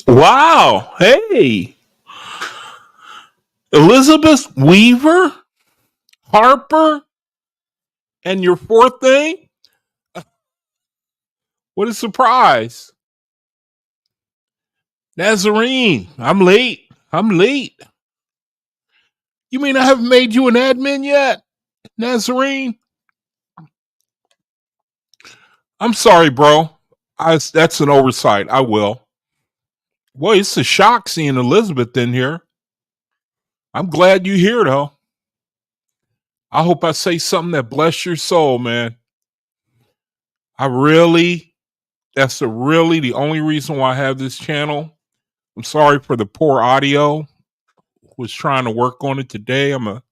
Wow. Hey, Elizabeth Weaver, Harper, and your fourth thing? What a surprise. Nazarene, I'm late. I'm late. You mean I haven't made you an admin yet? Nazarene? I'm sorry, bro. That's an oversight. I will. Boy, it's a shock seeing Elizabeth in here. I'm glad you're here, though. I hope I say something that bless your soul, man. That's really the only reason why I have this channel. I'm sorry for the poor audio. Was trying to work on it today. I'm going to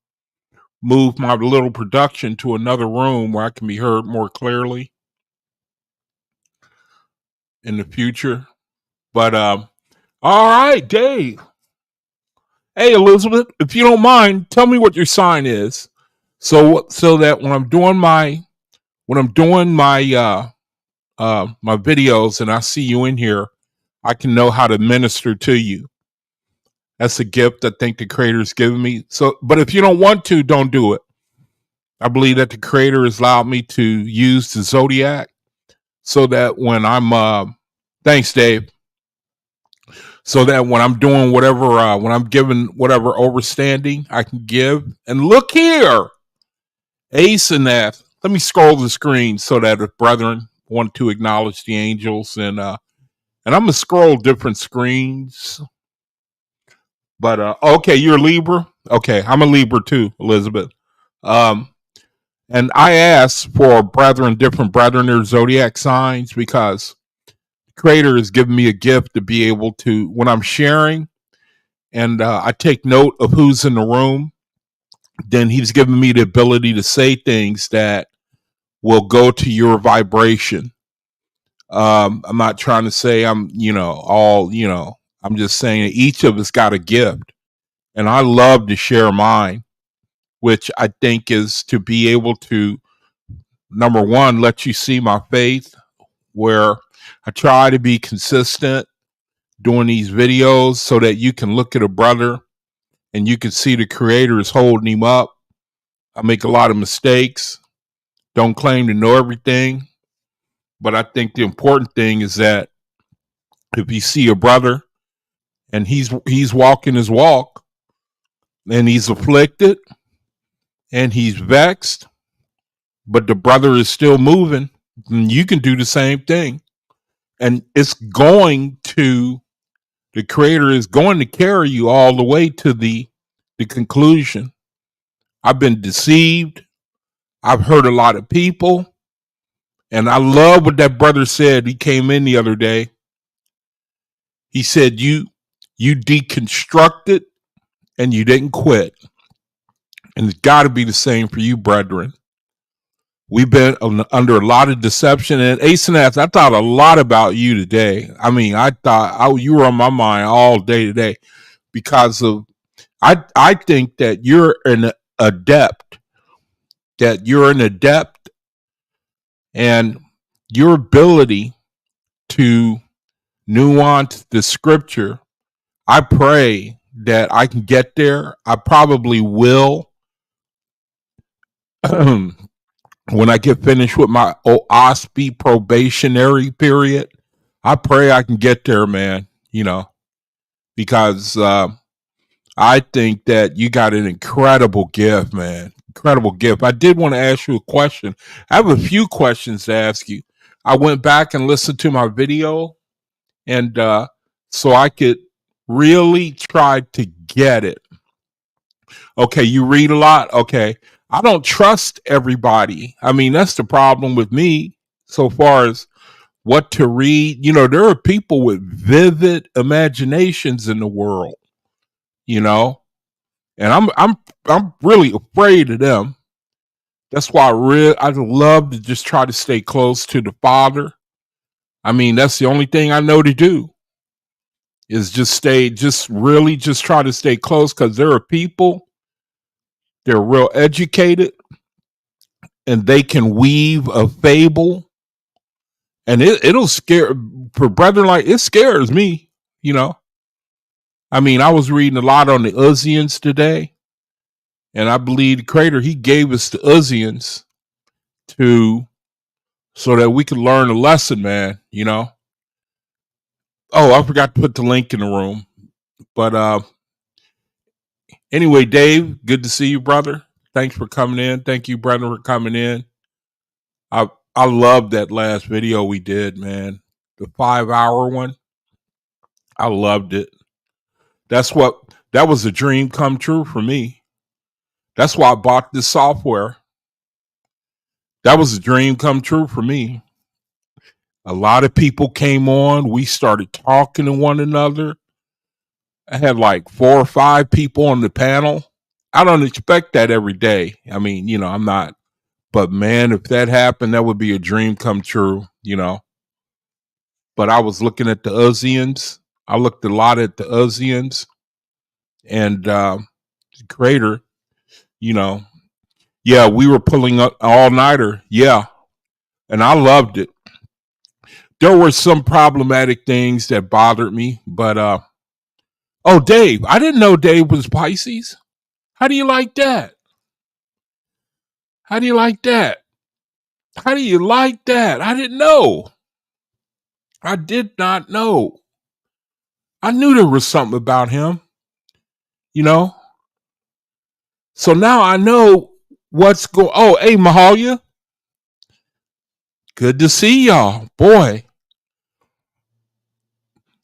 move my little production to another room where I can be heard more clearly in the future. But, all right, Dave. Hey, Elizabeth, if you don't mind, tell me what your sign is. So that when I'm doing my my videos and I see you in here, I can know how to minister to you. That's a gift I think the Creator's given me. So, but if you don't want to, don't do it. I believe that the Creator has allowed me to use the zodiac so that when I'm, thanks, Dave. So that when I'm doing whatever, when I'm giving whatever overstanding I can give. And look here, Ace and that. Let me scroll the screen so that if brethren want to acknowledge the angels, and I'm gonna scroll different screens. But okay, you're a Libra. Okay, I'm a Libra too, Elizabeth. Um, and I asked for brethren, different brethren, their zodiac signs, because the Creator has given me a gift to be able to, when I'm sharing, and I take note of who's in the room. Then He's given me the ability to say things that will go to your vibration. I'm not trying to say I'm, I'm just saying that each of us got a gift, and I love to share mine, which I think is to be able to, number one, let you see my faith, where I try to be consistent doing these videos so that you can look at a brother and you can see the Creator is holding him up. I make a lot of mistakes, don't claim to know everything, but I think the important thing is that if you see a brother and he's walking his walk and he's afflicted and he's vexed, but the brother is still moving, then you can do the same thing. And the Creator is going to carry you all the way to the conclusion. I've been deceived. I've hurt a lot of people. And I love what that brother said. He came in the other day. He said, you deconstructed and you didn't quit. And it's got to be the same for you, brethren. We've been under a lot of deception. And Asenath, I thought a lot about you today. I mean, I thought you were on my mind all day today, because of I think that you're an adept. And your ability to nuance the scripture, I pray that I can get there. I probably will. When I get finished with my OAHSPE probationary period, I pray I can get there, man, because I think that you got an incredible gift, man. Incredible gift. I did want to ask you a question. I have a few questions to ask you. I went back and listened to my video, and so I could really try to get it. Okay, you read a lot. Okay. I don't trust everybody. I mean, that's the problem with me so far as what to read. There are people with vivid imaginations in the world, and I'm really afraid of them. That's why I love to just try to stay close to the Father. I mean, that's the only thing I know to do, is just try to stay close, because there are people, they're real educated, and they can weave a fable, and it'll scare, for brethren, like, it scares me, I mean, I was reading a lot on the Uzians today, and I believe the Creator, He gave us the Uzians so that we could learn a lesson, man, Oh, I forgot to put the link in the room. But anyway, Dave, good to see you, brother. Thanks for coming in. Thank you, brother, for coming in. I love that last video we did, man. The 5-hour one. I loved it. That was a dream come true for me. That's why I bought this software. That was a dream come true for me. A lot of people came on. We started talking to one another. I had like 4 or 5 people on the panel. I don't expect that every day. I mean, I'm not. But man, if that happened, that would be a dream come true, But I was looking at the Uzians. I looked a lot at the Uzians, and Creator, yeah, we were pulling up all-nighter. Yeah, and I loved it. There were some problematic things that bothered me, but oh, Dave, I didn't know Dave was Pisces. How do you like that? How do you like that? How do you like that? I didn't know. I did not know. I knew there was something about him, So now I know what's going. Oh, hey, Mahalia. Good to see y'all. Boy,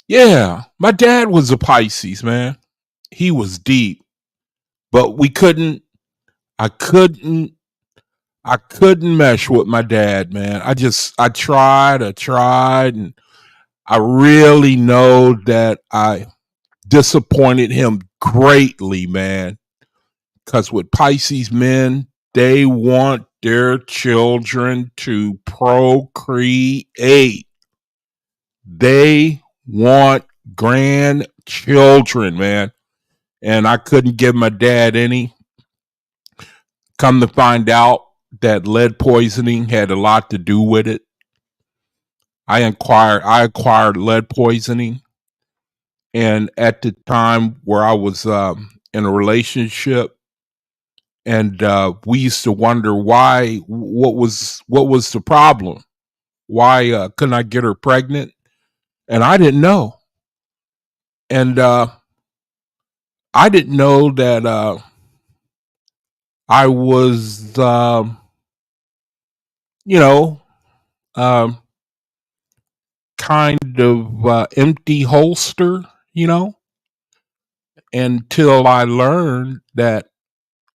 yeah. My dad was a Pisces, man. He was deep. But I couldn't I couldn't mesh with my dad, man. I tried, and I really know that I disappointed him greatly, man. Because with Pisces men, they want their children to procreate. They want grandchildren, man. And I couldn't give my dad any. Come to find out that lead poisoning had a lot to do with it. I acquired lead poisoning, and at the time where I was in a relationship, and we used to wonder why. What was the problem? Why couldn't I get her pregnant? And I didn't know, and I didn't know that I was, you know, um, kind of empty holster, until I learned that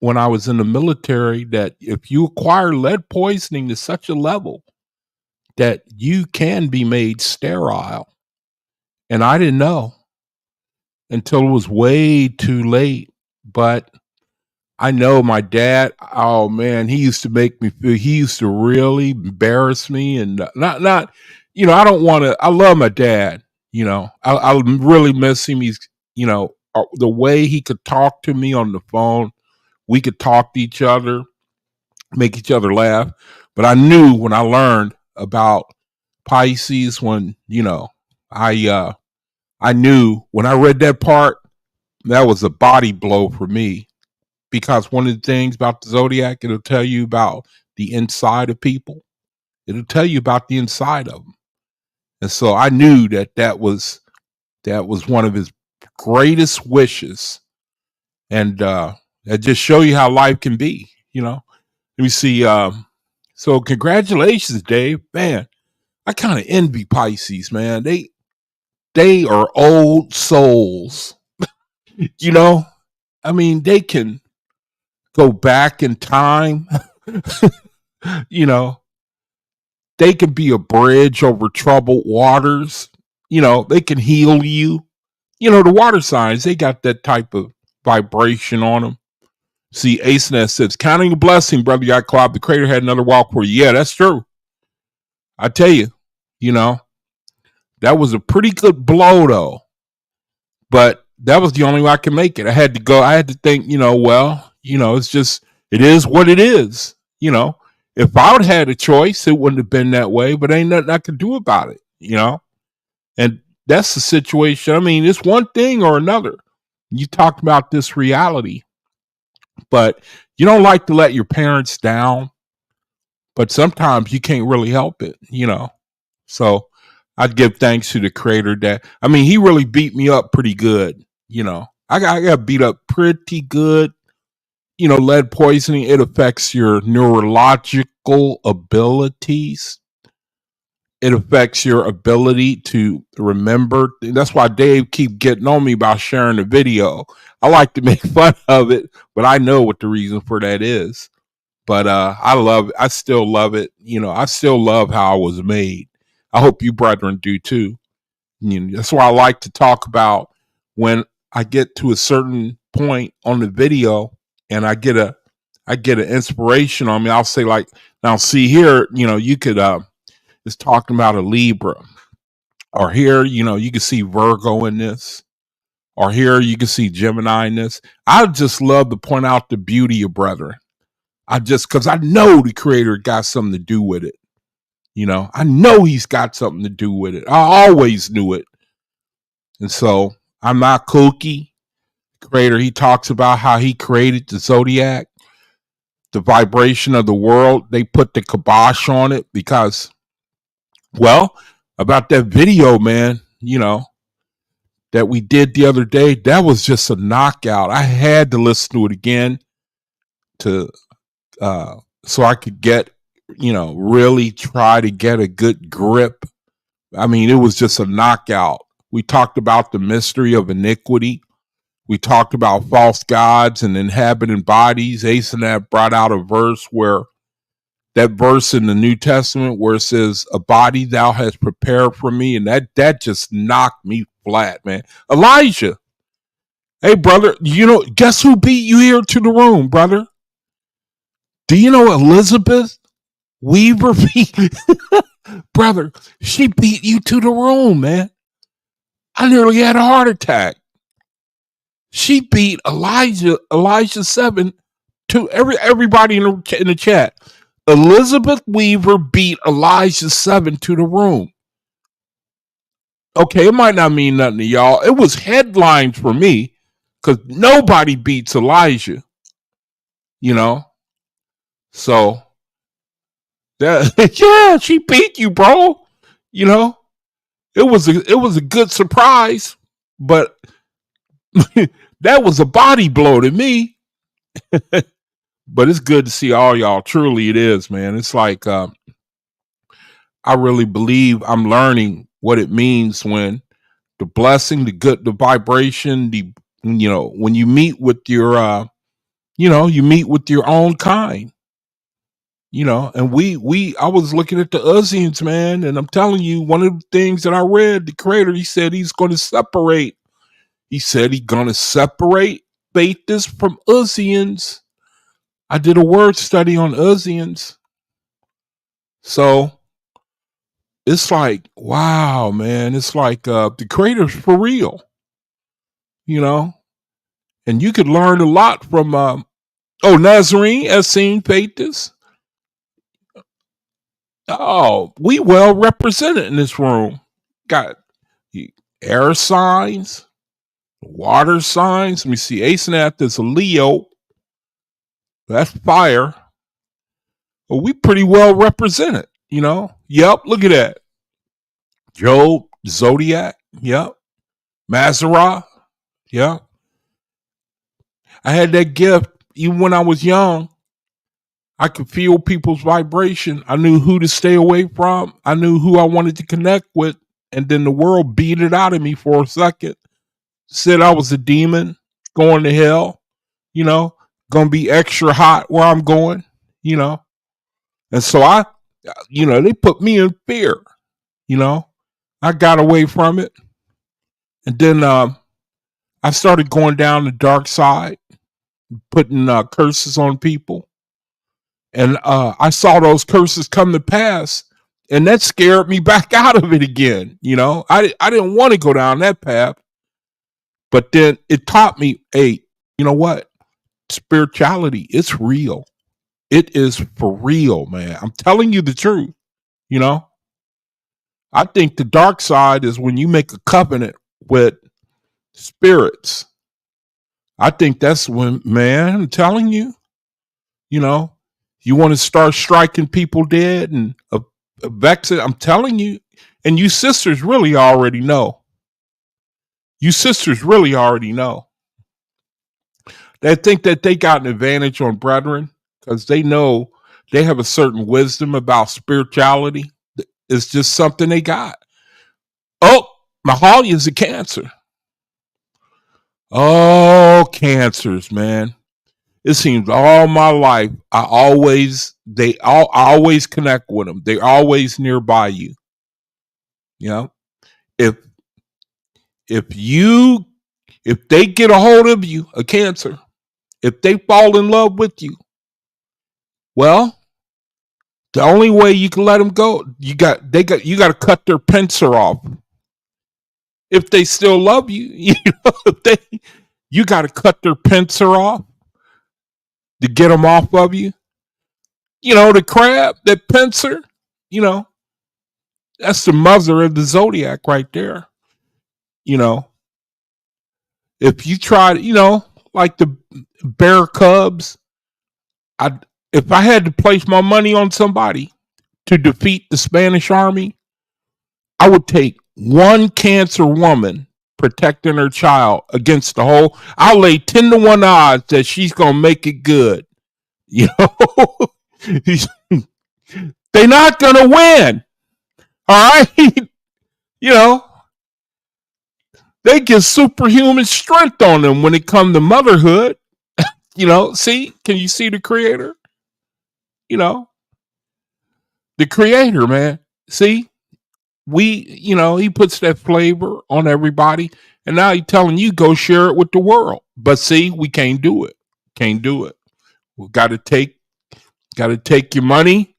when I was in the military, that if you acquire lead poisoning to such a level that you can be made sterile. And I didn't know until it was way too late. But I know my dad, oh man, he used to make me feel, he used to really embarrass me, and not, I don't want to, I love my dad, I really miss him. He's, the way he could talk to me on the phone, we could talk to each other, make each other laugh. But I knew when I learned about Pisces, when, I knew when I read that part, that was a body blow for me, because one of the things about the zodiac, it'll tell you about the inside of people. It'll tell you about the inside of them. And so I knew that was one of his greatest wishes. And that just show you how life can be, Let me see. So congratulations, Dave. Man, I kind of envy Pisces, man. They are old souls. you know? I mean, they can go back in time. you know, they can be a bridge over troubled waters. They can heal you. The water signs, they got that type of vibration on them. See, Ace Nest says, counting a blessing, brother Yacht Club. The creator had another walk for you. Yeah, that's true. I tell you, you know, that was a pretty good blow, though. But that was the only way I could make it. I had to go. I had to think, it's just, it is what it is. If I would have had a choice, it wouldn't have been that way, but ain't nothing I could do about it. And that's the situation. I mean, it's one thing or another. You talked about this reality, but you don't like to let your parents down, but sometimes you can't really help it. So I'd give thanks to the creator that, I mean, he really beat me up pretty good. I got beat up pretty good. Lead poisoning, it affects your neurological abilities. It affects your ability to remember. That's why Dave keep getting on me about sharing the video. I like to make fun of it, but I know what the reason for that is. But I love it. I still love it. I still love how I was made. I hope you brethren do too. That's why I like to talk about when I get to a certain point on the video and I get an inspiration on me. I'll say, like, now see here, you could it's talking about a Libra, or here, you can see Virgo in this, or here you can see Gemini in this. I just love to point out the beauty of brethren. Because I know the creator got something to do with it. I know he's got something to do with it. I always knew it. And so I'm not kooky. The creator, he talks about how he created the zodiac, the vibration of the world. They put the kibosh on it because, well, about that video, man, that we did the other day, that was just a knockout. I had to listen to it again to so I could get really try to get a good grip. I mean, it was just a knockout. We talked about the mystery of iniquity. We talked about false gods and inhabiting bodies. Asenath brought out a verse where that verse in the New Testament where it says, "A body thou hast prepared for me," and that just knocked me flat, man. Elijah, hey brother, guess who beat you here to the room, brother? Do you know Elizabeth Weaver beat brother? She beat you to the room, man. I nearly had a heart attack. She beat Elijah 7 to everybody in the chat. Elizabeth Weaver beat Elijah 7 to the room. Okay, it might not mean nothing to y'all. It was headlines for me because nobody beats Elijah. So that yeah, she beat you, bro. It was a good surprise, but that was a body blow to me. But it's good to see all y'all. Truly, it is, man. It's like I really believe I'm learning what it means when the blessing, the vibration, when you meet with your, you meet with your own kind. And I was looking at the Uzians, man, and I'm telling you, one of the things that I read, the creator, he said he's going to separate. He said he's going to separate Bethis from Uzians. I did a word study on Uzians. So it's like, wow, man. It's like the creator's for real, and you could learn a lot from, Nazarene, Essene, Bethis. Oh, we well represented in this room. Got air signs, water signs. Let me see. Asenath is a Leo. That's fire. Well, we pretty well represented, Yep, look at that. Job, Zodiac. Yep. Mazarah. Yep. I had that gift even when I was young. I could feel people's vibration. I knew who to stay away from. I knew who I wanted to connect with. And then the world beat it out of me for a second. Said I was a demon going to hell, going to be extra hot where I'm going, And so they put me in fear, I got away from it. And then I started going down the dark side, putting curses on people. And I saw those curses come to pass, and that scared me back out of it again. I didn't want to go down that path, but then it taught me, hey, you know what? Spirituality, it's real. It is for real, man. I'm telling you the truth. I think the dark side is when you make a covenant with spirits. I think that's when, man, I'm telling you, you want to start striking people dead and vexing. I'm telling you, and you sisters really already know. You sisters really already know. They think that they got an advantage on brethren because they know they have a certain wisdom about spirituality. It's just something they got. Oh, Mahalia's a Cancer. Oh, cancers, man. It seems all my life I always connect with them. They're always nearby you. If they get a hold of you, a Cancer, if they fall in love with you, well, the only way you can let them go, you got to cut their pincer off. If they still love you, you got to cut their pincer off to get them off of you. The crab, that pincer, that's the mother of the zodiac right there. If you try, like the bear cubs, if I had to place my money on somebody to defeat the Spanish army, I would take one Cancer woman protecting her child against the whole. I'll lay 10-1 odds that she's gonna make it good. They're not going to win. All right. You know, they get superhuman strength on them when it comes to motherhood. You know, see, can you see the creator? You know, the creator, man. See, he puts that flavor on everybody, and now he's telling you go share it with the world. But see, we can't do it. Can't do it. We got to take your money.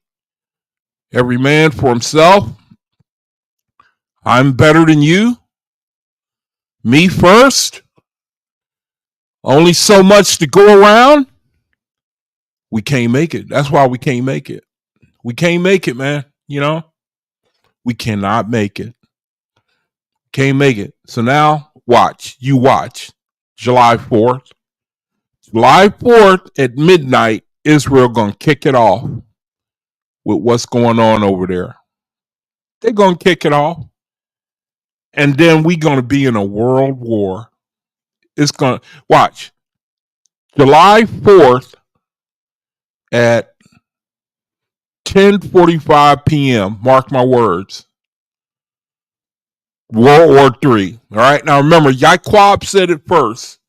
Every man for himself. I'm better than you. Me first. Only so much to go around. We can't make it. That's why we can't make it. We can't make it, man. You know, we cannot make it. Can't make it. So now, watch. You watch. July 4th. July 4th at midnight, Israel going to kick it off with what's going on over there. They're going to kick it off. And then we going to be in a world war. It's going to, watch. July 4th at 10:45 p.m. Mark my words. World War III. All right. Now remember, Yaquab said it first.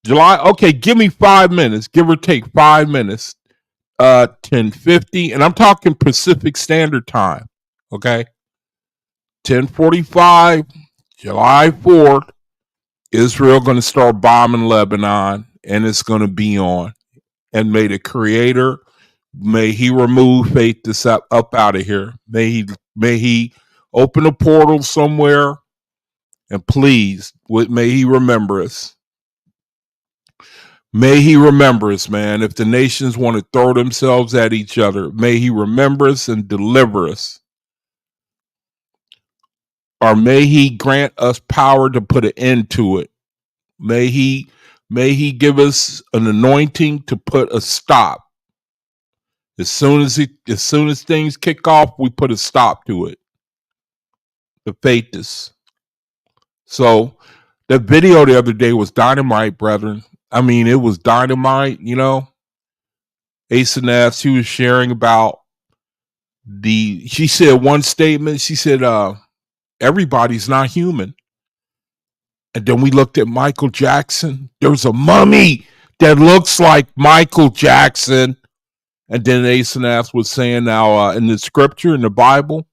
July. Okay, give me 5 minutes, give or take 5 minutes. 10:50, and I'm talking Pacific Standard Time. Okay. 10:45, July 4th. Israel going to start bombing Lebanon, and it's going to be on. And may the Creator, may He remove faith this up out of here. May He open a portal somewhere, and please, may He remember us. May He remember us, man. If the nations want to throw themselves at each other, may He remember us and deliver us. Or may He grant us power to put an end to it. May He give us an anointing to put a stop. As soon as things kick off, we put a stop to it. The faithists. So the video the other day was dynamite, brethren. I mean, it was dynamite, you know. ASNF, she was sharing about she said one statement, she said, everybody's not human. And then we looked at Michael Jackson. There's a mummy that looks like Michael Jackson. And then ASNF was saying now in the scripture, in the Bible,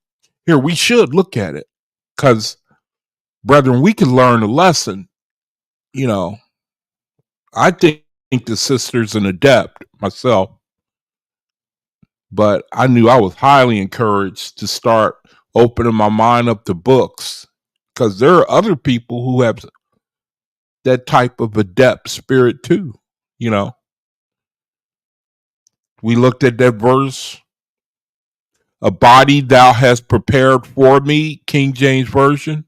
here, we should look at it. Because, brethren, we can learn a lesson. You know, I think the sister's an adept myself. But I knew I was highly encouraged to start opening my mind up to books. Because there are other people who have that type of adept spirit too, you know. We looked at that verse, a body thou hast prepared for me, King James Version.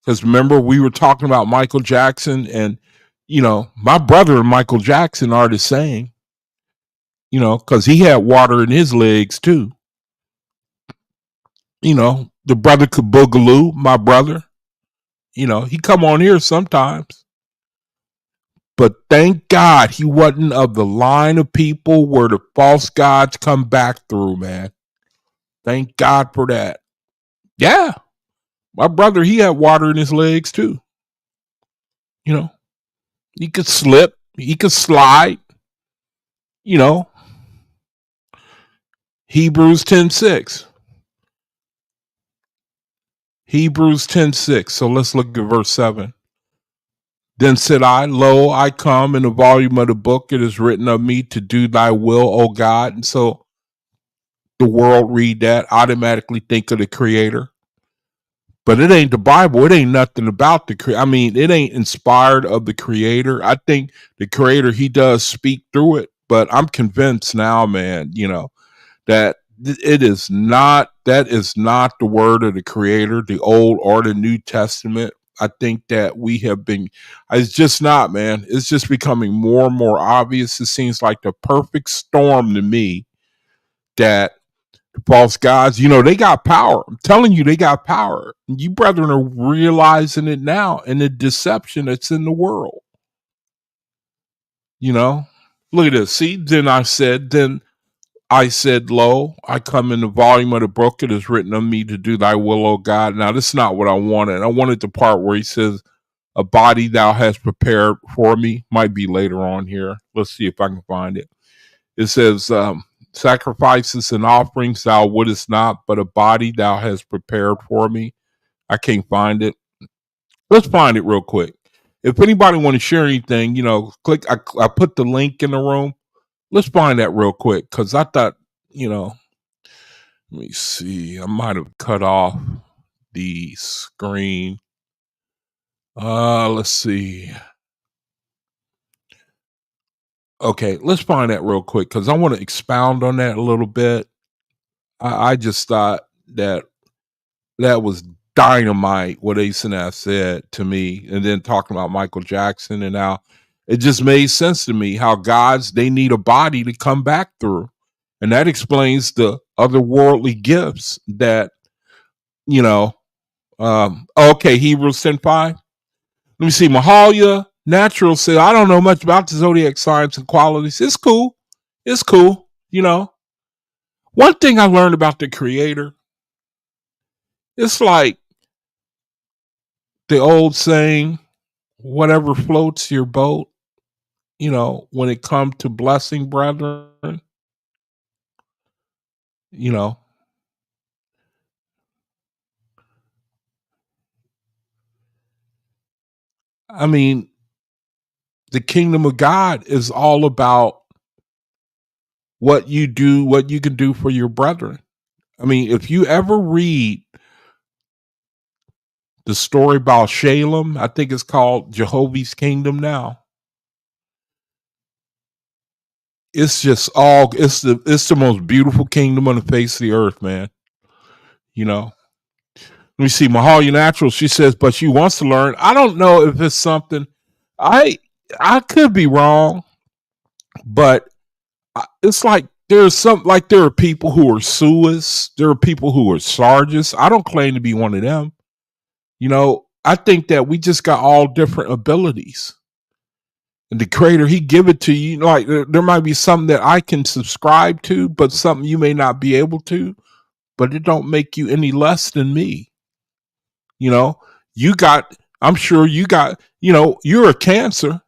Because remember, we were talking about Michael Jackson, and, you know, my brother and Michael Jackson are the same, you know, because he had water in his legs too. You know, the brother could boogaloo, my brother. You know, he come on here sometimes. But thank God he wasn't of the line of people where the false gods come back through, man. Thank God for that. Yeah. My brother, he had water in his legs too. You know, he could slip, he could slide, you know. Hebrews 10:6. Hebrews 10:6. So let's look at verse 7. Then said I, lo, I come in the volume of the book. It is written of me to do thy will, O God. And so the world read that, automatically think of the Creator. But it ain't the Bible. It ain't nothing about the Creator. I mean, it ain't inspired of the Creator. I think the Creator, he does speak through it. But I'm convinced now, man, you know, that that is not the word of the Creator, the Old or the New Testament. I think that we have been, it's just not, man. It's just becoming more and more obvious. It seems like the perfect storm to me that the false gods, you know, they got power. I'm telling you, they got power. You brethren are realizing it now in the deception that's in the world. You know, look at this. See, then I said, then I said, Lo, I come in the volume of the book. It is written of me to do thy will, O God. Now, this is not what I wanted. I wanted the part where he says, a body thou hast prepared for me. Might be later on here. Let's see if I can find it. It says, sacrifices and offerings thou wouldest not, but a body thou hast prepared for me. I can't find it. Let's find it real quick. If anybody want to share anything, click. I put the link in the room. Let's find that real quick because I thought, let me see. I might have cut off the screen. Let's see. Okay, let's find that real quick because I want to expound on that a little bit. I just thought that was dynamite what Asenath said to me, and then talking about Michael Jackson and how it just made sense to me how they need a body to come back through, and that explains the otherworldly gifts that okay, Hebrews 10:5. Let me see. Mahalia Natural said, I don't know much about the zodiac signs and qualities. It's cool. It's cool. One thing I learned about the Creator, it's like the old saying, whatever floats your boat, when it comes to blessing brethren, I mean, the kingdom of God is all about what you do, what you can do for your brethren. I mean, if you ever read the story about Shalem, I think it's called Jehovah's Kingdom now. It's just it's the most beautiful kingdom on the face of the earth, man. Let me see. Mahalia Natural, she says, but she wants to learn. I don't know if it's something I could be wrong, but it's like there are people who are Suis, there are people who are Sarges. I don't claim to be one of them. I think that we just got all different abilities. And the Creator, he give it to you. Like there might be something that I can subscribe to, but something you may not be able to. But it don't make you any less than me. I'm sure you got, you're a Cancer,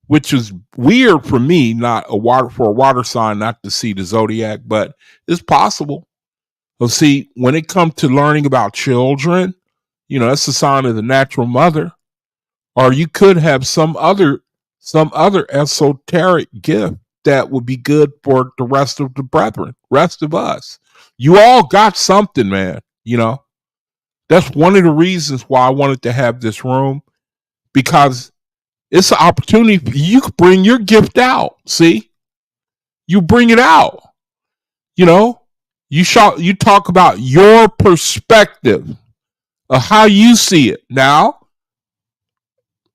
which is weird for me, for a water sign not to see the zodiac, but it's possible. Well, see, when it comes to learning about children, that's a sign of the natural mother. Or you could have some other esoteric gift that would be good for the rest of the brethren, rest of us. You all got something, man. That's one of the reasons why I wanted to have this room, because it's an opportunity for you to bring your gift out. See, you bring it out. You talk about your perspective of how you see it. Now,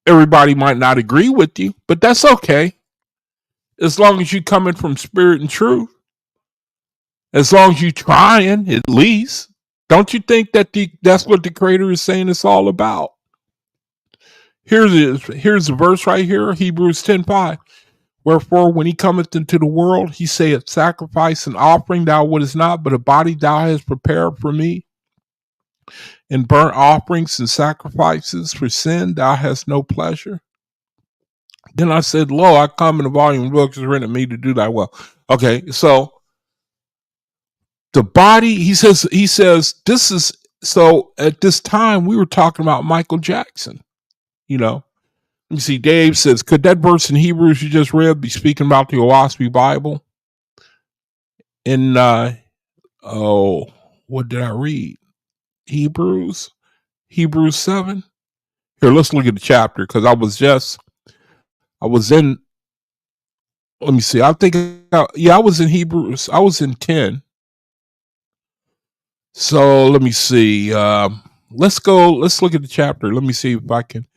everybody might not agree with you, but that's okay. As long as you coming from spirit and truth, as long as you trying, at least. Don't you think that that's what the Creator is saying it's all about? Here's the verse right here, Hebrews 10:5. Wherefore, when he cometh into the world, he saith, sacrifice and offering thou wouldest not, but a body thou hast prepared for me. In burnt offerings and sacrifices for sin thou hast no pleasure. Then I said, lo, I come in the volume of books is written of me to do thy will. Okay, so the body, he says, this is, so at this time we were talking about Michael Jackson. Let me see, Dave says, could that verse in Hebrews you just read be speaking about the OAHSPE Bible? In, what did I read? Hebrews 7? Here, let's look at the chapter, because I was in, let me see, I was in Hebrews, I was in 10. So let me see. Let's look at the chapter. Let me see if I can.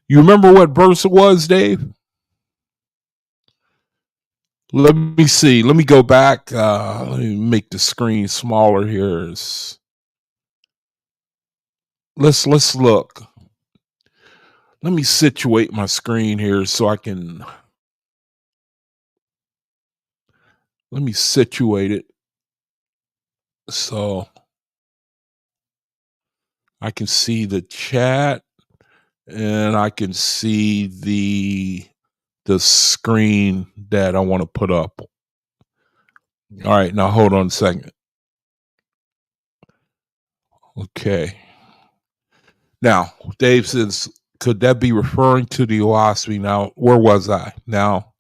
You remember what verse it was, Dave? Let me see. Let me go back. Let me make the screen smaller here. Let's look. Let me situate my screen here so I can. Let me situate it so I can see the chat and I can see the screen that I want to put up. All right, now hold on a second. Okay. Now, Dave says, could that be referring to the OAHSPE? Now, where was I? Now,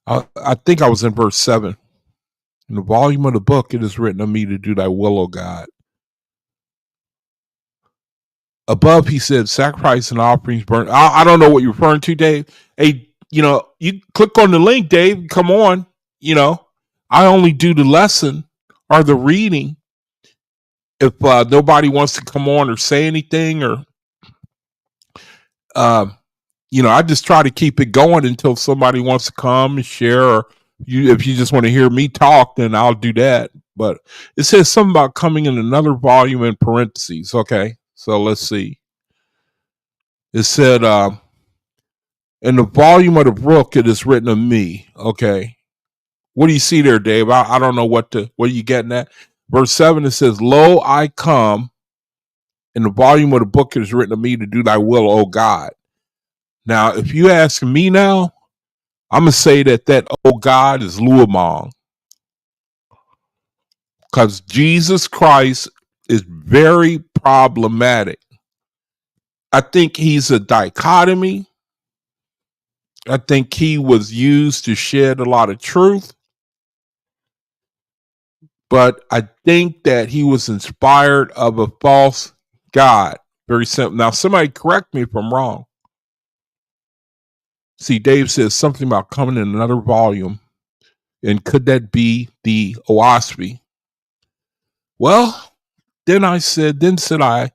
I think I was in verse 7. In the volume of the book, it is written of me to do thy will, O God. Above, he said, sacrifice and offerings burn. I don't know what you're referring to, Dave. Hey, you click on the link, Dave. Come on. I only do the lesson or the reading. If nobody wants to come on or say anything, or I just try to keep it going until somebody wants to come and share, or if you just want to hear me talk, then I'll do that. But it says something about coming in another volume in parentheses. Okay, so let's see. It said, in the volume of the book, it is written of me. Okay. What do you see there, Dave? I don't know what are you getting at? Verse 7, it says, lo, I come. In the volume of the book, it is written of me to do thy will, O God. Now, if you ask me now, I'm going to say that O God is Luamong. Because Jesus Christ is very problematic. I think he's a dichotomy. I think he was used to shed a lot of truth. But I think that he was inspired of a false God. Very simple. Now, somebody correct me if I'm wrong. See, Dave says something about coming in another volume. And could that be the OAHSPE? Well, then said I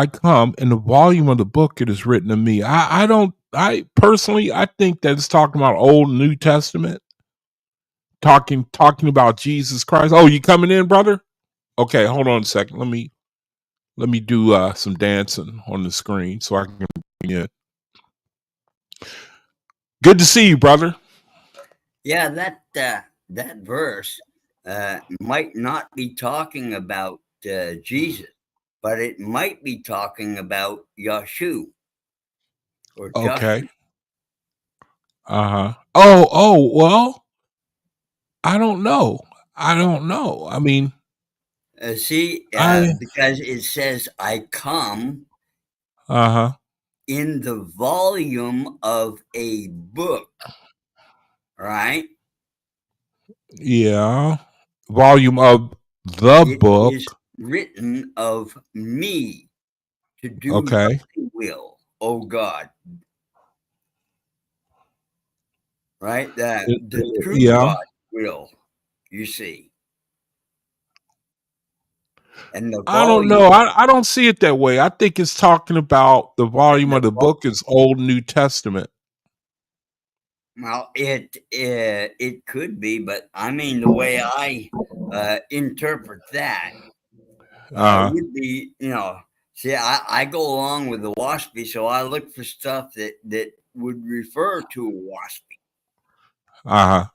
come in the volume of the book it is written of me. I personally think that it's talking about Old and New Testament. Talking about Jesus Christ. Oh, you coming in, brother? Okay, hold on a second. Let me do some dancing on the screen so I can bring in. Good to see you, brother. Yeah, that verse might not be talking about Jesus, but it might be talking about Yahshua or Okay. Joshua. Oh, well, I don't know. I mean, because it says, I come in the volume of a book, right? Yeah. Volume of the book. It is written of me to do Okay. thy will, O God. Right? The true Yeah. God will, you see. And the I don't volume, know. I don't see it that way. I think it's talking about the volume of the book is Old and New Testament. well, it could be, but I mean the way I interpret that would be, see, I go along with the OAHSPE, so I look for stuff that would refer to Uh-huh.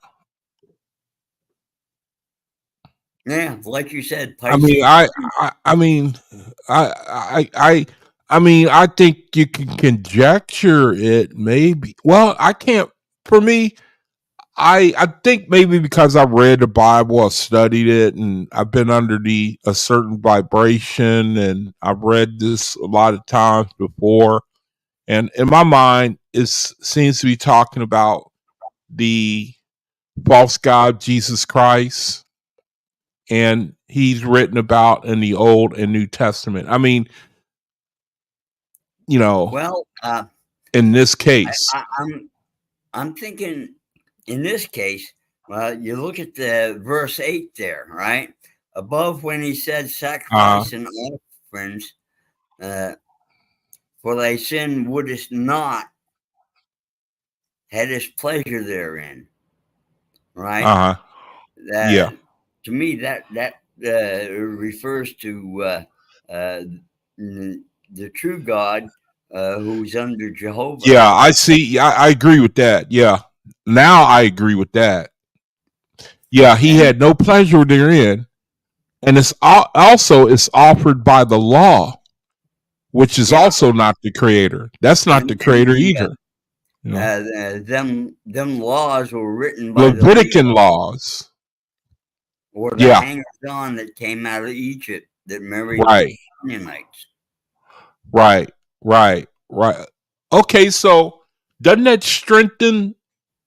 Yeah, like you said, I mean, I think you can conjecture it. Maybe. Well, I can't. For me, I think maybe because I've read the Bible, I've studied it, and I've been under a certain vibration, and I've read this a lot of times before. And in my mind, it seems to be talking about the false God, Jesus Christ, and he's written about in the Old and New Testament. I mean, well, in this case, I'm thinking in this case, you look at the verse 8 there, right? Above when he said sacrifice and offerings for thy sin wouldest not had his pleasure therein, right? Yeah. To me, that refers to the true God who's under Jehovah. Yeah, I see. I agree with that. Yeah. Now I agree with that. Yeah, he And had no pleasure therein, and also it's offered by the law, which is yeah, also not the creator. That's not the and creator either. You know, them laws were written by the Levitican Levites, laws. or the Yeah, hangers on that came out of Egypt that married right, Canaanites. right, right. Okay, so doesn't that strengthen?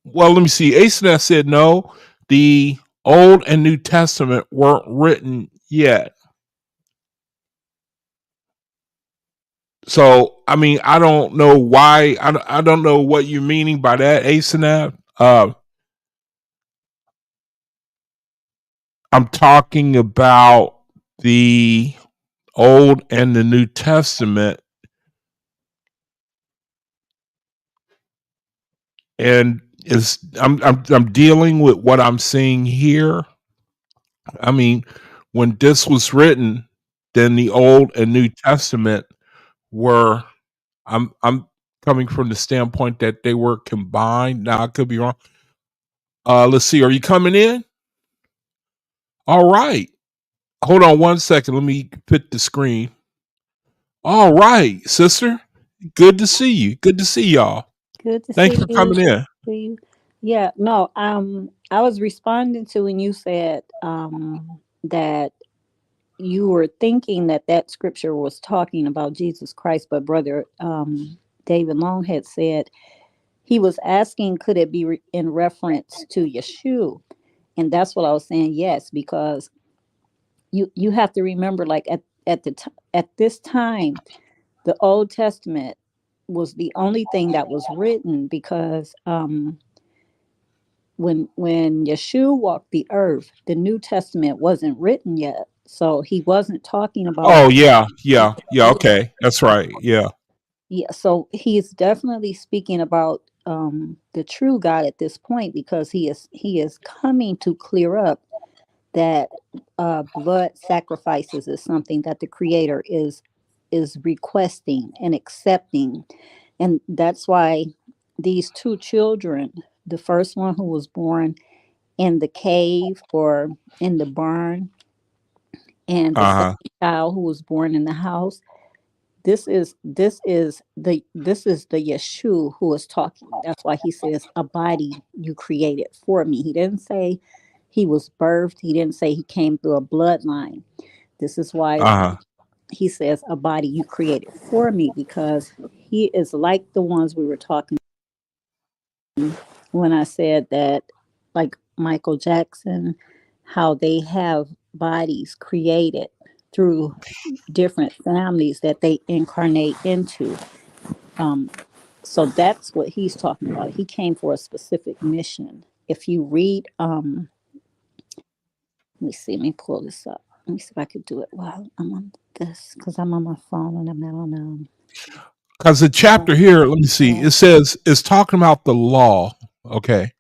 Well, let me see. Asenath said no. The Old and New Testament weren't written yet. So, I mean, I don't know why. I don't know what you're meaning by that, Asenath. I'm talking about the Old and the New Testament, and I'm dealing with what I'm seeing here. I mean, when this was written, then the Old and New Testament were. I'm coming from the standpoint that they were combined. Now I could be wrong. Let's see. Are you coming in? All right. Hold on one second. Let me put the screen. All right, sister. Good to see you. Good to see y'all. Good to Thanks see for you. coming in. See you. Yeah, no, I was responding to when you said that you were thinking that that scripture was talking about Jesus Christ, but brother David Long had said he was asking, could it be in reference to Yeshua? And that's what I was saying. Yes, because you have to remember, like at this time, the Old Testament was the only thing that was written because when Yeshua walked the earth, the New Testament wasn't written yet. So he wasn't talking about Oh yeah. Okay, that's right. Yeah. yeah, so he's definitely speaking about the true God at this point because he is coming to clear up that blood sacrifices is something that the creator is requesting and accepting. And that's why these two children, the first one who was born in the cave or in the barn, and the Uh second huh. child who was born in the house, this is the Yeshua who is talking. That's why he says, a body you created for me. He didn't say he was birthed, he didn't say he came through a bloodline. This is why Uh huh. he says, a body you created for me, because he is like the ones we were talking when I said that, like Michael Jackson, how they have bodies created through different families that they incarnate into. Um, so that's what he's talking about. He came for a specific mission. If you read, let me see, let me pull this up. Let me see if I could do it while I'm on this, because I'm on my phone and I'm not on Because the chapter here, let me see. yeah. It says it's talking about the law. Okay,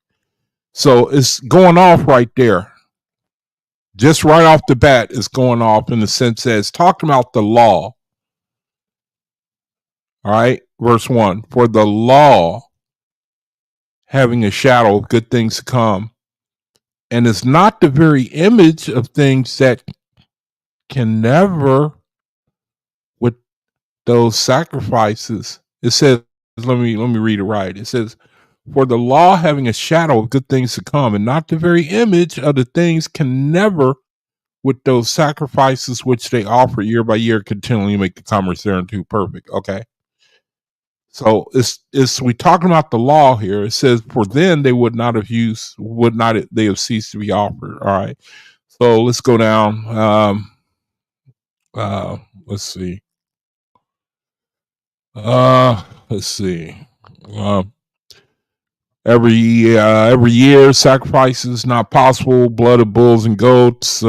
so it's going off right there. Just right off the bat, it's going off in the sense that it's talking about the law. All right, verse 1. For the law having a shadow of good things to come, and is not the very image of things that can never, with those sacrifices. It says, let me read it right. It says, for the law having a shadow of good things to come, and not the very image of the things can never, with those sacrifices which they offer year by year, continually make the commerce thereunto perfect. Okay. So it's we talking about the law here. It says, for then they would not they have ceased to be offered. All right. So let's go down. Uh let's see. Let's see. Um every year sacrifices not possible, blood of bulls and goats,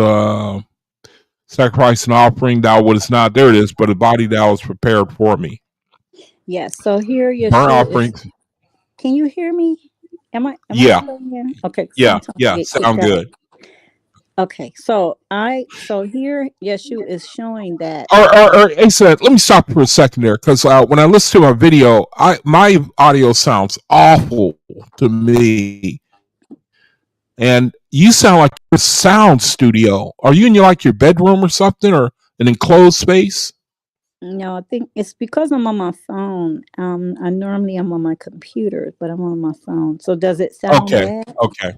sacrifice and offering thou wouldest not, there it is, but a body thou was prepared for me. Yes. So here Burnt Yeshua is. offerings. Can you hear me? Am I Yeah, still here? Okay. yeah, Sometimes I yeah. get kicked Sound out. good. Okay. So here Yeshua is showing that. Or Asa, let me stop for a second there, because when I listen to my video, my audio sounds awful to me, and you sound like a sound studio. Are you in your bedroom or something, or an enclosed space? No, I think it's because I'm on my phone. I normally am on my computer, but I'm on my phone. So does it sound Okay. bad? Okay.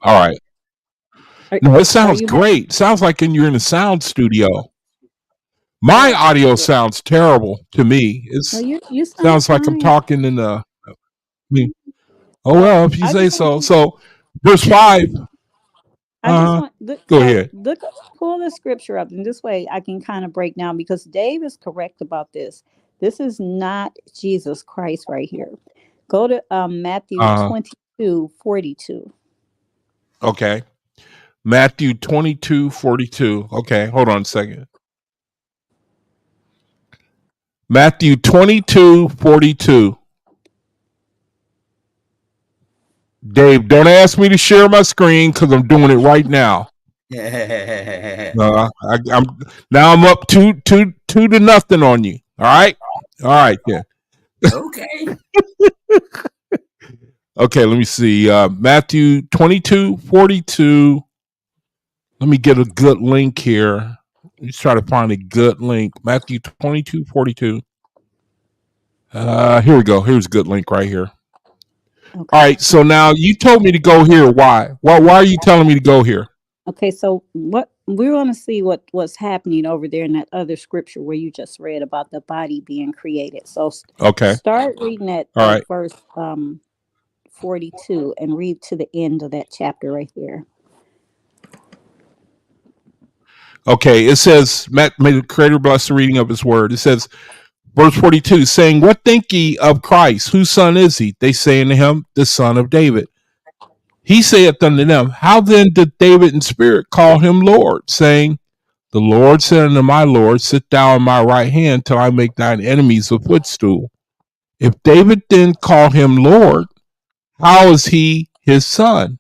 All right. Are, No, it are sounds you having? great. Sounds like you're in a sound studio. My Yeah, audio yeah. sounds terrible to me. It No, you sound sounds like I'm fine. talking in a. I mean, oh Well, well, if you I say just want so. you. So, verse 5. I just Uh, want look. Go So ahead. look, pull the scripture up, and this way I can kind of break down because Dave is correct about this. This is not Jesus Christ right here. Go to Matthew Uh, 22:42. okay. Matthew 22:42. Okay, hold on a second. Matthew 22:42. Dave, don't ask me to share my screen because I'm doing it right now. I'm now. I'm up two to nothing on you. All right, then. Okay. Okay, let me see. Matthew 22:42. Let me get a good link here. Let's try to find a good link. Matthew 22:42. Here we go. Here's a good link right here. All Okay. right. So now you told me to go here. Why? Why are you telling me to go here? Okay, so what we want to see what's happening over there in that other scripture where you just read about the body being created. So Okay. start reading All at right. verse 42 and read to the end of that chapter right there. Okay. It says, may the Creator bless the reading of His word. It says, verse 42, saying, what think ye of Christ? Whose son is he? They say unto him, the son of David. He saith unto them, how then did David in spirit call him Lord, saying, the Lord said unto my Lord, sit thou on my right hand till I make thine enemies a footstool. If David then call him Lord, how is he his son?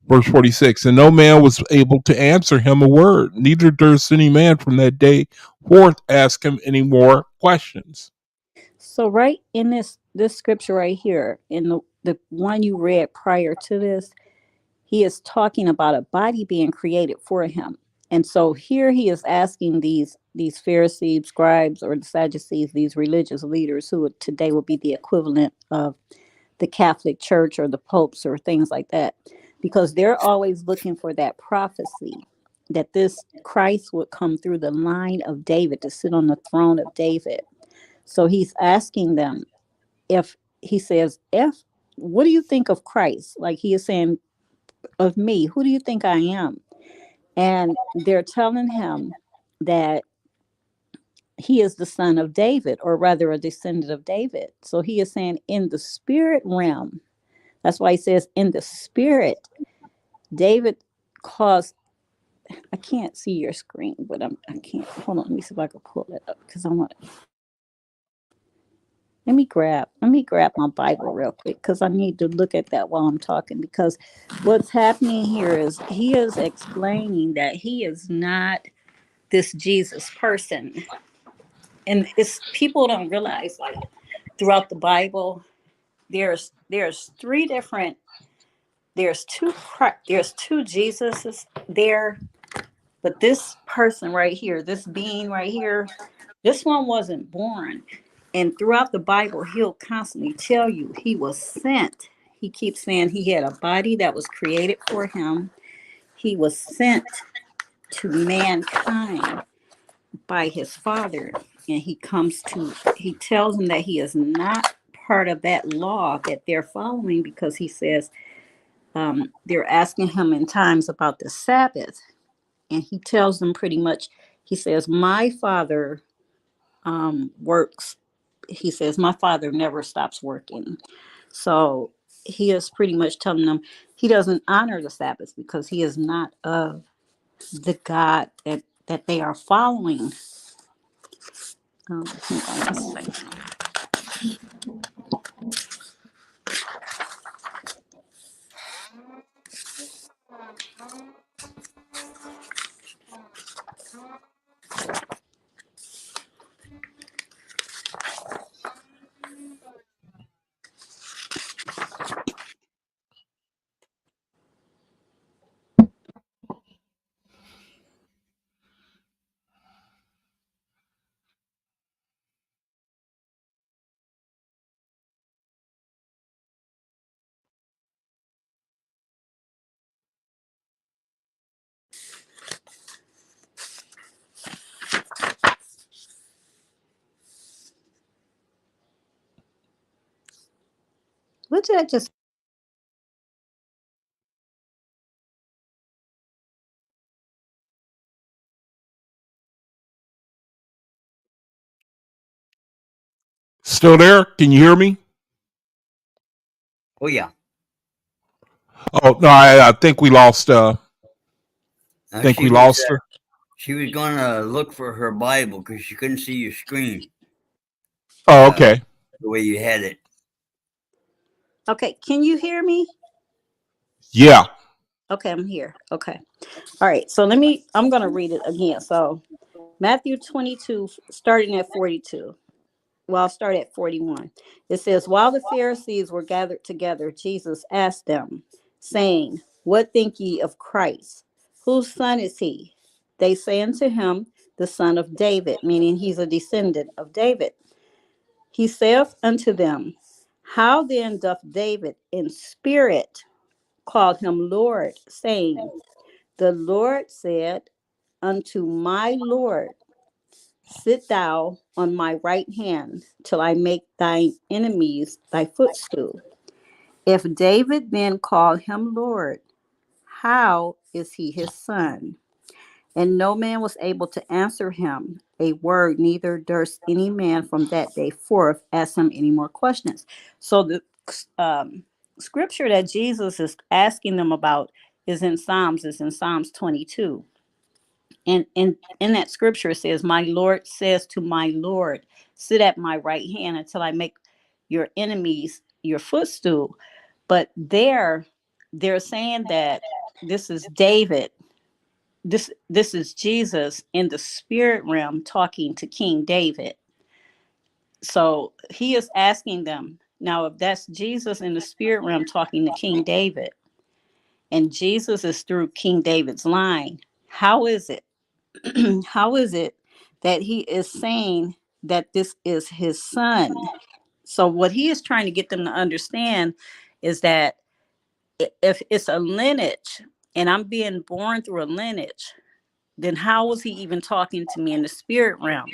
Verse 46, and no man was able to answer him a word, neither durst any man from that day forth ask him any more questions. So right in this scripture right here, in the one you read prior to this, he is talking about a body being created for him. And so here he is asking these Pharisees, scribes, or the Sadducees, these religious leaders who today would be the equivalent of the Catholic Church or the popes or things like that, because they're always looking for that prophecy that this Christ would come through the line of David to sit on the throne of David. So he's asking them, if he says, if what do you think of Christ? Like he is saying, of me, who do you think I am? And they're telling him that he is the son of David, or rather a descendant of David. So he is saying in the spirit realm, that's why he says in the spirit, David caused, I can't see your screen, but I can't, hold on, let me see if I can pull it up because I want, let me grab my Bible real quick because I need to look at that while I'm talking, because what's happening here is he is explaining that he is not this Jesus person. And it's people don't realize, like, throughout the Bible, there's three different, there's two Jesuses there, but this person right here, this being right here, this one wasn't born. And throughout the Bible, he'll constantly tell you he was sent. He keeps saying he had a body that was created for him. He was sent to mankind by his father. And he tells them that he is not part of that law that they're following, because he says they're asking him in times about the Sabbath. And he tells them pretty much, he says, my father works. He says, my father never stops working. So he is pretty much telling them he doesn't honor the Sabbath because he is not of the God that they are following. Hold on one second. What did I just? Still there? Can you hear me? Oh yeah. Oh no, I think we lost. Think She we was lost her. she was gonna look for her Bible because she couldn't see your screen Oh, uh, okay. the way you had it. Okay, can you hear me? Yeah. Okay, I'm here. Okay. All right. So I'm going to read it again. So Matthew 22, starting at 42. Well, I'll start at 41. It says, while the Pharisees were gathered together, Jesus asked them, saying, what think ye of Christ? Whose son is he? They say unto him, the son of David, meaning he's a descendant of David. He saith unto them, how then doth David in spirit call him Lord, saying, the Lord said unto my Lord, sit thou on my right hand till I make thine enemies thy footstool. If David then called him Lord, how is he his son? And no man was able to answer him a word, neither durst any man from that day forth ask him any more questions. So the scripture that Jesus is asking them about is in Psalms 22. And in that scripture it says, my Lord says to my Lord, sit at my right hand until I make your enemies your footstool. But they're saying that this is David, this is Jesus in the spirit realm talking to King David. So he is asking them, now if that's Jesus in the spirit realm talking to King David, and Jesus is through King David's line, how is it how is it that he is saying that this is his son? So what he is trying to get them to understand is that if it's a lineage and I'm being born through a lineage, then how was he even talking to me in the spirit realm?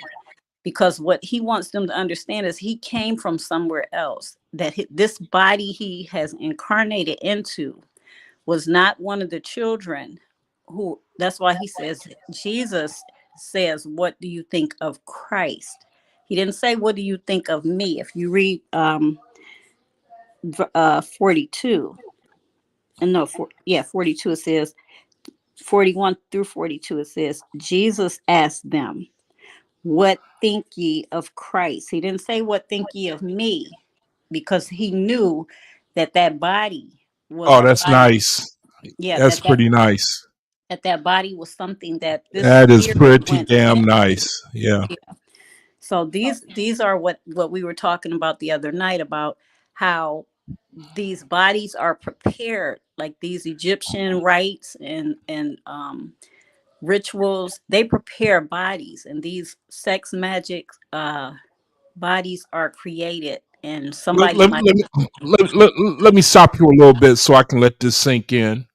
Because what he wants them to understand is he came from somewhere else, that this body he has incarnated into was not one of the children who, that's why he says, Jesus says, what do you think of Christ? He didn't say, what do you think of me? If you read 42, and no, 42, it says, 41 through 42, it says, Jesus asked them, what think ye of Christ? He didn't say, what think ye of me? Because he knew that that body was Oh, a that's body. nice. Yeah, That's pretty nice. that body was something that this That is spirit pretty went damn into. nice. Yeah. Yeah. So these are what we were talking about the other night, about how these bodies are prepared, like these Egyptian rites and rituals. They prepare bodies, and these sex magic bodies are created, and Let, somebody let, might. let, me, let me stop you a little bit so I can let this sink in,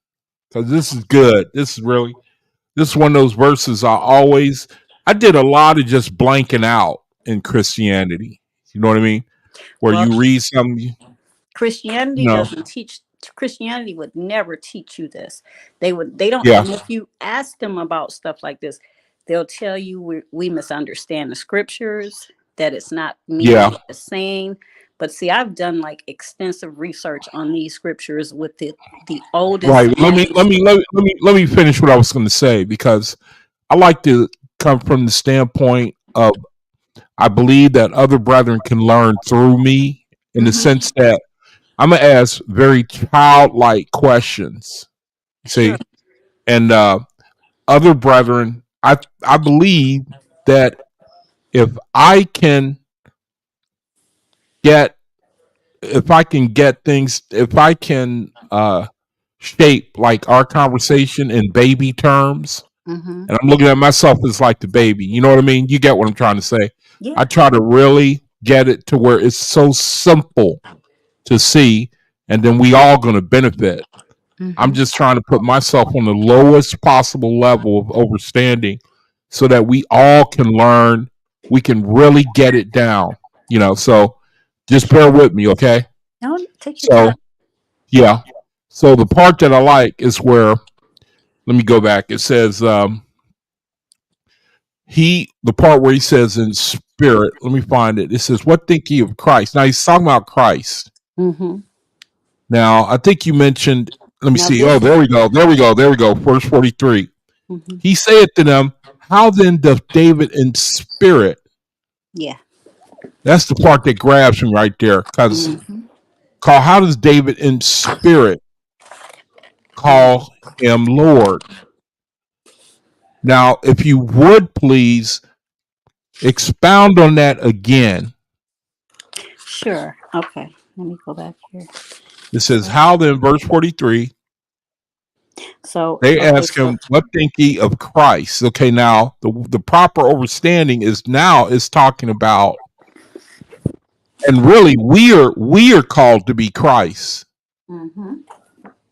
because this is good. This is one of those verses I did a lot of just blanking out in Christianity. You know what I mean? Where Well, you read something, you Christianity know, doesn't teach. Christianity would never teach you this. They don't. yeah, And if you ask them about stuff like this, they'll tell you we misunderstand the scriptures, that it's not meaning yeah, what it's saying. But see, I've done like extensive research on these scriptures with the oldest right. manuscript. Let me finish what I was going to say, because I like to come from the standpoint of I believe that other brethren can learn through me, in the Mm-hmm. sense that I'm gonna ask very childlike questions. Sure. See, and other brethren, I believe that if I can get if I can get things, if I can shape like our conversation in baby terms, Mm-hmm. and I'm looking at myself as like the baby. You know what I mean? You get what I'm trying to say. I Yeah. try to really get it to where it's so simple to see, and then we all going to benefit. I'm Mm-hmm. just trying to put myself on the lowest possible level of understanding so that we all can learn. We can really get it down. So just bear with me, okay? No, take your So time. yeah. So the part that I like is where, let me go back. It says the part where he says in spirit, let me find it. It says, "What think ye of Christ?" Now he's talking about Christ. Mm-hmm. Now I think you mentioned. Let me Now see. Oh, this. there we go. There we go. There we go. Verse 43. Mm-hmm. He saith to them, "How then doth David in spirit?" Yeah. That's the part that grabs me right there. Because Mm-hmm. how does David in spirit Mm-hmm. call him Lord? Now, if you would please expound on that again. Sure. Okay. Let me go back here. It says, "How then," verse 43, So they okay. ask So him, "What think ye of Christ?" Okay, now the proper overstanding is talking about, and really we are called to be Christ. mm-hmm.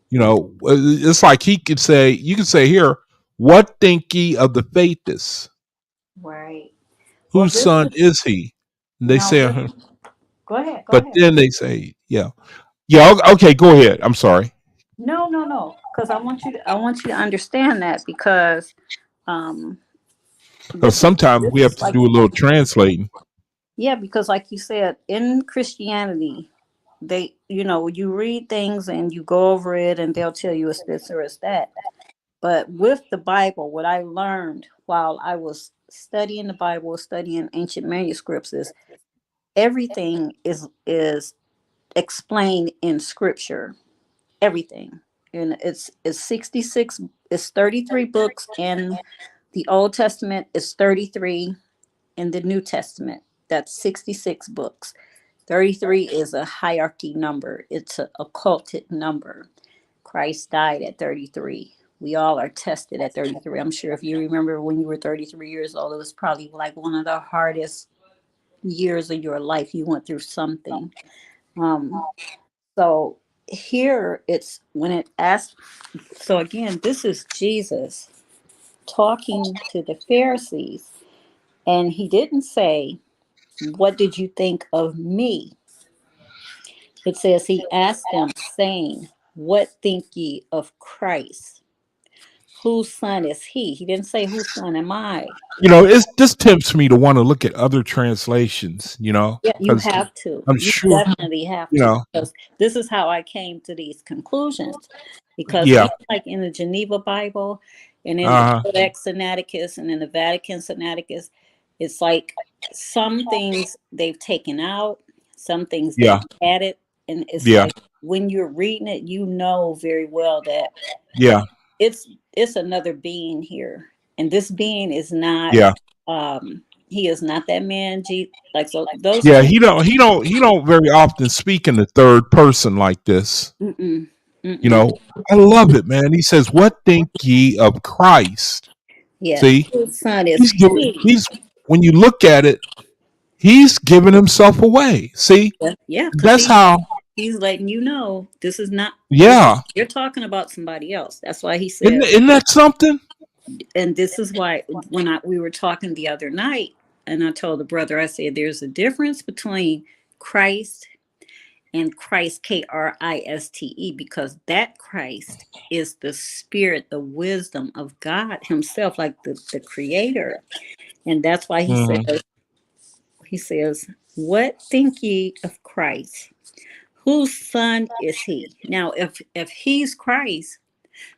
You know, it's like you could say here, "What think ye of the faithest? Right. Well, Whose this son is is he?" And they now. say, This, go ahead. Go but ahead. then they say, yeah, yeah, okay, go ahead. I'm sorry. No, no, no. Because I want you to understand that because um, Because sometimes this we have is to like do a little translating. yeah, because like you said, in Christianity, they you read things and you go over it and they'll tell you it's this or it's that. But with the Bible, what I learned while I was studying the Bible, studying ancient manuscripts, is everything is explained in Scripture. Everything, and it's 66. It's 33 books in the Old Testament. It's 33 in the New Testament. That's 66 books. 33 is a hierarchy number. It's an occulted number. Christ died at 33. We all are tested at 33. I'm sure if you remember when you were 33 years old, it was probably like one of the hardest years of your life. You went through something. Um, so here it's when it asks, so again, this is Jesus talking to the Pharisees, and he didn't say, "What did you think of me?" It says he asked them, saying, "What think ye of Christ? Whose son is he?" He didn't say, "Whose son am I?" This tempts me to want to look at other translations. Yeah, you Because have to. I'm You sure, definitely have you to, know, because this is how I came to these conclusions. Because yeah, even like in the Geneva Bible and in the uh, Codex Sinaiticus and in the Vatican Sinaiticus, it's like some things they've taken out, some things yeah, they've added, and it's yeah, like when you're reading it, you know very well that yeah, it's it's another being here, and this being is not yeah, he is not that man. Like so those yeah. two. He don't very often speak in the third person like this. Mm-mm, You mm-mm. know, I love it, man. He says, "What think ye of Christ?" Yeah, See, whose son is he? he's when you look at it, he's giving himself away. See, Yeah, because that's how. he's letting you know this is not this. Yeah, You're talking about somebody else. That's why he isn't, said, isn't that something? and this is why when we were talking the other night, and I told the brother, I said, there's a difference between Christ and Christ, Kriste, because that Christ is the spirit, the wisdom of God Himself, like the Creator, and that's why Hmm. He says, "What think ye of Christ? Whose son is he?" Now, if he's Christ,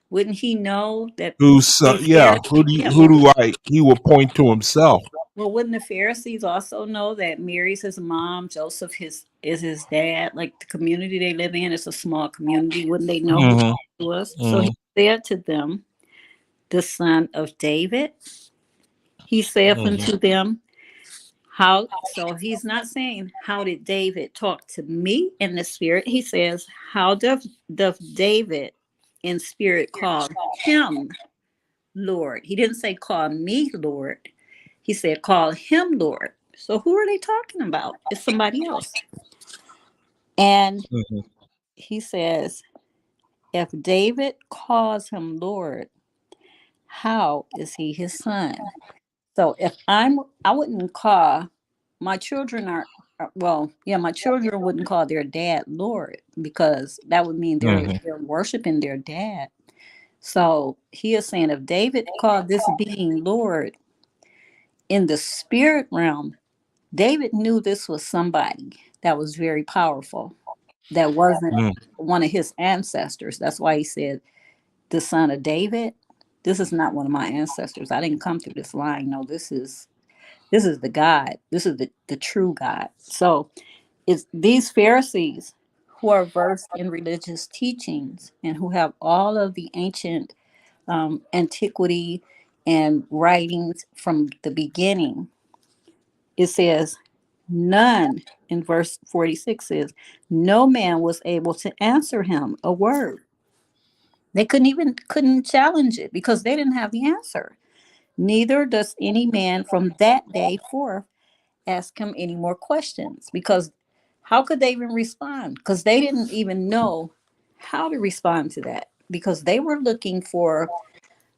wouldn't he know that Who's the yeah? Pharisees? Who do Yeah, you, who do I? He will point to himself. wouldn't the Pharisees also know that Mary's his mom, Joseph is his dad? Like the community they live in is a small community. Wouldn't they know who Hmm. he was? So Hmm. he said to them, "The son of David." He saith Hmm. unto them, how, so he's not saying, "How did David talk to me in the spirit?" He says, "How doth David in spirit call him Lord?" He didn't say, "Call me Lord." He said, "Call him Lord." So who are they talking about? It's somebody else. And Hmm. he says, if David calls him Lord, how is he his son? So if I wouldn't call my children are. Well, yeah, my children wouldn't call their dad Lord because that would mean Mhm. they're worshiping their dad. So he is saying if David called this being Lord in the spirit realm, David knew this was somebody that was very powerful, that wasn't Mm. one of his ancestors. That's why he said, the son of David. This is not one of my ancestors. I didn't come through this line. No, this is the God. This is the true God. So it's these Pharisees who are versed in religious teachings and who have all of the ancient antiquity and writings from the beginning. It says, none in verse 46 says, no man was able to answer him a word. They couldn't challenge it because they didn't have the answer. Neither does any man from that day forth ask him any more questions because how could they even respond? Because they didn't even know how to respond to that because they were looking for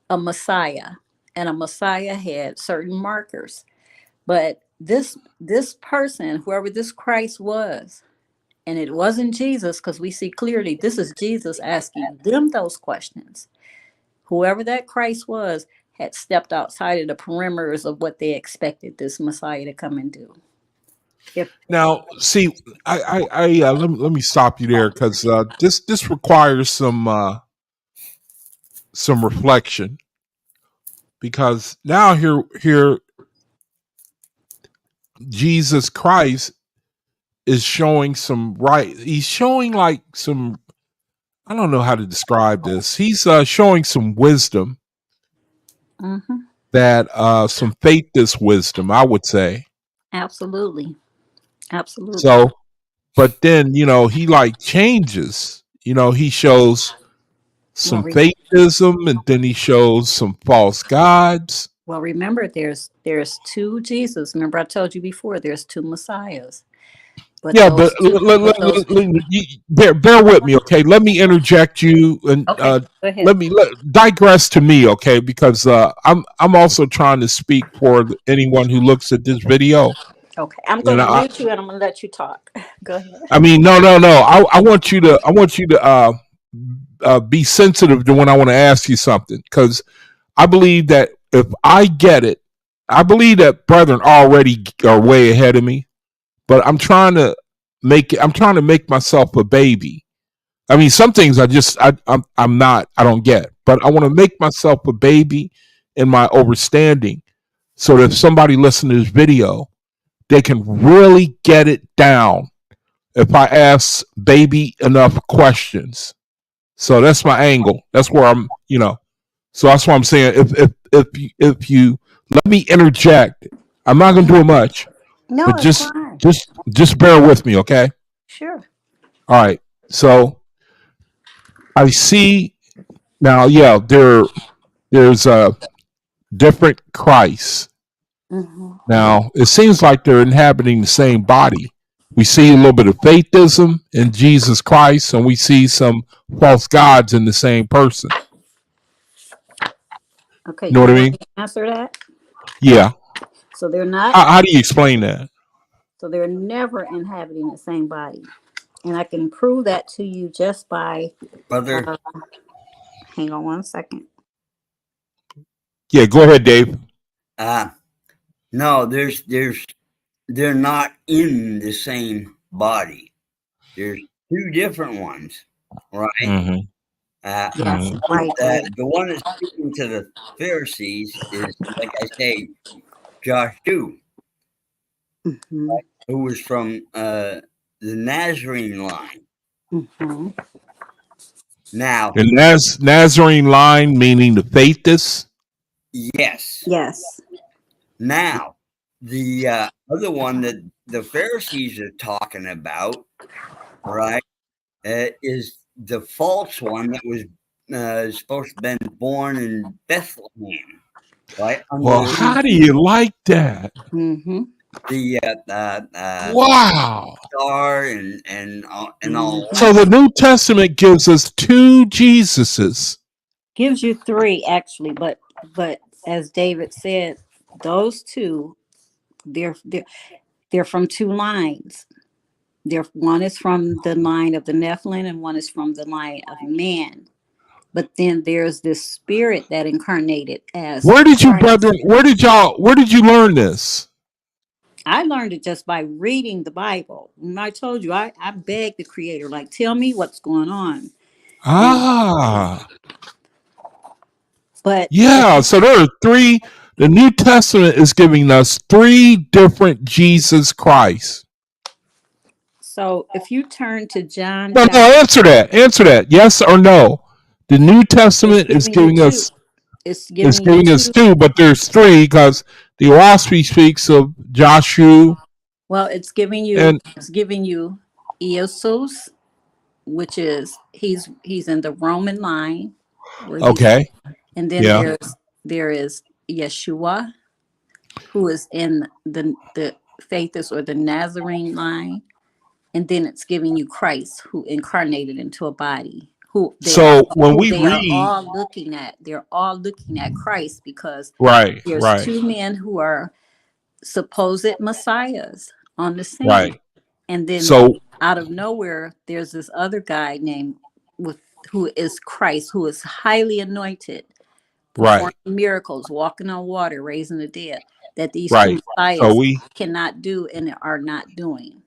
a Messiah, and a Messiah had certain markers. But this person, whoever this Christ was, and it wasn't Jesus, because we see clearly this is Jesus asking them those questions. Whoever that Christ was had stepped outside of the perimeters of what they expected this Messiah to come and do. If Now, see, let me stop you there because this requires some reflection because now here Jesus Christ is showing some right. He's showing like some. I don't know how to describe this. He's showing some wisdom Mhm. that some faith is wisdom, I would say. Absolutely. Absolutely. So, but then he like changes. He shows Well, some faithism, and then he shows some false gods. remember there's two Jesus. Remember I told you before there's two Messiahs. But Yeah, but those two but those bear with me, okay? Let me interject you and Okay, go ahead. let me digress to me, okay? Because I'm also trying to speak for anyone who looks at this video, Okay. I'm and gonna mute you and I'm gonna let you talk. Go ahead. I mean, no, no, no. I want you to be sensitive to when I want to ask you something because I believe that if I get it, I believe that brethren already are way ahead of me, but I'm trying to make myself a baby. I mean, some things I'm not, I don't get, but I want to make myself a baby in my overstanding so that if somebody listens to this video, they can really get it down if I ask baby enough questions. So that's my angle. That's where so that's why I'm saying if you let me interject, I'm not gonna do much, No, but it's just fine. just just bear with me, okay? Sure. All right. So I see now, yeah, there's a different Christ. Hmm. Now it seems like they're inhabiting the same body. We see a little bit of faithism in Jesus Christ, and we see some false gods in the same person. Okay, You know do what you I want mean? me to answer that? Yeah. So they're not How do you explain that? so they're never inhabiting the same body. And I can prove that to you just by Brother. uh, hang on one second. Yeah, go ahead, Dave. No, they're not in the same body. There's two different ones, right? Mm-hmm. Yes, Mm-hmm. The one that's speaking to the Pharisees is, like I say, Joshua, hmm who was from the Nazarene line. hmm Now, And Nazarene line meaning the faithists. yes. yes. Now, the other one that the Pharisees are talking about, right, is the false one that was supposed to have been born in Bethlehem, right, Well, under how do you like that? hmm the Wow. star and all hmm So the New Testament gives us two Jesuses. Gives you three actually, but as David said, those two, they're They're from two lines. One is from the line of the Nephilim and one is from the line of man. But then there's this spirit that incarnated as Where did you, Christ. brethren? Where did you learn this? I learned it just by reading the Bible. And I told you, I begged the Creator, like, tell me what's going on. But Yeah, so there are three. The New Testament is giving us three different Jesus Christ. So if you turn to John, No, answer that. Yes or no? The New Testament is giving us two, but there's three because the OAHSPE speaks of Joshua. Well, it's giving you Iesus, which is he's in the Roman line. Okay. And then there is Yeshua, who is in the Faithist or the Nazarene line. And then it's giving you Christ, who incarnated into a body. They're all looking at Christ, because there's two men who are supposed messiahs on the scene. Right. And then out of nowhere, there's this other guy who is Christ, who is highly anointed, performing miracles, walking on water, raising the dead, that these two messiahs cannot do and are not doing.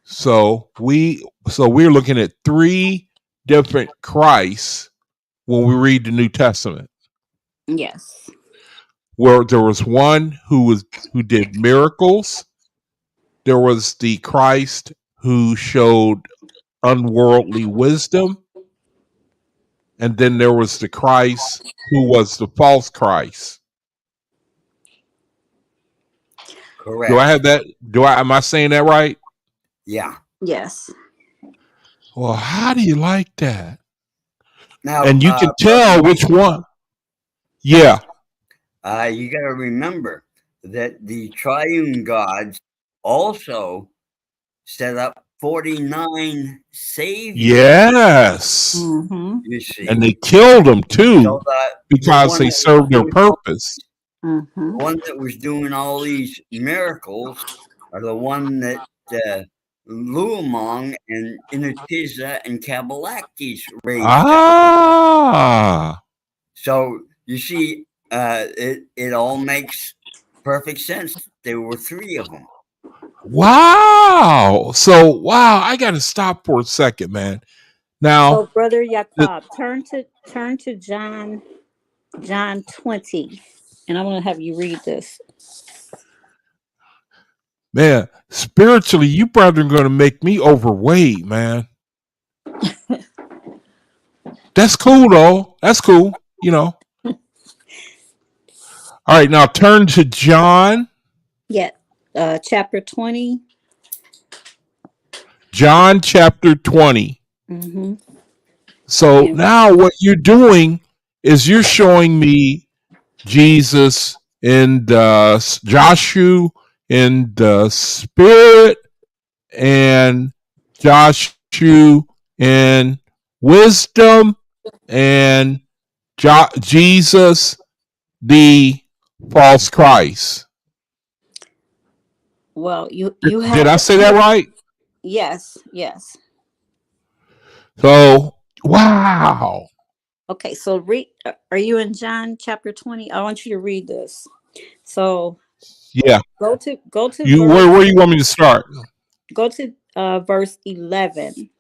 So we're looking at three different Christs when we read the New Testament. Yes. Where there was one who did miracles. There was the Christ who showed unworldly wisdom. And then there was the Christ who was the false Christ. Correct. Do I have that? Am I saying that right? Yeah. Yes. Well, how do you like that? Now, and you can tell which one. Yeah. You got to remember that the triune gods also set up 49 saviors. Yes. Mm-hmm. You see. And they killed them too, because they served their purpose. Mm-hmm. The one that was doing all these miracles are the one that Luamong and Inutiza and Kabalakis raised up. So you see, it all makes perfect sense. There were three of them. Wow. So I got to stop for a second, man. Now, Brother Jacob, turn to John 20, and I want to have you read this. Man, spiritually, you brother are going to make me overweight, man. That's cool, though. That's cool, All right, now turn to John. Yeah, chapter 20. John chapter 20. Mm-hmm. So now what you're doing is you're showing me Jesus in the Joshua in the spirit, and Joshua in wisdom, and Jesus the false Christ. Well, you did I say that right? Yes. So wow. Okay, so are you in John chapter 20? I want you to read this. So yeah, go to you. Where you want me to start? Go to verse 11.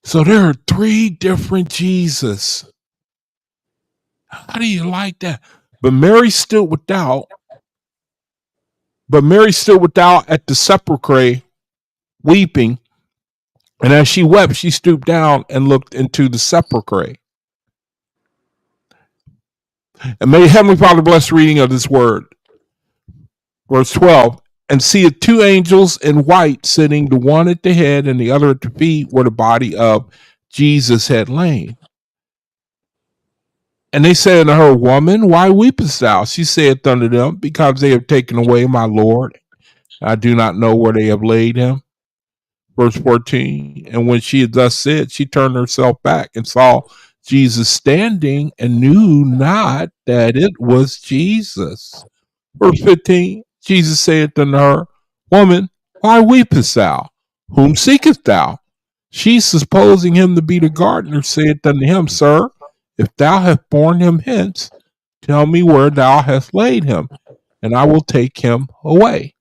So there are three different Jesus. How do you like that? But Mary stood without at the sepulchre, weeping. And as she wept, she stooped down and looked into the sepulchre. And may Heavenly Father bless the reading of this word. Verse 12. And seeth two angels in white sitting, the one at the head and the other at the feet, where the body of Jesus had lain. And they said unto her, Woman, why weepest thou? She saith unto them, Because they have taken away my Lord. I do not know where they have laid him. Verse 14. And when she had thus said, she turned herself back and saw Jesus standing, and knew not that it was Jesus. Verse 15. Jesus saith unto her, Woman, why weepest thou? Whom seekest thou? She, supposing him to be the gardener, said unto him, Sir, if thou hast borne him hence, tell me where thou hast laid him, and I will take him away.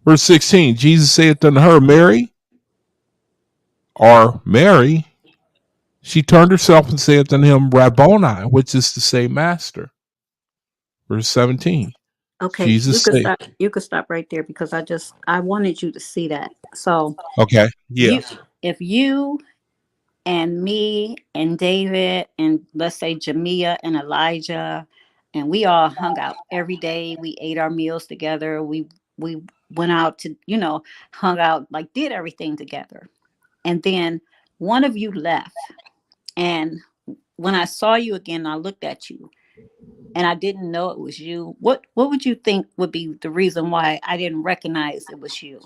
Verse 16, Jesus saith unto her, Mary, or Mary. She turned herself and saith unto him, Rabboni, which is to say, Master. Verse 17. Okay, Jesus said, you could stop right there because I wanted you to see that. So okay, yeah. if you and me and David and let's say Jamia and Elijah, and we all hung out every day. We ate our meals together. We went out to, hung out, like did everything together. And then one of you left. And when I saw you again, I looked at you and I didn't know it was you. What would you think would be the reason why I didn't recognize it was you?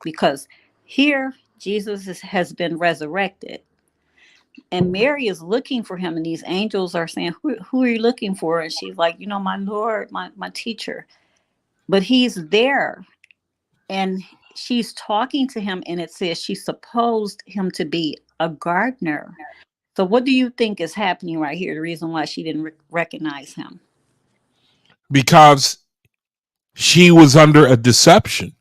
Because here Jesus has been resurrected. And Mary is looking for him, and these angels are saying, who are you looking for? And she's like, my Lord, my teacher. But he's there, and she's talking to him, and it says she supposed him to be a gardener. So what do you think is happening right here? The reason why she didn't recognize him? Because she was under a deception.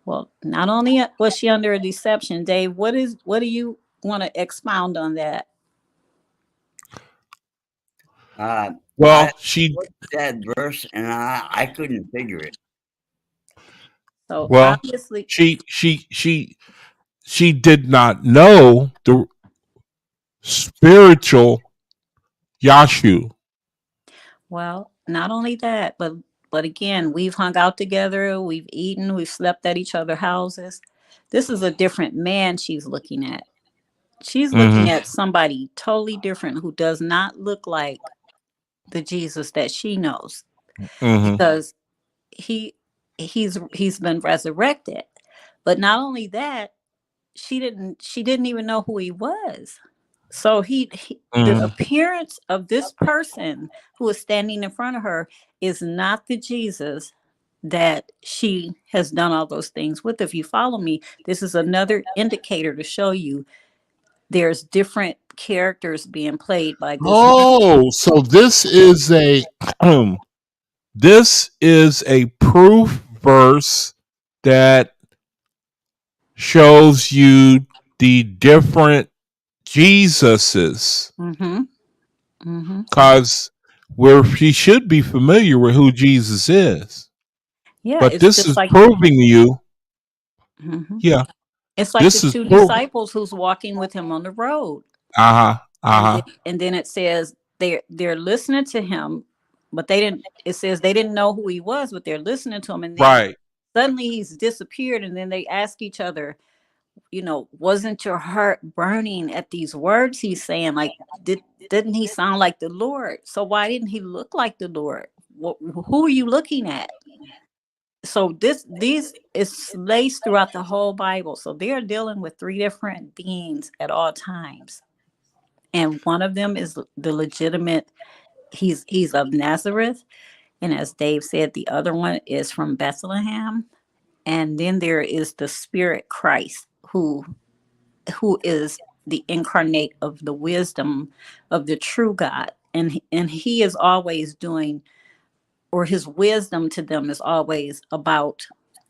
Well, not only was she under a deception, Dave, what do you want to expound on that? She looked that verse and I couldn't figure it. So obviously, she did not know the spiritual Yahshua. Well, not only that, but again, we've hung out together, we've eaten, we've slept at each other's houses. This is a different man she's looking at. She's looking at somebody totally different who does not look like the Jesus that she knows, because he's been resurrected. But not only that, she didn't even know who he was. So the appearance of this person who is standing in front of her is not the Jesus that she has done all those things with. If you follow me, this is another indicator to show you there's different characters being played by this. So this is a proof verse that shows you the different Jesuses. Because she should be familiar with who Jesus is. Yeah, but this is like proving to you. Yeah. It's like the two disciples who's walking with him on the road. And then it says they're listening to him, but it says they didn't know who he was, but they're listening to him. And then suddenly he's disappeared. And then they ask each other, wasn't your heart burning at these words he's saying? Like, didn't he sound like the Lord? So why didn't he look like the Lord? Who are you looking at? So these is laced throughout the whole Bible. So they are dealing with three different beings at all times. And one of them is the legitimate, he's of Nazareth. And as Dave said, the other one is from Bethlehem. And then there is the Spirit Christ, who is the incarnate of the wisdom of the true God. And he is always doing, or his wisdom to them is always about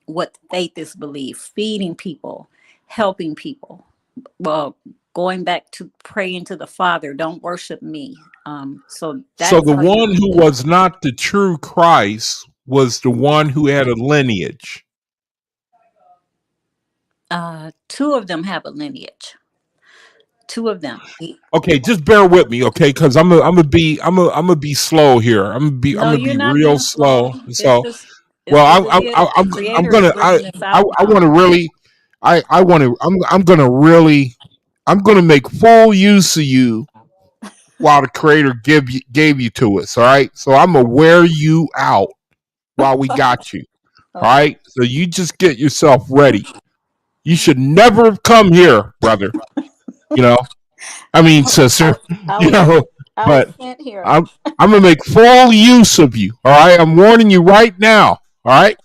what faith is belief, feeding people, helping people. Well, going back to praying to the Father, don't worship me. So the one who was not the true Christ was the one who had a lineage. Two of them have a lineage. Two of them. Okay, just bear with me, okay? Because I'm gonna be slow here. I'm gonna be real slow. So, well, I'm gonna make full use of you while the Creator gave you to us. All right, so I'm gonna wear you out while we got you. All right, so you just get yourself ready. You should never have come here, brother. I mean, sister. But I'm gonna make full use of you. All right, I'm warning you right now. All right.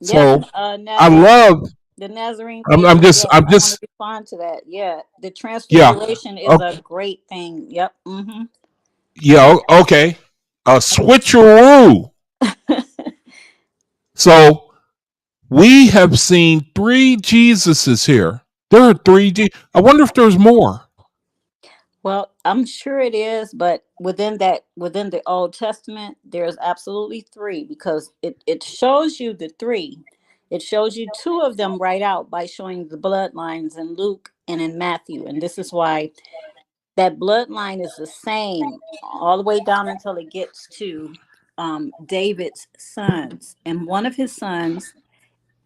Yeah, So I Nazarene, love. the Nazarene I'm thing. just. Yes, I'm I want to just. respond to that. Yeah, the Yeah. transfiguration is a Okay. great thing. Yep. Mm-hmm. Yeah. Okay. A switcheroo. So we have seen three Jesuses here. There are three. I wonder if there's more. Well, I'm sure it is, but within the Old Testament, there's absolutely three because it shows you the three. It shows you two of them right out by showing the bloodlines in Luke and in Matthew. And this is why that bloodline is the same all the way down until it gets to David's sons. And one of his sons,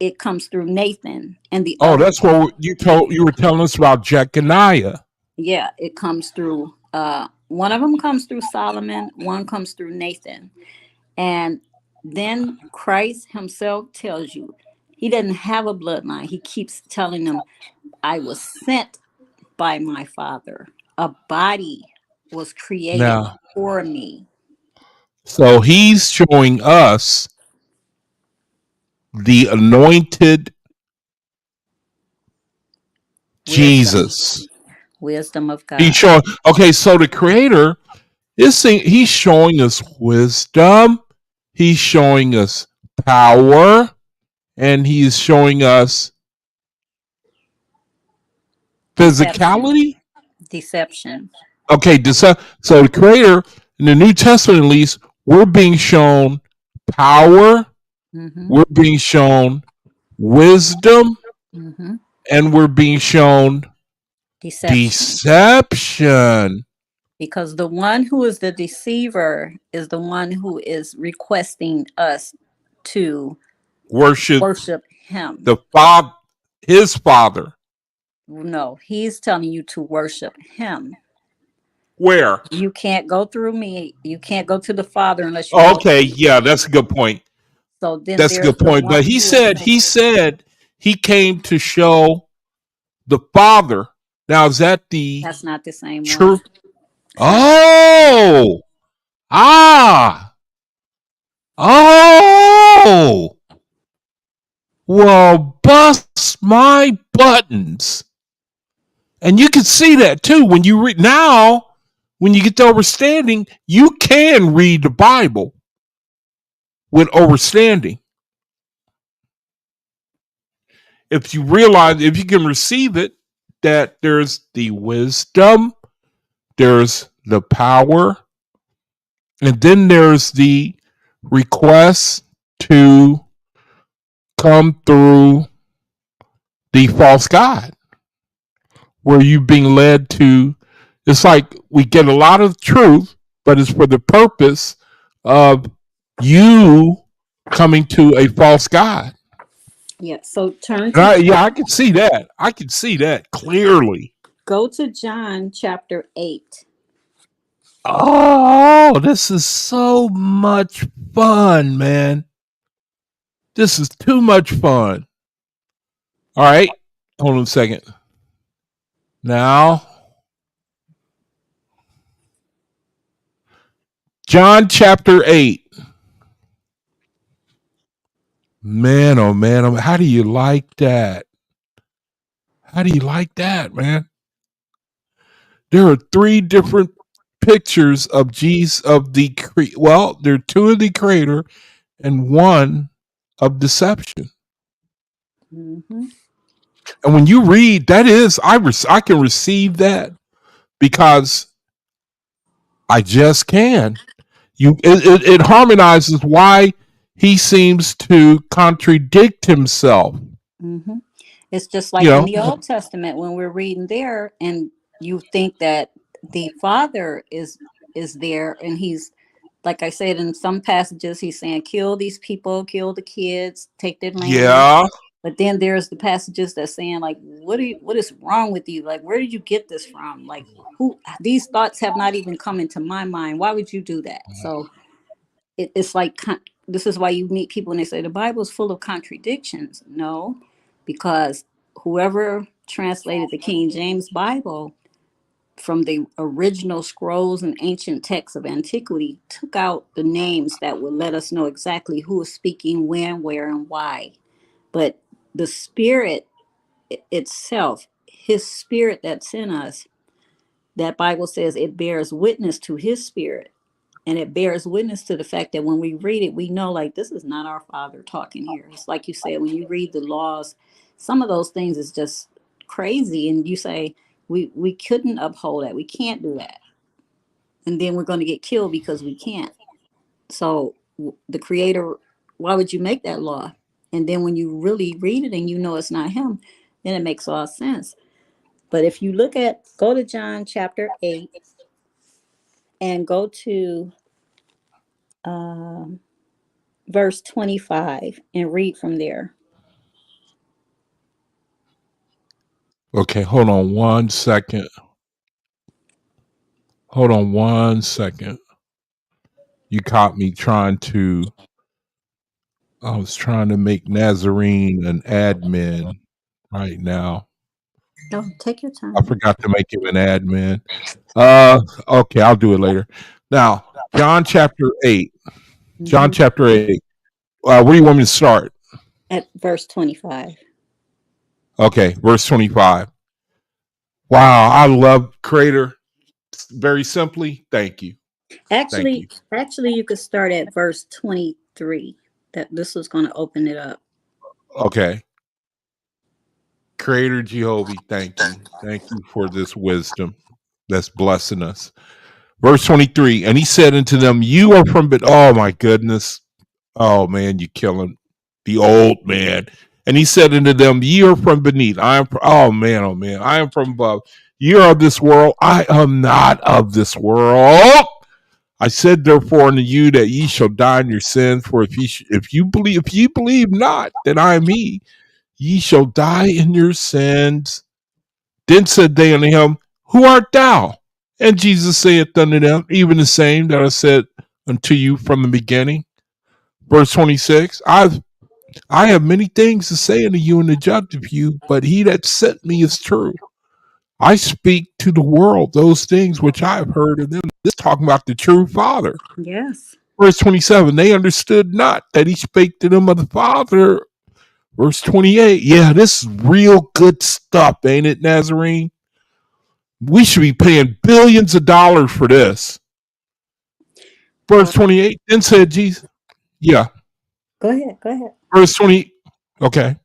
it comes through Nathan, and the Oh, other that's what you were telling us about Jeconiah. yeah, it comes through one of them comes through Solomon, one comes through Nathan. And then Christ himself tells you he doesn't have a bloodline. He keeps telling them, I was sent by my father. A body was created Now, for me. so he's showing us the anointed Wisdom. Jesus. Wisdom of He's God. showing. Okay, so the Creator is saying he's showing us wisdom. He's showing us power, and he's showing us Deception. physicality. Deception. Okay, so the Creator in the New Testament, at least, we're being shown power. Mm-hmm. We're being shown wisdom, Mm-hmm. and we're being shown Deception. deception. Because the one who is the deceiver is the one who is requesting us to Worship worship him. the Father, his Father. No, he's telling you to worship him. Where? You can't go through me. You can't go to the Father unless you Oh, go okay, through yeah, me. that's a good point. So then That's a there's good the point. But one he who is said sent. he came to show the Father. Now is that the That's not the same one. true? Oh, ah, oh. Well, bust my buttons. And you can see that too when you read now. When you get to overstanding, you can read the Bible with overstanding. If you realize, if you can receive it, that there's the wisdom, there's the power, and then there's the request to come through the false God, where you're being led to. It's like we get a lot of truth, but it's for the purpose of you coming to a false God. Yeah. So turn And to I can see that. I can see that clearly. go to John chapter 8. Oh, this is so much fun, man. This is too much fun. All right. Hold on a second. Now, John chapter 8. Man, oh man, how do you like that? How do you like that, man? There are three different pictures of Jesus of the well, there are two of the creator and one of deception. Mm-hmm. And when you read, that is, I can receive that because I just can. It harmonizes why he seems to contradict himself. Mm-hmm. It's just You like in know, the Old Testament when we're reading there, and you think that the Father is there, and he's like I said in some passages, he's saying, "Kill these people, kill the kids, take their land." yeah, But then there's the passages that's saying, like, what is wrong with you? Like, where did you get this from? Like, who these thoughts have not even come into my mind. Why would you do that? So it's like this is why you meet people and they say the Bible is full of contradictions. No, because whoever translated the King James Bible from the original scrolls and ancient texts of antiquity, took out the names that would let us know exactly who is speaking, when, where, and why. But the Spirit itself, His Spirit that's in us, that Bible says it bears witness to His Spirit. And it bears witness to the fact that when we read it, we know, like, this is not our Father talking here. It's like you said, when you read the laws, some of those things is just crazy. And you say, we couldn't uphold that. We can't do that. And then we're going to get killed because we can't. So the Creator, why would you make that law? And then when you really read it and you know it's not Him, then it makes all sense. But if you go to John chapter 8 and go to verse 25 and read from there. Okay, hold on one second. Hold on one second. You caught me I was trying to make Nazarene an admin right now. Oh, take your time. I forgot to make him an admin. Okay, I'll do it later. Now, John chapter 8. John chapter 8. Where do you want me to start? At verse 25. Okay, verse 25. Wow, I love Creator. Very simply, thank you. Actually, you could start at verse 23. That this was going to open it up. Okay. Creator Jehovah, thank you. Thank you for this wisdom that's blessing us. Verse 23, and he said unto them, you are from, oh my goodness. Oh man, you're killing the old man. And he said unto them, ye are from beneath. Oh man, I am from above. Ye are of this world. I am not of this world. I said therefore unto you that ye shall die in your sins, for if you believe not that I am he, ye shall die in your sins. Then said they unto him, who art thou? And Jesus saith unto them, even the same that I said unto you from the beginning. Verse 26, I have many things to say unto you and to judge of you, but he that sent me is true. I speak to the world those things which I have heard of them. This talking about the true Father. Yes. Verse 27, they understood not that he spake to them of the Father. Verse 28, yeah, this is real good stuff, ain't it, Nazarene? We should be paying billions of dollars for this. Verse 28, then said Jesus, yeah. Go ahead. Verse 20, okay.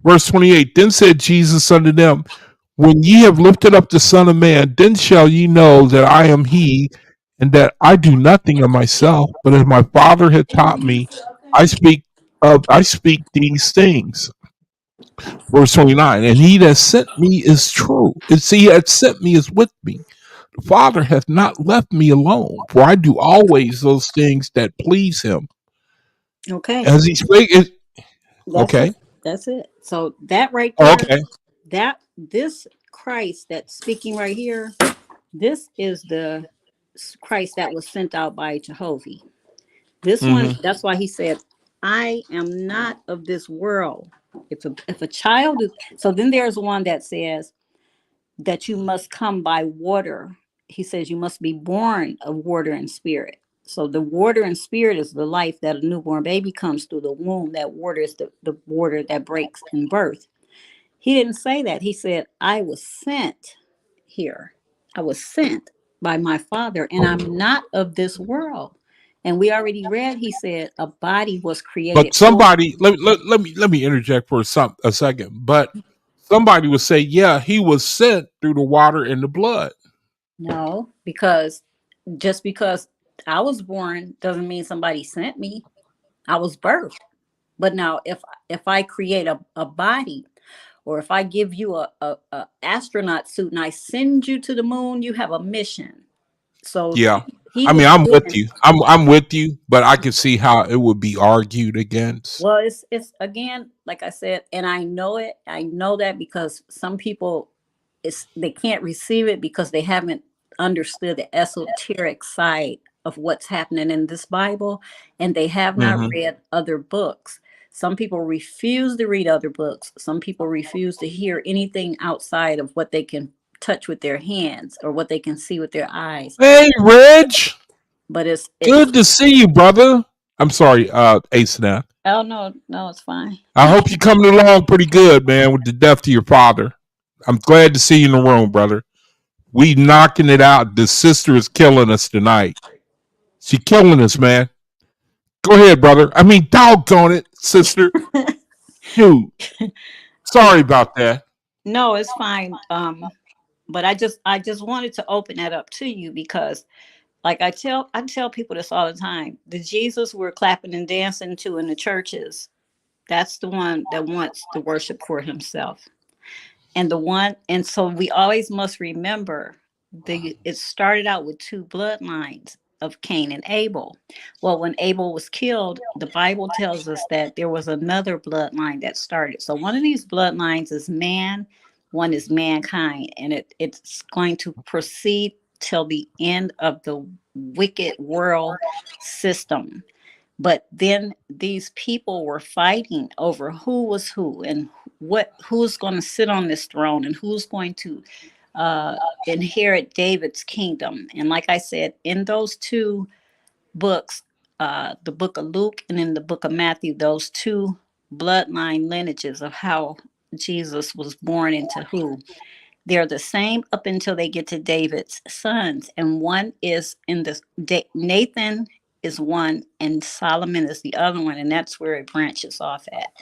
Verse 28, then said Jesus unto them, when ye have lifted up the Son of Man, then shall ye know that I am he, and that I do nothing of myself, but as my Father hath taught me, I speak these things. Verse 29, and he that sent me is true. It's he that sent me is with me. The Father hath not left me alone, for I do always those things that please him. Okay. As he spake, okay. That's it. So that right there, okay. This Christ that's speaking right here, this is the Christ that was sent out by Jehovah. This one, that's why he said, I am not of this world. If a child is, so then there's one that says that you must come by water. He says you must be born of water and spirit. So the water and spirit is the life that a newborn baby comes through the womb. That water is the water that breaks in birth. He didn't say that. He said, I was sent here. I was sent by my Father, and I'm not of this world. And we already read, he said, a body was created. But somebody, let me interject for a second. But somebody would say, yeah, he was sent through the water and the blood. No, because just because I was born doesn't mean somebody sent me. I was birthed. But now if I create a body, or if I give you a astronaut suit and I send you to the moon, you have a mission. So yeah, I mean, I'm with you. I'm with you, but I can see how it would be argued against. Well, it's again, like I said, and I know it. I know that because some people, they can't receive it because they haven't understood the esoteric side of what's happening in this Bible, and they have not read other books. Some people refuse to read other books. Some people refuse to hear anything outside of what they can touch with their hands or what they can see with their eyes. Hey, Reg. But it's Good to see you, brother. I'm sorry, Ace now. oh no, it's fine. I hope you're coming along pretty good, man, with the death of your father. I'm glad to see you in the room, brother. We knocking it out. The sister is killing us tonight. She killing us, man. Go ahead, brother. I mean, doggone it, sister. Shoot. Sorry about that. No, it's fine. But I just wanted to open that up to you because like I tell people this all the time. The Jesus we're clapping and dancing to in the churches, that's the one that wants the worship for himself. And so we always must remember it started out with two bloodlines of Cain and Abel. Well, when Abel was killed, the Bible tells us that there was another bloodline that started. So one of these bloodlines is man, one is mankind, and it's going to proceed till the end of the wicked world system. But then these people were fighting over who was who and who's going to sit on this throne and who's going to inherit David's kingdom. And like I said, in those two books, the book of Luke and in the book of Matthew, those two bloodline lineages of how Jesus was born into who, they're the same up until they get to David's sons. And one is in the Nathan is one and Solomon is the other one. And that's where it branches off at.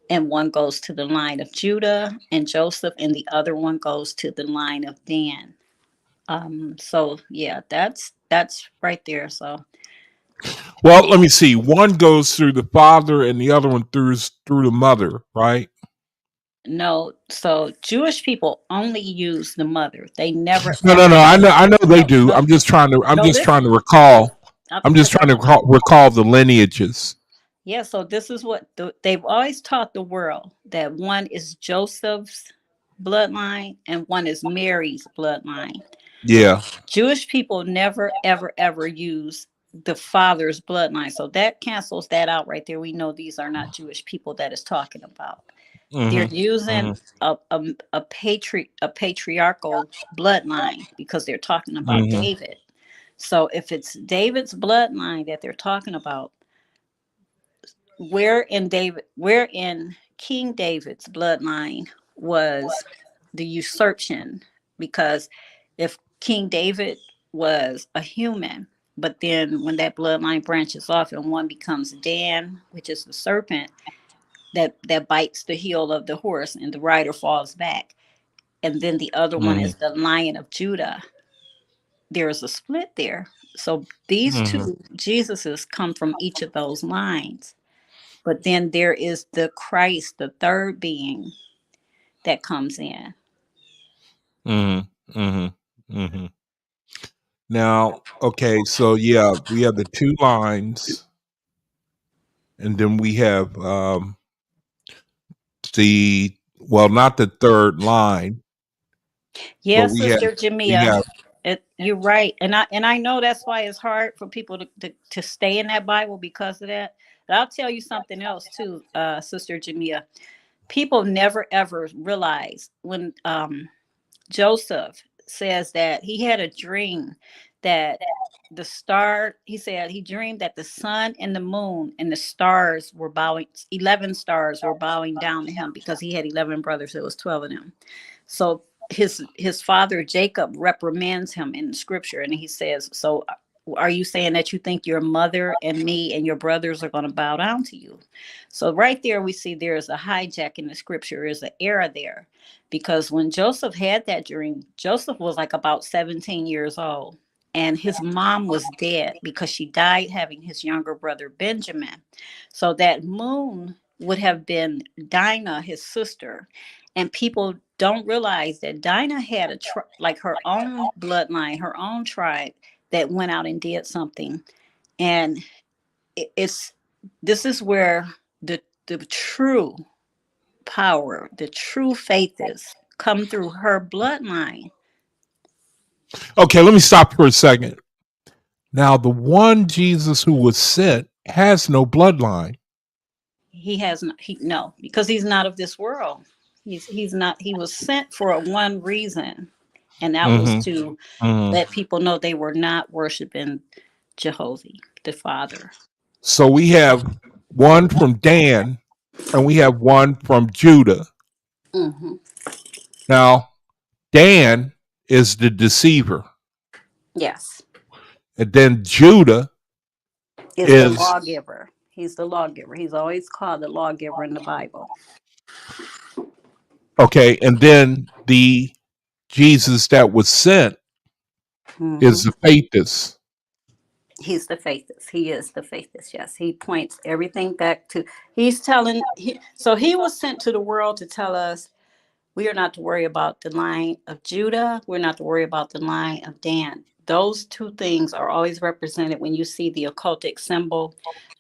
And one goes to the line of Judah and Joseph, and the other one goes to the line of Dan. So yeah, that's right there. So Well, let me see. One goes through the father and the other one through the mother, right? no, so Jewish people only use the mother. They never No. I know they do. I'm just trying to recall. I'm just trying to recall the lineages. Yeah, so this is what they've always taught the world, that one is Joseph's bloodline and one is Mary's bloodline. Yeah. Jewish people never, ever, ever use the father's bloodline. So that cancels that out right there. We know these are not Jewish people that is talking about. They're using a patriarchal bloodline because they're talking about David. So if it's David's bloodline that they're talking about, where in King David's bloodline was the usurpation? Because if King David was a human, but then when that bloodline branches off and one becomes Dan, which is the serpent that bites the heel of the horse and the rider falls back, and then the other one is the Lion of Judah, there is a split there. So these two Jesuses come from each of those lines. But then there is the Christ, the third being that comes in. Now, okay, so yeah, we have the two lines, and then we have not the third line. Yes, Sister Jamia, you're right, and I know that's why it's hard for people to stay in that Bible because of that. But I'll tell you something else too, Sister Jamia. People never ever realize when Joseph says that he had a dream that he said he dreamed that the sun and the moon and the stars were 11 stars were bowing down to him because he had 11 brothers. There was 12 of them. So his father Jacob reprimands him in the scripture, and he says, so are you saying that you think your mother and me and your brothers are going to bow down to you? So right there we see there's a hijack in the scripture. There's an error there, because when Joseph had that dream, Joseph was like about 17 years old, and his mom was dead because she died having his younger brother Benjamin. So that moon would have been Dinah, his sister. And people don't realize that Dinah had like her own bloodline, her own tribe that went out and did something. And this is where the true power, the true faith is come through her bloodline. Okay, let me stop for a second. Now, the one Jesus who was sent has no bloodline. He has no, because he's not of this world. He's not. He was sent for one reason, and that was Mm-hmm. to Mm-hmm. let people know they were not worshiping Jehovah, the Father. So we have one from Dan, and we have one from Judah. Mm-hmm. Now, Dan is the deceiver, Yes, and then Judah is the is lawgiver. He's the lawgiver. He's always called the lawgiver in the Bible. okay, and then the Jesus that was sent Mm-hmm. is the faithist. He's the faithist. He is the faithist. Yes, he points everything back to. He's telling. So he was sent to the world to tell us we are not to worry about the line of Judah. We're not to worry about the line of Dan. Those two things are always represented when you see the occultic symbol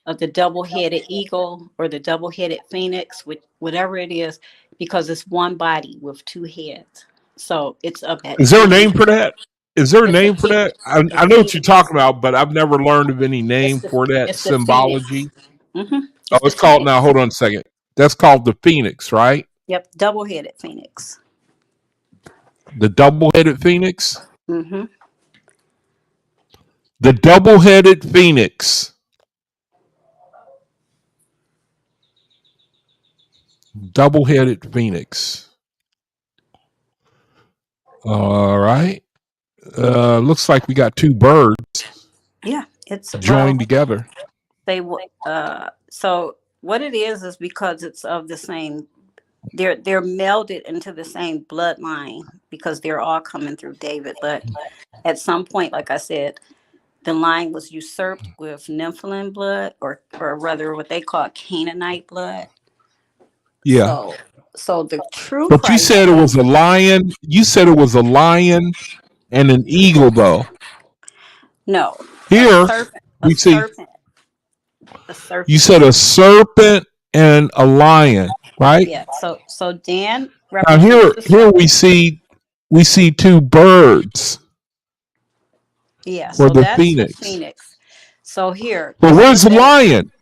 of the double-headed eagle or the double-headed phoenix, whatever it is, because it's one body with two heads. So it's up at Is there a two. name for that? Is there a It's a name for phoenix. that? I The know what you're phoenix. talking about, but I've never learned of any It's name the for that it's the phoenix. symbology. Mm-hmm. Oh, It's the it's called now. phoenix. Hold on a second. That's called the Phoenix, right? Yep, double-headed phoenix. The double-headed Phoenix. Mm-hmm. The double-headed Phoenix. Double-headed Phoenix. All right. Looks like we got two birds Yeah, it's joined together. they so what it is because it's of the same. They're melded into the same bloodline because they're all coming through David. But at some point, like I said, the line was usurped with Nephilim blood, or rather, what they call Canaanite blood. Yeah. So the true But you Christ said it came. was a lion. You said it was a lion and an eagle, though. No, Here a we see serpent, a serpent. you said a serpent and a lion, right? Yeah. So Dan Now represents the here serpent. we see two birds Yeah. for So the that's the phoenix. phoenix. So But here's where's the the better. lion?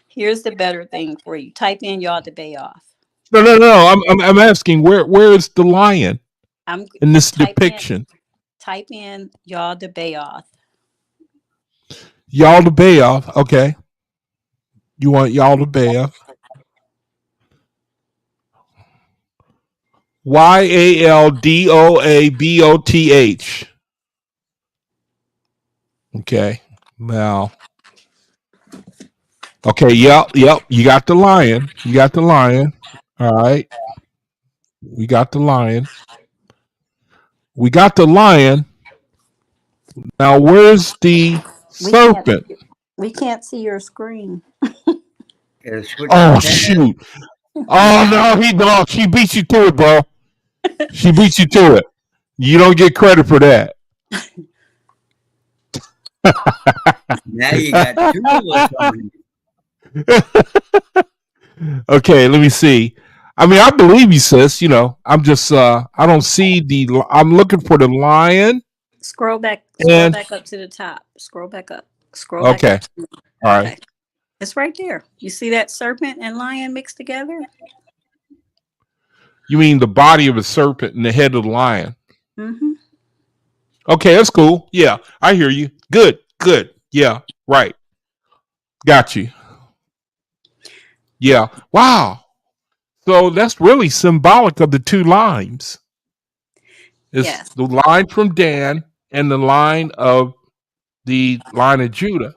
Here's the better thing for you. Type in Yah the Bayoff. No. I'm asking where is the lion I'm in this type in depiction? type in Yah the Bayoff. Y'all the Bayoff. Okay. You want y'all the Bayoff. YALDOABOTH. Okay. Now. Okay, yep. You got the lion. You got the lion. All right. We got the lion. We got the lion. Now where's the We can't serpent? we can't see your screen. Switch the Oh tab. shoot. Oh no, she beat you to it, bro. She beat you to it. You don't get credit for that. Now you got two of us on here. Okay, let me see. I mean, I believe you, sis. You know, I'm just I don't see I'm looking for the lion. Scroll back And up to the top. Scroll back up. Scroll back okay. up. All right. Okay. It's right there. You see that serpent and lion mixed together? You mean the body of a serpent and the head of the lion? Mm-hmm. Okay, that's cool. Yeah, I hear you. Good. Yeah, right. Got you. Yeah. Wow. So that's really symbolic of the two lines. It's Yes. the line from Dan and the line of Judah.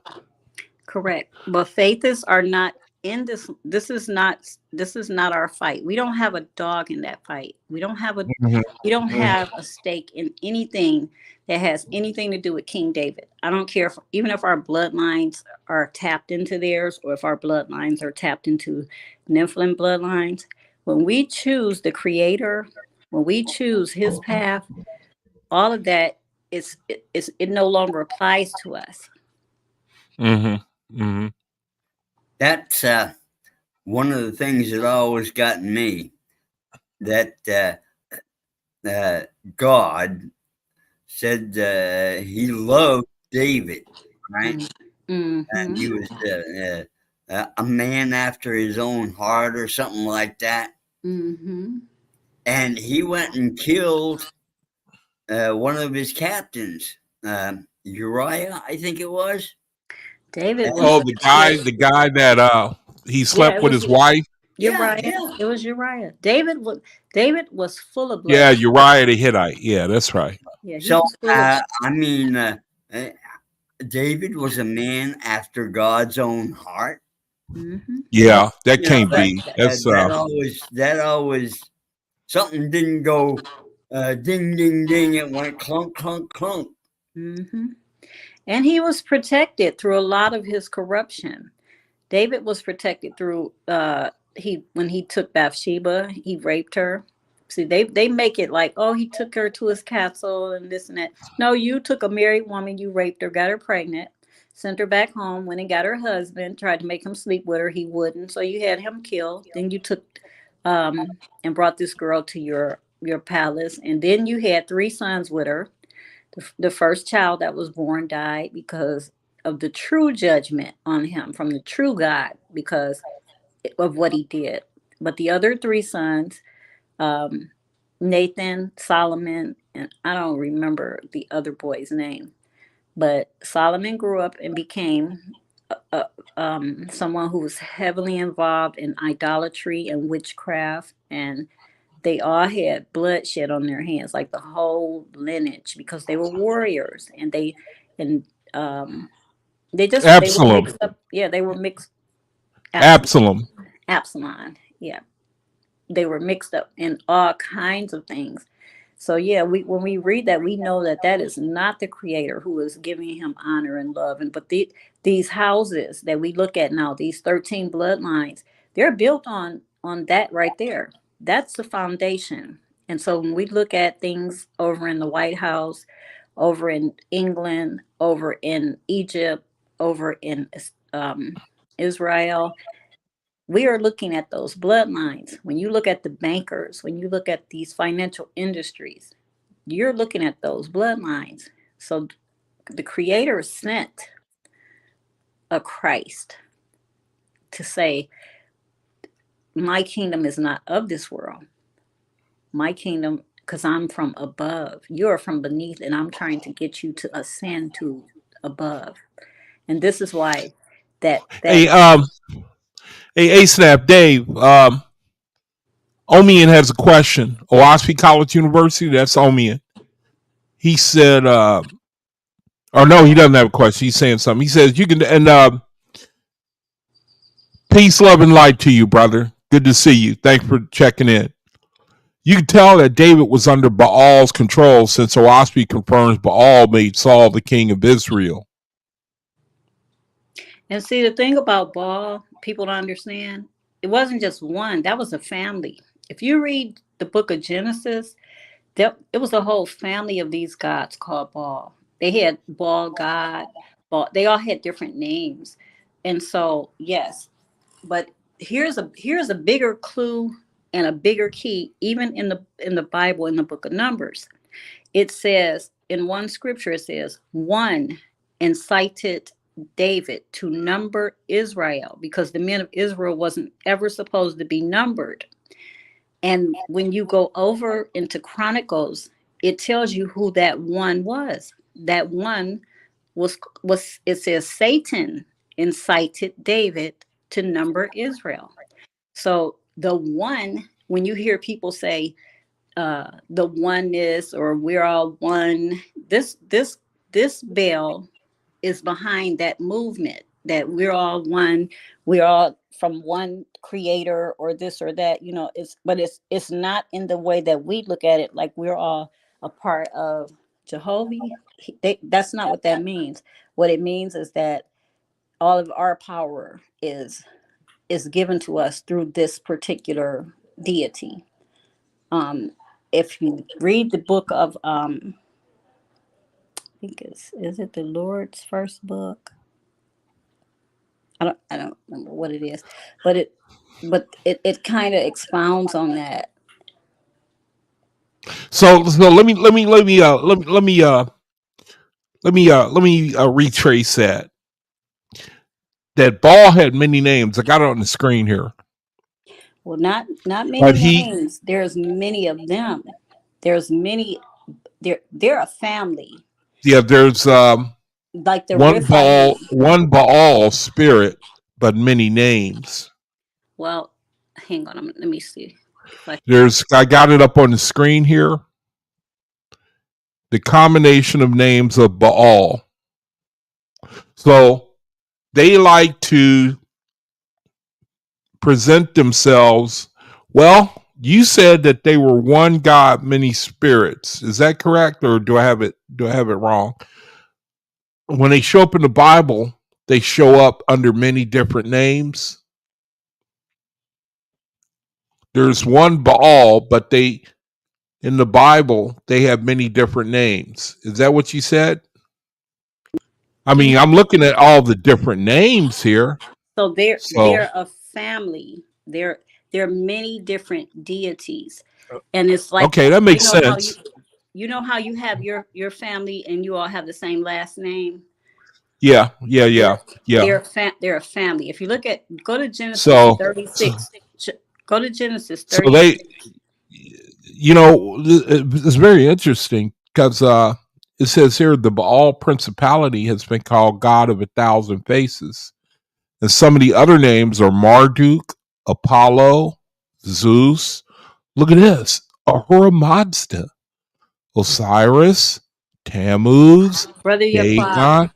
Correct. But faithists are not in this. This is not our fight. We don't have a dog in that fight. We don't have a stake in anything that has anything to do with King David. I don't care even if our bloodlines are tapped into theirs or if our bloodlines are tapped into Nephilim bloodlines. When we choose the creator, when we choose his path, all of that it no longer applies to us. That's one of the things that always gotten me. That God said he loved David, right? Mm-hmm. And he was a man after his own heart or something like that. Mm-hmm. and he went and killed one of his captains, Uriah, I think it was. David was Oh, a the guy that he yeah. slept It with was his wife. Yeah, Uriah. yeah. It was Uriah. David was full of blood. Yeah, Uriah the Hittite. Yeah, that's right. Yeah, he So, was full of. I mean, David was a man after God's own heart. Mm-hmm. Yeah, that You know can't be. That's that always something didn't go ding ding ding. It went clunk clunk clunk. Mm-hmm. And he was protected through a lot of his corruption. David was protected through he when he took Bathsheba, he raped her. See, they make it like, oh, he took her to his castle and this and that. No, you took a married woman, you raped her, got her pregnant, sent her back home, went and got her husband, tried to make him sleep with her, he wouldn't. So you had him killed. Then you took and brought this girl to your palace, and then you had three sons with her. The first child that was born died because of the true judgment on him from the true God because of what he did. But the other three sons, um, Nathan, Solomon, and I don't remember the other boy's name, but Solomon grew up and became someone who was heavily involved in idolatry and witchcraft, and they all had bloodshed on their hands, like the whole lineage, because they were warriors, and um, they were Absalom. mixed up. Yeah, they were mixed. Absalom, Absalom. Absalom. Yeah, they were mixed up in all kinds of things. So yeah, we when we read that, we know that that is not the Creator who is giving him honor and love. And but these houses that we look at now, these 13 bloodlines, they're built on that right there. That's the foundation. And so when we look at things over in the White House, over in England, over in Egypt, over in Israel, we are looking at those bloodlines. When you look at the bankers, when you look at these financial industries, you're looking at those bloodlines. So the Creator sent a Christ to say, my kingdom is not of this world. My kingdom, because I'm from above, you're from beneath, and I'm trying to get you to ascend to above. And this is why that Hey, hey, Snap, Dave. Omian has a question. OAHSPE College University. That's Omian. He said, or no, he doesn't have a question. He's saying something. He says you can and peace, love, and light to you, brother. Good to see you. Thanks for checking in. You can tell that David was under Baal's control since OAHSPE confirms Baal made Saul the king of Israel. and see the thing about Baal, people don't understand. It wasn't just one. That was a family. If you read the book of Genesis, it was a whole family of these gods called Baal. They had Baal God, Baal. They all had different names, and so yes. But here's a bigger clue and a bigger key. Even in the Bible, in the book of Numbers, it says in one scripture, it says one incited David to number Israel because the men of Israel wasn't ever supposed to be numbered. And when you go over into Chronicles, it tells you who that one was. That one was it says Satan incited David to number Israel. So the one, when you hear people say the oneness or we're all one, this bell is behind that movement that we're all one, we're all from one creator or this or that, it's not in the way that we look at it, like we're all a part of Jehovah. That's not what that means. What it means is that all of our power is given to us through this particular deity. If you read the book of I think is it the Lord's first book? I don't remember what it is, but it kind of expounds on that. So let me retrace that. Baal had many names. I got it on the screen here. Well, not But many he, names. There's many of them. There's many. They're a family, yeah, there's like the Rephaim. one Baal spirit, but many names. Well, hang on. Let me see if I. I got it up on the screen here. The combination of names of Baal. So they like to present themselves. Well, you said that they were one God, many spirits. Is that correct, or do I have it wrong? When they show up in the Bible, they show up under many different names. There's one Baal, but in the Bible they have many different names. Is that what you said? I mean, Yeah. I'm looking at all the different names here. So So they're a family. They're many different deities, and it's like, okay, that you makes know how sense. you have your family and you all have the same last name. Yeah, yeah, yeah, They're yeah. they're a family. If you look at So, 36, go to Genesis so 36. they, it's very interesting because it says here the Baal principality has been called God of 1,000 faces, and some of the other names are Marduk, Apollo, Zeus. Look at this: Ahura Mazda, Osiris, Tammuz, Brother Yaqub, Dagon.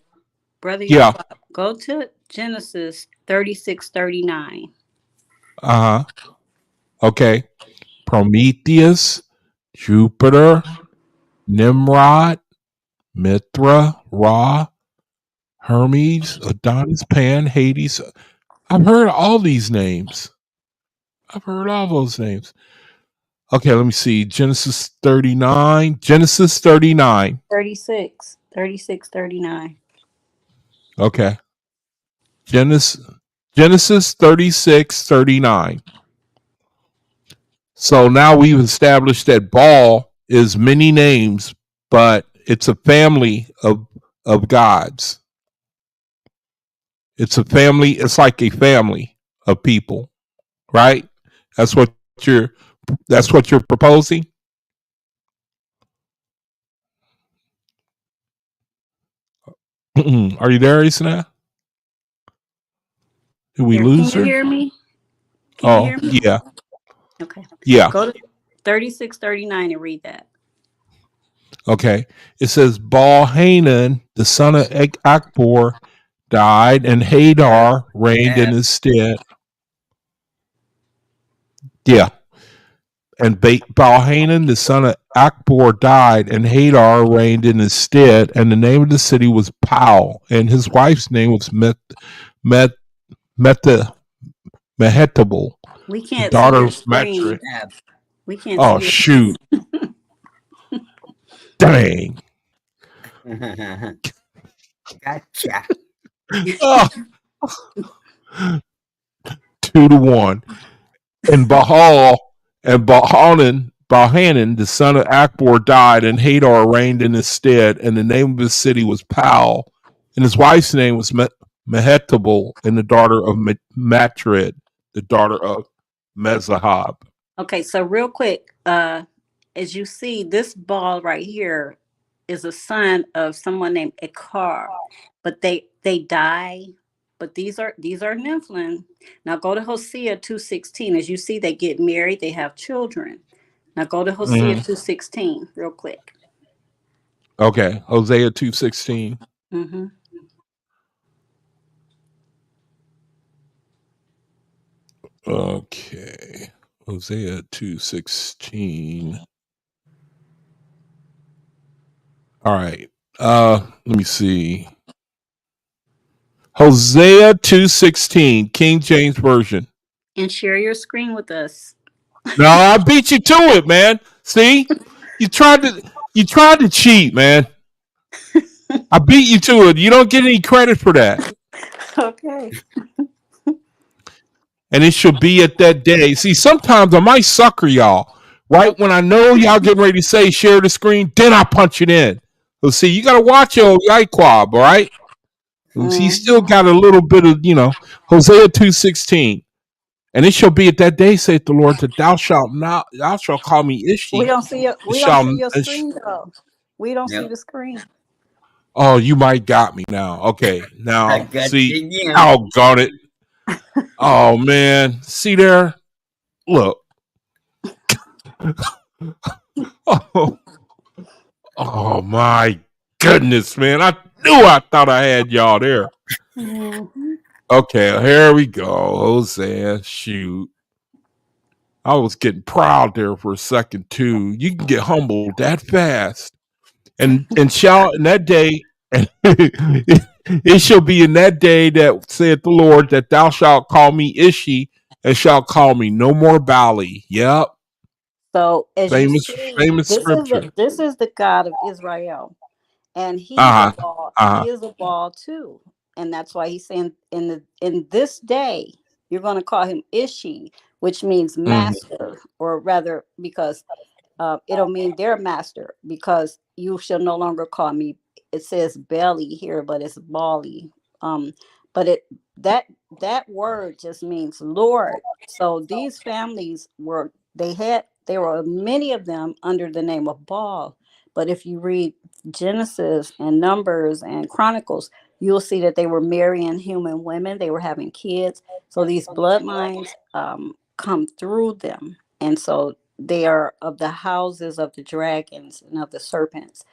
brother Yeah. Yaqub, go to Genesis 36:39. Uh huh. Okay. Prometheus, Jupiter, Nimrod, Mithra, Ra, Hermes, Adonis, Pan, Hades. I've heard all these names. I've heard all those names. Okay, let me see. Genesis 39. Genesis 39. 36, 39. Okay. Genesis 36:39. So now we've established that Baal is many names, but it's a family of gods. It's a family, it's like a family of people, right? That's what you're proposing? Are you there, Isna? Did we Here, can lose you her? hear me? Can you Oh, hear me? yeah. Okay. Yeah. Go to 36:39 and read that. Okay. It says Baal Hanan, the son of Akbor, died, and Hadar reigned in his stead. Yeah. And Baal-Hanan, the son of Akbor, died, and Hadar reigned in his stead. And the name of the city was Pau, and his wife's name was Mehetabel, We the can't see daughter your of Matred. screen. We can't see Oh your shoot! Dang! Gotcha. Oh, 2-1. And Baal-Hanan, the son of Akbor, died, and Hadar reigned in his stead. And the name of his city was Pau, and his wife's name was Mehetabel, and the daughter of Matred, the daughter of Mezahab. Okay, so real quick, as you see, this ball right here is a son of someone named Ikar, but they die. But these are Nephilim. Now go to Hosea 2:16. As you see, they get married, they have children. Now go to Hosea 2:16 real quick. Okay, Hosea 2:16. Mm-hmm. Okay, Hosea 2:16. All right. Let me see. Hosea 2:16, King James Version. And share your screen with us. No, I beat you to it, man. See? You tried to cheat, man. I beat you to it. You don't get any credit for that. Okay. And it should be at that day. See, sometimes I might sucker y'all. Right when I know y'all getting ready to say share the screen, then I punch it in. So see, you gotta watch your Iquab, all right? He still got a little bit of, Hosea 2:16. And it shall be at that day, saith the Lord, that thou shalt call me We Ishi. don't see your And shall, screen though. We don't see Yep. the screen. oh, you might got me now. Okay, I now got see, you again. doggone it. Oh man, see there. Look. Oh, oh my goodness, man! I thought I had y'all there. Mm-hmm. Okay, here we go. Hosea, shoot. I was getting proud there for a second too. You can get humbled that fast. And shall in that day, and it shall be in that day that saith the Lord that thou shalt call me Ishi and shalt call me no more Bali. Yep. So as you Famous, see, famous scripture. this is the God of Israel, and Uh huh. Uh huh. he is a ball too, and that's why he's saying in this day you're going to call him Ishi, which means Mm-hmm. master, or rather because it'll mean their master, because you shall no longer call me. It says belly here, but it's Bali. Um, but it that that word just means Lord. So these families there were many of them under the name of Baal. But if you read Genesis and Numbers and Chronicles, you'll see that they were marrying human women. They were having kids. So these bloodlines come through them, and so they are of the houses of the dragons and of the serpents.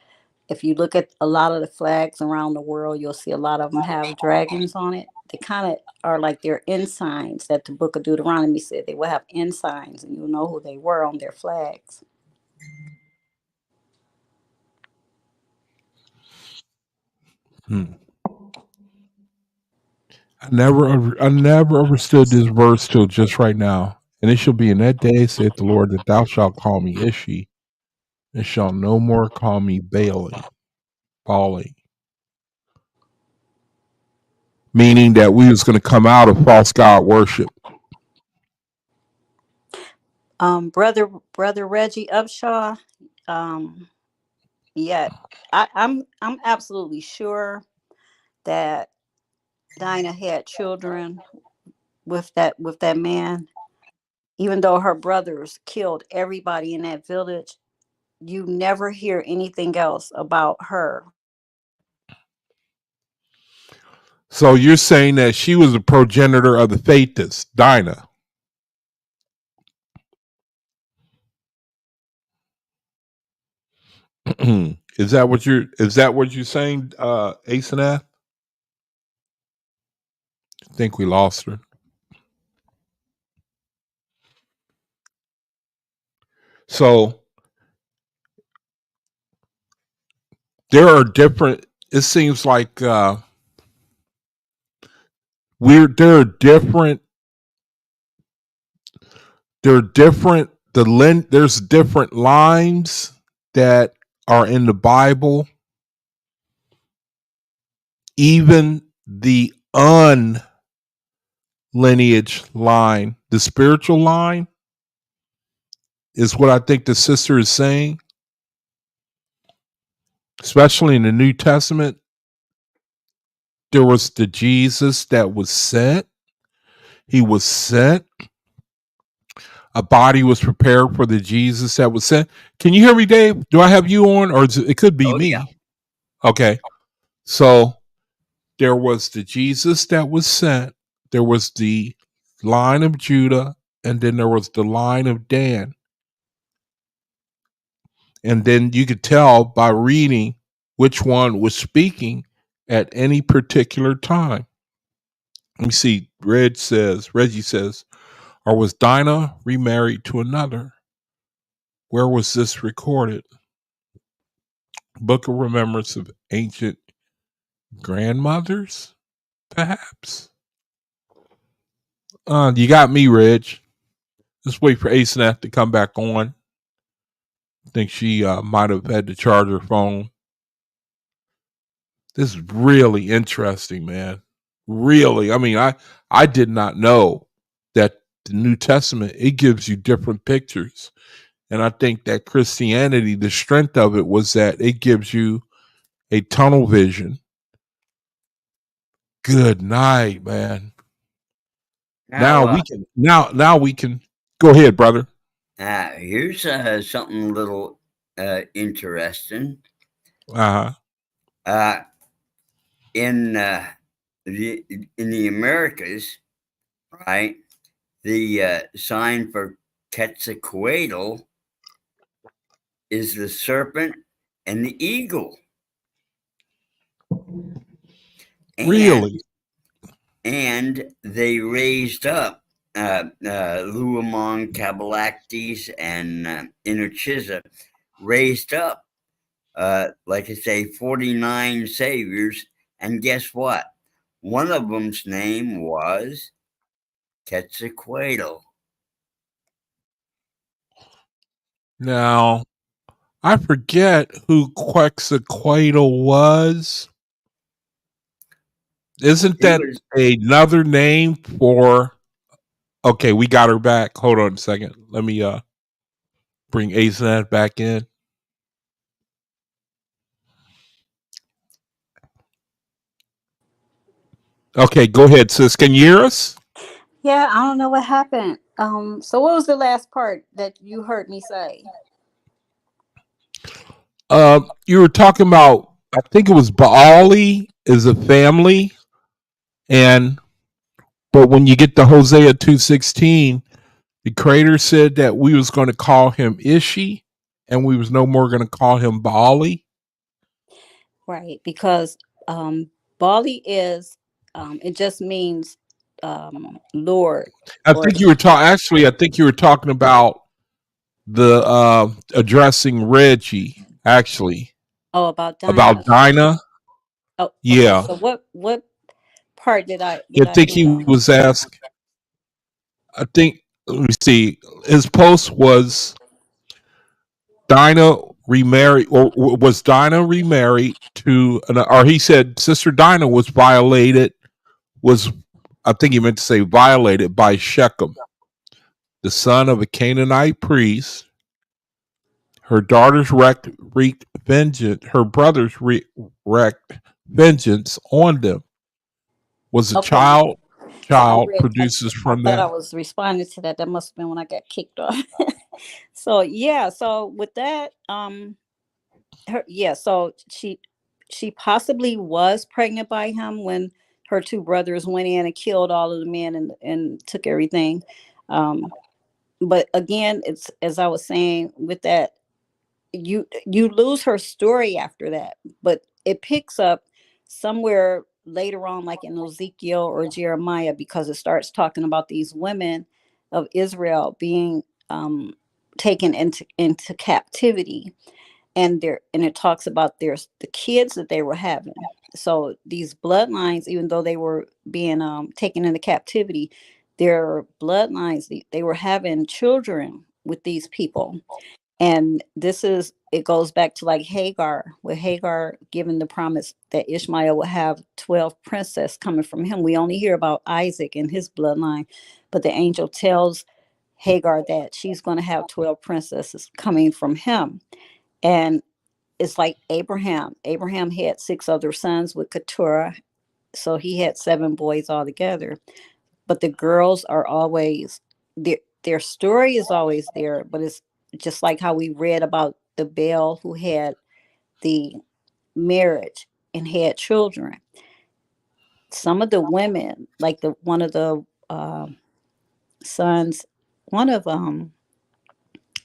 If you look at a lot of the flags around the world, you'll see a lot of them have dragons on it. They kind of are like their ensigns that the book of Deuteronomy said they will have ensigns, and you'll know who they were on their flags. Hmm. I never understood this verse till just right now. And it shall be in that day, saith the Lord, that thou shalt call me Ishi, and shalt no more call me Baali. Meaning that we was going to come out of false god worship. Brother Reggie Upshaw, um, yeah, I'm absolutely sure that Dinah had children with that man, even though her brothers killed everybody in that village. You never hear anything else about her. So you're saying that she was a progenitor of the Thetis, Dinah. Is that what you're saying, Asenath? I think we lost her. So there are different, it seems like there are different there's different lines that are in the Bible. Even the unlineage line, the spiritual line, is what I think the sister is saying. Especially in the New Testament, there was the Jesus that was sent. He was sent. A body was prepared for the Jesus that was sent. Can you hear me, Dave? Do I have you on, or it could be Oh yeah. me? Okay. So there was the Jesus that was sent. There was the line of Judah, and then there was the line of Dan. And then you could tell by reading which one was speaking at any particular time. Let me see. Reggie says, or was Dinah remarried to another? Where was this recorded? Book of Remembrance of Ancient Grandmothers, perhaps? You got me, Reg. Let's wait for Asenath to come back on. I think she might have had to charge her phone. This is really interesting, man. Really. I mean, I did not know that the New Testament, it gives you different pictures. And I think that Christianity, the strength of it was that it gives you a tunnel vision. Good night, man. Now, now we can go ahead, brother. here's something a little interesting. Uh-huh. In the Americas, right? The sign for Quetzalcoatl is the serpent and the eagle. Really? And they raised up Luamon, Cabalactes, and Inarchisa, raised up, like I say, 49 saviors. And guess what? One of them's name was Quetzalcoatl. Now, I forget who Quetzalcoatl was. Isn't that another name for? Okay, we got her back. Hold on a second. Let me bring ASAP back in. Okay, go ahead, sis. Can you hear us? Yeah, I don't know what happened. So what was the last part that you heard me say? You were talking about, I think it was Baali is a family, but when you get to Hosea 2:16, the creator said that we was going to call him Ishi, and we was no more going to call him Baali. Right, because Bali is it just means Lord. I think you were talking. Actually, I think you were talking about the addressing Reggie. Actually, about about Dinah. Dinah. Oh, okay. Yeah, So what part did I I think leave he out? was asked. I think, let me see. His post was Dinah remarried, or was Dinah remarried to, or he said Sister Dinah was violated. Was, I think he meant to say violated by Shechem, the son of a Canaanite priest. Her daughters wreaked vengeance. Her brothers wreaked vengeance on them. Was a Okay. So child produces I from thought I that. was responding to that. That must have been when I got kicked off. So yeah, so with that, so she possibly was pregnant by him when her two brothers went in and killed all of the men and took everything. Um, but again, it's as I was saying with that, you lose her story after that, but it picks up somewhere later on, like in Ezekiel or Jeremiah, because it starts talking about these women of Israel being taken into captivity, and it talks about the kids that they were having. So these bloodlines, even though they were being taken into captivity, their bloodlines, they were having children with these people. And it goes back to like Hagar, with Hagar given the promise that Ishmael will have 12 princesses coming from him. We only hear about Isaac and his bloodline, but the angel tells Hagar that she's going to have 12 princesses coming from him. And it's like Abraham. Abraham had 6 other sons with Keturah, so he had 7 boys altogether. But the girls are always their story is always there, but it's just like how we read about the Belle who had the marriage and had children. Some of the women, like the one of the sons, one of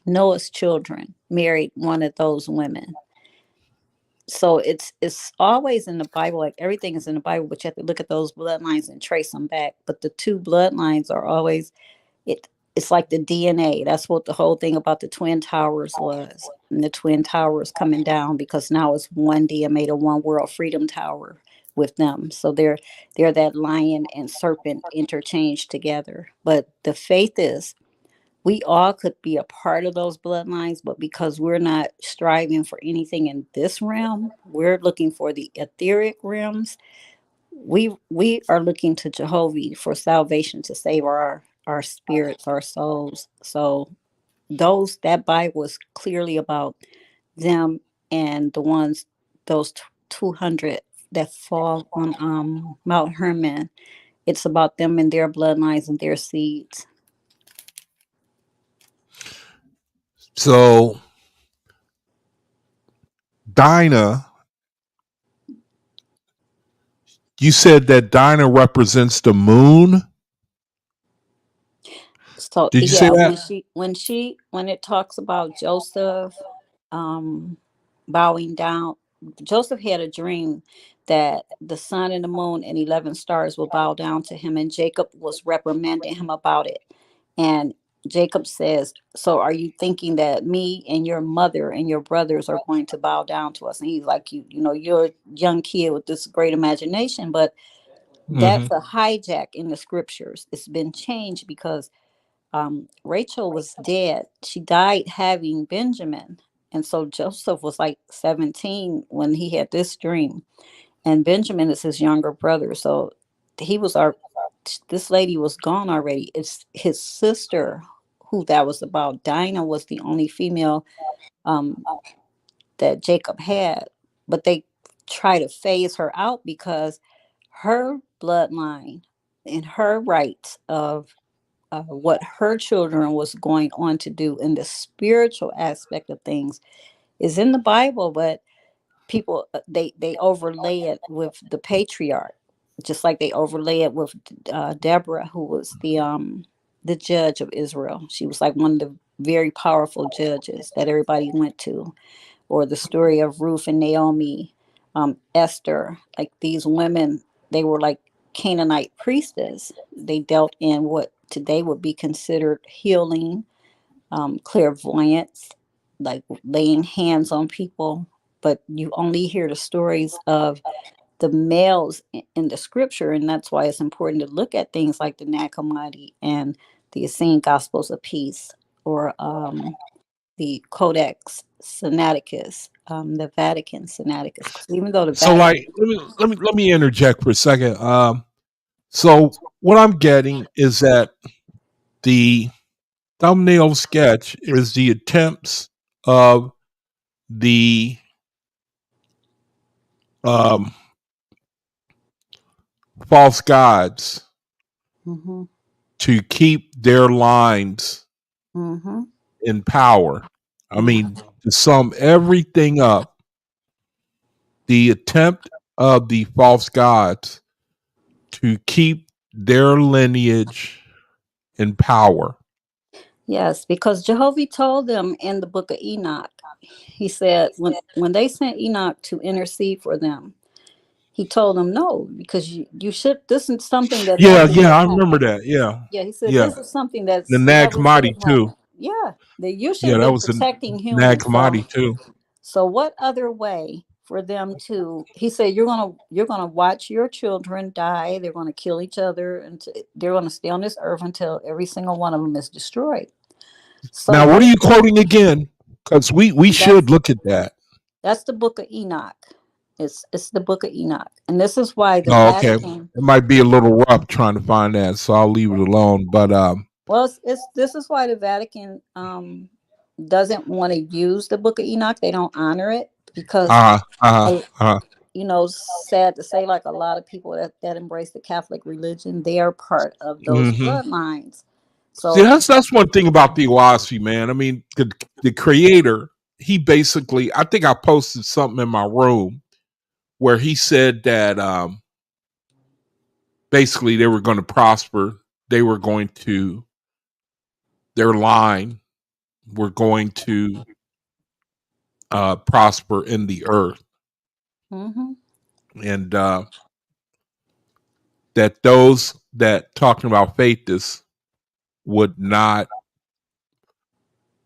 Noah's children married one of those women. So it's always in the Bible, like everything is in the Bible, but you have to look at those bloodlines and trace them back. But the two bloodlines are always it it's like the DNA. That's what the whole thing about the Twin Towers was. And the Twin Towers coming down because now it's one DNA, the one world freedom tower with them. So they're that lion and serpent interchanged together. But the faith is we all could be a part of those bloodlines, but because we're not striving for anything in this realm, we're looking for the etheric realms. We are looking to Jehovah for salvation to save our spirits, our souls. So that Bible was clearly about them and the ones those 200 that fall on Mount Hermon. it's about them and their bloodlines and their seeds. So Dinah, you said that Dinah represents the moon. So Did you say yeah, that? when it talks about Joseph bowing down, Joseph had a dream that the sun and the moon and 11 stars will bow down to him, and Jacob was reprimanding him about it. And Jacob says, so are you thinking that me and your mother and your brothers are going to bow down to us? And he's like, you're a young kid with this great imagination, but Mm-hmm. that's a hijack in the scriptures. It's been changed because Rachel was dead. She died having Benjamin. And so Joseph was like 17 when he had this dream. And Benjamin is his younger brother. So he was this lady was gone already. It's his sister who that was about. Dinah was the only female um, that Jacob had. But they try to phase her out because her bloodline and her rights of what her children was going on to do in the spiritual aspect of things is in the Bible, but people they overlay it with the patriarch, just like they overlay it with Deborah, who was the judge of Israel. She was like one of the very powerful judges that everybody went to, or the story of Ruth and Naomi, Esther. Like these women, they were like Canaanite priestess. They dealt in what today would be considered healing, clairvoyance, like laying hands on people. But you only hear the stories of the males in the scripture, and that's why it's important to look at things like the Nag Hammadi and the Essene Gospels of Peace, or the Codex Sinaiticus, the Vatican Sinaiticus. 'Cause even though the So, like, Vatican, let me interject for a second. So what I'm getting is that the thumbnail sketch is the attempts of the um, false gods mm-hmm, to keep their lines mm-hmm, in power. I mm-hmm. mean, to sum everything up, the attempt of the false gods to keep their lineage in power. Yes, because Jehovah told them in the book of Enoch, he said when they sent Enoch to intercede for them, he told them no, because you should, this is something that Yeah, never yeah, should I remember happen. that. Yeah, Yeah, he said yeah. this is something The that's Nag never should Hammadi have too. happened. Yeah, that you should Yeah, have that been was the protecting Nag humans. Hammadi too. So what other way for them to, he said, you're gonna watch your children die, they're gonna kill each other, and they're gonna stay on this earth until every single one of them is destroyed. So Now, what are what you quoting again? Because we should that's look at that. that's the book of Enoch. It's the book of Enoch. And this is why the Oh, okay. Vatican, It might be a little rough trying to find that, so I'll leave it alone. But well, it's this is why the Vatican doesn't want to use the book of Enoch. They don't honor it because uh uh a, uh sad to say, like a lot of people that embrace the Catholic religion, they are part of those hmm bloodlines. See, So that's one thing about the OAHSPE, man. I mean, the creator, he basically, I think I posted something in my room where he said that basically they were going to prosper. They were going to, their line were going to prosper in the earth, mhm. and that those that talking about faithists would not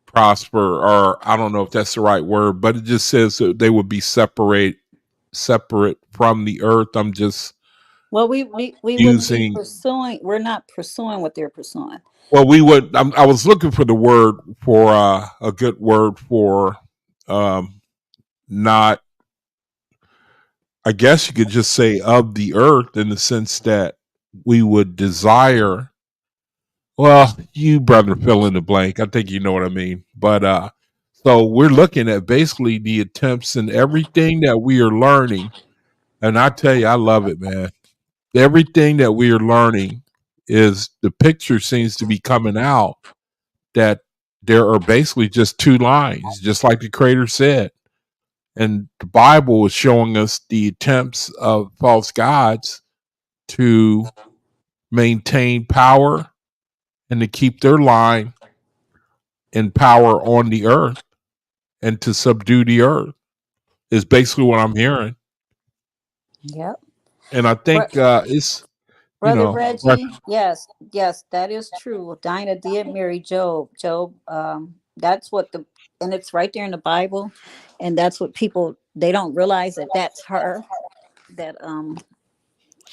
prosper, or I don't know if that's the right word, but it just says that they would be separate from the earth. I'm just Well, we wouldn't be using, pursuing. We're not pursuing what they're pursuing. well, we would, I was looking for the word for a good word for not, I guess you could just say of the earth, in the sense that we would desire, well, you brother fill in the blank. I think you know what I mean. But so we're looking at basically the attempts and everything that we are learning. And I tell you, I love it, man. everything that we are learning is the picture seems to be coming out that there are basically just two lines, just like the creator said. And the Bible is showing us the attempts of false gods to maintain power and to keep their line and power on the earth and to subdue the earth is basically what I'm hearing. Yep. And I think it's, Brother Reggie, yes, that is true. Dinah did marry Job. That's what and it's right there in the Bible, and that's what people, they don't realize that that's her. That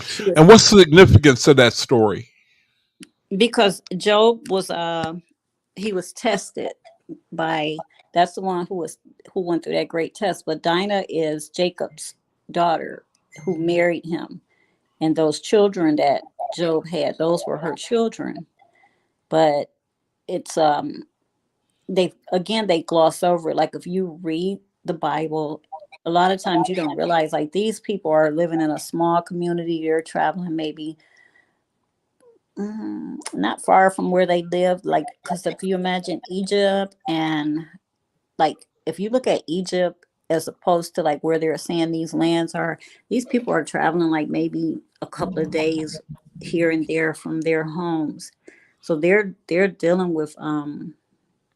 she was, and what's the significance of that story? because Job was he was tested by, that's the one who went through that great test. But Dinah is Jacob's daughter who married him, and those children that Job had, those were her children. But it's they gloss over it. Like, if you read the Bible, a lot of times you don't realize, like, these people are living in a small community. They're traveling maybe not far from where they lived. Like, because if you imagine Egypt, and like if you look at Egypt as opposed to like where they're saying these lands are, these people are traveling like maybe a couple of days here and there from their homes. So they're dealing with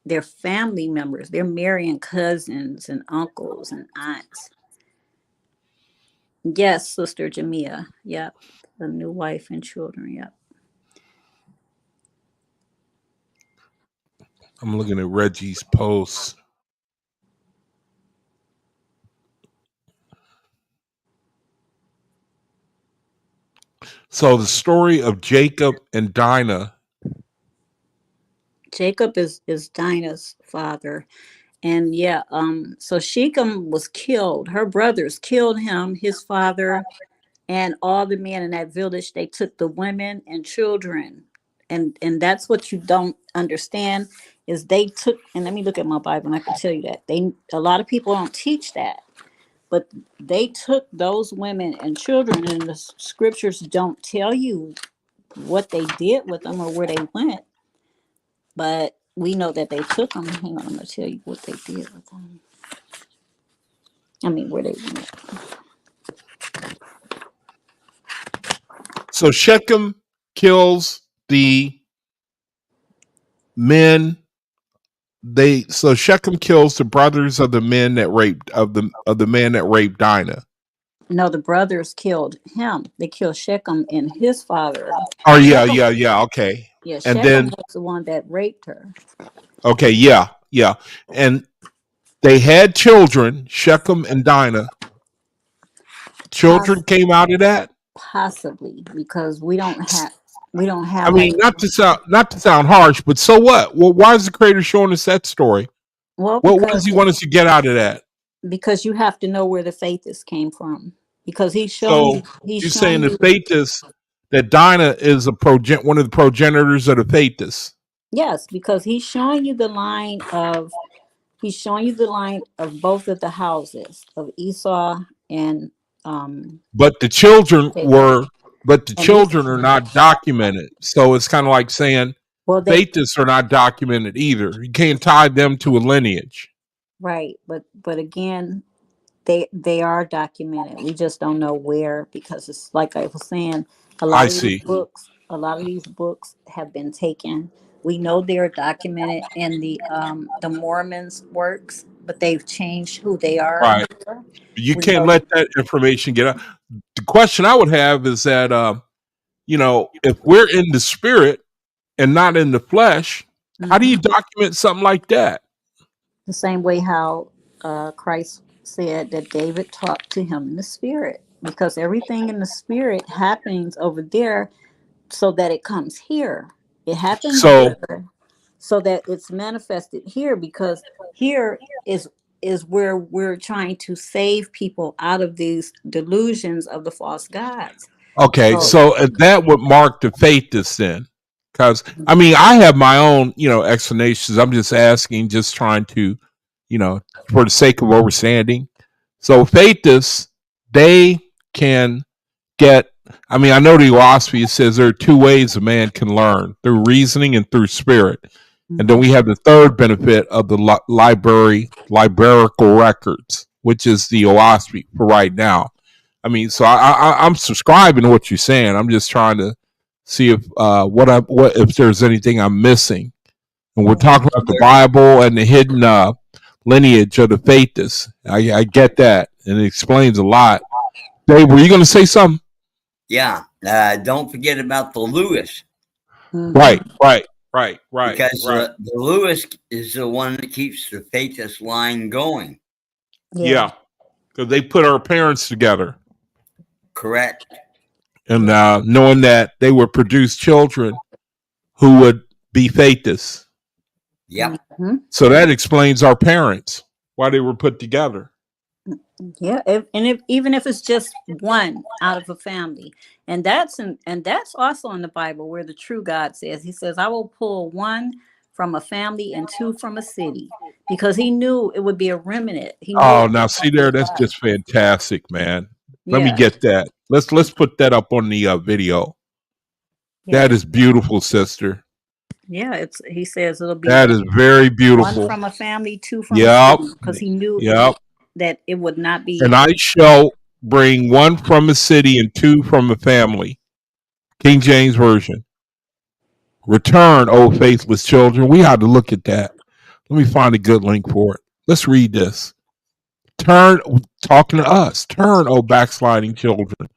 their family members. They're marrying cousins and uncles and aunts. Yes, Sister Jamia. Yep. A new wife and children. Yep. I'm looking at Reggie's post. So the story of Jacob and Dinah. Jacob is Dinah's father. And yeah, so Shechem was killed. Her brothers killed him, his father, and all the men in that village. They took the women and children. And that's what you don't understand, is they took, and let me look at my Bible and I can tell you that. A lot of people don't teach that. But they took those women and children, and the scriptures don't tell you what they did with them or where they went. But we know that they took them. Hang on, I'm going to tell you what they did with them. I mean, where they went. So Shechem kills the men. So Shechem kills the brothers of the men that raped of the man that raped Dinah. No, the brothers killed him. They killed Shechem and his father. Oh yeah, okay. Yeah, And Shechem then was the one that raped her. okay, yeah. And they had children, Shechem and Dinah. Children came out of that? Possibly, because we don't have I mean, not to sound harsh, but so what? Well, why is the creator showing us that story? Well, what does he want us to get out of that? Because you have to know where the faithist came from. Because he's showing you're saying the faithist, that Dinah is one of the progenitors of the faithist. Yes, because he's showing you the line of both of the houses of Esau and but the children are not documented. So it's kind of like saying faithists are not documented either. You can't tie them to a lineage. Right, but again, they are documented. We just don't know where, because it's like I was saying, a lot of these books have been taken. We know they're documented in the Mormons' works, but they've changed who they are. Right. You can't let that information get out. The question I would have is that if we're in the spirit and not in the flesh, how do you document something like that? The same way how Christ said that David talked to him in the spirit, because everything in the spirit happens over there so that it comes here. It happens here so that it's manifested here, because here is where we're trying to save people out of these delusions of the false gods. Okay, so that would mark the faithist then. Because, I mean, I have my own, explanations. I'm just asking, just trying to, for the sake of understanding. So faithists, they can get I mean, I know the OAHSPE says there are two ways a man can learn: through reasoning and through spirit. And then we have the third benefit of the librarical records, which is the OAHSPE for right now. I mean, so I'm subscribing to what you're saying. I'm just trying to see if what if there's anything I'm missing. And we're talking about the Bible and the hidden lineage of the faithists. I get that, and it explains a lot. Dave, were you going to say something? Yeah. Don't forget about the Lewis. Right. Because the Lewis is the one that keeps the faithist line going. Yeah. Because they put our parents together. Correct. And knowing that they would produce children who would be faithists. Yep. So that explains our parents, why they were put together. Yeah, even if it's just one out of a family, and that's also in the Bible where the true God says, He says, "I will pull one from a family and two from a city," because He knew it would be a remnant. Now see there, that's just fantastic, man. Let me get that. Let's put that up on the video. Yeah. That is beautiful, sister. Yeah, He says it'll be that is very beautiful. One from a family, two from a city, because He knew that it would not be. And I shall bring one from a city and two from a family. King James Version. Return, O faithless children. We had to look at that. Let me find a good link for it. Let's read this. Turn, talking to us. Turn, O backsliding children,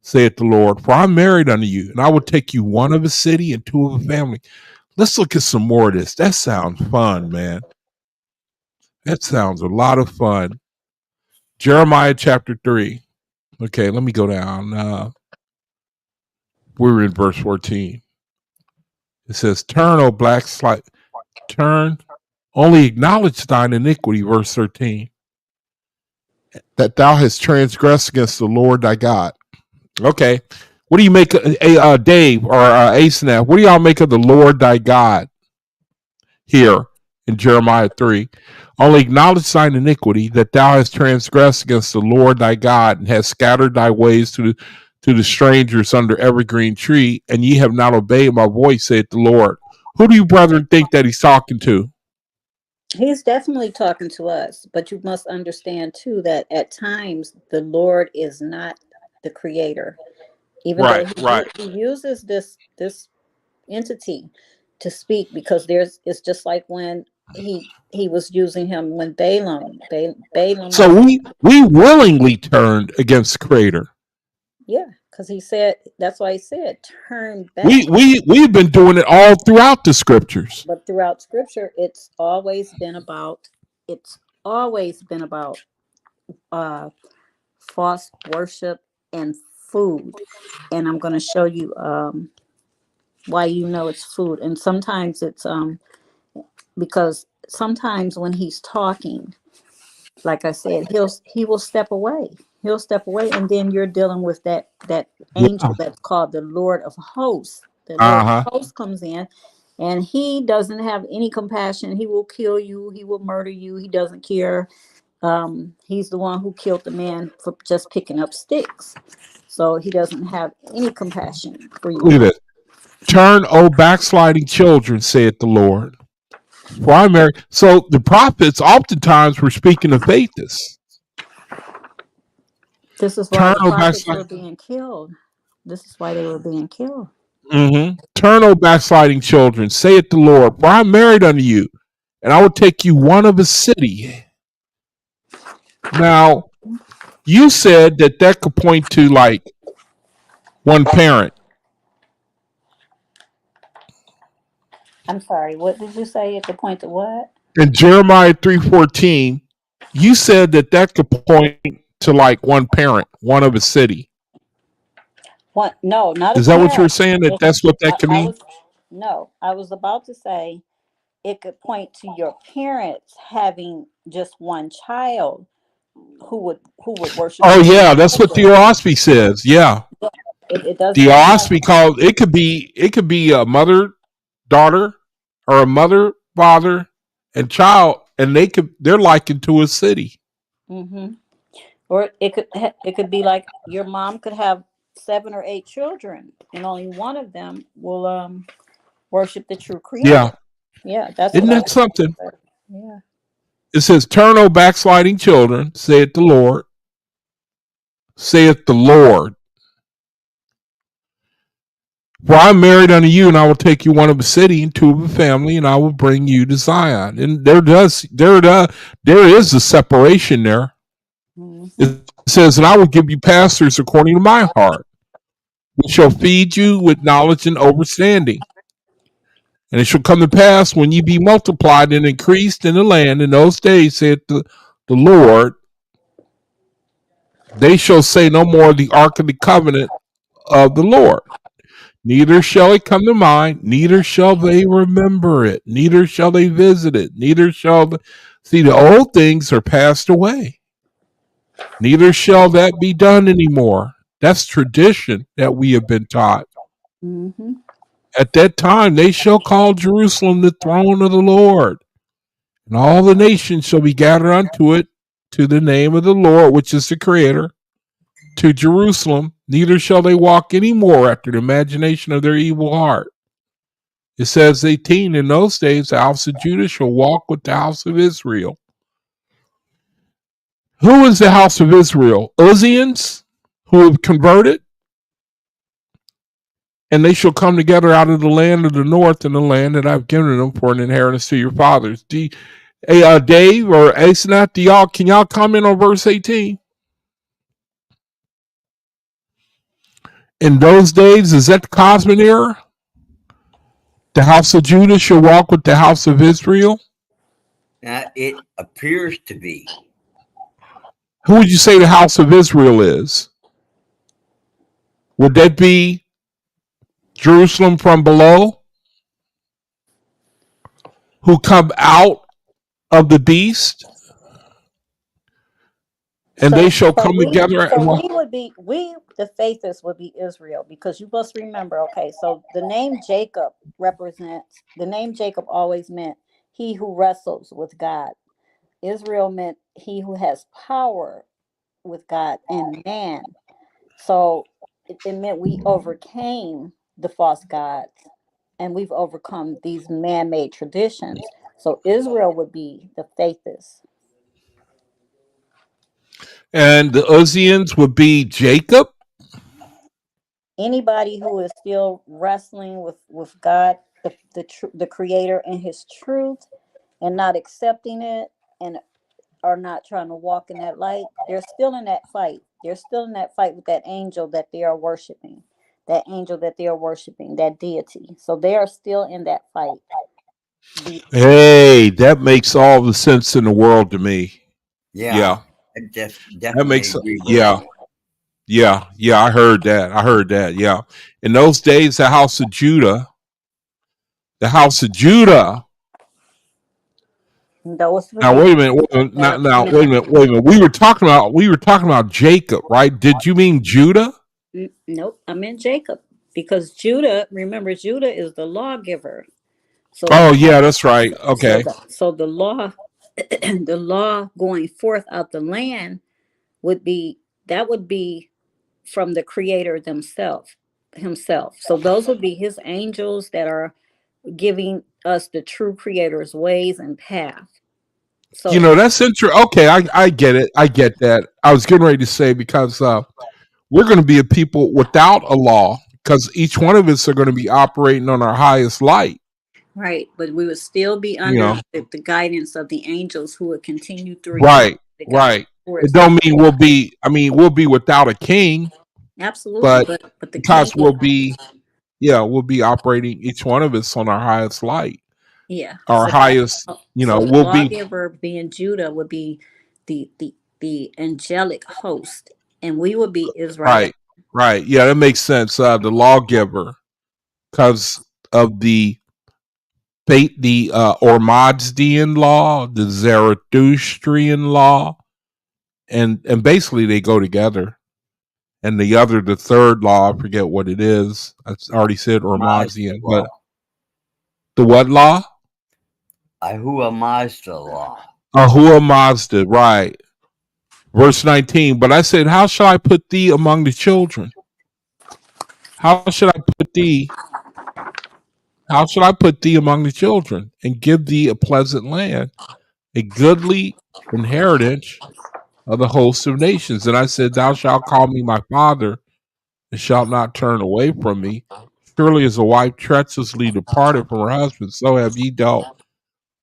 saith the Lord, for I'm married unto you, and I will take you one of a city and two of a family. Let's look at some more of this. That sounds fun, man. That sounds a lot of fun. Jeremiah chapter 3. Okay, let me go down. We're in verse 14. It says, turn, O backslide, turn, only acknowledge thine iniquity, verse 13, that thou hast transgressed against the Lord thy God. Okay, what do you make, Dave or Asnaf, what do y'all make of the Lord thy God here in Jeremiah 3? Only acknowledge thine iniquity, that thou hast transgressed against the Lord thy God, and hast scattered thy ways to the strangers under every green tree, and ye have not obeyed my voice, saith the Lord. Who do you brethren think that he's talking to? He's definitely talking to us, but you must understand too that at times the Lord is not the creator. Even though he uses this entity to speak, because it's just like when he was using him when Balaam. So we willingly turned against the creator. Yeah, because he said, that's why he said, turn back. We've been doing it all throughout the scriptures. But throughout scripture, it's always been about false worship and food. And I'm going to show you why it's food. And sometimes it's because sometimes when he's talking, like I said, he will step away. He'll step away, and then you're dealing with that angel that's called the Lord of Hosts. The Lord of Hosts comes in, and he doesn't have any compassion. He will kill you. He will murder you. He doesn't care. He's the one who killed the man for just picking up sticks. So he doesn't have any compassion for you. Look at it. Turn, O backsliding children, saith the Lord. For I'm married. So the prophets oftentimes were speaking of faithists. This is why the prophets were being killed. This is why they were being killed. Turn, O backsliding children, saith the Lord, for I'm married unto you, and I will take you one of a city. Now, you said that could point to like one parent. I'm sorry, what did you say? It could point to what? In Jeremiah 3:14, you said that could point to like one parent, one of a city. What? No, not. Is that what you're saying? That's what that can mean? No, I was about to say it could point to your parents having just one child who would worship. Oh yeah, that's what the OAHSPE says. Yeah, it does. The OAHSPE called it could be a mother, daughter, or a mother, father, and child, and they're likened to a city. Or it could be like your mom could have 7 or 8 children, and only one of them will worship the true Yeah. creator. Yeah, that's Isn't what I that was. something? Yeah. It says, turn, O backsliding children, saith the Lord, saith the Lord. For I am married unto you, and I will take you one of a city and two of a family, and I will bring you to Zion. And there is a separation there. Mm-hmm. It says, and I will give you pastors according to my heart, which shall feed you with knowledge and understanding. And it shall come to pass when ye be multiplied and increased in the land in those days, saith the Lord, they shall say no more the ark of the covenant of the Lord. Neither shall it come to mind, neither shall they remember it, neither shall they visit it, neither shall see the old things are passed away. Neither shall that be done anymore. That's tradition that we have been taught. Mm-hmm. At that time they shall call Jerusalem the throne of the Lord, and all the nations shall be gathered unto it, to the name of the Lord, which is the Creator, to Jerusalem. Neither shall they walk any more after the imagination of their evil heart. It says 18, in those days the house of Judah shall walk with the house of Israel. Who is the house of Israel? Uzzians who have converted, and they shall come together out of the land of the north and the land that I've given them for an inheritance to your fathers. Dave or Asnath, can y'all comment on verse 18? In those days, is that the Cosmic era? The house of Judah shall walk with the house of Israel. It appears to be. Who would you say the house of Israel is? Would that be Jerusalem from below, who come out of the beast, and they shall come together and walk? We the faithists would be Israel, because you must remember, okay, so the name Jacob always meant he who wrestles with God. Israel meant he who has power with God and man. So it meant we overcame the false gods, and we've overcome these man-made traditions. So Israel would be the faithists. And the Uzzians would be Jacob. Anybody who is still wrestling with God, the Creator and His truth, and not accepting it, and are not trying to walk in that light, they're still in that fight. They're still in that fight with that angel that they are worshiping, that deity. So they are still in that fight. Hey, that makes all the sense in the world to me. Yeah, Yeah, I that definitely makes, agree with yeah, you. yeah. I heard that. Yeah. In those days, the house of Judah. Those would Now be wait a minute. that are Now coming wait a minute. Wait a minute. We were talking about Jacob, right? Did you mean Judah? Nope, I'm in Jacob, because Judah. Remember, Judah is the lawgiver. So Oh yeah, that's right. Okay. the law, the law going forth out the land would be from the Creator himself. So those would be His angels that are giving us the true Creator's ways and path. So That's interesting. Okay, I get it. I get that. I was getting ready to say, because we're going to be a people without a law, because each one of us are going to be operating on our highest light. right, but we would still be You under know, the guidance of the angels, who would continue to reveal right, the God right. for It us. don't mean we'll be. I mean, we'll be without a king, Absolutely, but but the king because would. we'll be operating each one of us on our highest light, Yeah. our highest. So the We'll be lawgiver, being Judah, would be the angelic host, and we would be Israel. right, right. Yeah, that makes sense. The lawgiver, because of the Ormazdian law, the Zarathustrian law, and basically they go together. And the third law, I forget what it is. I already said Mazda Ormazdian, law. but the what law? Ahua Mazda law. Ahua Mazda, right. Verse 19. But I said, how shall I put thee among the children? How should I put thee? How should I put thee among the children and give thee a pleasant land, a goodly inheritance of the host of nations? And I said, Thou shalt call me my father, and shalt not turn away from me. Surely as a wife treacherously departed from her husband, so have ye dealt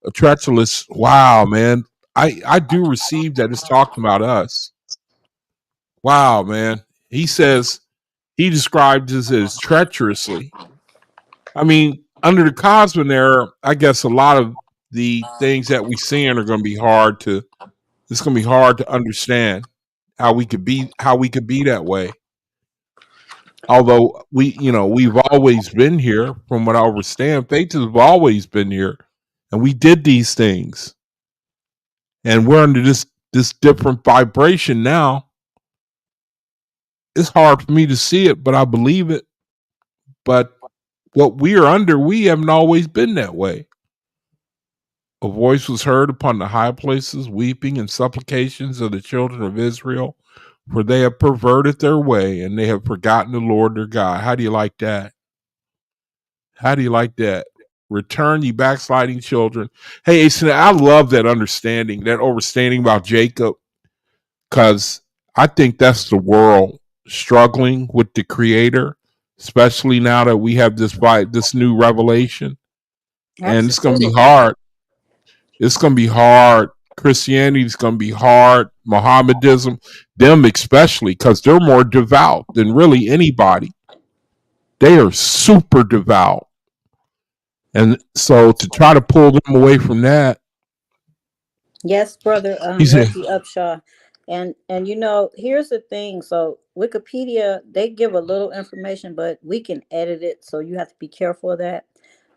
a treacherous. Wow, man. I do receive that it's talking about us. Wow, man. He says he described this as treacherously. I mean, under the Cosman era, I guess a lot of the things that we seeing are going to be hard to. It's going to be hard to understand how we could be that way. Although we've always been here, from what I understand, faith has always been here, and we did these things, and we're under this different vibration now. It's hard for me to see it, but I believe it. But what we are under, we haven't always been that way. A voice was heard upon the high places, weeping and supplications of the children of Israel, for they have perverted their way, and they have forgotten the Lord their God. How do you like that? How do you like that? Return, ye backsliding children. Hey, I love that understanding about Jacob, because I think that's the world struggling with the Creator, especially now that we have this new revelation. And it's going to be hard. It's going to be hard. Christianity is going to be hard. Mohammedanism, them especially, because they're more devout than really anybody. They are super devout. And so to try to pull them away from that. Yes, brother Reggie Upshaw. And here's the thing. So Wikipedia, they give a little information, but we can edit it. So you have to be careful of that.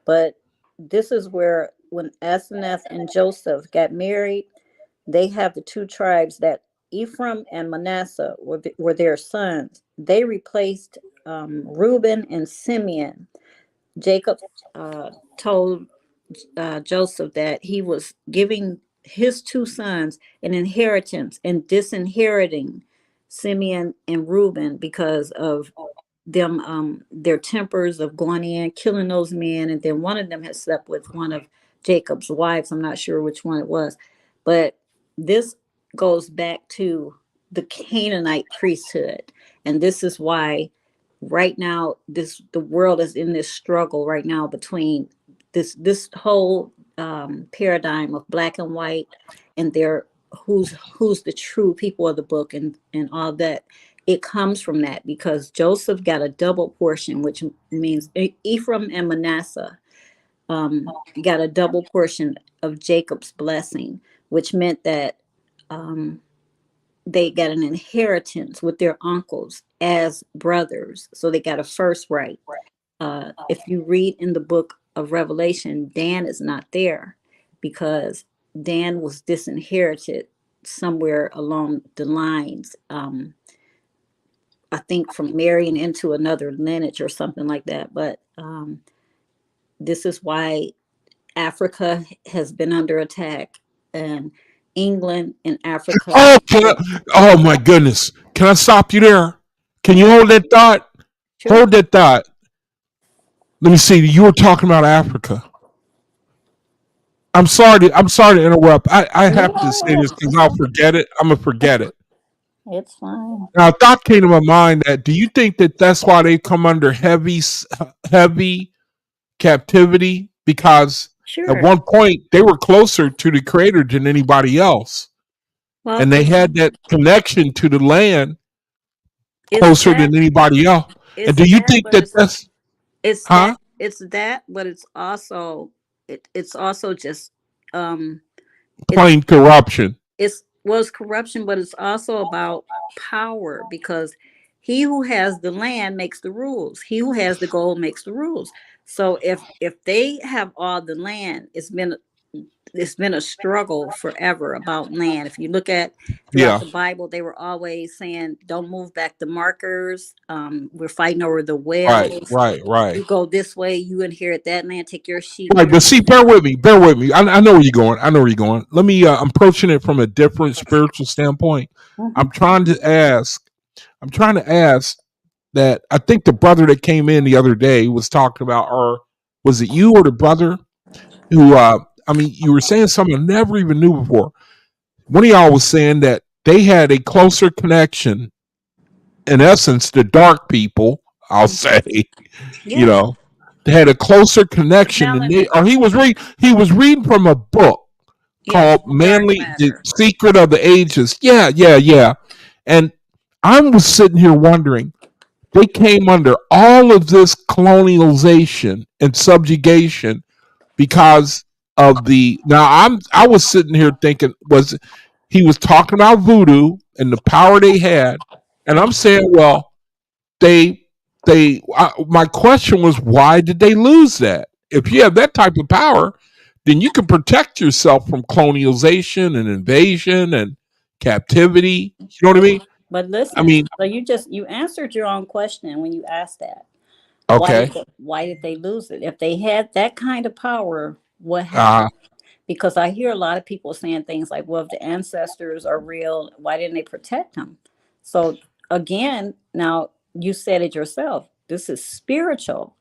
But this is where when Asenath and Joseph got married, they have the two tribes that Ephraim and Manasseh were their sons. They replaced Reuben and Simeon. Jacob told Joseph that he was giving his two sons an inheritance and disinheriting Simeon and Reuben because of them, their tempers of going in, killing those men. And then one of them had slept with one of Jacob's wives. I'm not sure which one it was, but this goes back to the Canaanite priesthood. And this is why right now the world is in this struggle right now between this whole paradigm of black and white, and who's the true people of the book, and all that. It comes from that because Joseph got a double portion, which means Ephraim and Manasseh got a double portion of Jacob's blessing, which meant that they got an inheritance with their uncles as brothers. So they got a first right. If you read in the book of Revelation, Dan is not there because Dan was disinherited somewhere along the lines. I think from marrying into another lineage or something like that. But this is why Africa has been under attack, and England and Africa. Oh my goodness. Can I stop you there? Can you hold that thought? Sure. Hold that thought. Let me see. You were talking about Africa. I'm sorry to interrupt. I have to say this because I'll forget it. I'm going to forget it. It's fine. Now, a thought came to my mind that, do you think that that's why they come under heavy captivity? Because at one point they were closer to the Creator than anybody else. Well, and they had that connection to the land closer than anybody else. And do you think that's it's that, but it's also it's also just plain corruption. It's corruption, but it's also about power, because he who has the land makes the rules. He who has the gold makes the rules. So if they have all the land, it's been a struggle forever about land. If you look at throughout the Bible, they were always saying, don't move back the markers. We're fighting over the wells. Right. You go this way, you inherit that land, take your sheep. Right, but see, bear with me. I know where you're going. Let me, I'm approaching it from a different spiritual standpoint. Mm-hmm. I'm trying to ask, that I think the brother that came in the other day was talking about, or was it you or the brother who? I mean, you were saying something I never even knew before. One of y'all was saying that they had a closer connection. In essence, the dark people, I'll say, you Yeah. know, they had a closer The connection, and they, melanin. or he was reading from a book Yes. called Dark "Manly: The matter. Secret of the Ages." Yeah, yeah, yeah. And I was sitting here wondering, they came under all of this colonialization and subjugation because of the. Now I was sitting here thinking, was he was talking about voodoo and the power they had, and I'm saying, well, they my question was, why did they lose that? If you have that type of power, then you can protect yourself from colonialization and invasion and captivity. You know what I But mean? but I listen, mean, so you answered your own question when you asked that. okay. Why did they lose it? If they had that kind of power, what Uh happened? Because I hear a lot of people saying things like, well, if the ancestors are real, why didn't they protect them? So again, now you said it yourself. This is spiritual.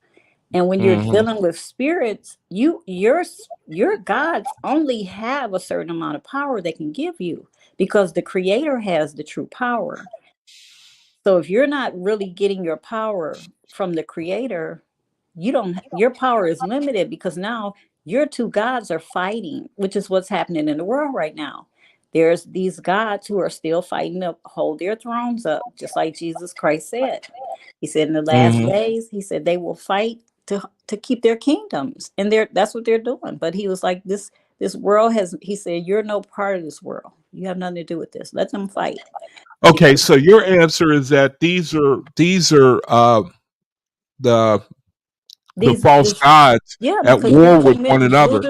And when you're mhm. dealing with spirits, your gods only have a certain amount of power they can give you because the creator has the true power. So if you're not really getting your power from the creator, your power is limited because now your two gods are fighting, which is what's happening in the world right now. There's these gods who are still fighting to hold their thrones up, just like Jesus Christ said. He said in the last Mhm. days, he said they will fight to keep their kingdoms. And that's what they're doing. But he was like, this world has, he said, you're no part of this world. You have nothing to do with this. Let them fight. Okay, Because so your answer is that these are the the these false this gods Yeah, at because you're war with one committing another.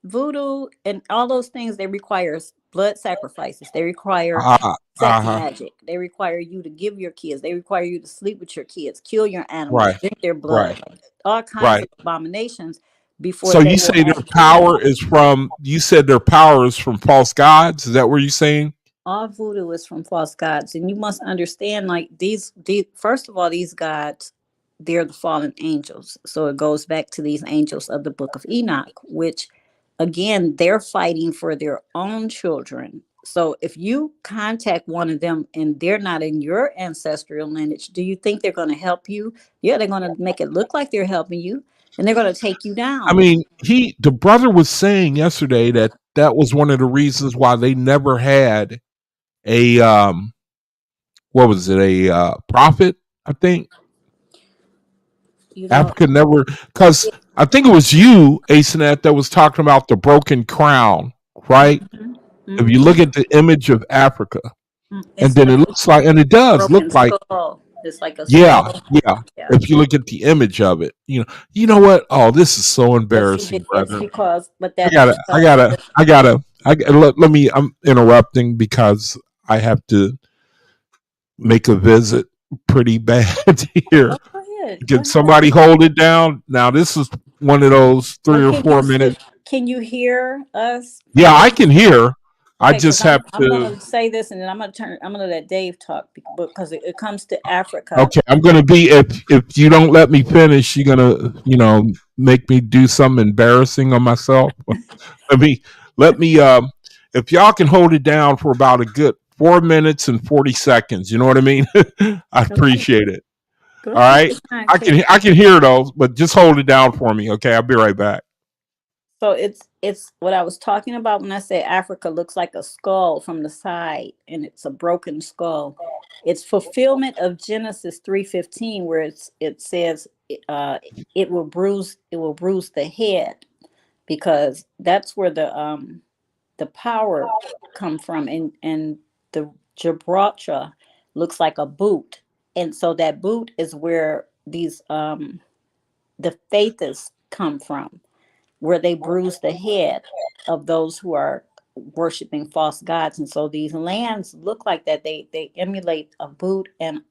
voodoo, and all those things. They require blood sacrifices. They require Uh sex huh. magic. They require you to give your kids. They require you to sleep with your kids, kill your animals, Right. drink their Right. blood, like all kinds Right. of abominations before So they you will say their actually. power is from? You said their power is from false gods. Is that what you're saying? All voodoo is from false gods, and you must understand, like these first of all, these gods, they're the fallen angels. So it goes back to these angels of the book of Enoch, which again, they're fighting for their own children. So if you contact one of them and they're not in your ancestral lineage, do you think they're going to help you? Yeah, they're going to make it look like they're helping you, and they're going to take you I down. mean, the brother was saying yesterday that that was one of the reasons why they never had a what was it, a prophet? I think You know. Africa never, because I think it was you, Asenet, that was talking about the broken crown, right? Mhm, If you mhm. look at the image of Africa, and It's then like it looks like, and it does broken look like, skull. It's like a yeah, skull. yeah. Yeah. If you look at the image of it, you know what? Oh, this is so But see, embarrassing, it's brethren. because, but I that's gotta, I because gotta, I gotta. Let me. I'm interrupting because I have to make a visit pretty bad here. oh, go ahead, go Can ahead. somebody hold it down? Now this is one of those But 3 or 4 minute. can you hear us Yeah, I clearly? can hear. I Okay, because just have I'm to. gonna say this, and then I'm gonna let Dave talk because it comes to Africa. Okay, I'm gonna be, if you don't let me finish, you're gonna make me do something embarrassing on myself. Let me let me if y'all can hold it down for about a good 4 minutes and 40 seconds, you know what I mean? I Okay, appreciate it. go All take right. your time. I can hear those, but just hold it down for me. Okay, I'll be right back. So it's what I was talking about when I said Africa looks like a skull from the side, and it's a broken skull. It's fulfillment of Genesis 3:15, where it says, uh, it will bruise the head, because that's where the power come from, and the Gibraltar looks like a boot, and so that boot is where these the faithists come from, where they bruise the head of those who are worshiping false gods. And so these lands look like that. They emulate a boot, and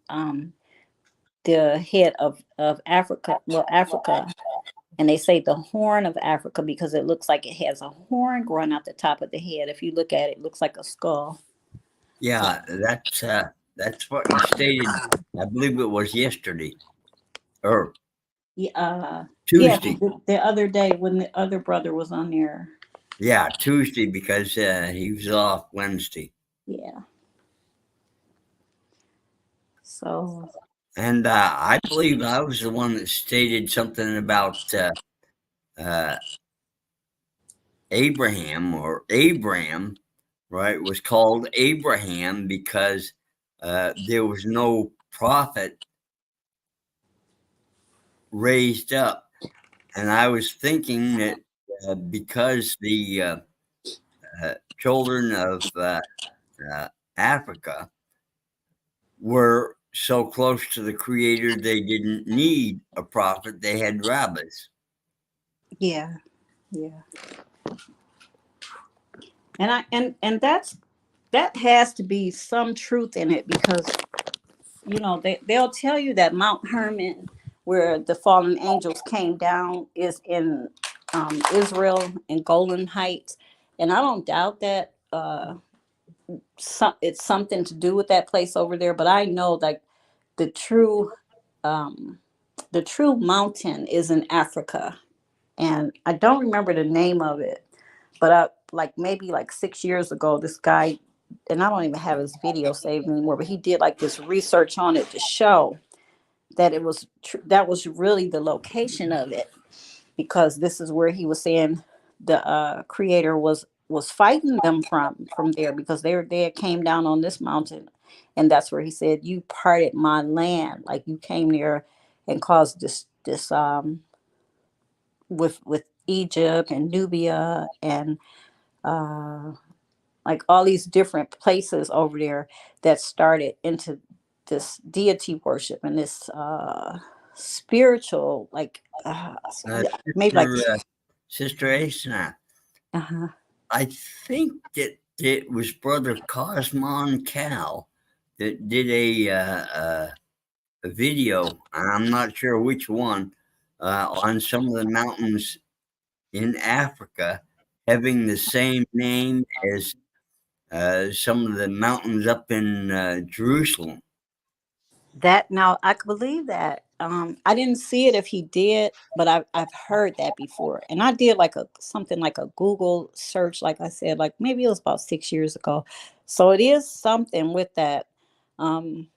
the head of Africa, well, Africa. And they say the horn of Africa because it looks like it has a horn growing out the top of the head. If you look at it, it looks like a skull. So Yeah, That's what he stated. I believe it was yesterday or Tuesday. The other day when the other brother was on there. Yeah, Tuesday, because he was off Wednesday. Yeah. So. And I believe I was the one that stated something about Abraham or Abram, right? Was called Abraham because there was no prophet raised up. And I was thinking that because the children of Africa were so close to the Creator, they didn't need a prophet. They had rabbis. Yeah. And that has to be some truth in it, because they'll tell you that Mount Hermon, where the fallen angels came down, is in Israel and Golan Heights, and I don't doubt that it's something to do with that place over there. But I know like the true mountain is in Africa, and I don't remember the name of it, but maybe like 6 years ago, this guy, and I don't even have his video saved anymore, but he did like this research on it to show that it was that was really the location of it, because this is where he was saying the Creator was fighting them from there, because they came down on this mountain, and that's where he said, "You parted my land, like you came there and caused this with Egypt and Nubia and like all these different places over there that started into this deity worship and this spiritual, like maybe like Sister Asna, uh-huh. I think that it was Brother Cosmon Cal that did a video. I'm not sure which one, on some of the mountains in Africa having the same name as some of the mountains up in Jerusalem. That now I could believe that. I didn't see it if he did, but I've heard that before, and I did like something like a Google search, like I said, like maybe it was about 6 years ago. So it is something with that. Um,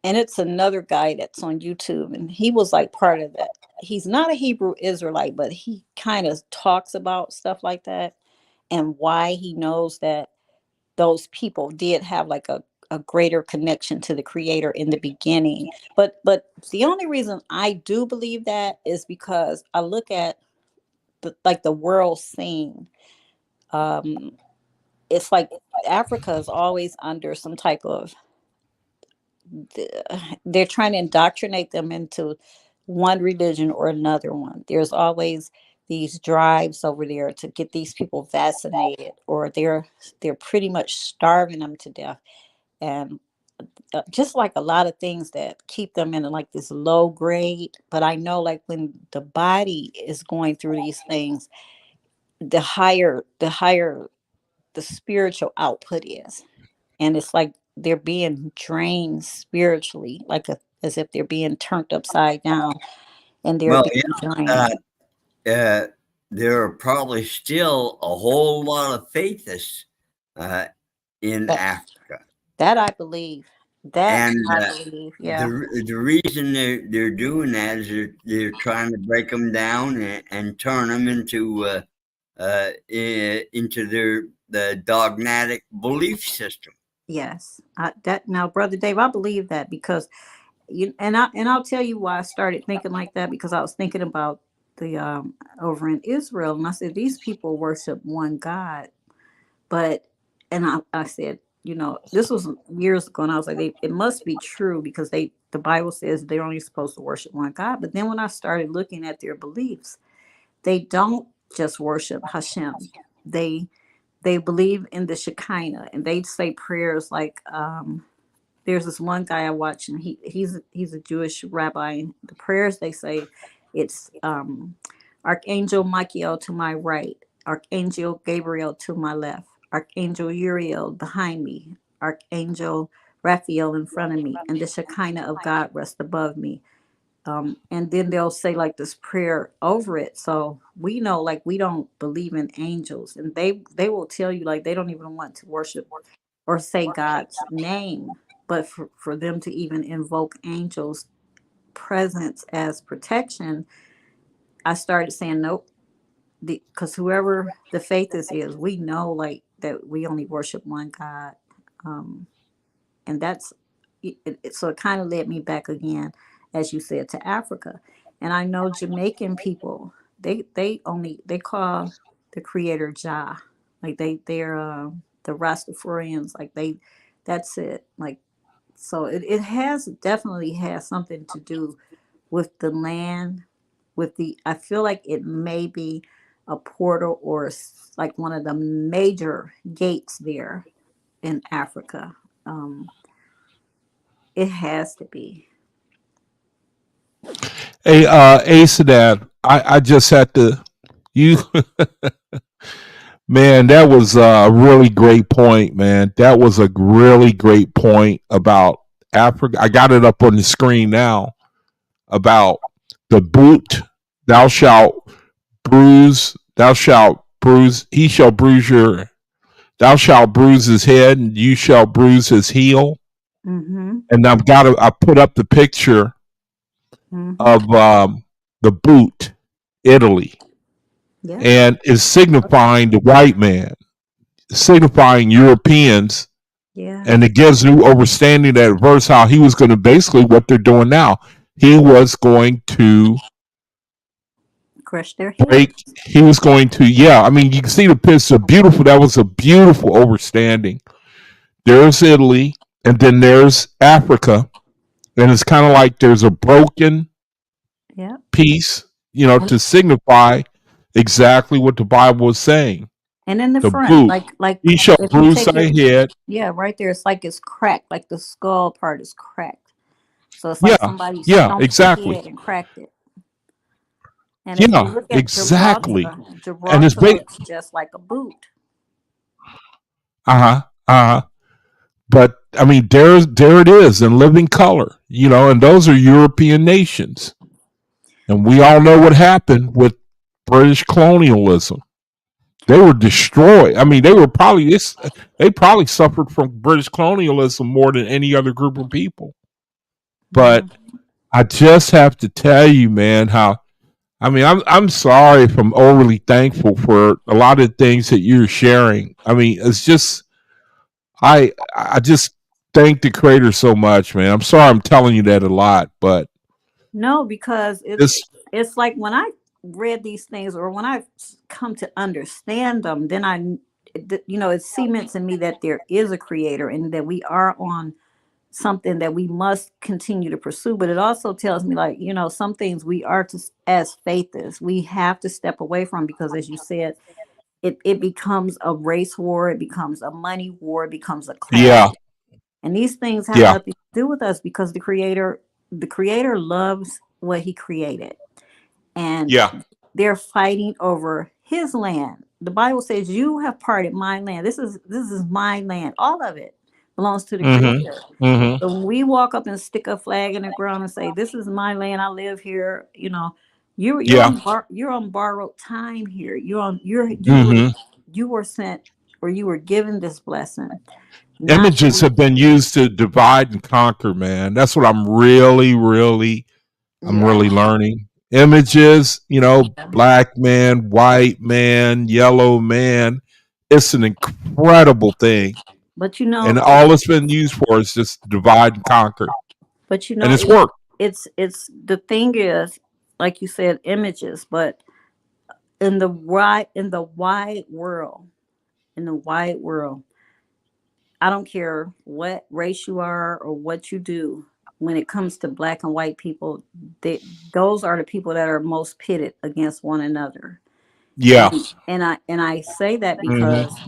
and it's another guy that's on YouTube, and he was like part of that. He's not a Hebrew Israelite, but he kind of talks about stuff like that and why he knows that those people did have like a greater connection to the Creator in the beginning. But the only reason I do believe that is because I look at the world scene. It's like Africa is always under some type of, they're trying to indoctrinate them into one religion or another one. There's always these drives over there to get these people vaccinated, or they're pretty much starving them to death. And just like a lot of things that keep them in like this low grade. But I know like when the body is going through these things, the higher the spiritual output is. And it's like they're being drained spiritually, like as if they're being turned upside down, and they're Well, being yeah, drained. there are probably still a whole lot of faithists in Africa. That I believe. And Yeah. the reason they're doing that is they're trying to break them down and turn them into the dogmatic belief system. Yes. That now, Brother Dave, I believe that, because I'll tell you why I started thinking like that, because I was thinking about the over in Israel, and I said these people worship one God, but I said, this was years ago, and I was like, it must be true, because the Bible says they're only supposed to worship one God. But then when I started looking at their beliefs, they don't just worship Hashem. They believe in the Shekinah, and they say prayers like, there's this one guy I watch, and he's a Jewish rabbi, and the prayers they say, it's Archangel Michael to my right, Archangel Gabriel to my left, Archangel Uriel behind me, Archangel Raphael in front of me, and the Shekinah of God rest above me. And then they'll say like this prayer over it. So we know, like, we don't believe in angels, and they will tell you like they don't even want to worship or say God's name, but for them to even invoke angels' presence as protection, I started saying nope, because whoever the faith is, we know like that we only worship one God. Um, and that's so it kind of led me back again, as you said, to Africa. And I know Jamaican people, they call the creator Jah, like they're the Rastafarians, like that's it, like. So it has definitely has something to do with the land, with the, I feel like it may be a portal or like one of the major gates there in Africa. um it has to be. Hey, Asadad, I just had to you man, that was a really great point, man. That was a really great point about Africa. I got it up on the screen now about the boot. Thou shalt thou shalt bruise, he shall bruise your, thou shalt bruise his head, and you shall bruise his heel. Mm-hmm. And I put up the picture Mm-hmm. of the boot, Italy, Yeah. and is signifying the white man, signifying Europeans, Yeah. and it gives new understanding that verse how he was going to basically what they're doing now. He was going to Crush their head. break. He was going to, yeah. I mean, you can see the picture. Beautiful. That was a beautiful overstanding. There's Italy, and then there's Africa, and it's kind of like there's a broken Yeah. piece, And, to signify exactly what the Bible is saying. and in the The front, boot. like He shall if you bruise take thy it, head. yeah, right there, it's like it's cracked, like the skull part is cracked. So it's like Yeah, somebody yeah, stomped the exactly. head and cracked it. And if you Yeah, look at exactly. Gibraltar, And it's Gibraltar big. looks just like a boot. Uh huh. Uh huh. But I mean, there it is in living color, and those are European nations, and we all know what happened with British colonialism. They were destroyed. I mean, they probably suffered from British colonialism more than any other group of people. But Yeah. I just have to tell you, man, how I mean, I'm sorry if I'm overly thankful for a lot of things that you're sharing. I mean, it's just I just thank the creator so much, man. I'm sorry I'm telling you that a lot, but No, because this it's like when I read these things, or when I come to understand them, then it cements in me that there is a creator and that we are on something that we must continue to pursue. But it also tells me, like, some things we are to, as faithists, we have to step away from, because as you said, it becomes a race war, it becomes a money war, it becomes a class. yeah, And these things have yeah, nothing to do with us, because the creator loves what he created, and yeah. they're fighting over his land. The Bible says, "You have parted my land. This is my land. All of it belongs to the Mhm. creator." Mhm. So when we walk up and stick a flag in the ground and say, "This is my land. I live here," Yeah. you're on borrowed time here. Mhm. You were sent, or you were given this blessing, not Images to. have been used to divide and conquer, man. That's what I'm Yeah. really learning. Images, Yeah. black man, white man, yellow man. It's an incredible thing. But And all it's been used for is just divide and conquer. but And it's it, worked. it's the thing is, like you said, images. But in the wide world, I don't care what race you are or what you do. When it comes to black and white people, those are the people that are most pitted against one another. Yeah. And I say that Mhm. because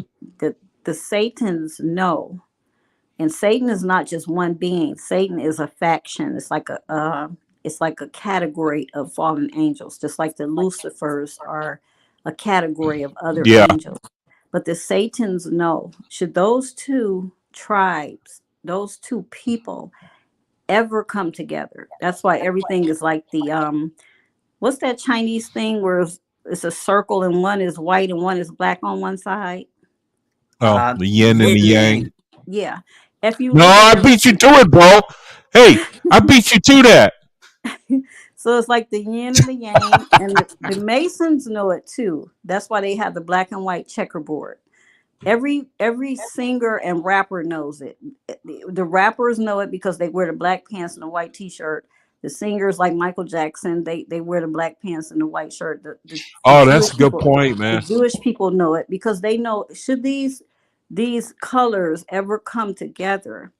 the Satans know. And Satan is not just one being. Satan is a faction. It's like a category of fallen angels, just like the Lucifers are a category of other Yeah. angels. But the Satans know, should those two tribes those two people ever come together. That's why everything is like the what's that Chinese thing where it's a circle and one is white and one is black on one side? Oh, the yin and the Yin yang. yang. Yeah. If you No, look at I the beat you to it, bro. Hey, I beat you to that. so it's like the yin and the yang, and the Masons know it too. That's why they have the black and white checkerboard. Every singer and rapper knows it. The rappers know it because they wear the black pants and the white t-shirt. The singers like Michael Jackson, they wear the black pants and the white shirt. The Oh, that's a Jewish good people, point, the man. Jewish people know it because they know should these colors ever come together,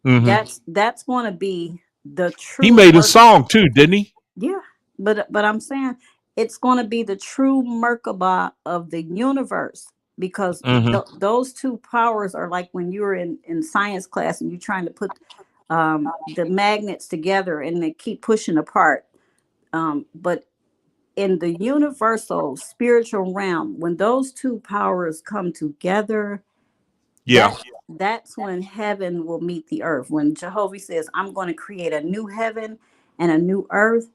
Hmm. that's going to be the He true made a work. song too, didn't he? Yeah, but I'm saying it's going to be the true Merkaba of the universe because Hmm. those two powers are like when you were in science class and you're trying to put the magnets together and they keep pushing apart. But in the universal spiritual realm, when those two powers come together, Yeah. that's when heaven will meet the earth. When Jehovah says, "I'm going to create a new heaven and a new earth,"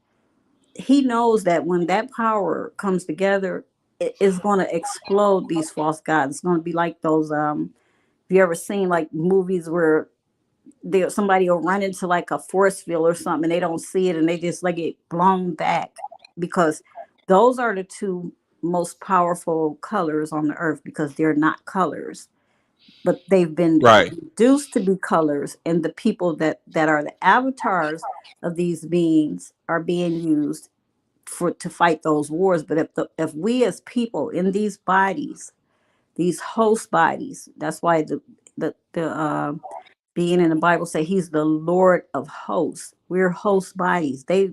he knows that when that power comes together, it is going to explode these false gods. It's going to be like those have you ever seen like movies where somebody will run into like a force field or something and they don't see it and they just like get blown back because those are the two most powerful colors on the earth because they're not colors, but they've been Right. reduced to be colors, and the people that are the avatars of these beings are being used for to fight those wars. But if we as people in these bodies, these host bodies, that's why the being in the Bible say he's the Lord of hosts. We're host bodies. They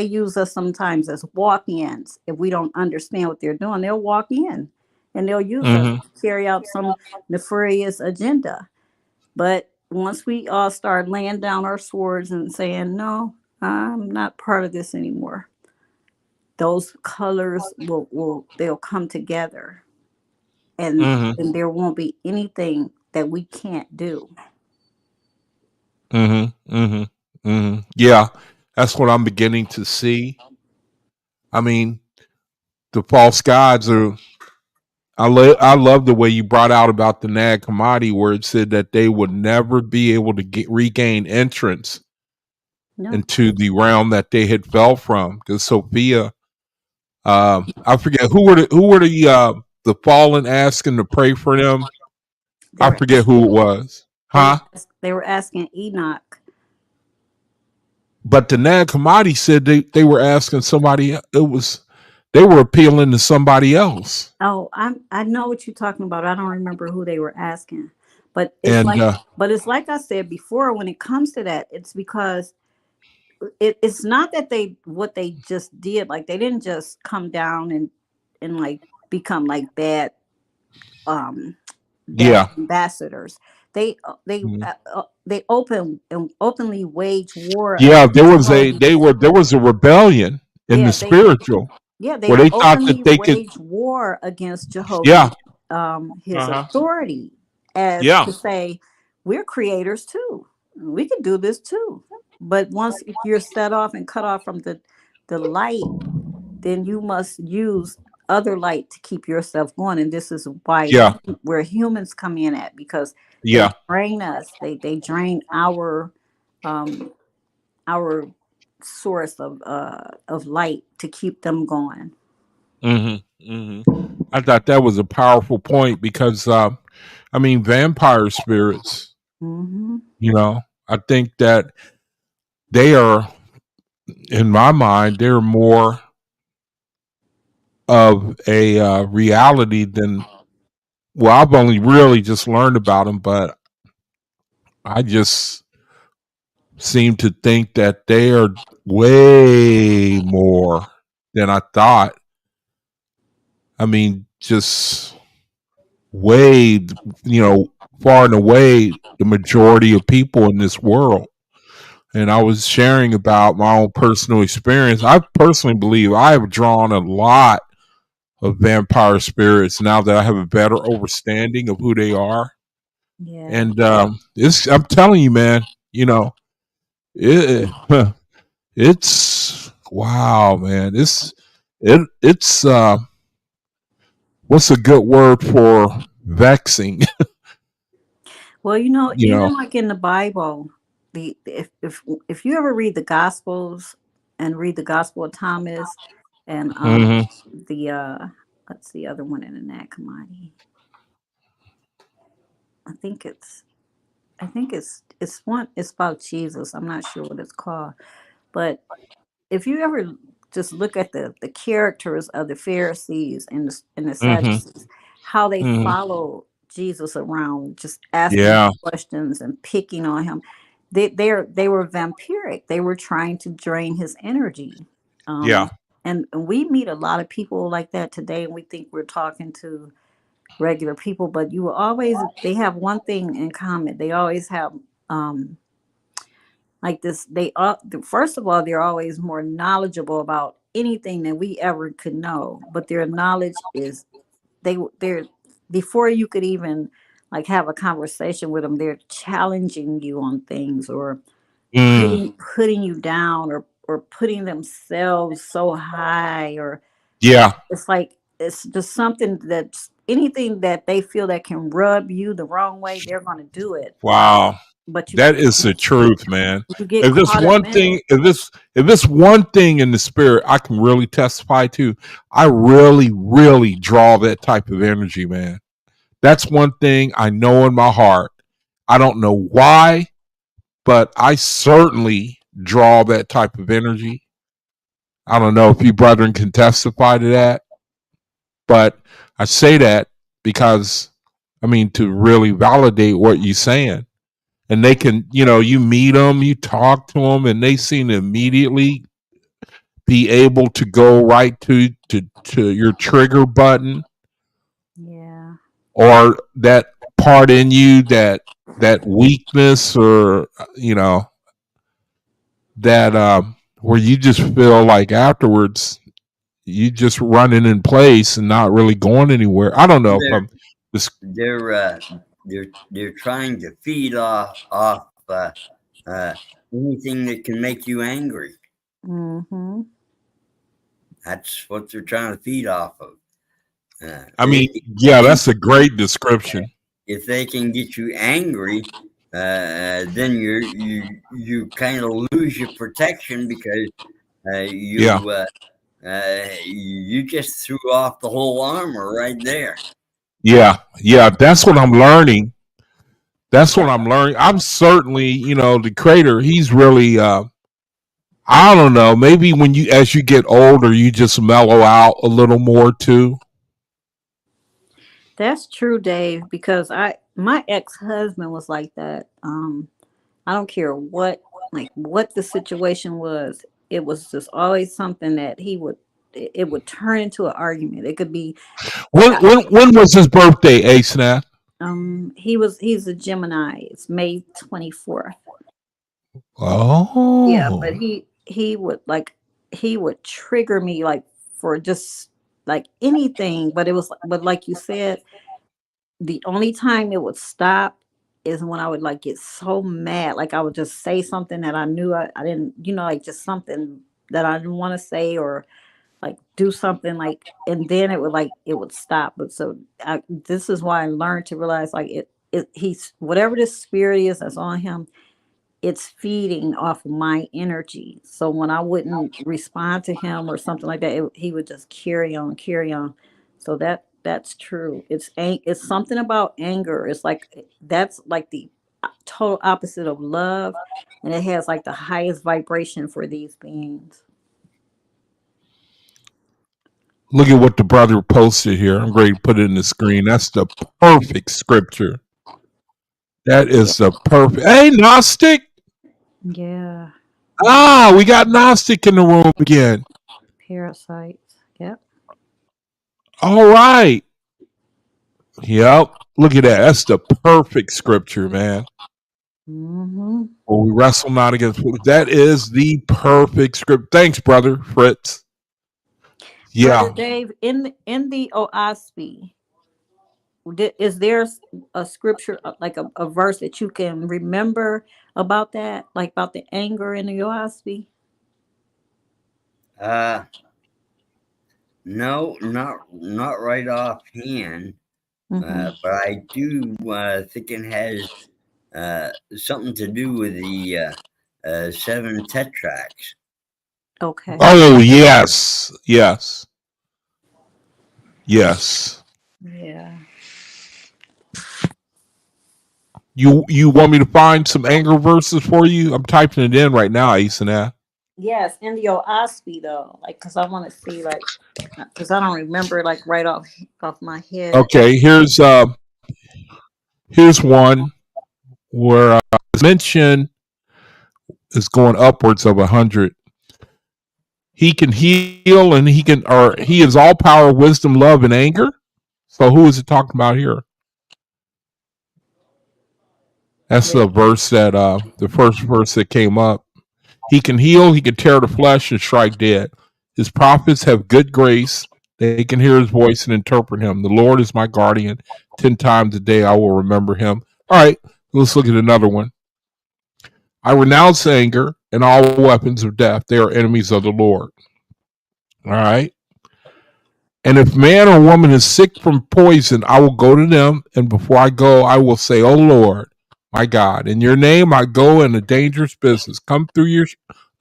use us sometimes as walk-ins. If we don't understand what they're doing, they'll walk in and they'll use us Hmm. to carry out some nefarious agenda. But once we all start laying down our swords and saying, no, I'm not part of this anymore, those colors will they'll come together, Hmm. and there won't be anything that we can't do. Hmm. Hmm. Hmm. Yeah, that's what I'm beginning to see. I mean, the false gods are. I love the way you brought out about the Nag Hammadi, where it said that they would never be able to regain entrance No, into the realm that they had fell from. Because Sophia, I forget who were the fallen asking to pray for them. they I were forget who it was, huh? they were asking Enoch. But the Nag Hammadi said they were asking somebody. It was they were appealing to somebody else, Oh, I know what you're talking about. I don't remember who they were asking, but and it's like I said before. When it comes to that, it's because it's not that they what they just did. Like they didn't just come down and like become like um bad yeah, ambassadors. mhm. They openly wage war Yeah. against There Jehovah's. was a rebellion in the Yeah, spiritual they where they thought that openly they could. wage war against Jehovah, Yeah. his Uh huh. authority, as Yeah. to say we're creators too. We can do this too. But once you're set off and cut off from the light, then you must use other light to keep yourself going. And this is why Yeah. where humans come in at because they Yeah. drain us. They drain um our source of light to keep them going. Hmm. Hmm. I thought that was a powerful point because I mean vampire spirits. Hmm. You know, I think that they are, in my mind, they're more of a reality than. Well, I've only really just learned about them, but I just seem to think that they are way more than I thought. I mean, just way, far and away the majority of people in this world. And I was sharing about my own personal experience. I personally believe I have drawn a lot of vampire spirits now that I have a better understanding of who they are. Yeah. And I'm telling you, man, you know, it, it's wow, man. It's what's a good word for vexing? Well, you know, You know. even like in the Bible, if you ever read the Gospels and read the Gospel of Thomas and Hmm. the what's the other one in the Nag Hammadi? I think it's it's about Jesus. I'm not sure what it's called, but if you ever just look at the characters of the Pharisees and the Hmm. Sadducees, how they Hmm. follow Jesus around, just asking Yeah. questions and picking on him, they were vampiric. They were trying to drain his energy. Yeah. And we meet a lot of people like that today, and we think we're talking to regular people, but you will always they have one thing in common. They always have um like this first of all, they're always more knowledgeable about anything that we ever could know, but their knowledge is they're before you could even like have a conversation with them, they're challenging you on things, or Mm. putting you down, or putting themselves so high, or Yeah. it's like it's just something that's anything that they feel that can rub you the wrong way, they're going to do it. Wow. But That is the truth, man. you get If this caught up one in it. thing, if this one thing in the spirit I can really testify to, I really, really draw that type of energy, man. That's one thing I know in my heart. I don't know why, but I certainly draw that type of energy. I don't know if you brethren can testify to that, but I say that because I mean to really validate what you're saying. And they can, you know, you meet them, you talk to them, and they seem to immediately be able to go right to your trigger button, Yeah. or that part in you that weakness, or you know, that where you just feel like afterwards you just running in place and not really going anywhere. I don't know if They're I'm this. they're they're trying to feed off uh, anything that can make you angry. Mm-hmm. That's what they're trying to feed off of. I mean, They yeah, can that's a great description. if they can get you angry, then you kind of lose your protection because Yeah, you just threw off the whole armor right there. yeah, yeah. That's what I'm learning. That's what I'm learning. I'm certainly, you know, the creator. He's really, I don't know. Maybe when you, as you get older, you just mellow out a little more too. That's true, Dave, because my ex-husband was like that. I don't care what the situation was. It was just always something that it would turn into an argument. It could be When when was his birthday, A Snap? he's a Gemini. It's May 24th. Yeah, but Oh, he would trigger me like for just like anything, but like you said, the only time it would stop is when I would like get so mad. Like I would just say something that I knew I didn't, like just something that I didn't want to say, or like do something like, and then it would stop. But this is why I learned to realize like he's whatever this spirit is that's on him, it's feeding off of my energy. So when I wouldn't respond to him or something like that, he would just carry on, carry on. So that's true. It's something about anger. It's like that's like the total opposite of love, and it has like the highest vibration for these beings. look at what the brother posted here. I'm ready to put it in the screen. That's the perfect scripture. That Yeah. is the perfect. Hey, Gnostic. Yeah. Ah, we got Gnostic in the room again. Parasites. Yep. All right. Yep. Look at that. That's the perfect scripture, man. Mm-hmm. Well, we wrestle not against. That is the perfect script. Thanks, brother Fritz. Brother Yeah. Dave, in the OAHSPE, Is there a scripture, like a verse that you can remember about that, like about the anger in the OAHSPE? No, not right offhand. Mm-hmm. But I do think it has something to do with the 7 tetracts. Okay. Oh yes, yes, yes. Yeah. You want me to find some anger verses for you? I'm typing it in right now, Isana. Yes, in the OAHSPE though, like, cause I want to see, like, cause I don't remember like right off my head. Okay, here's one where mention is going upwards of 100. He can heal, and he is all power, wisdom, love, and anger. So who is it talking about here? That's the Wait. verse that the first verse that came up. He can heal, he can tear the flesh and strike dead. His prophets have good grace. They can hear his voice and interpret him. The Lord is my guardian. 10 times a day I will remember him. All right, let's look at another one. I renounce anger and all weapons of death. They are enemies of the Lord. All right. And if man or woman is sick from poison, I will go to them. And before I go, I will say, "Oh Lord, my God, in your name I go in a dangerous business. Come through your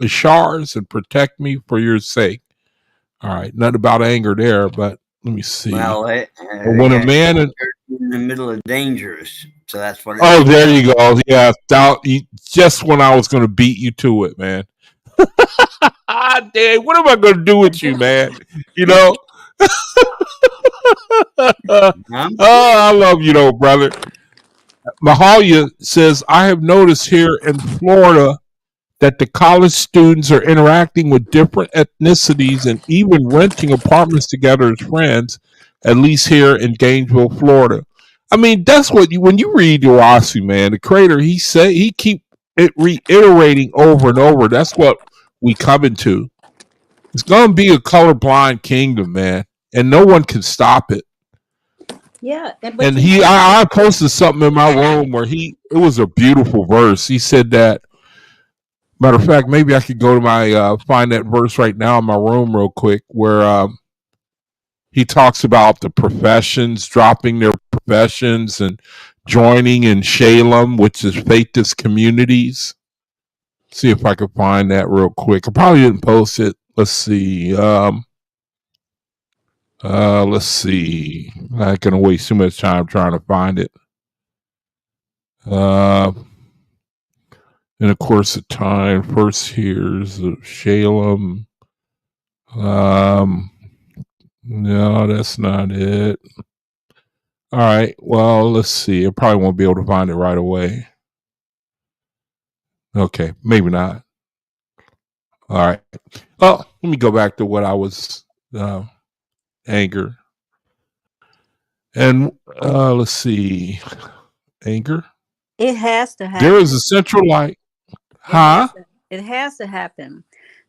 shards and protect me for your sake." All right. Nothing about anger there, but let me see. Well, When a man in the middle of dangerous, so that's what. Oh, there you go. Yeah, just when I was going to beat you to it, man. Dang, what am I going to do with you, man? You know? Oh, I love you, though, brother. Mahalia says, I have noticed here in Florida that the college students are interacting with different ethnicities and even renting apartments together as friends, at least here in Gainesville, Florida. I mean, that's what when you read Urasi, man, the creator, he keep it reiterating over and over. That's what we coming to. It's gonna be a colorblind kingdom, man, and no one can stop it. Yeah, but And I posted something in my room where it was a beautiful verse. He said that. Matter of fact, maybe I could go to my find that verse right now in my room real quick, where he talks about the professions dropping their professions and joining in Shalem, which is faithless communities. See if I can find that real quick. I probably didn't post it. Let's see. Let's see. I'm not gonna waste too much time trying to find it. In the course of time, first here's Shalem. No, that's not it. All right. Well, let's see. I probably won't be able to find it right away. Okay, maybe not. All right. Well, let me go back to what I was anger. And let's see. Anger. it has to happen. There is a central light. It has to happen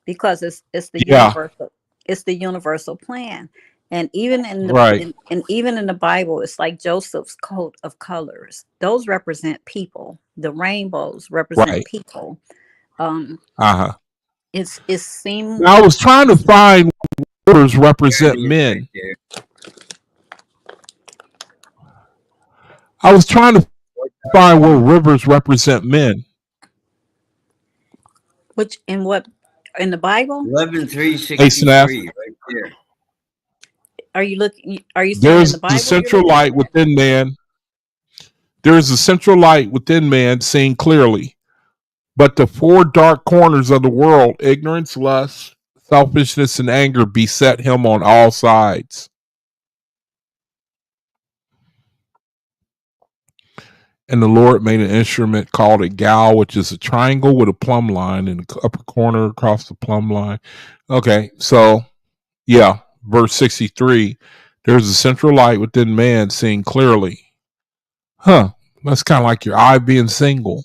because it's the Yeah. universal. It's the universal plan. And even in the Right. and even in the Bible, it's like Joseph's coat of colors. Those represent people. The rainbows represent Right. people. Uh-huh. It seems Now, I was trying to find rivers represent men. I was trying to find where rivers represent men. which in what in the Bible? 11:363 right there. Are you looking? Are you saying There's in the Bible? the central light within man. There is a central light within man, seen clearly. But the 4 dark corners of the world, ignorance, lust, selfishness, and anger, beset him on all sides. And the Lord made an instrument called a gal, which is a triangle with a plumb line in the upper corner across the plumb line. Okay, so yeah, verse 63. There's a central light within man, seeing clearly. That's kind of like your eye being single.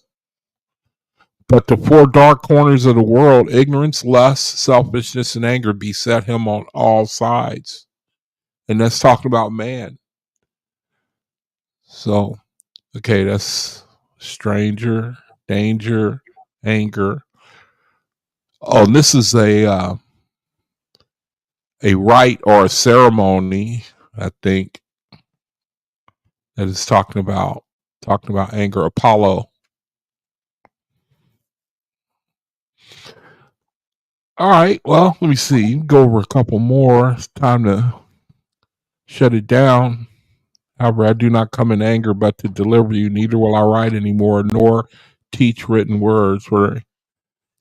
But the 4 dark corners of the world, ignorance, lust, selfishness, and anger, beset him on all sides. And that's talking about man. So, okay, that's stranger, danger, anger. Oh, and this is a rite or a ceremony, I think, that is talking about anger. Apollo. All right. Well, let me see. Go over a couple more. It's time to shut it down. However, I do not come in anger, but to deliver you. Neither will I write anymore, nor teach written words. Where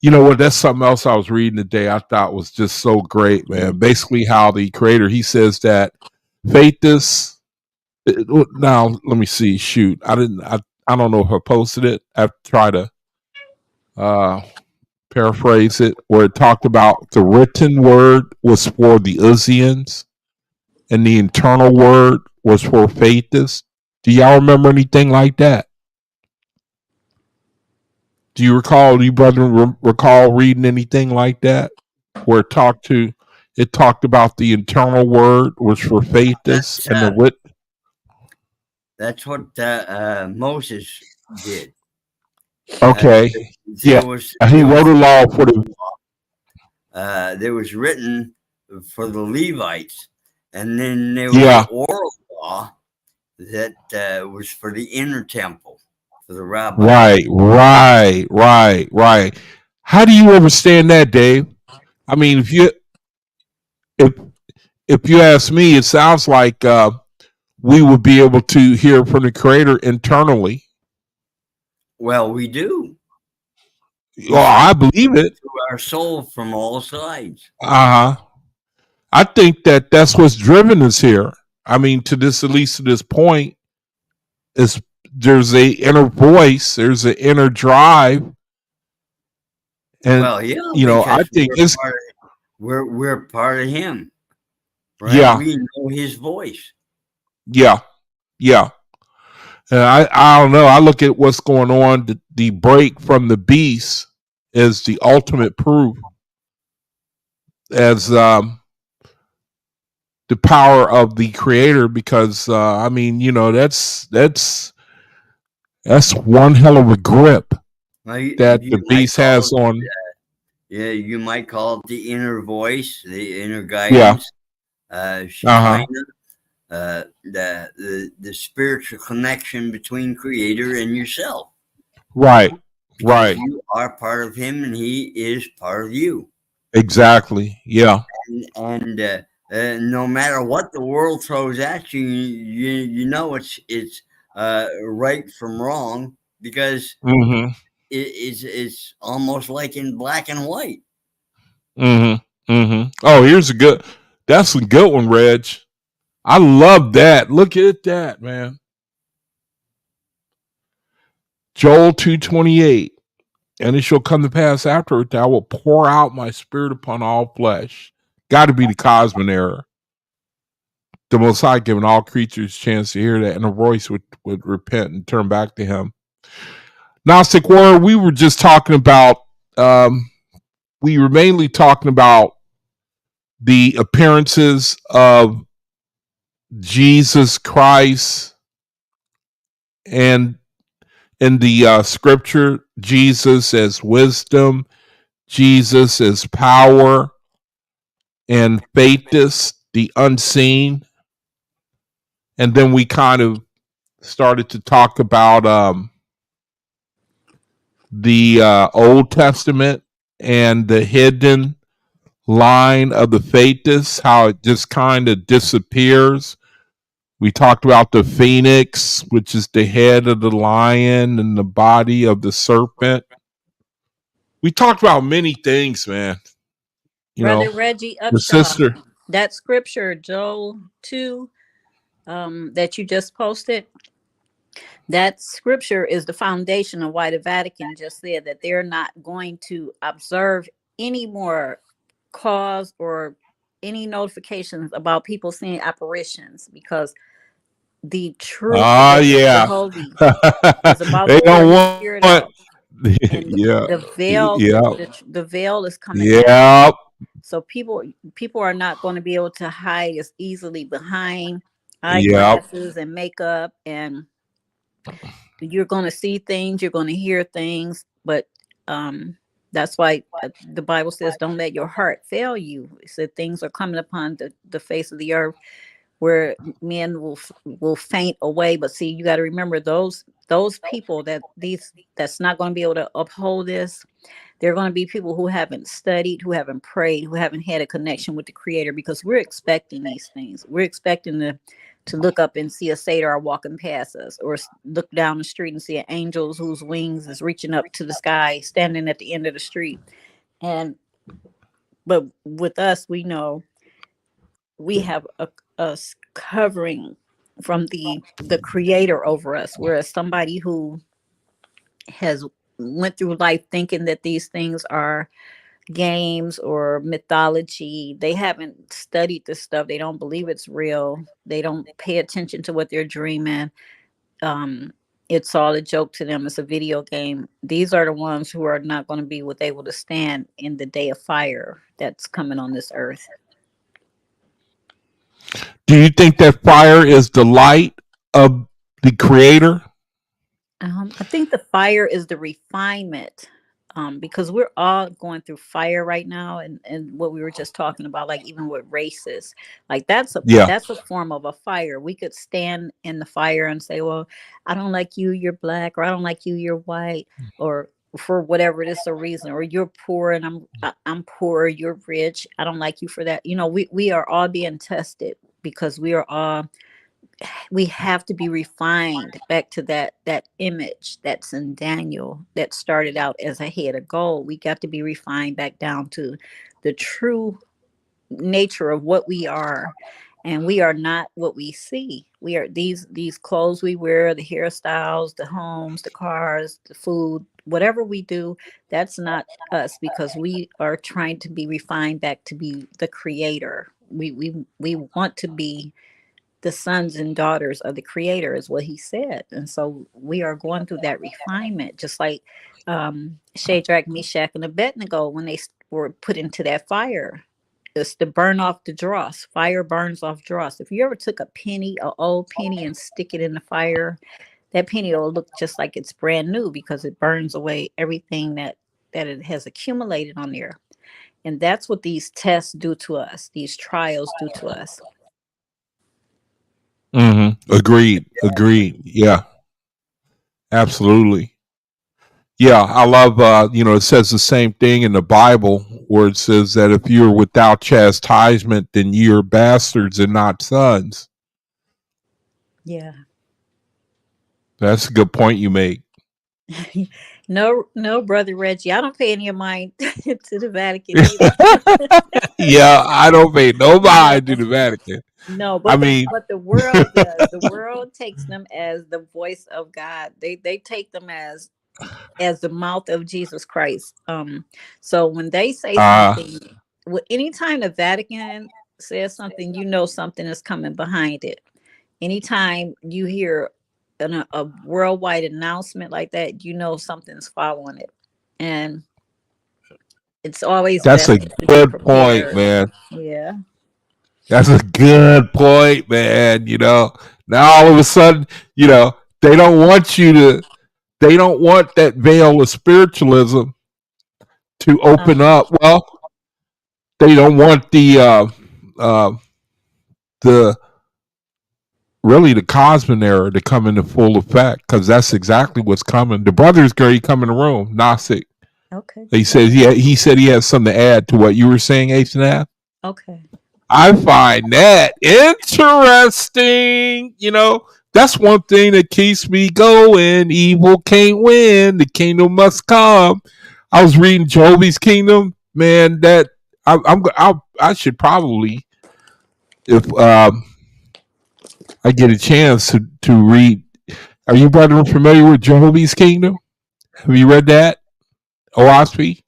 you know what? That's something else I was reading today. I thought was just so great, man. Basically, how the creator he says that faith is. Now, let me see. Shoot, I don't know if I posted it. I try to uh, paraphrase it, where it talked about the written word was for the Uzians and the internal word was for faithists. Do y'all remember anything like that? Do you recall, you brethren, recall reading anything like that, where it talked about the internal word was for faithists That's and the writ? that's what Moses did. Okay, yeah, There was he wrote a law for the. there was written for the Levites, and then there was Yeah, oral law that was for the inner temple for the rabbis. right. How do you understand that, Dave? I mean, if if you ask me, it sounds like we would be able to hear from the Creator internally. Well, we do. Well, I believe it. To our soul from all sides. Uh huh. I think that that's what's driven us here. I mean, to this, at least to this point, is there's a inner voice, there's an inner drive, and Well, yeah, I because think it's we're part of Him, right? yeah, We know His voice. yeah, yeah. And I don't know. I look at what's going on. The break from the beast is the ultimate proof as the power of the creator. Because I mean, that's one hell of a grip Well, that you the might beast call has it, on. yeah, you might call it the inner voice, the inner Yeah. guidance, Uh huh. Shekinah, the spiritual connection between Creator and yourself, Right. because Right. you are part of Him and He is part of you. Exactly. Yeah. And no matter what the world throws at you, you know it's right from wrong, because Mm-hmm. it's almost like in black and white. Mm-hmm. Mm-hmm. Oh, that's a good one, Reg. I love that. Look at that, man. Joel 2:28. And it shall come to pass afterward that I will pour out my spirit upon all flesh. Got to be the Cosmin era. The Most High giving all creatures a chance to hear that, and a voice would repent and turn back to Him. Gnostic Warrior, we were just talking about, we were mainly talking about the appearances of Jesus Christ and in the scripture, Jesus as wisdom, Jesus as power, and Faithus, the unseen. And then we kind of started to talk about the Old Testament and the hidden line of the Faithus, how it just kind of disappears. We talked about the phoenix, which is the head of the lion and the body of the serpent. We talked about many things, man. Brother Reggie The Upshaw, sister. that scripture, Joel 2, that you just posted, that scripture is the foundation of why the Vatican just said that they're not going to observe any more cause or any notifications about people seeing apparitions, because the truth Ah, of yeah. Jehovah is about They to pour don't his want. spirit out, and Yeah. the veil, Yeah. the veil is coming down. Yeah. So people are not going to be able to hide as easily behind Yeah. eyeglasses and makeup and you're going to see things, you're going to hear things, but that's why the Bible says, don't let your heart fail you. It said things are coming upon the face of the earth where men will faint away. But see, you got to remember those people that's not going to be able to uphold this. They're going to be people who haven't studied, who haven't prayed, who haven't had a connection with the Creator, because we're expecting these things. We're expecting to look up and see a satyr walking past us, or look down the street and see an angel whose wings is reaching up to the sky, standing at the end of the street. But with us, we know we have a covering from the Creator over us, whereas somebody who has went through life thinking that these things are games or mythology, they haven't studied this stuff, they don't believe it's real, they don't pay attention to what they're dreaming, it's all a joke to them, it's a video game. These are the ones who are not going to be able to stand in the day of fire that's coming on this earth. Do you think that fire is the light of the Creator? I think the fire is the refinement, because we're all going through fire right now, and what we were just talking about, like even with races, like that's a form of a fire. We could stand in the fire and say, well, I don't like you, you're black, or I don't like you, you're white, or for whatever it is a reason, or you're poor and I'm poor, you're rich, I don't like you for that. We are all being tested because we have to be refined back to that image that's in Daniel that started out as a head of gold. We got to be refined back down to the true nature of what we are. And we are not what we see. We are these clothes we wear, the hairstyles, the homes, the cars, the food, whatever we do, that's not us, because we are trying to be refined back to be the Creator. We want to be the sons and daughters of the Creator, is what he said. And so we are going through that refinement, just like Shadrach, Meshach, and Abednego, when they were put into that fire. It's to burn off the dross. Fire burns off dross. If you ever took a penny, an old penny, and stick it in the fire, that penny will look just like it's brand new, because it burns away everything that it has accumulated on there. And that's what these tests do to us. These trials do to us. Mm-hmm. Agreed. Yeah, absolutely. Yeah, I love, it says the same thing in the Bible where it says that if you're without chastisement, then you're bastards and not sons. Yeah. That's a good point you make. No, Brother Reggie, I don't pay any of mine to the Vatican either. Yeah, I don't pay no mind to the Vatican. No, I but mean, the world does. The world takes them as the voice of God. They take them as the mouth of Jesus Christ. So when they say something, anytime the Vatican says something, something is coming behind it. Anytime you hear a worldwide announcement like that, something's following it. And it's always that's a best to be good point, prepared. man. Yeah. That's a good point, man. Now all of a sudden, they don't want that veil of spiritualism to open up. Well, they don't want the really the Cosmin era to come into full effect, because that's exactly what's coming. The brother's going to come in the room, Nasic. Okay. He said he has something to add to what you were saying, H&F. Okay. I find that interesting. That's one thing that keeps me going. Evil can't win. The kingdom must come. I was reading Joby's Kingdom, man. That I should probably, if I get a chance to read. Are you brother familiar with Joby's Kingdom? Have you read that? OAHSPE?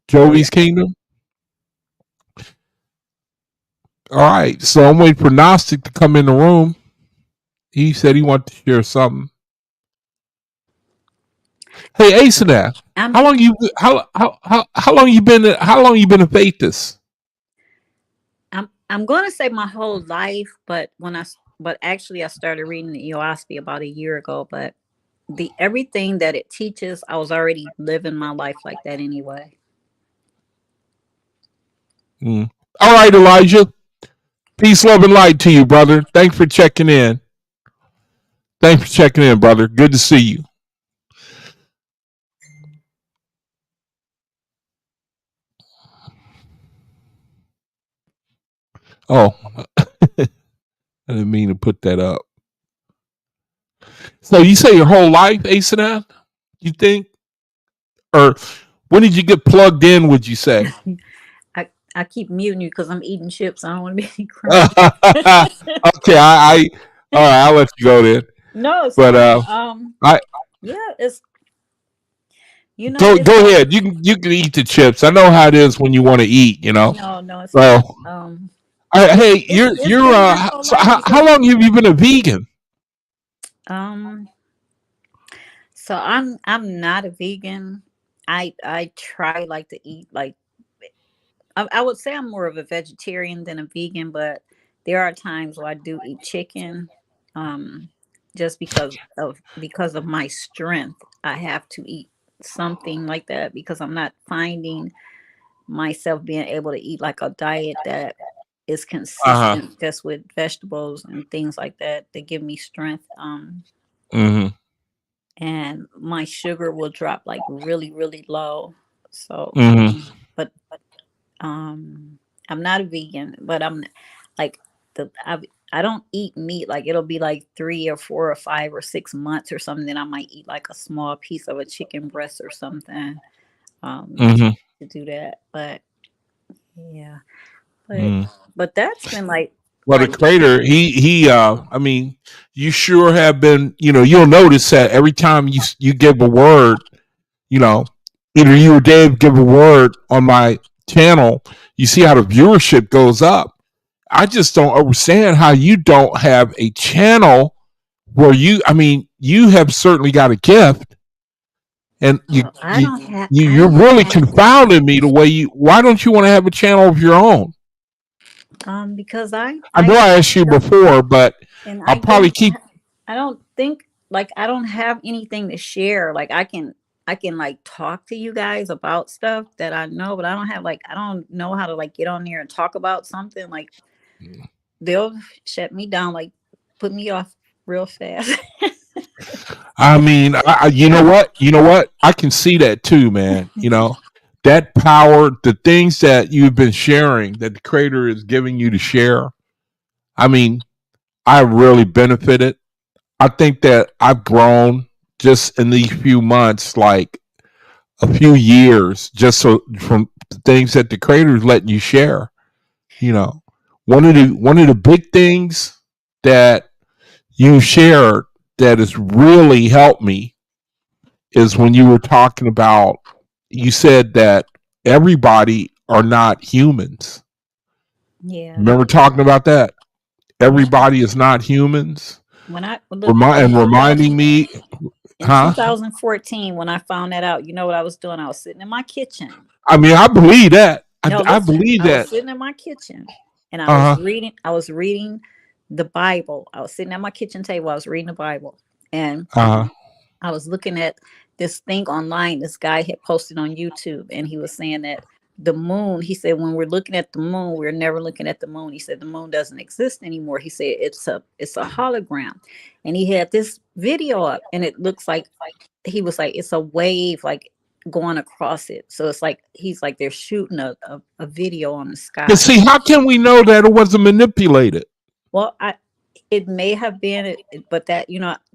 Joby's Kingdom? All right. So I'm waiting for Gnostic to come in the room. He said he wanted to share something. Hey, Asenaf, how long you been a faithist? I'm going to say my whole life, but when I but actually I started reading the OAHSPE about a year ago. But the everything that it teaches, I was already living my life like that anyway. Mm. All right, Elijah. Peace, love, and light to you, brother. Thanks for checking in. Thanks for checking in, brother. Good to see you. Oh, I didn't mean to put that up. So you say your whole life, Asenath? You think? Or when did you get plugged in, would you say? I keep muting you because I'm eating chips. I don't want to be crying. Okay, I all right, I'll let you go then. No, it's But fine. I Yeah, it's it's go ahead. You can eat the chips. I know how it is when you want to eat. no, it's So fine. hey, It's you're been my whole so life how because long have you been a vegan? um so I'm not a vegan. I try like to eat like I would say I'm more of a vegetarian than a vegan, but there are times where I do eat chicken. Um just because of my strength. I have to eat something like that because I'm not finding myself being able to eat like a diet that is Uh huh. consistent just with vegetables and things like that that give me strength. Mm-hmm. And my sugar will drop like really, really low. So, Mm-hmm. but I'm not a vegan, but I'm like I don't eat meat. Like it'll be like 3 or 4 or 5 or 6 months or something. Then I might eat like a small piece of a chicken breast or something. Mm-hmm. To do that. But yeah, but Mm. that's been like Well, the creator, I mean, you sure have been. You'll notice that every time you give a word, you know, either you or Dave give a word on my channel, you see how the viewership goes up. I just don't understand how you don't have a channel where I mean, you have certainly got a gift, and I you're don't really have confounding me the way why don't you want to have a channel of your own? because I know I asked you before, but and I'll probably keep. I don't think like I don't have anything to share. Like I can like talk to you guys about stuff that I know, but I don't have like I don't know how to like get on there and talk about something. Like they'll shut me down, like put me off real fast. I mean, you know what? You know what? I can see that too, man. That power, the things that you've been sharing, that the creator is giving you to share. I mean, I really benefited. I think that I've grown just in these few months, like a few years, just so from the things that the creator is letting you share. You know, one of the big things that you shared that has really helped me is when you were talking about, you said that everybody are not humans. Yeah. Remember talking about that? When I Everybody is not humans. look in Reminding me, in huh? 2014 when I found that out, you know what I was doing? I was sitting in my kitchen. I mean, I believe that. No, I listen. believe I was that. sitting in my kitchen and Uh huh. I was reading the Bible. I was sitting at my kitchen table. I was reading the Bible. And Uh huh. I was looking at this thing online this guy had posted on YouTube, and he was saying that the moon, he said, when we're looking at the moon, we're never looking at the moon. He said the moon doesn't exist anymore. He said it's a hologram. And he had this video up and it looks like he was like it's a wave like going across it. So it's like he's like they're shooting a video on the But sky. see, how can we know that it wasn't manipulated? Well, it may have been but that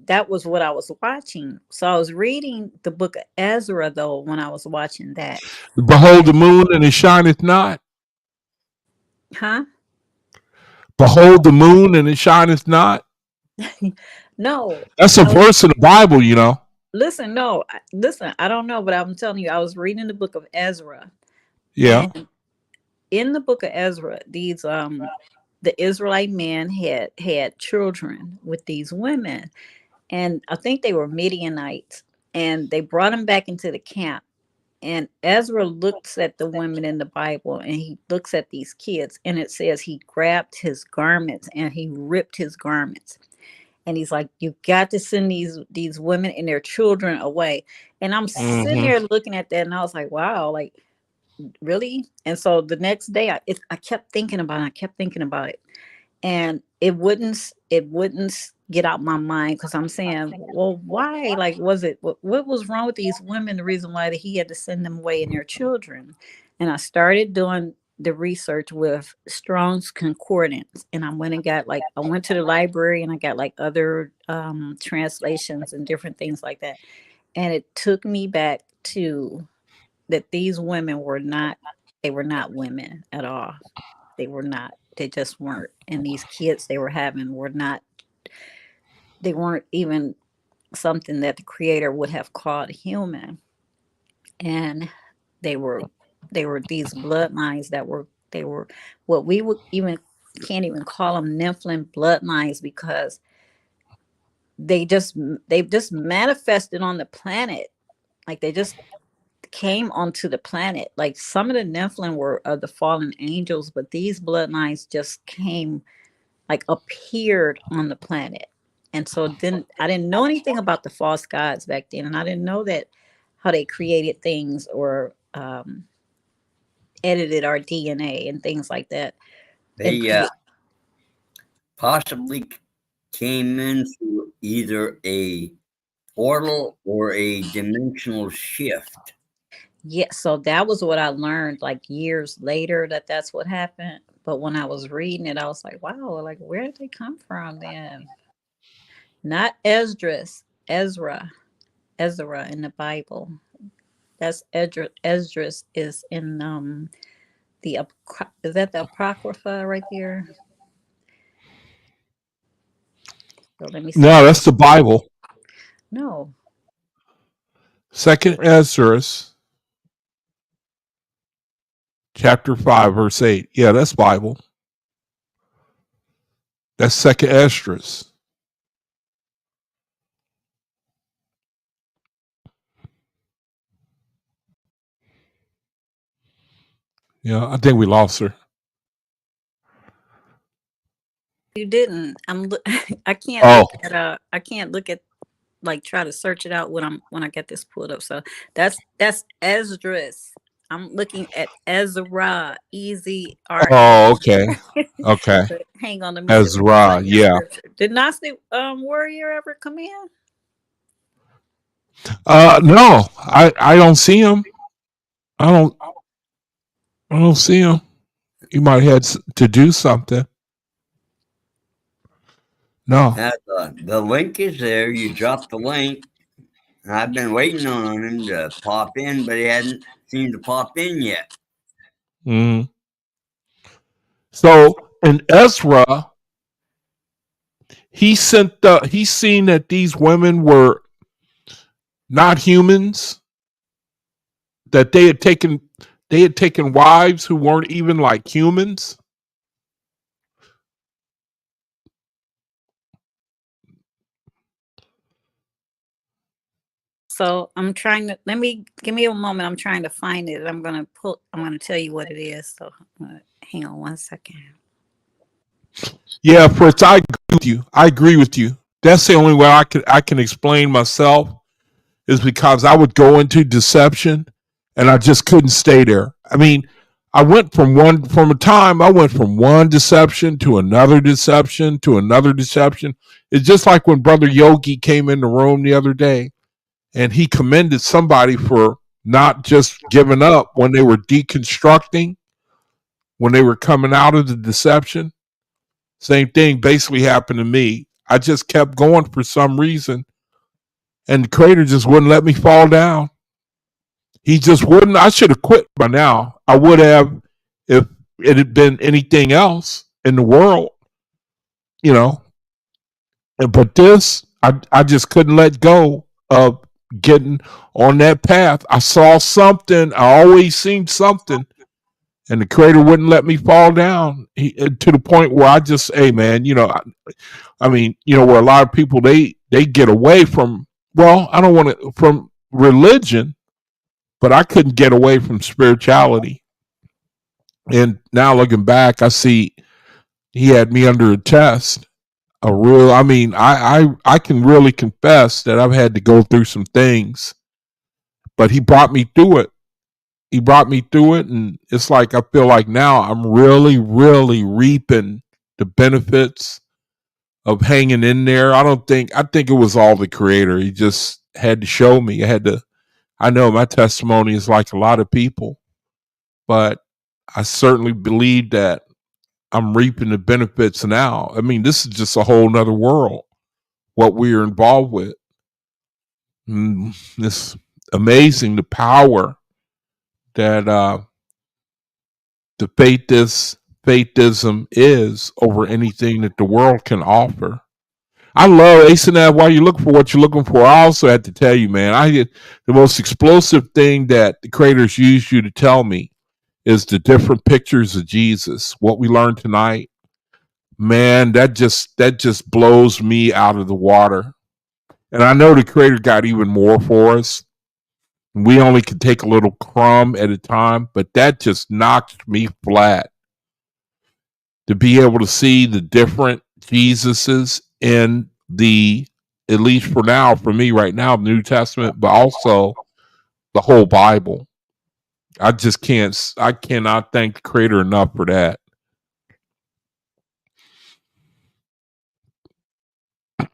that was what I was watching. So I was reading the book of Ezra though when I was watching that. Behold the moon and it shineth not. Huh? Behold the moon and it shineth not. No. That's a I was verse in the Bible, listen, no. Listen, I don't know, but I'm telling you I was reading the book of Ezra. Yeah. And in the book of Ezra, these the Israelite men had children with these women, and I think they were Midianites, and they brought them back into the camp. And Ezra looks at the women in the Bible and he looks at these kids, and it says he grabbed his garments and he ripped his garments. And he's like, you got to send these women and their children away. And I'm sitting Mm-hmm. there looking at that, and I was like, wow, like, really? And so the next day I kept thinking about it. I kept thinking about it, and it wouldn't get out my mind, because I'm saying, well, why? Like, what was wrong with these women? The reason why that he had to send them away and their children. And I started doing the research with Strong's Concordance, and I went to the library and I got like other translations and different things like that, and it took me back to that these women were not, they were not women at all. They were not. They just weren't. And these kids they were having were not, they weren't even something that the creator would have called human. And they were they were these bloodlines that were, they were what we would even can't even call them Nephilim bloodlines, because they just manifested on the planet. Like, they just came onto the planet. Like, some of the Nephilim were of the fallen angels, but these bloodlines just came, like, appeared on the planet. And so then I didn't know anything about the false gods back then, and I didn't know that how they created things, or edited our DNA and things like that. And They possibly came in through either a portal or a dimensional shift. yeah, so that was what I learned like years later, that that's what happened. But when I was reading it, I was like, wow, like, where did they come from then? Not Esdras, Ezra in the Bible. That's Esdras is in is that the Apocrypha right there? So let me see. No, that's the Bible. No. Second Ezra, chapter 5, verse 8. Yeah, that's Bible. That's second Esdras. Yeah, I think we lost her. You didn't. I can't Oh, I can't look at, like, try to search it out when I get this pulled up. So that's Esdras. I'm looking at Ezra, Ezra. oh, okay, okay. But hang on, let me see if I can Ezra, find that yeah. scripture. Did Gnostic warrior ever come in? No, I don't see him. I don't see him. He might have had to do something. No. The link is there. You drop the link. I've been waiting on him to pop in, but he hadn't seemed to pop in yet. Mm. So in Ezra, he seen that these women were not humans, that they had taken wives who weren't even like humans. So I'm trying to, give me a moment. I'm trying to find it. I'm gonna tell you what it is. So hang on one second. Yeah, Fritz, I agree with you. That's the only way I can explain myself, is because I would go into deception and I just couldn't stay there. I mean, I went from one deception to another deception to another deception. It's just like when Brother Yogi came in the room the other day and he commended somebody for not just giving up when they were deconstructing, when they were coming out of the deception. Same thing basically happened to me. I just kept going for some reason, and the creator just wouldn't let me fall down. He just wouldn't. I should have quit by now. I would have if it had been anything else in the world, you know. But this, I just couldn't let go of getting on that path. I saw something. I always seen something, and the creator wouldn't let me fall down. To the point where I just, hey man, I mean, where a lot of people they get away from. Well, I don't want to from religion. but I couldn't get away from spirituality. And now looking back, I see he had me under a test. I mean, I can really confess that I've had to go through some things, but he brought me through it. He brought me through it, and it's like I feel like now I'm really, really reaping the benefits of hanging in there. I think it was all the Creator. He just had to show me. I know my testimony is like a lot of people, but I certainly believe that I'm reaping the benefits now. I mean, this is just a whole nother world, what we're involved with. It's amazing the power that the faithism is over anything that the world can offer. I love ASNF. While you're looking for what you're looking for, I also had to tell you, man, the most explosive thing that the creators used you to tell me is the different pictures of Jesus. What we learned tonight, man, that just blows me out of the water. And I know the creator got even more for us. We only could take a little crumb at a time, but that just knocked me flat. To be able to see the different Jesuses in at least for now, for me right now, the New Testament, but also the whole Bible. I cannot thank the Creator enough for that.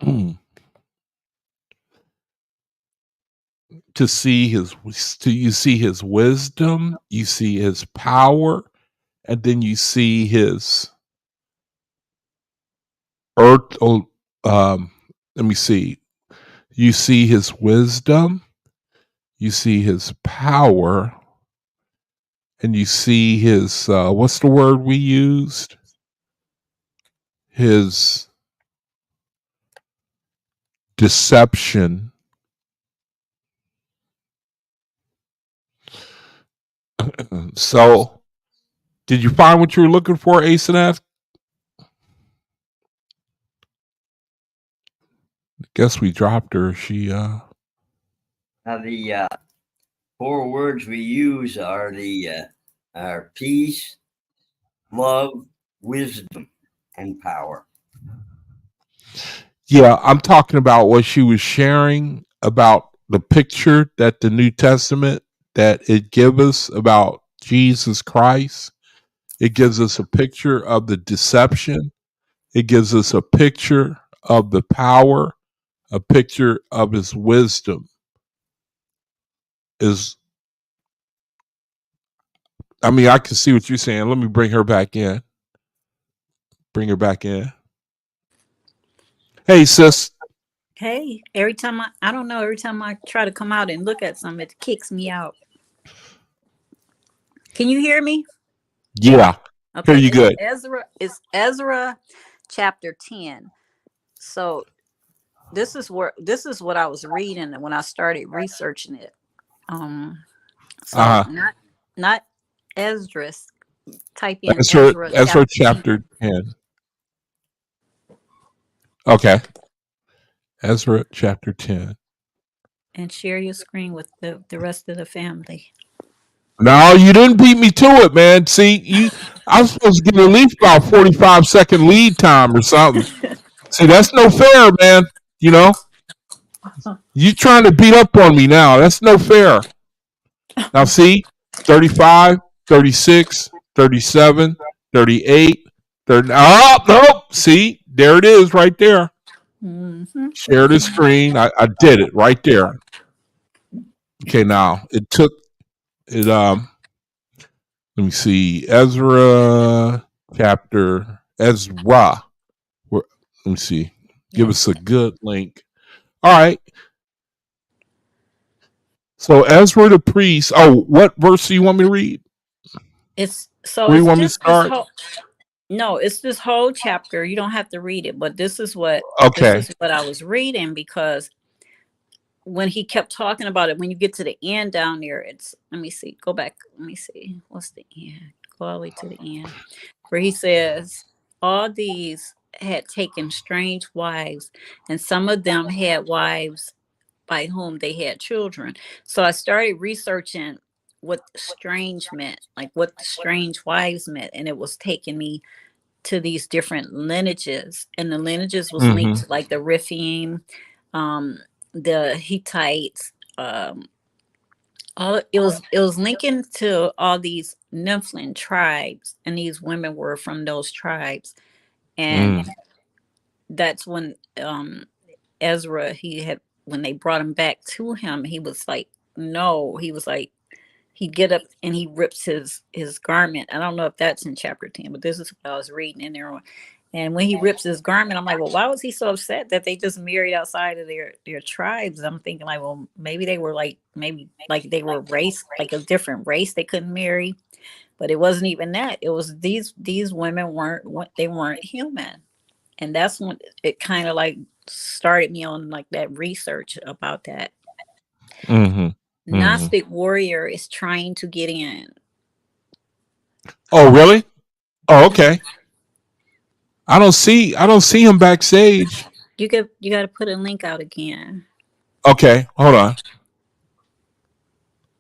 You see his wisdom, you see his power, and then you see his earth. Let me see. You see his wisdom, you see his power, and you see his what's the word we used? His deception. So, did you find what you were looking for, Ace and F? Guess we dropped her. She Now the 4 words we use are are peace, love, wisdom, and power. Yeah, I'm talking about what she was sharing about the picture that the New Testament that it gives us about Jesus Christ. It gives us a picture of the deception. It gives us a picture of the power, a picture of his wisdom. I can see what you're saying. Let me bring her back in. Bring her back in. Hey, sis. Hey, every time I try to come out and look at something, it kicks me out. Can you hear me? Yeah. Okay. Hear you good. It's Ezra chapter 10. So this is what I was reading when I started researching it. Not Esdras. Type in Ezra chapter 10. Okay. Ezra chapter 10. And share your screen with the rest of the family. No, you didn't beat me to it, man. See, I was supposed to get at least about 45-second lead time or something. See, that's no fair, man. You know? You trying to beat up on me now. That's no fair. Now, see, 35, 36, 37, 38, 30. Oh, nope. See, there it is right there. Mm-hmm. Share the screen. I did it right there. Okay, now it took it. Let me see. Ezra. Let me see. Give us a good link. All right. So Ezra the priest. Oh, what verse do you want me to read? Where you want me to start? It's this whole chapter. You don't have to read it, but this is what I was reading, because when he kept talking about it, when you get to the end down there, let me see. Go back. Let me see. What's the end? Go all the way to the end, where he says, all these had taken strange wives, and some of them had wives by whom they had children. So I started researching what strange meant, like what the strange wives meant, and it was taking me to these different lineages, and the lineages was linked Mm-hmm. to like the Rephaim, um, the Hittites, all it was linking to all these Nephilim tribes, and these women were from those tribes, and Mm. that's when Ezra, he had, when they brought him back to him, he was like, no, he was like, he'd get up and he rips his garment. I don't know if that's in chapter 10, but this is what I was reading in there. And when he rips his garment, I'm like, well, why was he so upset that they just married outside of their tribes? I'm thinking like, well, maybe they were like, maybe like they were race, like a different race they couldn't marry. But it wasn't even that. It was these women weren't human. And that's when it kind of like started me on like that research about that. Mm-hmm. Mm-hmm. Gnostic warrior is trying to get in. Oh, really? Oh, okay. I don't see him backstage. You got to put a link out again. Okay, hold on.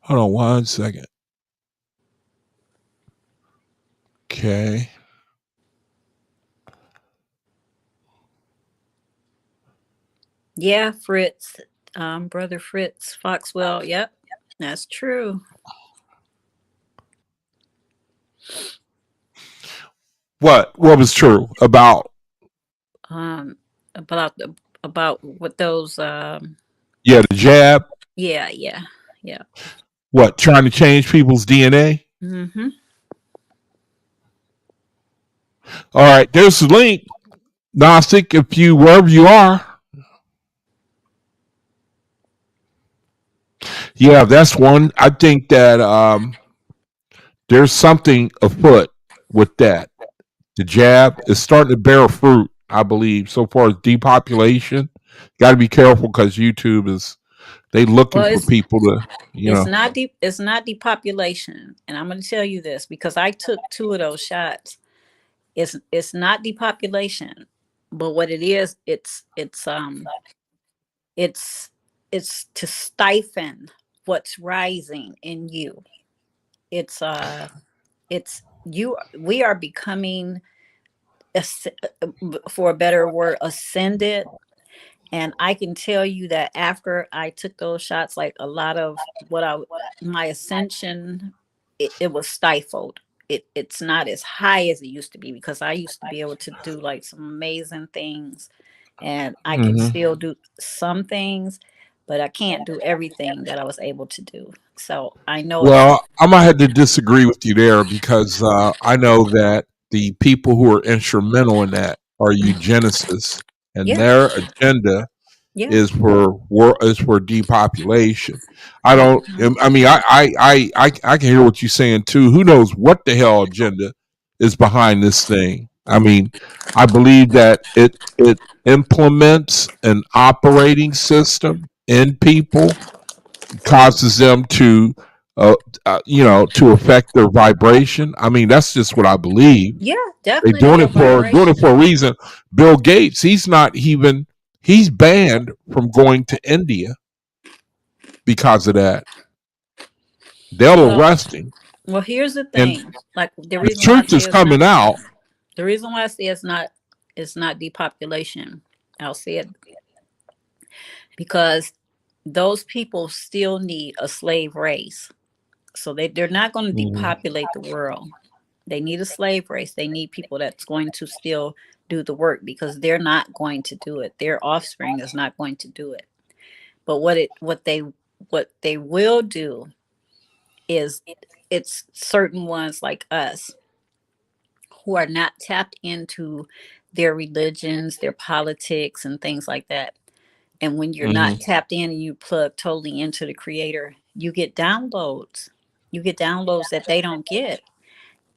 Hold on 1 second. Okay. Yeah, Fritz, brother Fritz Foxwell. Yep, that's true. What was true about? Um, about what those Yeah, the jab. yeah, yeah, yeah. What, trying to change people's DNA? Mm-hmm. All right, there's the link. Gnostic, if you wherever you are. Yeah, that's one. I think that there's something afoot with that. The jab is starting to bear fruit, I believe, so far as depopulation. Got to be careful because YouTube is they looking Well, for people to, you it's know. not deep. It's not depopulation, and I'm going to tell you this because I took 2 of those shots. It's not depopulation, but what it is, it's it's to stifle what's rising in you. It's it's you. We are becoming, for a better word, ascended. And I can tell you that after I took those shots, like a lot of what I my ascension, it was stifled. It's not as high as it used to be because I used to be able to do like some amazing things, and I can Hmm. still do some things, but I can't do everything that I was able to do. So I know that. Well, I might have to disagree with you there because I know that the people who are instrumental in that are eugenicists, and Yeah, their agenda yeah, is for depopulation. I yeah. don't. I mean, I can hear what you're saying too. Who knows what the hell agenda is behind this thing? I mean, I believe that it implements an operating system in people, causes them to, uh, to affect their vibration. I mean, that's just what I believe. Yeah, They're definitely doing their it for a vibration. reason. Bill Gates, he's banned from going to India because of that. They'll Well, arrest him, well, here's the and thing. Like the the reason why I truth say is it's not coming out. the reason why I say it's not depopulation. I'll say it because those people still need a slave race. So they're not going to Mhm. depopulate the world. They need a slave race. They need people that's going to still do the work because they're not going to do it. Their offspring is not going to do it. But what they will do is, it's certain ones like us who are not tapped into their religions, their politics, and things like that. And when you're not Mhm. tapped in and you plug totally into the creator, you get downloads. You get downloads that they don't get.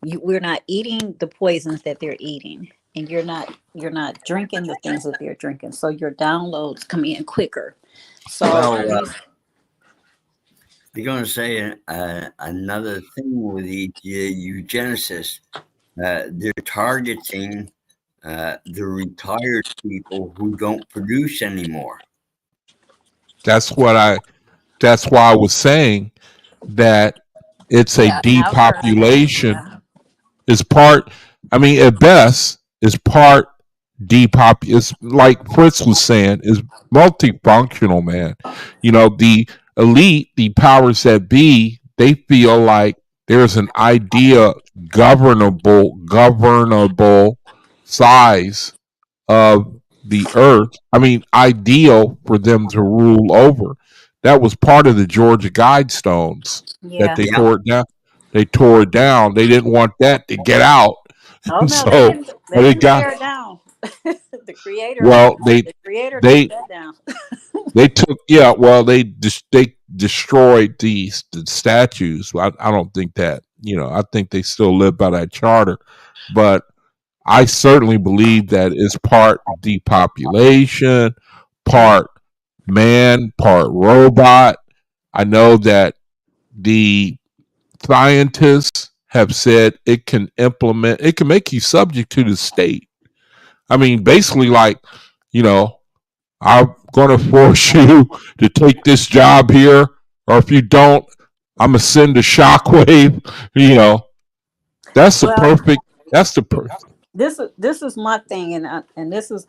We're not eating the poisons that they're eating, and you're not drinking the things that they're drinking. So your downloads come in quicker. So Well, you're going to say another thing with the eugenicists. They're targeting the retired people who don't produce anymore. That's what I. That's why I was saying that it's a Yeah, I've heard of that. depopulation. Yeah. Is part. I mean, at best, is part depop. It's like Fritz was saying, is multifunctional, man. You know, the elite, the powers that be, they feel like there's an idea governable size of the earth. I mean, ideal for them to rule over. That was part of the Georgia Guidestones that Yeah. they Yeah. tore it down. They tore it down. They didn't want that to get out, Oh and no, they so didn't. They but it didn't got tear it down. the creator, well. the creator took They that down. they took they destroyed the statues. I don't think that I think they still live by that charter, but I certainly believe that it's part depopulation, Yeah. part man, part robot. I know that the scientists have said it can make you subject to the state. I mean, basically, like, you know, I'm going to force you to take this job here, or if you don't, I'm going to send a shockwave. You know, that's the Well, perfect, that's the perfect. this is my thing, and this is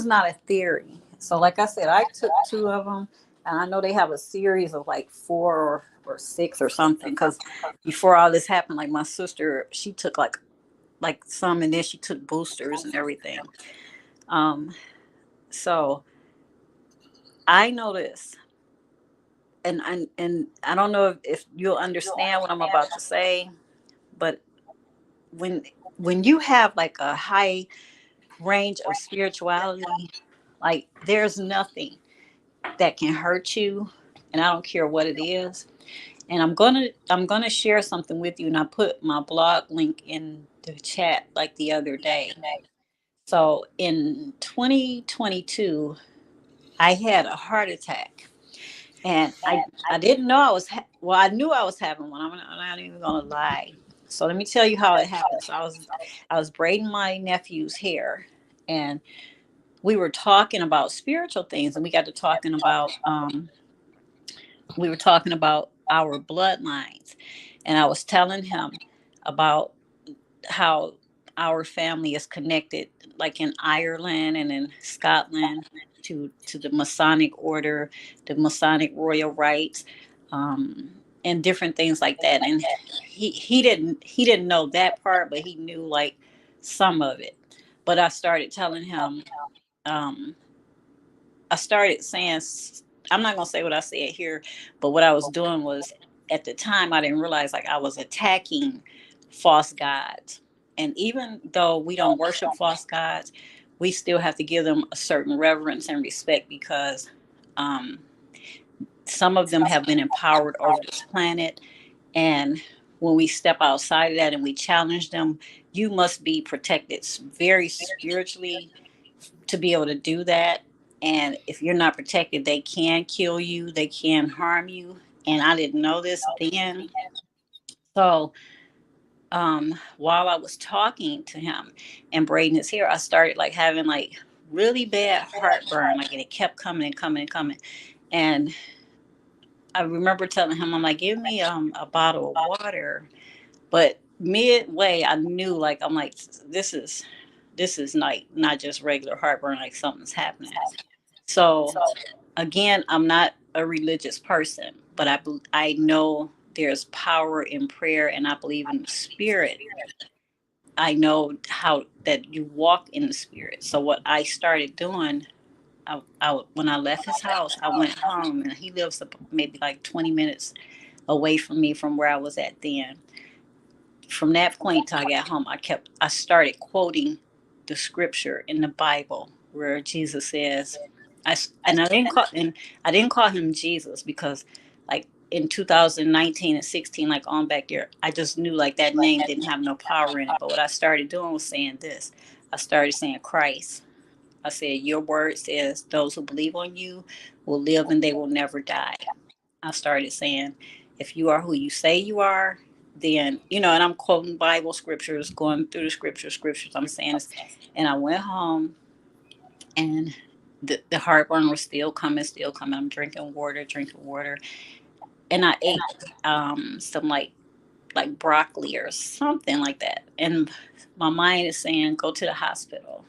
not a theory. So, like I said, I took two of them, and I know they have a series of like four or six or something. Because before all this happened, like my sister, she took like some, and then she took boosters and everything. Um, so I know this, and I don't know if you'll understand what I'm about to say, but when when you have like a high range of spirituality, like there's nothing that can hurt you, and I don't care what it is. And I'm gonna share something with you, and I put my blog link in the chat like the other day. So in 2022, I had a heart attack, and I didn't know well, I knew I was having one. I'm not even gonna lie. So let me tell you how it happened. So I was braiding my nephew's hair, and we were talking about spiritual things, and we were talking about our bloodlines, and I was telling him about how our family is connected, like in Ireland and in Scotland, to the Masonic order, the Masonic royal rites, and different things like that. And he didn't know that part, but he knew like some of it. But I started telling him. Um, I started saying, I'm not gonna say what I said here, but what I was doing was, at the time, I didn't realize like I was attacking false gods. And even though we don't worship false gods, we still have to give them a certain reverence and respect, because um, some of them have been empowered over this planet. And when we step outside of that and we challenge them, you must be protected very spiritually to be able to do that. And if you're not protected, they can kill you, they can harm you. And I didn't know this then. So while I was talking to him and braiding his hair, I started like having like really bad heartburn, like, and it kept coming and coming and coming. And I remember telling him, I'm like, give me a bottle of water. But midway, I knew, like, I'm like, this is not just regular heartburn, like something's happening. So again, I'm not a religious person, but I know there's power in prayer, and I believe in the spirit. I know how that you walk in the spirit. So what I started doing, when I left his house, I went home, and he lives maybe like 20 minutes away from me from where I was at then. From that point till I got home, I started quoting the scripture in the Bible where Jesus says, I didn't call him Jesus, because like in 2019 and 16, like on back there, I just knew like that name didn't have no power in it. But what I started doing was saying this. I started saying Christ. I said, your word says those who believe on you will live and they will never die. I started saying, if you are who you say you are, then, and I'm quoting Bible scriptures, going through the scriptures I'm saying this. And I went home, and the heartburn was still coming, I'm drinking water, and I ate some like broccoli or something like that, and my mind is saying go to the hospital,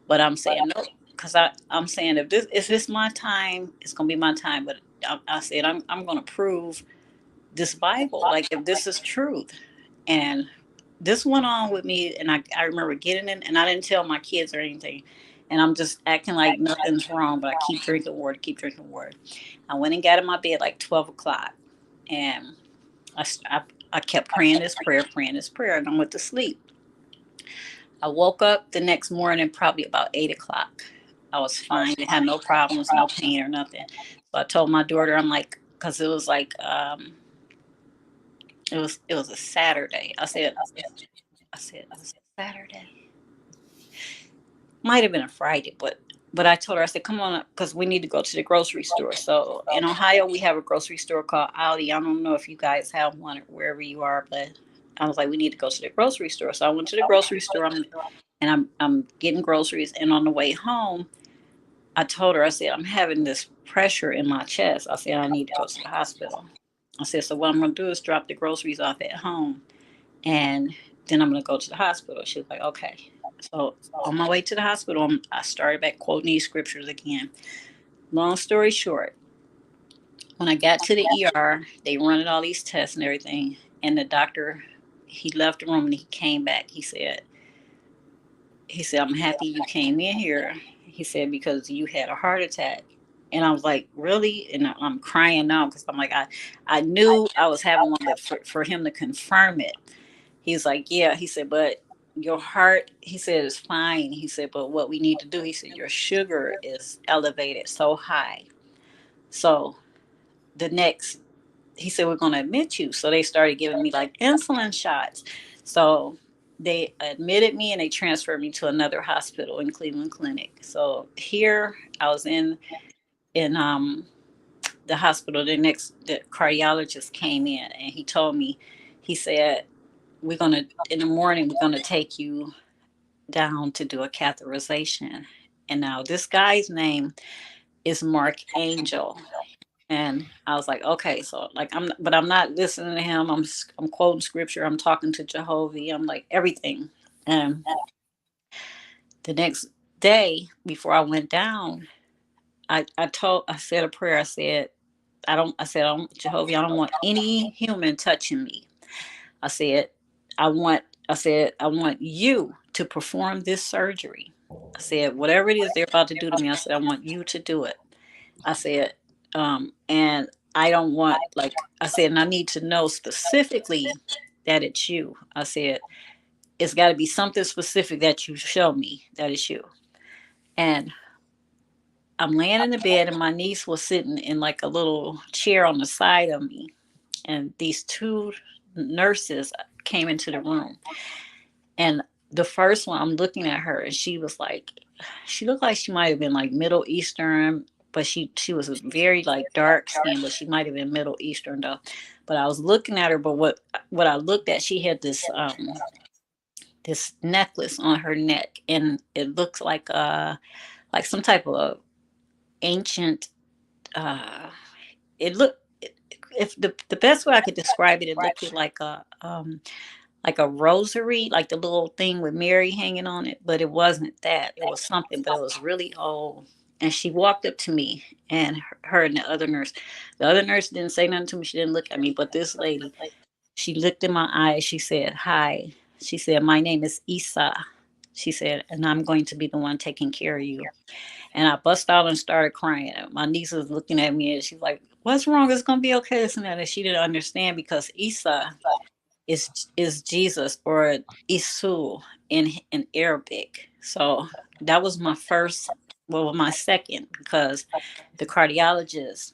but I'm saying no, because I'm saying if this my time, it's gonna be my time. But I said I'm gonna prove this Bible, like if this is truth. And this went on with me, and I remember getting in, and I didn't tell my kids or anything, and I'm just acting like nothing's wrong, but I keep drinking water, I went and got in my bed like 12 o'clock, and I, I, I kept praying this prayer, and I went to sleep. I woke up the next morning, probably about 8 o'clock. I was fine. I had no problems, no pain or nothing. So I told my daughter, I'm like, because it was like, it was a Saturday. I said it was a Saturday. Might have been a Friday, but I told her, I said, come on up, because we need to go to the grocery store. So in Ohio, we have a grocery store called Aldi. I don't know if you guys have one or wherever you are, but I was like, we need to go to the grocery store. So I went to the grocery store, and I'm getting groceries. And on the way home, I told her, I said, I'm having this pressure in my chest. I said, I need to go to the hospital. I said, so what I'm going to do is drop the groceries off at home, and then I'm going to go to the hospital. She was like, okay. So on my way to the hospital, I started back quoting these scriptures again. Long story short, when I got to the ER, they running all these tests and everything. And the doctor, he left the room and he came back. He said, I'm happy you came in here. He said, because you had a heart attack. And I was like, really? And I'm crying now, because I'm like, I knew I was having one, but for him to confirm it, he's like, yeah. He said, but your heart, he said, is fine. He said, but what we need to do, he said, your sugar is elevated so high. So the next, he said, we're going to admit you. So they started giving me like insulin shots. So they admitted me, and they transferred me to another hospital in Cleveland Clinic. So here I was in the hospital. The cardiologist came in, and he told me, he said, in the morning, we're going to take you down to do a catheterization. And now this guy's name is Mark Angel. And I was like, okay, so like I'm not listening to him. I'm quoting scripture. I'm talking to Jehovah. I'm like everything. And the next day before I went down, I said a prayer. I don't, Jehovah, I don't want any human touching me. I said, I want you to perform this surgery. I said, whatever it is they're about to do to me, I said, I want you to do it. I said, and I don't want, like, I said, and I need to know specifically that it's you. I said, it's got to be something specific that you show me that it's you. And I'm laying in the bed, and my niece was sitting in like a little chair on the side of me. And these two nurses came into the room. And the first one, I'm looking at her, and she looked like she might have been like Middle Eastern, but she was very like dark skin, but she might have been Middle Eastern though. But I was looking at her, but what I looked at, she had this necklace on her neck, and it looks like some type of ancient. Uh, it looked, if the best way I could describe it, it looked like a rosary, like the little thing with Mary hanging on it, but it wasn't that. It was something, but it was really old. And she walked up to me, and her and the other nurse didn't say nothing to me. She didn't look at me, but this lady, she looked in my eyes. She said, hi. She said, my name is Isa. She said, and I'm going to be the one taking care of you. And I bust out and started crying. My niece was looking at me, and she's like, what's wrong? It's going to be okay. This and that. And she didn't understand, because Isa is Jesus, or Isu in Arabic. So that was my first, well, my second, because the cardiologist,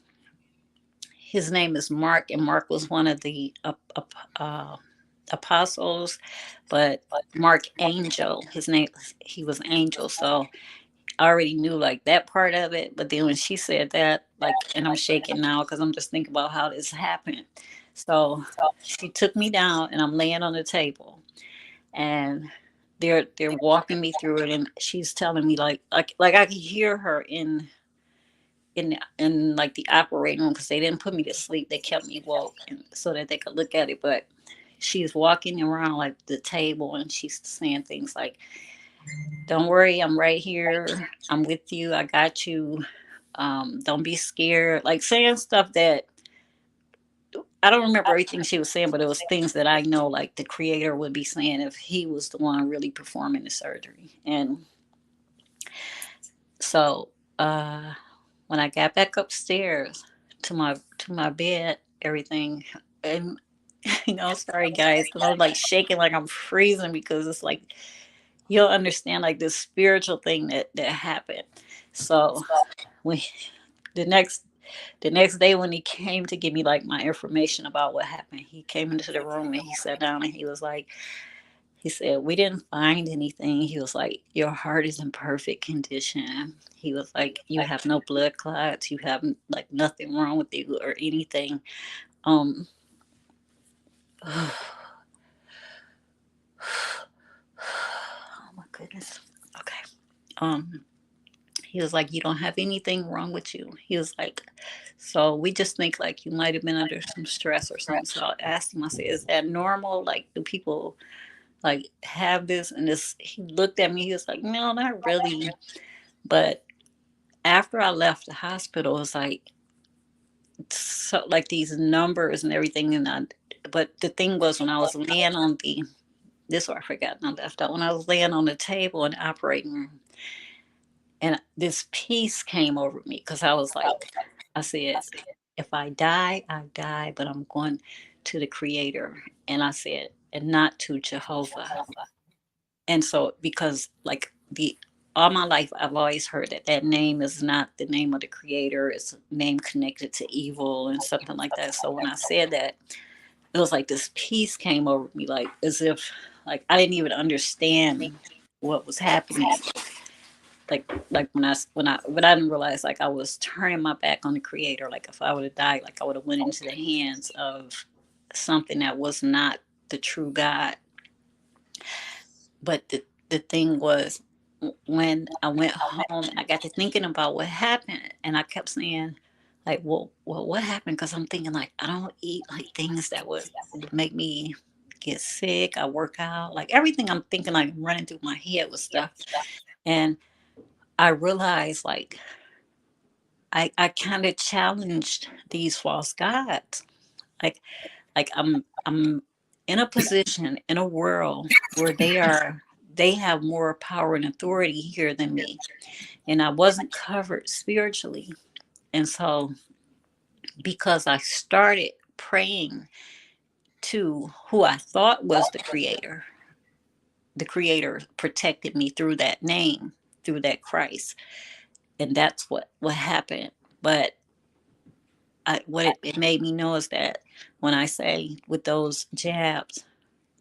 his name is Mark, and Mark was one of the apostles, but Mark Angel, his name, he was Angel. So I already knew like that part of it, but then when she said that, like, and I'm shaking now because I'm just thinking about how this happened. So she took me down, and I'm laying on the table, and they're walking me through it, and she's telling me like I could hear her in like the operating room, because they didn't put me to sleep. They kept me woke and so that they could look at it. But she's walking around like the table, and she's saying things like, "Don't worry, I'm right here. I'm with you. I got you. Don't be scared." Like saying stuff that I don't remember everything she was saying, but it was things that I know like the creator would be saying if he was the one really performing the surgery. And so when I got back upstairs to my bed, everything, and sorry guys, because I was like shaking, like I'm freezing, because it's like you'll understand like this spiritual thing that happened. So when the next the next day, when he came to give me like my information about what happened, he came into the room and he sat down and he said, "We didn't find anything." He was like, "Your heart is in perfect condition." He was like, "You have no blood clots. You have like nothing wrong with you or anything." Um, oh my goodness. Okay. Um, he was like, "You don't have anything wrong with you." He was like, "So we just think like you might have been under some stress or something." So I asked him, I said, "Is that normal? Like, do people like have this?" And this, he looked at me, he was like, "No, not really." But after I left the hospital, it's like, so like these numbers and everything. But the thing was, when I was laying on this, what I forgot, I left out, when I was laying on the table in the operating room, and this peace came over me, because I was like, I said, if I die, I die, but I'm going to the creator. And I said, and not to Jehovah. And so, because like all my life, I've always heard that name is not the name of the creator. It's a name connected to evil and something like that. So when I said that, it was like this peace came over me, like as if like I didn't even understand what was happening. Like when I didn't realize, like I was turning my back on the creator. Like if I would have died, like I would have went into the hands of something that was not the true God. But the thing was, when I went home and I got to thinking about what happened, and I kept saying, like, well, what happened? Because I'm thinking, like, I don't eat like things that would make me get sick. I work out, like everything. I'm thinking, like, running through my head with stuff, and I realized, like, I kind of challenged these false gods, like I'm in a position in a world where they have more power and authority here than me, and I wasn't covered spiritually. And so, because I started praying to who I thought was the creator protected me through that name, through that Christ. And that's what happened. But what it made me know is that when I say with those jabs,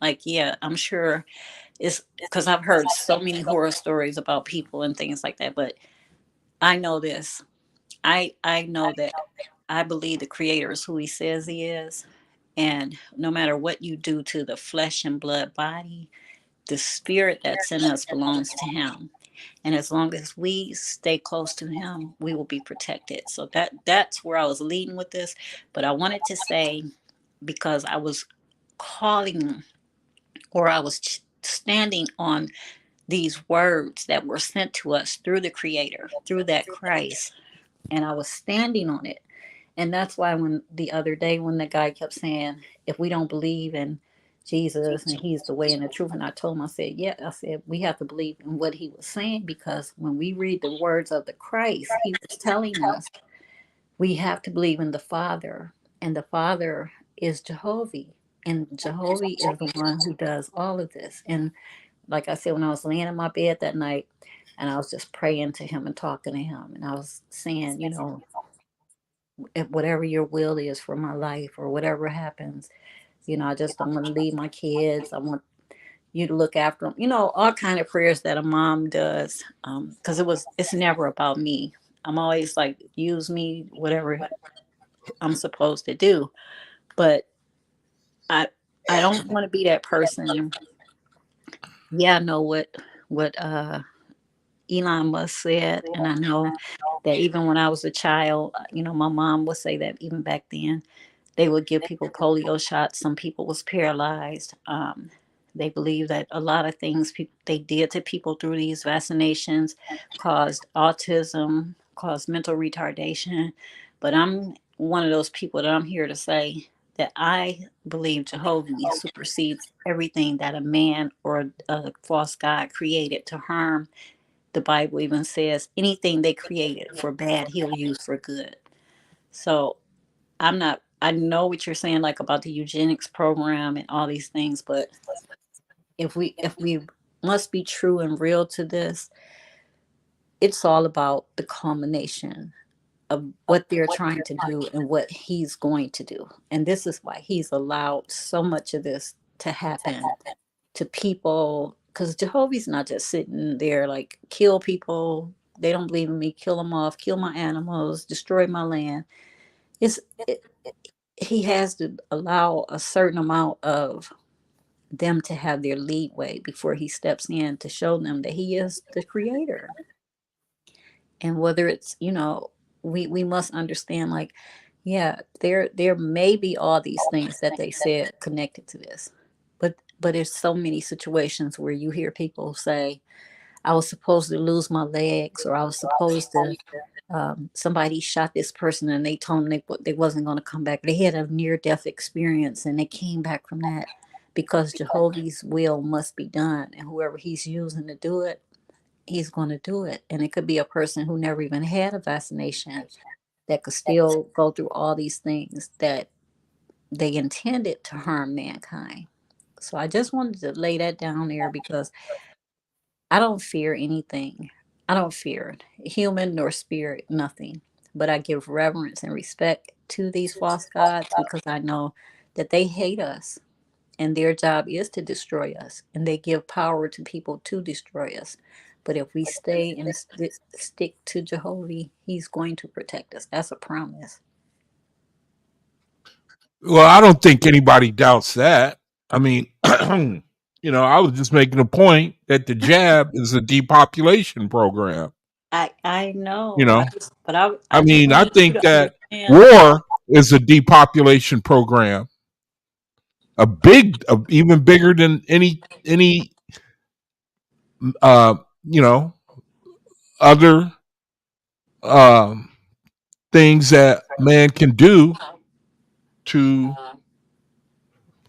like, yeah, I'm sure it's because I've heard so many horror stories about people and things like that. But I know this. I know that I believe the creator is who he says he is. And no matter what you do to the flesh and blood body, the spirit that's in us belongs to him. And as long as we stay close to him, we will be protected. So that's where I was leading with this. But I wanted to say, because I was calling, or I was standing on these words that were sent to us through the creator, through that Christ, and I was standing on it. And that's why when the other day, when the guy kept saying, if we don't believe in Jesus and he's the way and the truth, and I told him, I said, yeah, I said, we have to believe in what he was saying, because when we read the words of the Christ, he was telling us we have to believe in the Father, and the Father is Jehovah, and Jehovah is the one who does all of this. And like I said, when I was laying in my bed that night, and I was just praying to him and talking to him, and I was saying, if whatever your will is for my life, or whatever happens, I just don't want to leave my kids. I want you to look after them. All kind of prayers that a mom does, because it's never about me. I'm always like, use me, whatever I'm supposed to do. But I I don't want to be that person Yeah, I know what Elon Musk said, and I know that even when I was a child, my mom would say that even back then, they would give people polio shots. Some people was paralyzed. They believe that a lot of things they did to people through these vaccinations caused autism, caused mental retardation. But I'm one of those people that I'm here to say that I believe Jehovah supersedes everything that a man or a false god created to harm. The Bible even says anything they created for bad, he'll use for good. So I know what you're saying, like about the eugenics program and all these things, but if we must be true and real to this, it's all about the culmination of what they're trying to do and what he's going to do. And this is why he's allowed so much of this to happen to people, because Jehovah's not just sitting there like kill people. They don't believe in me. Kill them off. Kill my animals. Destroy my land. It's it, he has to allow a certain amount of them to have their leadway before he steps in to show them that he is the creator. And whether it's, we must understand, like, yeah, there may be all these things that they said connected to this, but there's so many situations where you hear people say, I was supposed to lose my legs, or I was supposed to, somebody shot this person and they told them they wasn't going to come back. They had a near death experience and they came back from that, because Jehovah's will must be done. And whoever he's using to do it, he's going to do it. And it could be a person who never even had a vaccination that could still go through all these things that they intended to harm mankind. So I just wanted to lay that down there, because I don't fear anything. I don't fear human nor spirit, nothing. But I give reverence and respect to these false gods, because I know that they hate us and their job is to destroy us. And they give power to people to destroy us. But if we stay and stick to Jehovah, he's going to protect us. That's a promise. Well, I don't think anybody doubts that. I mean, I was just making a point that the jab is a depopulation program. I You know. know, I I just mean, I wanted you think to that understand. war is a depopulation program, even bigger than any uh, you know, other um, things that man can do to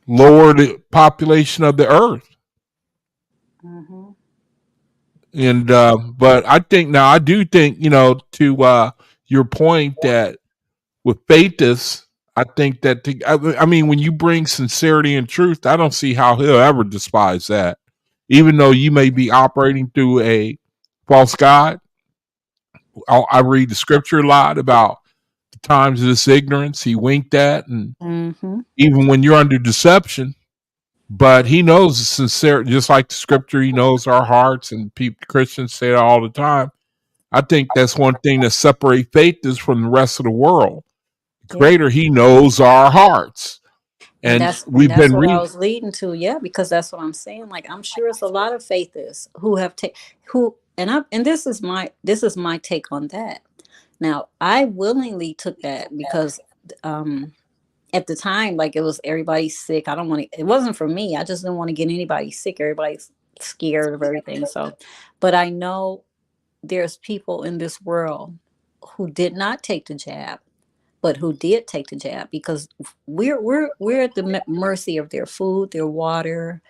lower the population of the earth. Hmm. And but I do think, to your point, that with Faithus, I think that I mean, when you bring sincerity and truth, I don't see how he'll ever despise that. Even though you may be operating through a false god, I read the scripture a lot about the times of this ignorance he winked at, and Hmm. even when you're under deception. But he knows the sincere, just like the scripture, he knows our hearts, and Christians say that all the time. I think that's one thing that separates Faithus from the rest of the world. The Yeah. Creator, he knows our hearts. And And and we've that's been what I reading. was leading to. Yeah, because that's what I'm saying. Like, I'm sure it's a lot of faithists who have taken, who, and this is my take on that. Now, I willingly took that because, um at the time, like, it was everybody sick. I don't want to, it wasn't for me. I just didn't want to get anybody sick. Everybody's scared of everything. So, but I know there's people in this world who did not take the jab, but who did take the jab, because we're at the mercy of their food, their water,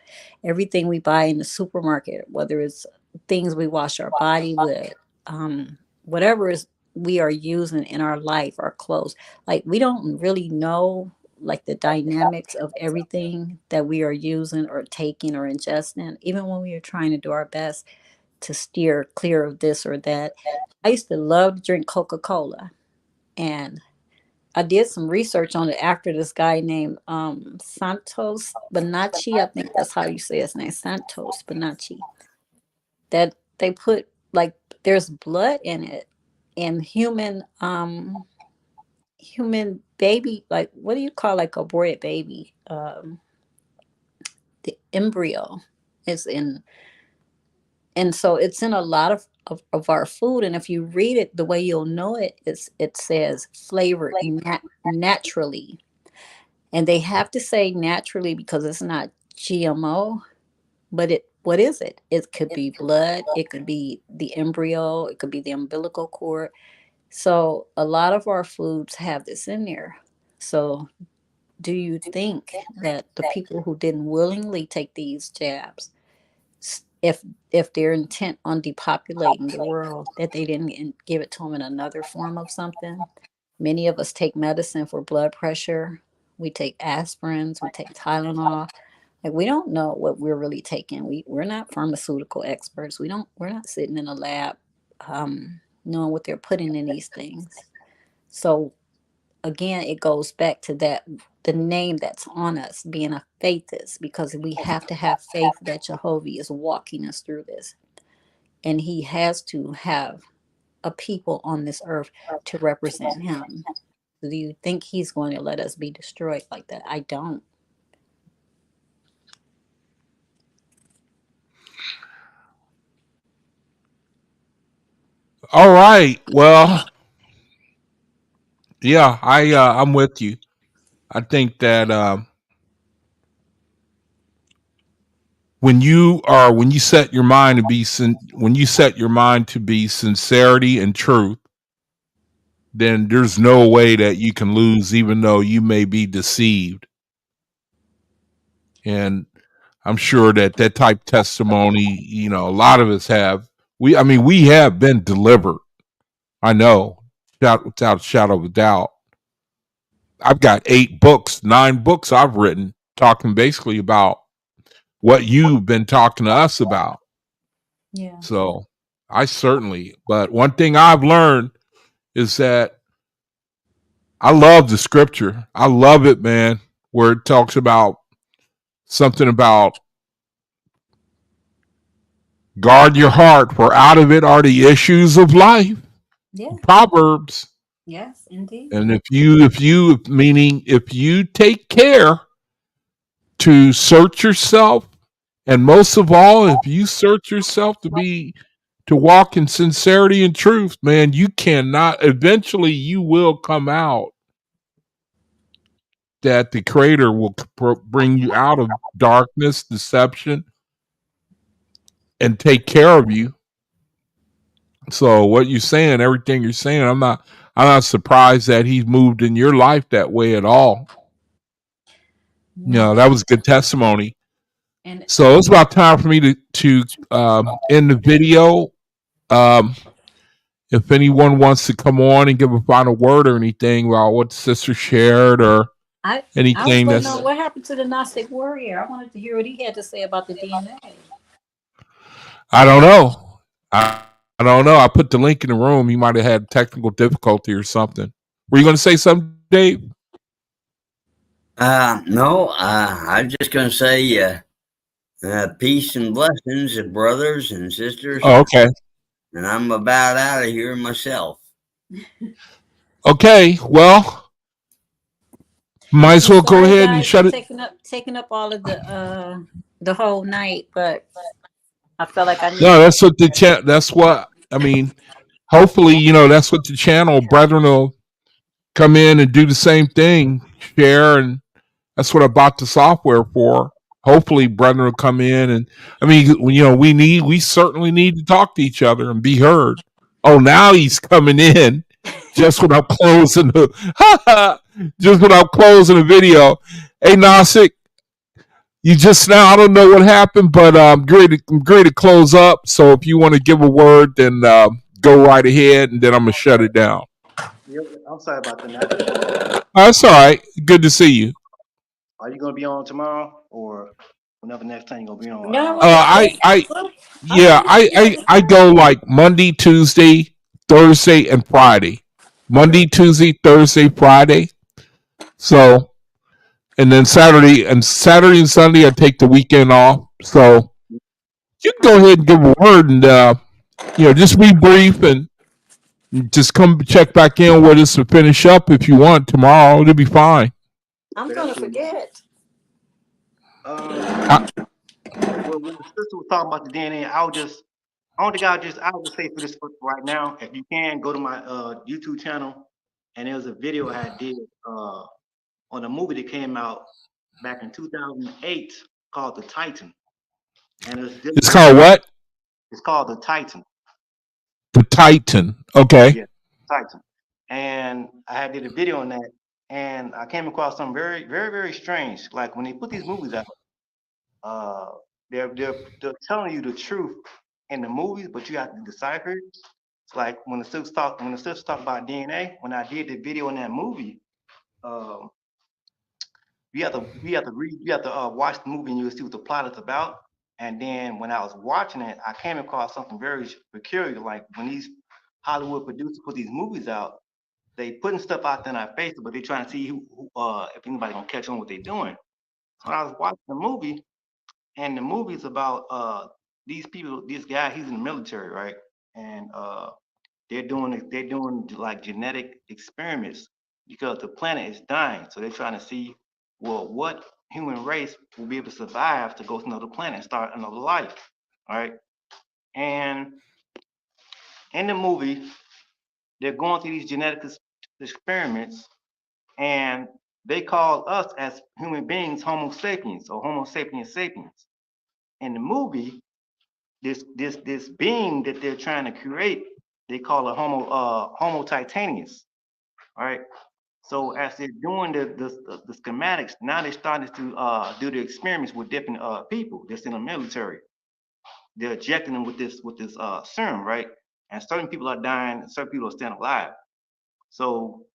everything we buy in the supermarket, whether it's things we wash our body with, whatever is we are using in our life, our clothes. Like, we don't really know, like, the dynamics of everything that we are using or taking or ingesting, even when we are trying to do our best to steer clear of this or that. I used to love to drink Coca-Cola, and I did some research on it after this guy named Santos Bonacci. I think that's how you say his name, Santos Bonacci. That they put, like, there's blood in it, and human baby, like, what do you call, like, aborted baby, the embryo. It's in, and so it's in a lot of our food. And if you read it, the way you'll know it is it says flavored naturally. And they have to say naturally because it's not GMO, but it what is it? It could be blood, it could be the embryo, it could be the umbilical cord. So a lot of our foods have this in there. So do you think that the people who didn't willingly take these jabs, if they're intent on depopulating the world, that they didn't give it to them in another form of something? Many of us take medicine for blood pressure. We take aspirins, we take Tylenol. Like we don't know what we're really taking. We're not pharmaceutical experts. We're not sitting in a lab knowing what they're putting in these things. So again, it goes back to that the name that's on us being a faithist, because we have to have faith that Jehovah is walking us through this. And he has to have a people on this earth to represent him. Do you think he's going to let us be destroyed like that? I don't. All right. Well, yeah, I'm with you. I think that when you set your mind to be when you set your mind to be sincerity and truth, then there's no way that you can lose, even though you may be deceived. And I'm sure that that type testimony, a lot of us have. I mean, we have been delivered. I know, without a shadow of a doubt. I've got 8 books, 9 books I've written talking basically about what you've been talking to us about. Yeah. So but one thing I've learned is that I love the scripture. I love it, man, where it talks about something about guard your heart, for out of it are the issues of life. Yeah. Proverbs. Yes, indeed. And if you take care to search yourself, and most of all, if you search yourself to walk in sincerity and truth, man, you cannot, eventually you will come out that the creator will bring you out of darkness, deception, and take care of you. So what you're saying, everything you're saying, I'm not surprised that he's moved in your life that way at all. No. That was good testimony. And So it's about time for me to end the video. If anyone wants to come on and give a final word or anything about what the sister shared or I was anything going to that's, know what happened to the Gnostic warrior. I wanted to hear what he had to say about the DNA. I don't know. I don't know. I put the link in the room. He might have had technical difficulty or something. Were you going to say something, Dave? No, I'm just going to say peace and blessings, brothers and sisters. Oh, okay. And I'm about out of here myself. Okay, well, might as well go ahead and shut it. Taking up all of the whole night, but I felt like I need. No, that's what that's what I mean. Hopefully, that's what the channel brethren will come in and do the same thing, share, and that's what I bought the software for. Hopefully, brethren will come in, and I mean, we certainly need to talk to each other and be heard. Oh, now he's coming in just when I'm closing the video. Hey, Nasik, you just now, I don't know what happened, but I'm great to close up. So if you want to give a word, then go right ahead, and then I'm gonna shut it down. I'm sorry about the night. That's all right. Good to see you. Are you gonna be on tomorrow or whenever next time you're gonna be on? No, I go like Monday, Tuesday, Thursday, and Friday. Monday, Tuesday, Thursday, Friday. So, and then Saturday and Sunday I take the weekend off. So you can go ahead and give a word and just be brief and just come check back in with us to finish up if you want tomorrow. It'll be fine. I'm gonna forget. Well, when the sister was talking about the DNA, I'll just say for this right now, if you can go to my YouTube channel, and there was a video I did on a movie that came out back in 2008 called The Titan, and It's called what? it's called The Titan. The Titan. Okay. Yeah, Titan. And I did a video on that, and I came across something very, very, very strange. Like when they put these movies out, uh, they're telling you the truth in the movies, but you have to decipher it. It's like when the sisters talk about DNA. When I did the video in that movie, um, you have to watch the movie and you'll see what the plot is about. And then when I was watching it, I came across something very peculiar. Like when these Hollywood producers put these movies out, they putting stuff out there in our faces, but they trying to see if anybody gonna catch on what they're doing. So I was watching the movie, and the movie's about these people. This guy, he's in the military, right? And they're doing like genetic experiments because the planet is dying. So they're trying to see, well, what human race will be able to survive to go to another planet and start another life, all right? And in the movie, they're going through these genetic experiments, and they call us as human beings Homo sapiens or Homo sapiens sapiens. In the movie, this being that they're trying to create, they call it Homo titanius. All right. So as they're doing the schematics, now they're starting to do the experiments with different people that's in the military. They're injecting them with this serum, right? And certain people are dying, and certain people are staying alive. So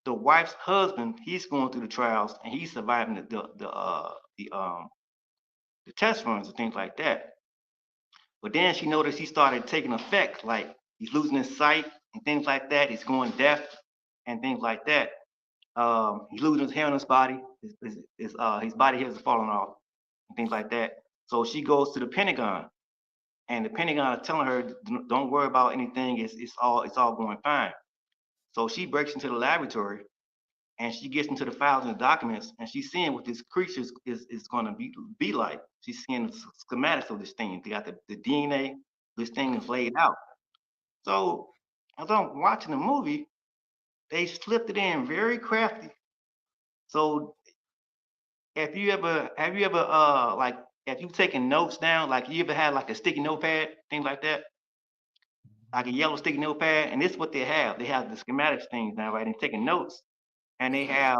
the wife's husband, he's going through the trials and he's surviving the test runs and things like that. But then she noticed he started taking effect, like he's losing his sight and things like that. He's going deaf and things like that. He's losing his hair on his body. His body hairs are falling off and things like that. So she goes to the Pentagon, and the Pentagon is telling her, "Don't worry about anything. It's all going fine." So she breaks into the laboratory and she gets into the files and the documents, and she's seeing what this creature is going to be like. She's seeing the schematics of this thing. They got the DNA. This thing is laid out. So as I'm watching the movie, they slipped it in very crafty. So if you ever have you ever like if you taking notes down, like you ever had like a sticky notepad, things like that, like a yellow sticky notepad, and this is what they have. They have the schematics things now, right? And taking notes, and they have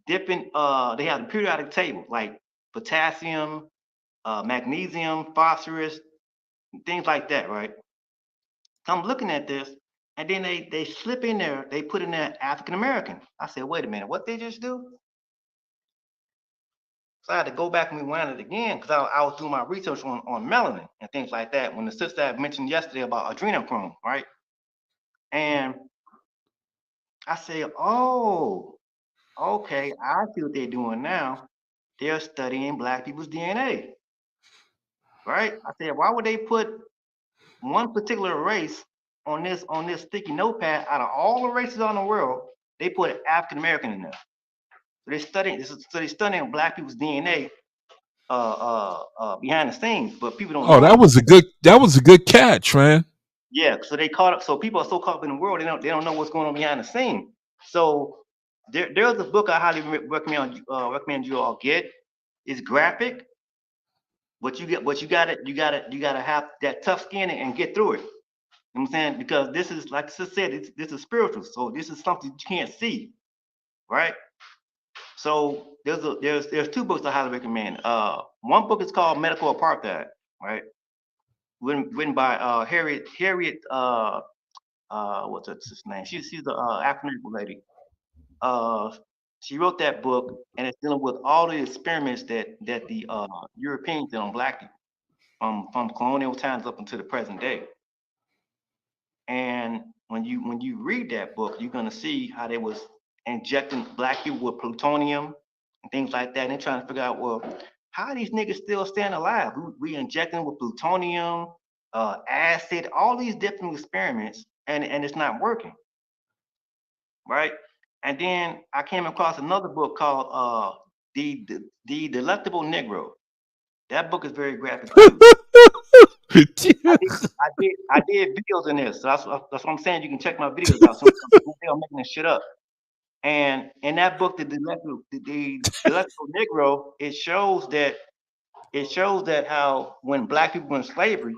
they have the periodic table like potassium, magnesium, phosphorus, things like that, right? So I'm looking at this, and then they slip in there, they put in there African American. I said, wait a minute, what they just do? So I had to go back and rewind it again because I was doing my research on melanin and things like that. When the sister had mentioned yesterday about adrenochrome, right? And I said, oh, okay, I see what they're doing now. They're studying Black people's DNA, right? I said, why would they put one particular race on this sticky notepad out of all the races on the world? They put African American in there. So they're studying Black people's DNA behind the scenes, but people don't Oh, know. that was a good catch, man. Yeah, so they caught up. So people are so caught up in the world, they don't know what's going on behind the scene. So there's a book I highly recommend you all get. It's graphic, but you gotta have that tough skin and get through it. You know what I'm saying? Because this is like I said, this is spiritual. So this is something you can't see, right? So there's two books I highly recommend. One book is called Medical Apartheid, right? Written by Harriet what's his name? She's the African American lady. Uh, she wrote that book, and it's dealing with all the experiments that the Europeans did on Black people from colonial times up until the present day. And when you read that book, you're gonna see how they was injecting Black people with plutonium and things like that. And they're trying to figure out, well, how are these niggas still staying alive? We injecting with plutonium, acid, all these different experiments, and it's not working, right? And then I came across another book called the Delectable Negro. That book is very graphic too. I did videos in this. So that's what I'm saying. You can check my videos out. Some people are making this shit up. And in that book, the electrical Negro, it shows that how when black people were in slavery,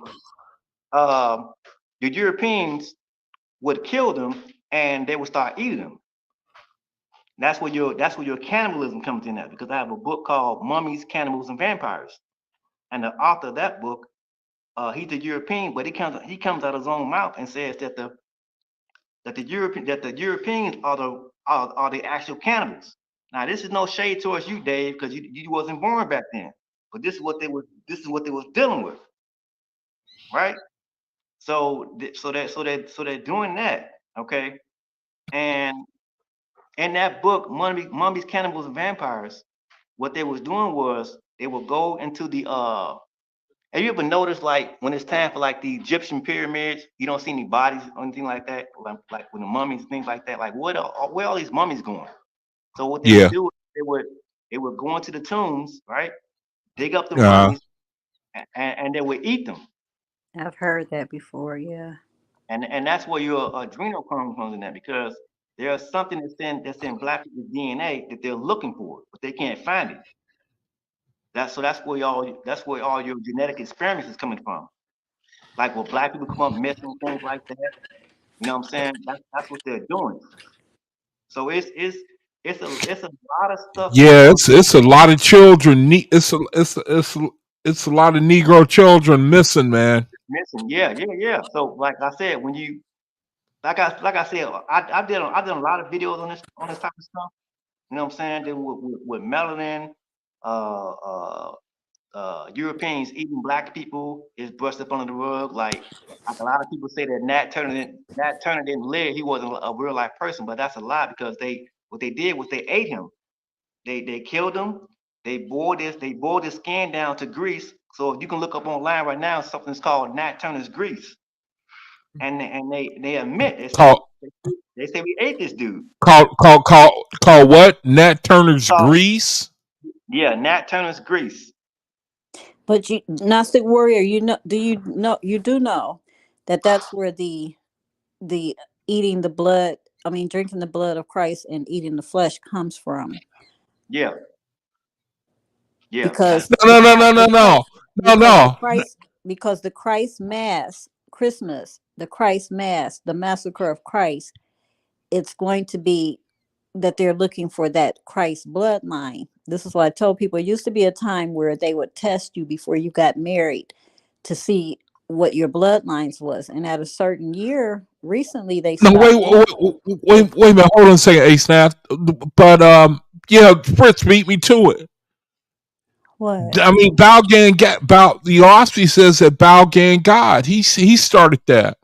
the Europeans would kill them and they would start eating them. That's where your cannibalism comes in at, because I have a book called Mummies, Cannibals, and Vampires. And the author of that book, he's a European, but he comes out of his own mouth and says that the Europeans are the actual cannibals. Now, this is no shade towards you, Dave, because you wasn't born back then. But this is what they was dealing with, right? So they're doing that, okay? And in that book, Mummies, Cannibals, and Vampires, what they was doing was they would go into the have you ever noticed, like, when it's time for like the Egyptian pyramids, you don't see any bodies or anything like that, like when the mummies, things like that. Like, where all these mummies going? So what they would do, they would go into the tombs, right? Dig up the mummies, and they would eat them. I've heard that before. Yeah. And that's where your adrenal comes in that, because there's something that's in black people's DNA that they're looking for, but they can't find it. That's where all your genetic experiments is coming from. Like, will black people come up missing, things like that? You know what I'm saying? That's what they're doing. So it's a lot of stuff going Yeah, on. it's a lot of children. It's a lot of Negro children missing, man. Missing. Yeah. So like I said, when you like I said, I did a lot of videos on this type of stuff. You know what I'm saying? Then with melanin, uh, uh, Europeans eating black people is brushed up under the rug. Like a lot of people say that Nat Turner didn't live. He wasn't a real life person, but that's a lie, because what they did was they ate him. They killed him. They boiled his skin down to grease. So if you can look up online right now, something's called Nat Turner's grease, and they admit, Called they say we ate this dude. called what? Nat Turner's Called, Grease. yeah, Nat Turner's grease. But you, Gnostic Warrior, you do know that that's where the eating the blood, I mean drinking the blood of Christ and eating the flesh comes from. Yeah. Because No. because the Christ Mass, Christmas, the Christ Mass, the massacre of Christ, it's going to be that they're looking for that Christ bloodline. This is what I told people. It used to be a time where they would test you before you got married to see what your bloodlines was. And at a certain year, recently they No, stopped. wait a minute. Hold on a second, A Snap. But yeah, Fritz beat me to it. What? I mean, Balgan the OAHSPE says that Balgan God. He started that.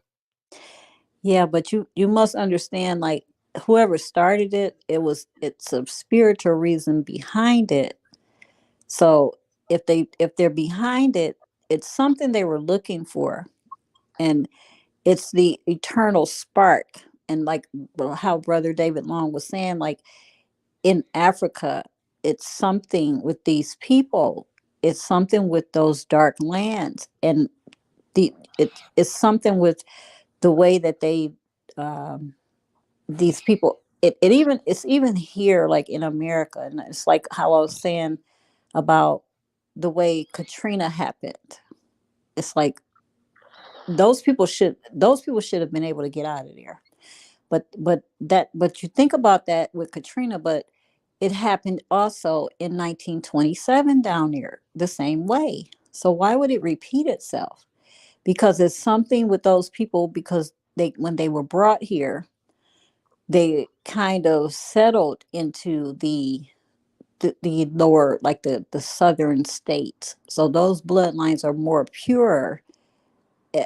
Yeah, but you must understand, like, whoever started it, it's a spiritual reason behind it. So if they're behind it, it's something they were looking for, and it's the eternal spark. And like how Brother David Long was saying, like in Africa, it's something with these people. It's something with those dark lands, and it's something with the way that they these people. It's even here, like in America, and it's like how I was saying about the way Katrina happened. It's like those people should have been able to get out of there. But you think about that with Katrina, but it happened also in 1927 down there the same way. So why would it repeat itself? Because it's something with those people, because when they were brought here, they kind of settled into the lower, like the southern states. So those bloodlines are more pure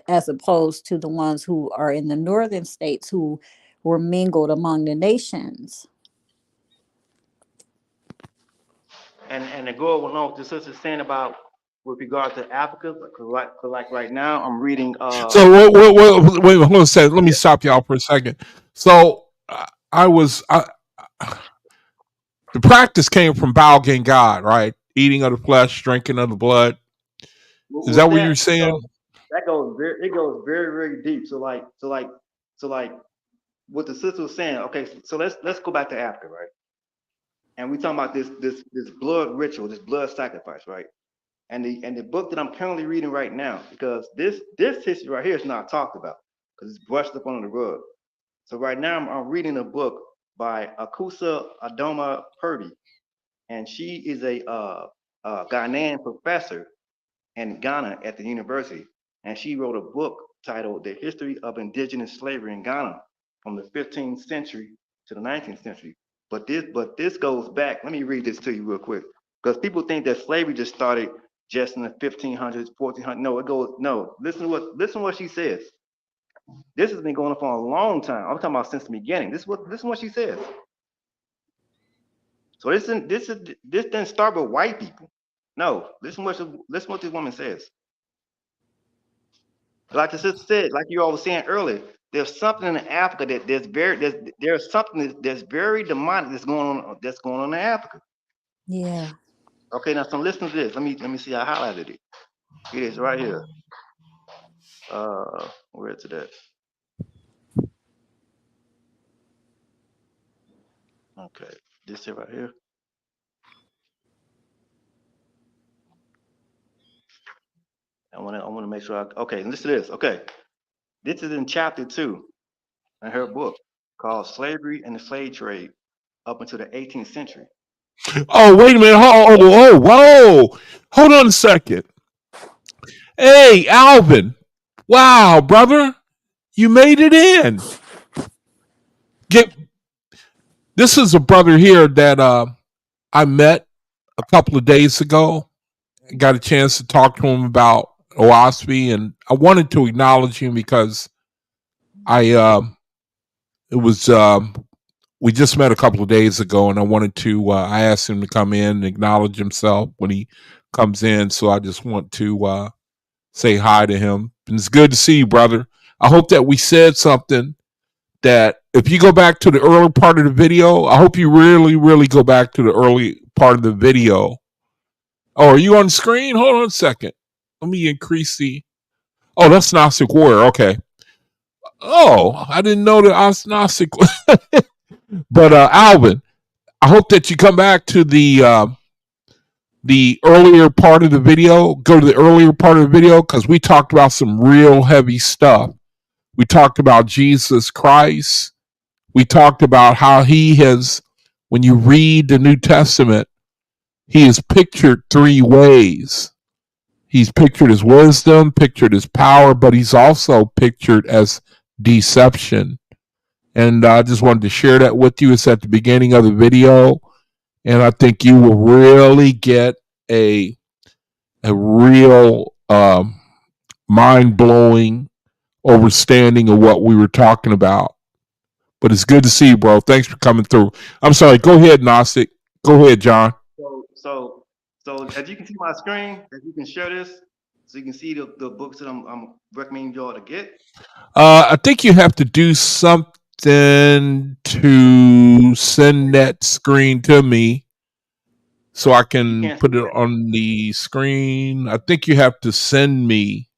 as opposed to the ones who are in the northern states who were mingled among the nations. And to go along with the sister's saying about with regard to Africa, like right now, I'm reading. So wait, hold on a second. Let me stop y'all for a second. So the practice came from Balgan God, right? Eating of the flesh, drinking of the blood. Is that with what you're that, saying? that goes very, very deep. So like what the sister was saying. Okay, so let's go back to Africa, right? And we talking about this blood ritual, this blood sacrifice, right? And the book that I'm currently reading right now, because this history right here is not talked about because it's brushed up under the rug. So right now I'm reading a book by Akusa Adoma Purdy, and she is a Ghanaian professor in Ghana at the university, and she wrote a book titled "The History of Indigenous Slavery in Ghana from the 15th Century to the 19th Century." But this goes back. Let me read this to you real quick, because people think that slavery just started just in the 1500s, 1400s. No, it goes no. Listen what she says. This has been going on for a long time. I'm talking about since the beginning. This is what she says. So this didn't start with white people. No, listen what this woman says. Like the sister said, like you all were saying earlier, there's something in Africa that there's something that's very demonic that's going on in Africa. Yeah. Okay, now so listen to this. Let me see. I highlighted it. It is right here. Where is it at? Okay, this here right here. I want to make sure. Okay, listen to this. Okay, this is in chapter 2 in her book called "Slavery and the Slave Trade Up until the 18th Century." Oh, wait a minute. Whoa. Hold on a second. Hey, Alvin. Wow, brother. You made it in. Get This is a brother here that I met a couple of days ago. I got a chance to talk to him about OAHSPE, and I wanted to acknowledge him because I it was we just met a couple of days ago, and I wanted to I asked him to come in and acknowledge himself when he comes in. So I just want to say hi to him. And it's good to see you, brother. I hope that we said something that if you go back to the early part of the video, I hope you really, really go back to the early part of the video. Oh, are you on the screen? Hold on a second. Let me increase the. Oh, that's Gnostic Warrior. Okay. Oh, I didn't know that I was Gnostic. But Alvin, I hope that you come back to the earlier part of the video. Go to the earlier part of the video because we talked about some real heavy stuff. We talked about Jesus Christ. We talked about how he has, when you read the New Testament, he is pictured three ways. He's pictured as wisdom, pictured as power, but he's also pictured as deception. And I just wanted to share that with you. It's at the beginning of the video. And I think you will really get a real mind blowing understanding of what we were talking about. But it's good to see you, bro. Thanks for coming through. I'm sorry. Go ahead, Gnostic. Go ahead, John. So as you can see my screen, as you can share this, so you can see the books that I'm recommending y'all to get. I think you have to do something to send that screen to me so I can put it on the screen. I think you have to send me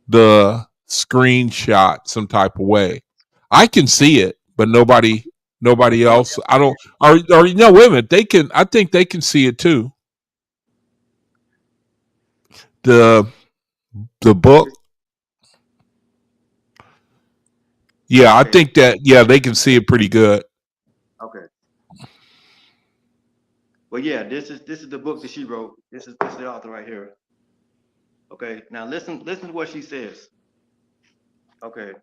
the screenshot some type of way. I can see it, but nobody else. I don't. Or no, wait a minute. They can. I think they can see it too. The book. Yeah, I think that. Yeah, they can see it pretty good. Okay. Well, yeah, this is the book that she wrote. This is the author right here. Okay. Now listen to what she says. Okay.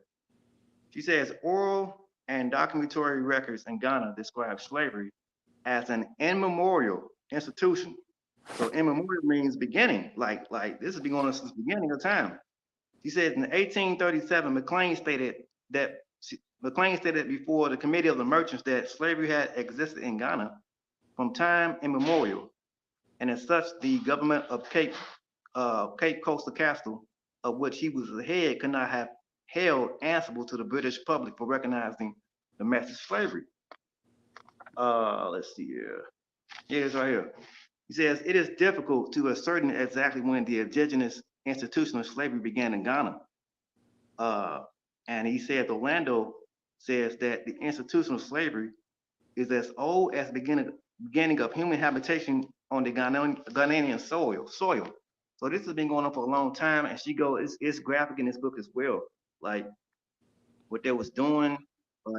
She says oral and documentary records in Ghana describe slavery as an immemorial institution. So immemorial means beginning, like this has been going on since the beginning of time. He said in 1837, McLean stated before the Committee of the Merchants that slavery had existed in Ghana from time immemorial, and as such, the government of Cape Coastal Castle, of which he was the head, could not have held answerable to the British public for recognizing domestic slavery. Let's see here. Here it is right here. He says it is difficult to ascertain exactly when the indigenous institutional slavery began in Ghana. And he said Orlando says that the institutional slavery is as old as beginning of human habitation on the Ghanaian soil. So this has been going on for a long time, and she goes, it's graphic in this book as well, like what they was doing,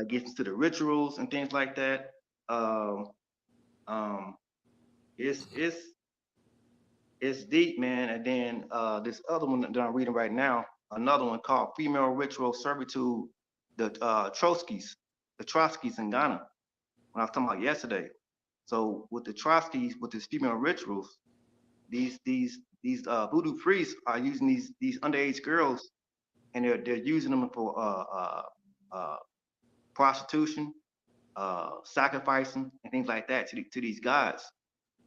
gets to the rituals and things like that. Um, um, it's deep, man. And then this other one that I'm reading right now, another one called Female Ritual Servitude, the Trotskys in Ghana. When I was talking about yesterday. So with the Trotskys, with these female rituals, these voodoo priests are using these underage girls, and they're using them for prostitution, sacrificing, and things like that to these gods.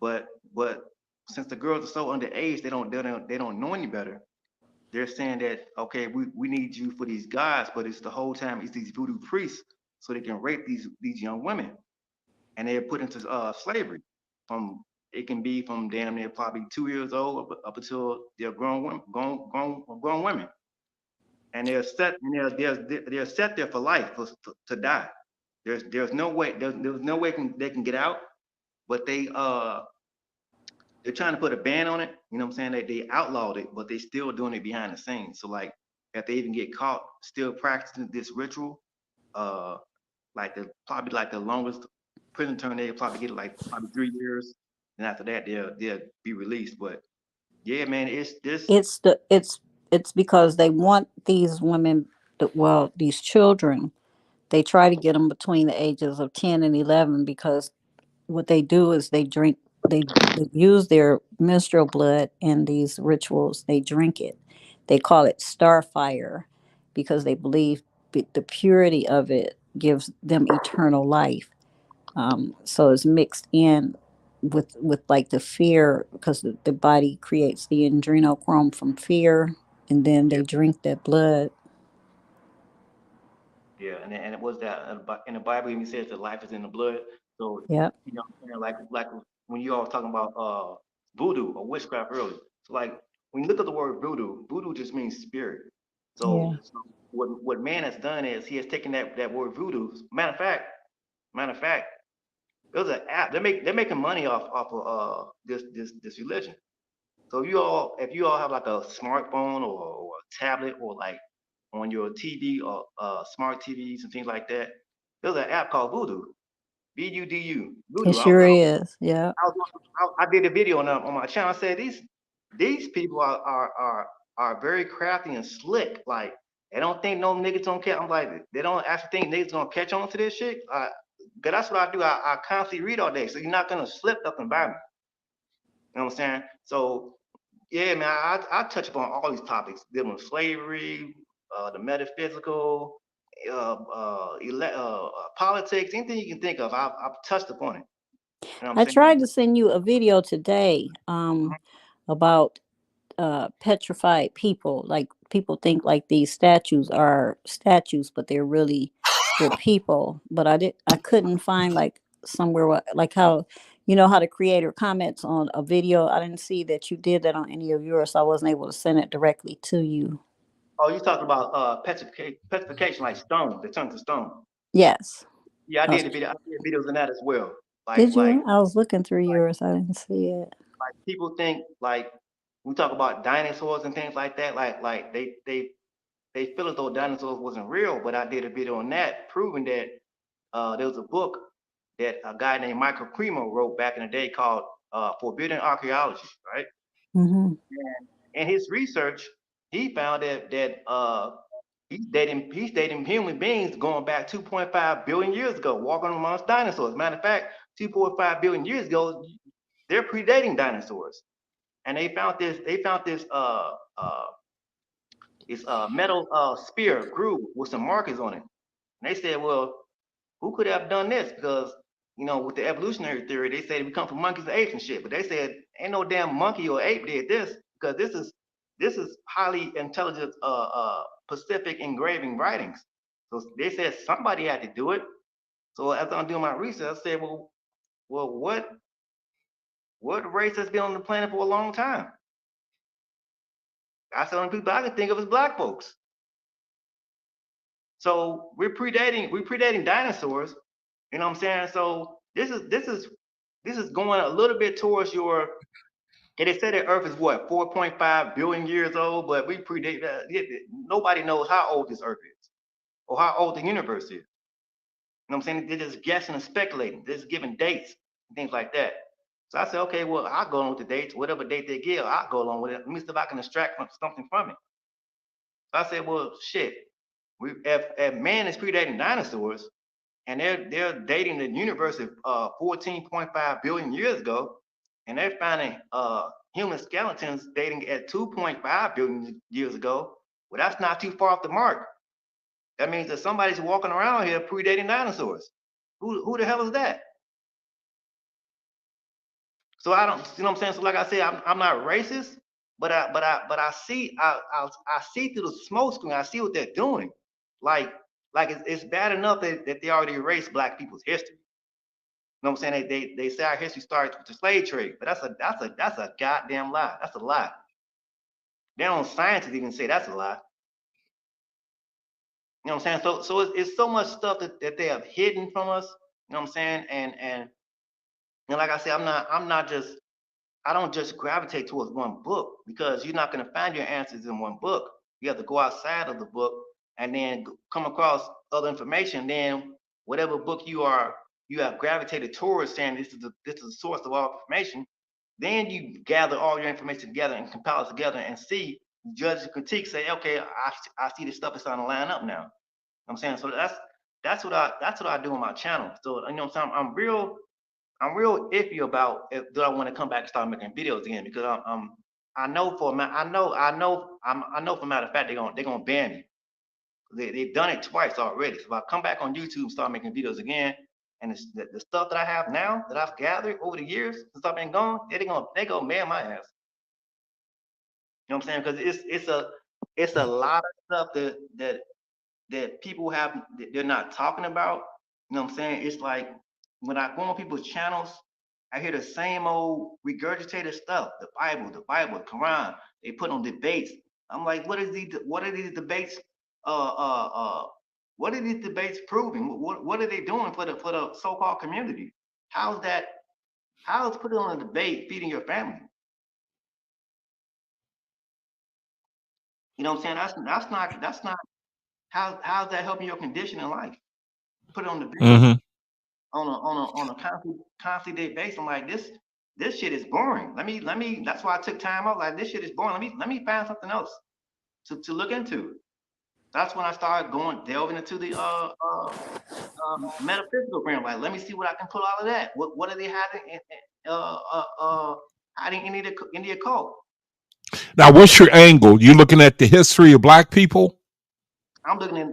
But since the girls are so underage, they don't know any better. They're saying that, okay, we need you for these gods, but it's the whole time it's these voodoo priests so they can rape these young women, and they're put into slavery. It can be from damn near probably 2 years old up until they're grown women, and they're set there for life to die. There's no way they can get out, but they're trying to put a ban on it. You know what I'm saying? They outlawed it, but they still doing it behind the scenes. So like if they even get caught still practicing this ritual, probably like the longest prison term they probably get like probably 3 years, and after that they'll be released. But yeah, man, it's this. It's because they want these women, well, these children. They try to get them between the ages of 10 and 11 because what they do is they use their menstrual blood in these rituals. They drink it. They call it starfire because they believe the purity of it gives them eternal life. So it's mixed in with like the fear because the body creates the adrenochrome from fear, and then Yeah, they drink that blood. yeah, and it was that in the Bible even says that life is in the blood. So Yep. you know, like when you all was talking about voodoo or witchcraft earlier. So like when you look at the word voodoo, voodoo just means spirit. Yeah. So what man has done is he has taken that word voodoo. Matter of fact, there's an app. They're making money off of this religion. So if you all have like a smartphone or a tablet or like on your TV or smart TVs and things like that, there's an app called Voodoo. VUDU. It Voodoo. sure is. Yeah. I did a video on my channel. I said these people are very crafty and slick. Like they don't think no niggas don't catch. I'm like they don't actually think niggas gonna catch on to this shit. Cause that's what I do. I constantly read all day, so you're not gonna slip up and by me. You know what I'm saying? So yeah, man, I touch upon all these topics dealing with slavery, the metaphysical, politics, anything you can think of. I've touched upon it. You know what I'm I saying? tried to send you a video today about petrified people. Like people think like these statues are statues, but they're people. But I couldn't find like somewhere like how how the creator comments on a video. I didn't see that you did that on any of yours, so I wasn't able to send it directly to you. Oh, you talking about petrification, like stone, they turn to stone. Yes. Yeah, I I was, did a video. I did videos on that as well. did you? I was looking through yours. I didn't see it. Like people think like we talk about dinosaurs and things like that. Like they feel as though dinosaurs wasn't real, but I did a video on that proving that there was a book that a guy named Michael Cremo wrote back in the day called Forbidden Archaeology, right? Hmm. And in his research, he found that he's dating human beings going back 2.5 billion years ago, walking amongst dinosaurs. Matter of fact, 2.5 billion years ago, they're predating dinosaurs. And they found this metal spear groove with some markers on it. And they said, well, who could have done this? Because with the evolutionary theory, they say we come from monkeys and apes and shit. But they said ain't no damn monkey or ape did this because this is highly intelligent Pacific engraving writings. So they said somebody had to do it. So as I'm doing my research, I said, well, what race has been on the planet for a long time? That's the only people I can think of as black folks. So we're predating dinosaurs. You know what I'm saying? So this is going a little bit towards your. And they said that Earth is what 4.5 billion years old, but we predate that. Nobody knows how old this Earth is or how old the universe is. You know what I'm saying? They're just guessing and speculating. They're just giving dates and things like that. So I said, okay, well, I'll go along with the dates. Whatever date they give, I'll go along with it. Let me see if I can extract something from it. So I said, well, shit. If man is predating dinosaurs and they're dating the universe of 14.5 billion years ago, and they're finding human skeletons dating at 2.5 billion years ago, well, that's not too far off the mark. That means that somebody's walking around here predating dinosaurs. Who the hell is that? So I don't, you know what I'm saying? So like I said, I'm not racist, but I see I see through the smoke screen. I see what they're doing. Like it's bad enough that they already erased black people's history. You know what I'm saying? They say our history starts with the slave trade, but that's a goddamn lie. That's a lie. Their own scientists even say that's a lie. You know what I'm saying? So it's so much stuff that they have hidden from us. You know what I'm saying? And like I said, I don't just gravitate towards one book because you're not going to find your answers in one book. You have to go outside of the book and then come across other information. Then whatever book you have gravitated towards, saying this is the source of all information. Then you gather all your information together and compile it together and see, judge and critique, say, okay, I see this stuff is starting to line up now. You know what I'm saying? So that's what I do on my channel. So you know what I'm saying? I'm real iffy about do I want to come back and start making videos again, because I know for a matter of fact they're gonna ban me. They've done it twice already. So if I come back on YouTube and start making videos again, and the stuff that I have now that I've gathered over the years since I've been gone, they gonna ban my ass. You know what I'm saying? Because it's a lot of stuff that people have they're not talking about. You know what I'm saying? It's like when I go on people's channels, I hear the same old regurgitated stuff. The Bible, the Quran. They put on debates. I'm like, what are these debates? What are these debates proving? What are they doing for the so-called community? How is putting on a debate feeding your family? You know what I'm saying? That's not how's that helping your condition in life? Put it on the debate. Mm-hmm. On a constant day basis. I'm like, this shit is boring. Let me that's why I took time out. Like, this shit is boring. Let me find something else to look into. That's when I started delving into the metaphysical realm. Like, let me see what I can pull out of that. What are they hiding in the occult? Now, what's your angle? You looking at the history of black people? I'm looking at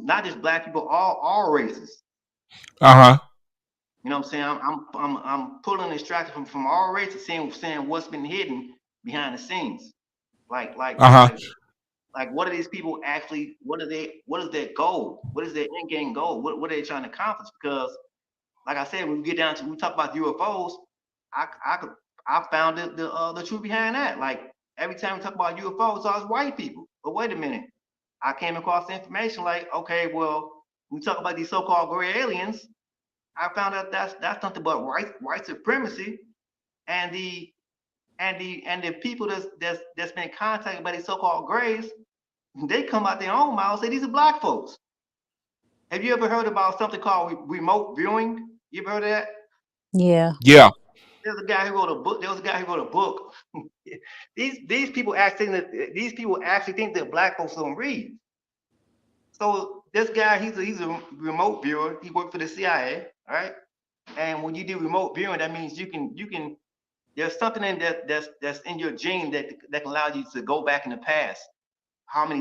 not just black people, all races. Uh-huh. You know what I'm saying? I'm pulling extraction from all races, saying what's been hidden behind the scenes. Like what are these people actually? What is their goal? What is their end game goal? What are they trying to accomplish? Because, like I said, when we get down to we talk about UFOs, I found the truth behind that. Like, every time we talk about UFOs, it's always white people. But wait a minute, I came across the information like, okay, well, when we talk about these so-called gray aliens, I found out that's nothing but white supremacy, and the people that's been contacted by these so-called grays, they come out their own mouths and say these are black folks. Have you ever heard about something called remote viewing? You ever heard of that? Yeah. Yeah. There's a guy who wrote a book. There was a guy who wrote a book. these people actually think that black folks don't read. So this guy, he's a remote viewer. He worked for the CIA, right? And when you do remote viewing, that means you can there's something in that's in your gene that can allow you to go back in the past.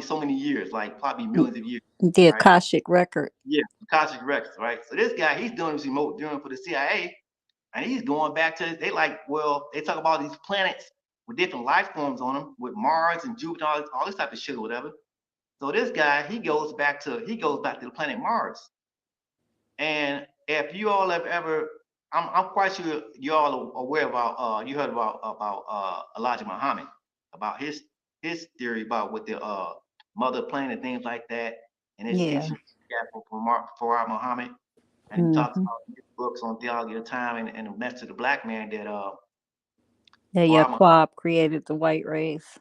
So many years, like probably millions of years. The Right? Akashic record. Yeah, Akashic records, right? So this guy, he's doing this remote viewing for the CIA, and he's going back to they talk about these planets with different life forms on them, with Mars and Jupiter, all this type of shit or whatever. So this guy, he goes back to the planet Mars. And if you all have ever, I'm quite sure you all are aware about you heard about Elijah Muhammad, about his his theory about what the mother plane and things like that, and his Yeah. teaching for Muhammad, and he talks Mm-hmm. about his books on theology of time and the message to the black man that Yeah, Farah Quab created the white race.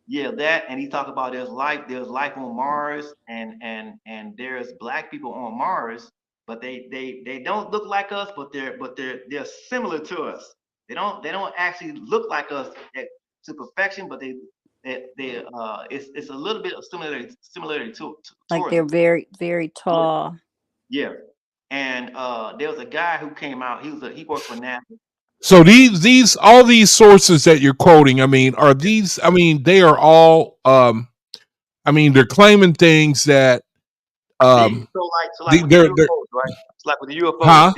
yeah, that, and he talked about there's life on Mars, and there's black people on Mars, but they don't look like us, but they're similar to us. They don't actually look like us to perfection, but it's a little bit of similarity Like towards they're us. very, very Yeah, tall. yeah. And there was a guy who came out. He worked for NASA. So these all these sources that you're quoting, I mean, are these? I mean, they are all. I mean, they're claiming things that So like with the they're UFOs, right? It's like with the UFOs. huh?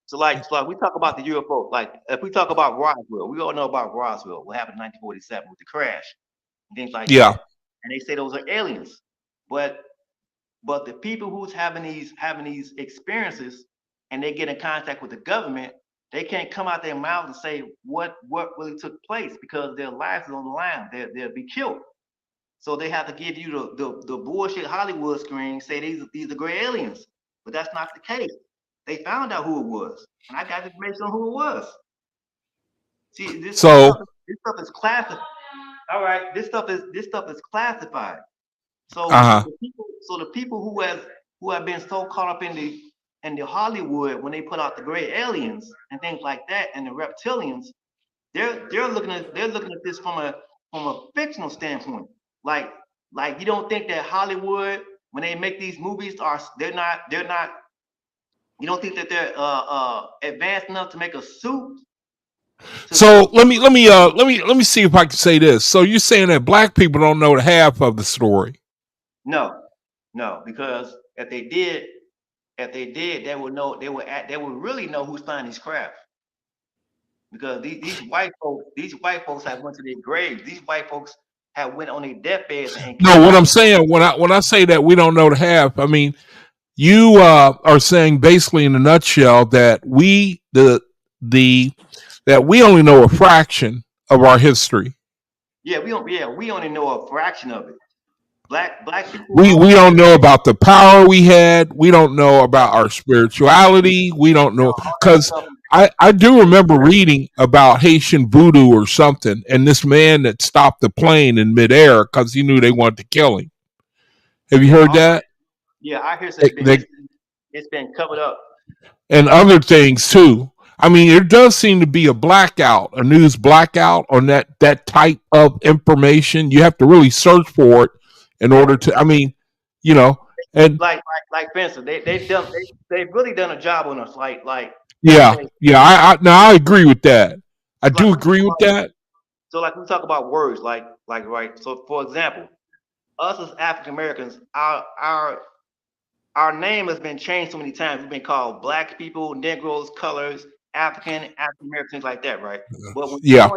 So like we talk about the UFO. Like if we talk about Roswell, we all know about Roswell. What happened in 1947 with the crash and things like Yeah. that. And they say those are aliens. But the people who's having these experiences and they get in contact with the government, they can't come out their mouth and say what really took place because their lives is on the line. They'll be killed. So they have to give you the bullshit Hollywood screen, say these are gray aliens. But that's not the case. They found out who it was. And I got information on who it was. See, So this stuff is classified. All right, this stuff is classified. So uh huh. the people who have been so caught up in the Hollywood when they put out the gray aliens and things like that and the reptilians, they're looking at this from a fictional standpoint. Like like you don't think that Hollywood when they make these movies are they're not you don't think that they're advanced enough to make a suit to So let me see if I can say this. So you're saying that black people don't know the half of the story. no, no, because if they did they would know they would really know who's flying these craft because these white folks have went to their graves. These white folks have went on their deathbeds and No, came what out. I'm saying when I say that we don't know the half, I mean you are saying basically in a nutshell that the that we only know a fraction of our history. We only know a fraction of it. Black people We always don't know about the power we had. We don't know about our spirituality. We don't know all that because stuff. I do remember reading about Haitian voodoo or something, and this man that stopped the plane in midair because he knew they wanted to kill him. Have you Yeah, heard that? I hear so They, it's they, it's been covered up. and other things too. I mean, there does seem to be a blackout, a news blackout on that type of information. You have to really search for it in Yeah, order to. I mean, you know, and like Fencer, they've really done a job on us. Like I yeah, say, yeah. Now I agree with that. I so like do we talk agree with about that. words, like right. So for example, us as African Americans, our name has been changed so many times. We've been called black people, Negroes, colors, African Americans, things like that, right? But Yeah.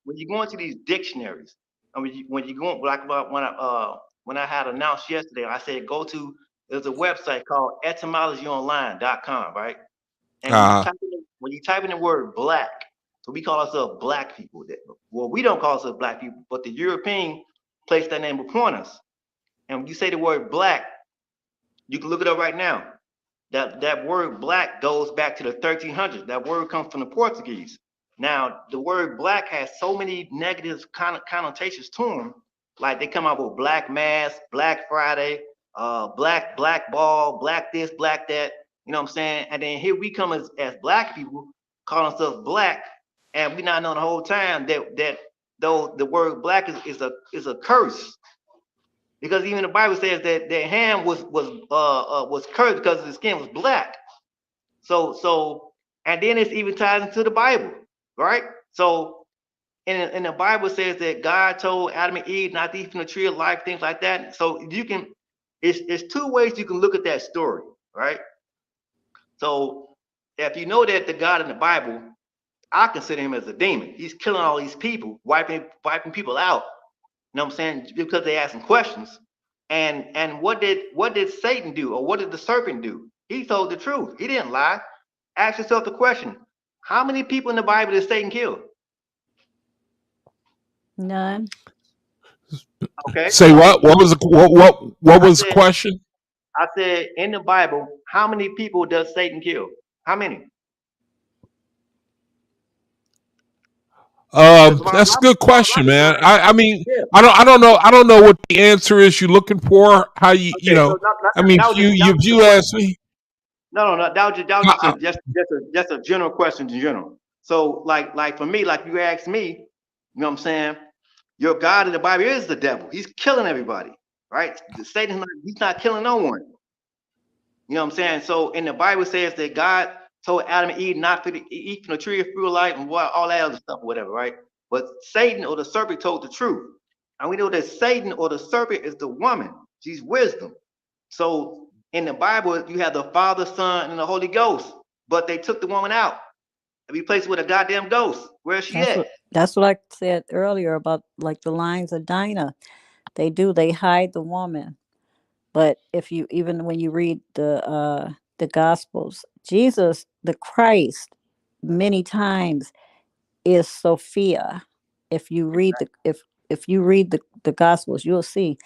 when you go into these dictionaries, and when you go like when I had announced yesterday, I said go to there's a website called etymologyonline.com, right? And Uh, when you type in the word black, so we call ourselves black people. Well, we don't call ourselves black people, but the European placed that name upon us. And when you say the word black, you can look it up right now. That word black goes back to the 1300s. That word comes from the Portuguese. Now, the word black has so many negative connotations to them. Like they come out with black mass, Black Friday, black ball, black this, black that. You know what I'm saying? And then here we come as black people, calling ourselves black, and we not knowing the whole time that though the word black is a curse because even the Bible says that their hand was cursed because the skin was black. So and then it's even tied into the Bible, right? So in the Bible says that God told Adam and Eve not to eat from the tree of life, things like that. So you can it's two ways you can look at that story, right? So if you know that the God in the Bible, I consider him as a demon. He's killing all these people, wiping people out. You know what I'm saying? Because they ask him questions. And what did Satan do, or what did the serpent do? He told the truth. He didn't lie. Ask yourself the question: how many people in the Bible did Satan kill? None. Okay. Say what? What was what I was the said, question? I said in the Bible, how many people does Satan kill? How many? Because That's a good question, man. I mean, yeah. I don't know what the answer is you're looking for. How you Okay, so know? I mean, that if was just if you a ask me, no. That was uh, just a general question in general. So like for me, like you asked me, you know what I'm saying? Your God in the Bible is the devil. He's killing everybody, right? Satan, he's not killing no one. You know what I'm saying? So in the Bible says that God told Adam and Eve not to eat from the tree of fruit of life and all that other stuff, or whatever, right? But Satan or the serpent told the truth. And we know that Satan or the serpent is the woman. She's wisdom. So in the Bible, you have the Father, Son, and the Holy Ghost. But they took the woman out and replaced it with a goddamn ghost. Where's she at? That's what I said earlier about like the lines of Dinah. They hide the woman. But if you even when you read the Gospels, Jesus, the Christ, many times is Sophia. If you read if you read the Gospels, you'll see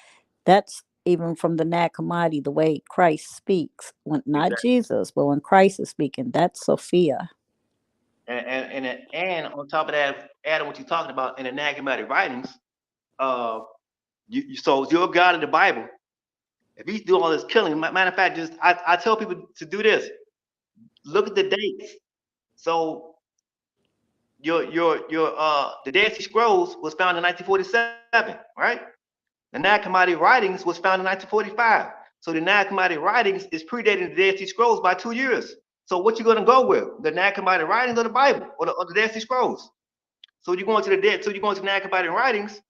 that's even from the Nag Hammadi, the way Christ speaks. When not Exactly. Jesus, but when Christ is speaking, that's Sophia. And on top of that, Adam, what you're talking about in the Nag Hammadi writings, uh, so your God in the Bible, if he's doing all this killing, matter of fact, just I tell people to do this. Look at the dates. So your the Dead Sea Scrolls was found in 1947, right? The Nag Hammadi writings was found in 1945. So the Nag Hammadi writings is predating the Dead Sea Scrolls by 2 years. So what you gonna go with? The Nag Hammadi writings or the Bible or the Dead Sea Scrolls? So you're going to the Nag Hammadi writings,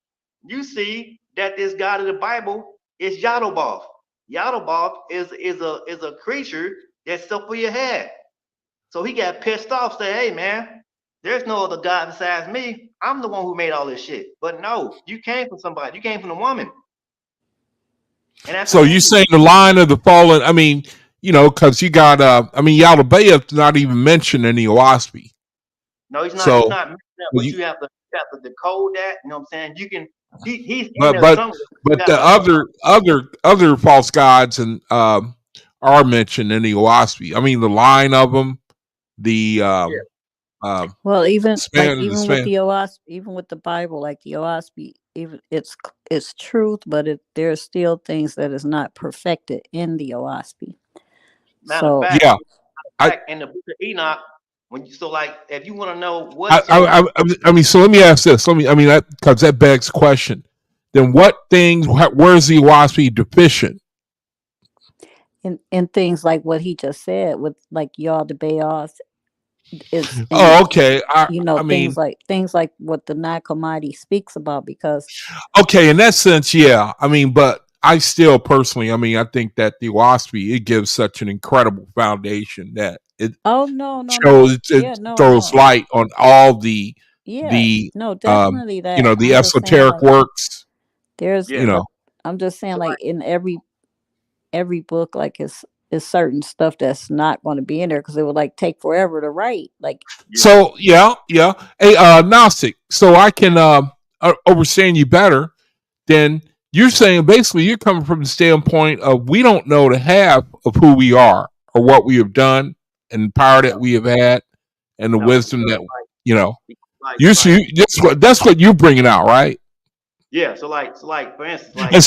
you see that this God of the Bible is Yadobath. Yadobath is a creature that's up for your head. So he got pissed off, say, hey man, there's no other God besides me. I'm the one who made all this shit. But no, you came from somebody. You came from a woman. And that's the so you thing. saying the line of the fallen? I mean, because you got I mean, Yaldabaoth not even mentioned in the OAHSPE. No, he's not. He's So not missing that, but you, you have to decode that. You know what I'm saying? You can. He's in but there but somewhere. You but got the to look him up. other false gods and are mentioned in the OAHSPE. I mean, the line of them, the Yeah. Well, the even with span. the OASP, even with the Bible, like the OASP, even it's truth, but there's still things that is not perfected in the OASP. Matter of So fact, Yeah, I in the book of Enoch, when you so like if you want to know I, what so I, I mean, so let me ask this. I mean, because that begs the question. Then what things? Where's the OASP deficient? in things like what he just said with like y'all the Bayos is in Oh, okay. I mean, things like what the Nag Hammadi speaks about because okay. In that sense, yeah. I mean, but I still personally, I mean, I think that the OASP it gives such an incredible foundation that it oh no shows yeah it throws no light on all yeah the no definitely that the I'm just saying esoteric like works. there's You yeah. but know, I'm just saying So like like in every book like it's certain stuff that's not going to be in there because it would like take forever to write like yeah. so yeah. Hey, Gnostic. So I can understand you better. Then you're saying basically you're coming from the standpoint of we don't know the half of who we are or what we have done and the power that No, we have had and the no, wisdom because that you know. like That's what you're bringing out, right? yeah. So like for instance, And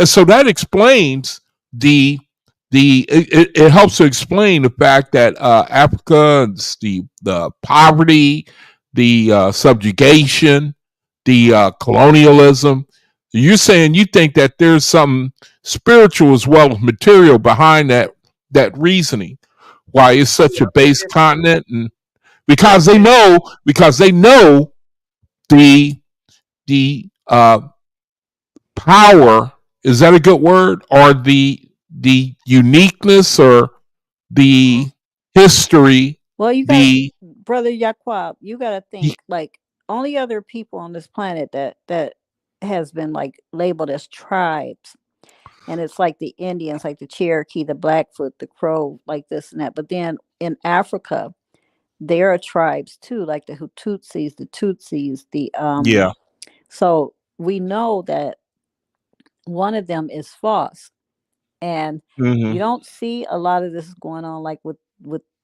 so that explains the it helps to explain the fact that Africa, the poverty, the subjugation, the colonialism. You're saying you think that there's some spiritual as well as material behind that reasoning. Why it's oh such yeah, a base continent, and yeah, because they know the power, is that a good word, or the uniqueness or mm-hmm. the history, well you got the brother Yaquab you got to think like only other people on this planet that has been like labeled as tribes and it's like the Indians like the Cherokee the Blackfoot the Crow like this and that but then in Africa there are tribes too like the Tutsis the yeah so we know that one of them is false. And you Hmm. don't see a lot of this going on, like with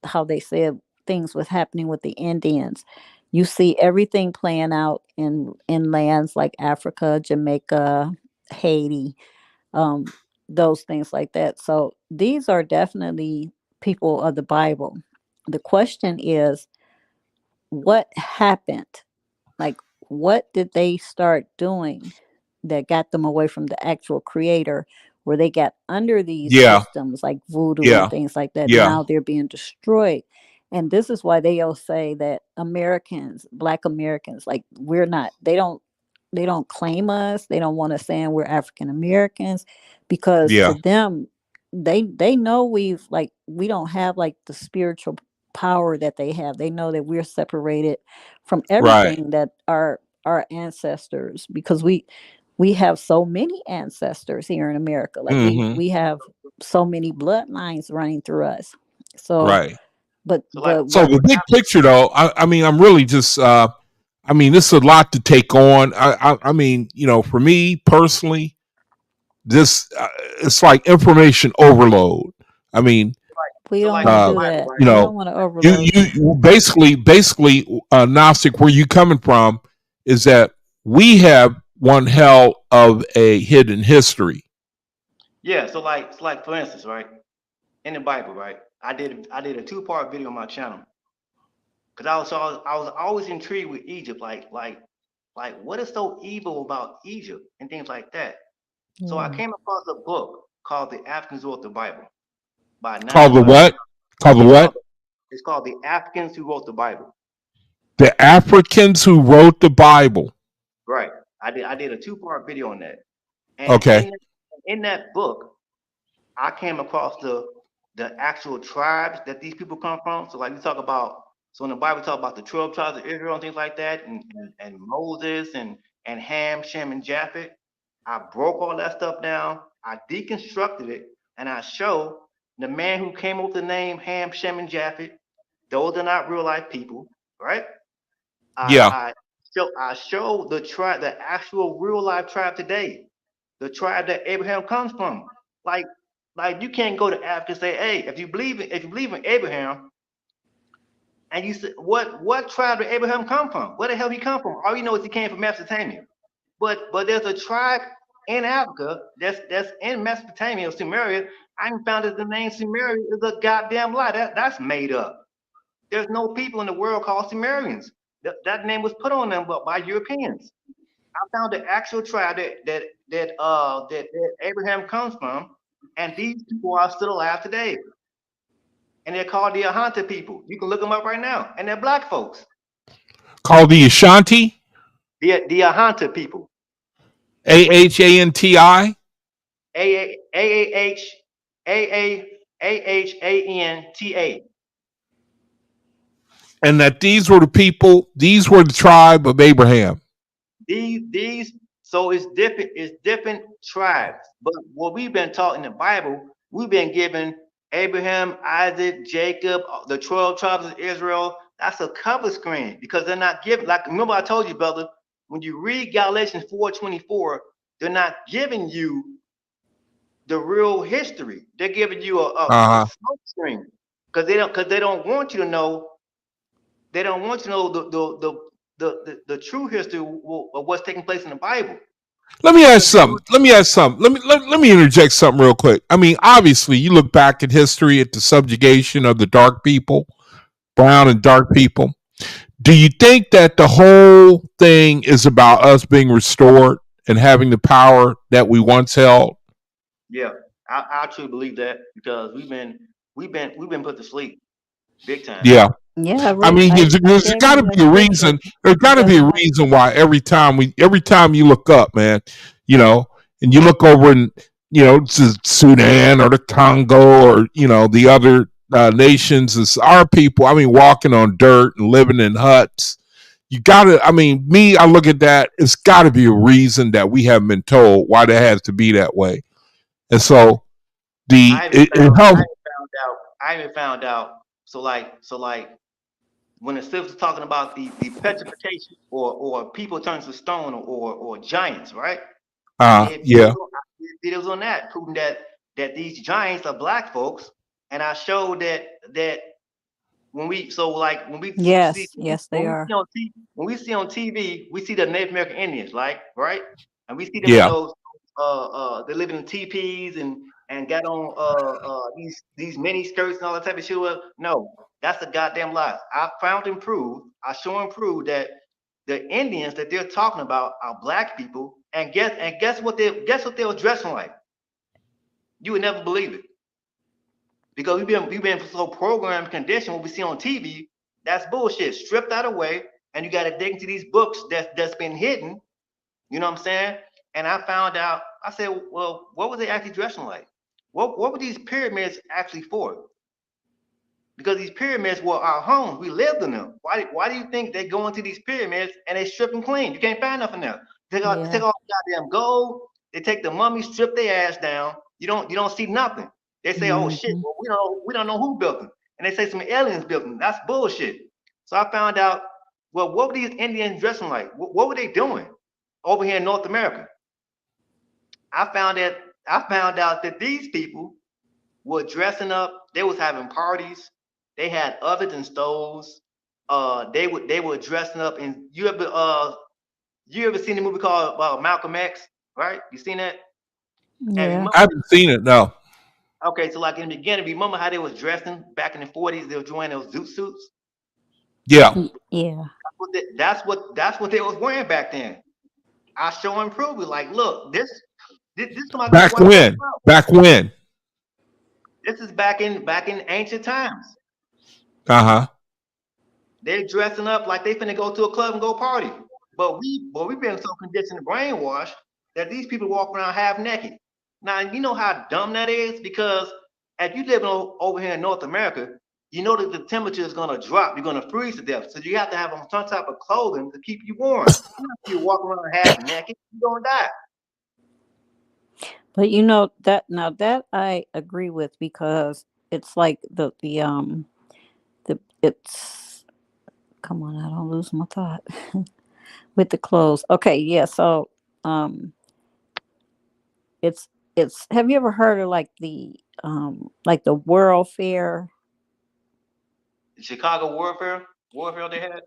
how they said things was happening with the Indians. You see everything playing out in lands like Africa, Jamaica, Haiti, um, those things like that. So these are definitely people of the Bible. The question is, what happened? Like, what did they start doing that got them away from the actual creator, where they got under these Yeah, systems like voodoo and yeah, things like that? yeah, Now they're being destroyed. And this is why they all say that Americans, Black Americans, like, we're not, they don't claim us. They don't want us saying we're African Americans, because yeah. to them, they know we've, like, we don't have like the spiritual power that they have. They know that we're separated from Right. everything that our ancestors, because we have so many ancestors here in America. Like, Hmm. we have so many bloodlines running through us. So, Right. So like So what the big picture, though, I mean, I'm really just, I mean, this is a lot to take on. I mean, for me personally, this it's like information overload. I mean, we so don't like want with to the uh, do Bible, that. right? you We know, don't want to you overload you. you basically, Gnostic, where you coming from is that we have one hell of a hidden history. Yeah. So like for instance, right? In the Bible, right? I did a two-part video on my channel because I was always intrigued with Egypt, like what is so evil about Egypt and things like that. So I Yeah. came across a book called The Africans Who Wrote the Bible by Called nine the by what? Called the it's what? called it's called The Africans Who Wrote the Bible. The Africans who wrote the Bible. Right. I did a two-part video on that. And Okay. in that book, I came across the actual tribes that these people come from. So like we talk about, so in the Bible we talk about the 12 tribes of Israel and things like that, and Moses and Ham, Shem, and Japheth. I broke all that stuff down, I deconstructed it, and I show the man who came up with the name Ham, Shem, and Japheth. Those are not real life people, right? Yeah. I show the tribe, the actual real life tribe today, the tribe that Abraham comes from. Like, like you can't go to Africa and say, hey, if you believe in Abraham, and you say, what tribe did Abraham come from? Where the hell he come from? All you know is he came from Mesopotamia. But there's a tribe in Africa that's in Mesopotamia, Sumeria. I found that the name Sumeria is a goddamn lie. That's made up. There's no people in the world called Sumerians. That name was put on them by Europeans. I found the actual tribe that Abraham comes from, and these people are still alive today. And they're called the Ahanta people. You can look them up right now, and they're black folks. Called the Ashanti. The Ahanta people. AHANTI. AAHAAAHANTA. And that these were the people. These were the tribe of Abraham. These so it's different tribes. But what we've been taught in the Bible, we've been given Abraham, Isaac, Jacob, the 12 tribes of Israel. That's a cover screen because they're not given, like, remember I told you, brother, when you read Galatians 4:24, they're not giving you the real history. They're giving you a Uh huh. smoke screen because they don't want you to know. They don't want you to know the true history of what's taking place in the Bible. Let me ask Because they something. Let me ask something. Let me interject something real quick. I mean, obviously, you look back at history at the subjugation of the dark people, brown and dark people. Do you think that the whole thing is about us being restored and having the power that we once held? yeah, I truly believe that because we've been put to sleep big time. Yeah. Yeah, I I wrote. mean, I there's gave got you to that be a scripture reason. There's got to the be other a night. reason why every time you look up, man, and you look over in, to Sudan or the Congo or the other nations, it's our people. I mean, walking on dirt and living in huts. You got to. I mean, I look at that. It's got to be a reason that we haven't been told why that has to be that way. And so I haven't it found I helps. haven't found out I haven't found out. So like when the scripture was talking about the petrification or people turning to stone or giants, right? I did Yeah. videos on that, proving that these giants are black folks, and I showed that when we when we see Yes, yes, they are. when we see on TV, we see the Native American Indians, like right, and we see them in Yeah. those they live in teepees and got on these mini skirts and all that type of shit. Well, no, that's a goddamn lie. I found and proved, I show and prove that the Indians that they're talking about are black people, and guess what they were dressing like? You would never believe it. Because we've been so programmed, conditioned, what we see on TV, that's bullshit. Stripped out of way, and you got to dig into these books that's been hidden. You know what I'm saying? And I found out. I said, well, what were they actually dressing like? What were these pyramids actually for? Because these pyramids were our homes. We lived in them. Why do you think they go into these pyramids and they strip them clean? You can't find nothing there. Take all Yeah. the goddamn gold. They take the mummy, strip their ass down. You don't see nothing. They say, oh shit, Mm-hmm. well, we don't know who built them. And they say some aliens built them. That's bullshit. So I found out, well, what were these Indians dressing like? What were they doing over here in North America? I found out that these people were dressing up. They was having parties. They had ovens and stoves. They were dressing up. And you ever seen the movie called Malcolm X? Right? You seen that? And Yeah. remember, I haven't seen it. No. okay, so like in the beginning, remember how they was dressing back in the 40s? They were wearing those zoot suits. Yeah. Yeah. That's what they was wearing back then. I show and prove it. Like, look, this is what Back I'm talking when? about. Back when? This is back in ancient times. Uh-huh. They're dressing up like they finna go to a club and go party. But we've been so conditioned and brainwashed that these people walk around half naked. Now you know how dumb that is, because if you live over here in North America, you know that the temperature is gonna drop. You're gonna freeze to death. So you have to have on some type of clothing to keep you warm. You walk around half naked, you're gonna die. But you know that now that I agree with, because it's like the it's come on, I don't lose my thought with the clothes. Okay, yeah, so um it's have you ever heard of like the World Fair? Chicago warfare they had.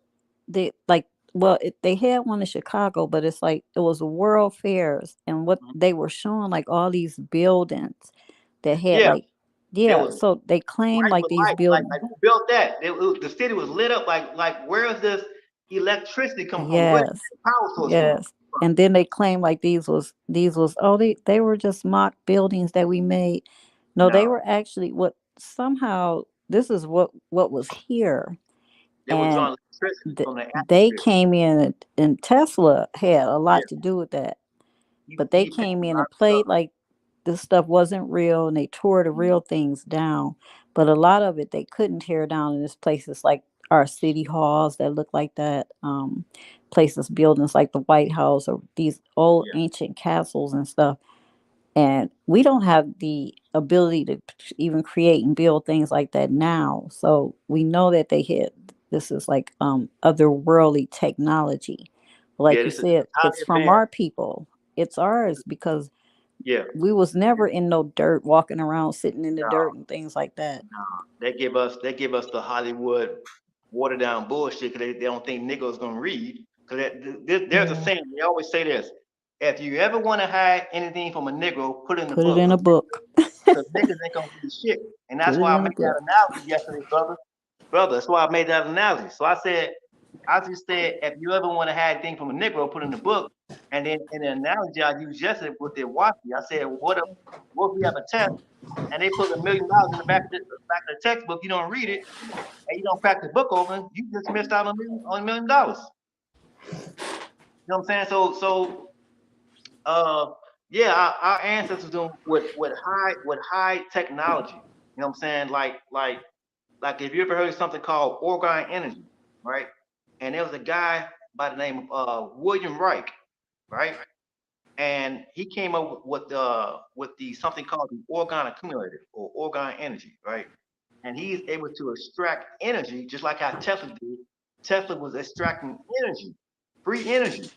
They like well they had one in Chicago, but it's like it was a World Fairs, and what Mhm. they were showing, like all these buildings that had Yeah, like, it yeah, was so they claim bright like with these light. buildings. Like who built that? The city was lit up. Like where is this electricity come from? Where's Yes, the power source from? yes. And then they claim like these was oh they were just mock buildings that we made. No, they No, were actually what somehow this is what was here. they were And drawing electricity from the they atmosphere. came in, and Tesla had a Yeah, lot to do with that. he But they he paid came a in lot and of stuff. played like this stuff wasn't real, and they tore the Mhm. real things down. But a lot of it they couldn't tear down in this places like our city halls that look like that, places, buildings like the White House, or these old Yeah, ancient castles and stuff. And we don't have the ability to even create and build things like that now. So we know that they hit this is like otherworldly technology. Like yeah. you This is said, highly it's from advanced. our people. It's ours because Yeah, we was never in no dirt, walking around sitting in the no, dirt and things like that. no. They give us the Hollywood watered down bullshit because they don't think niggas gonna read. Because there's a Yeah. saying they always say this: if you ever want to hide anything from a Negro, put it in the Put it book, in a book. because niggas ain't gonna do shit. And Put that's it why I in a made that book. analogy yesterday, brother. That's why I made that analogy. So I just said, if you ever want to have anything from a Negro, put in the book. And then in the analogy I used yesterday with the WASPE, I said, what if we have a test and they put $1 million in the back of the textbook, you don't read it, and you don't crack the book open, you just missed out on $1 million. You know what I'm saying? So uh yeah, our ancestors doing with high technology. You know what I'm saying? Like if you ever heard of something called orgone energy, right? And there was a guy by the name of William Reich, right? And he came up with the something called the orgone accumulator or orgone energy, right? and he's able to extract energy, just like how Tesla did. Tesla was extracting energy, free energy,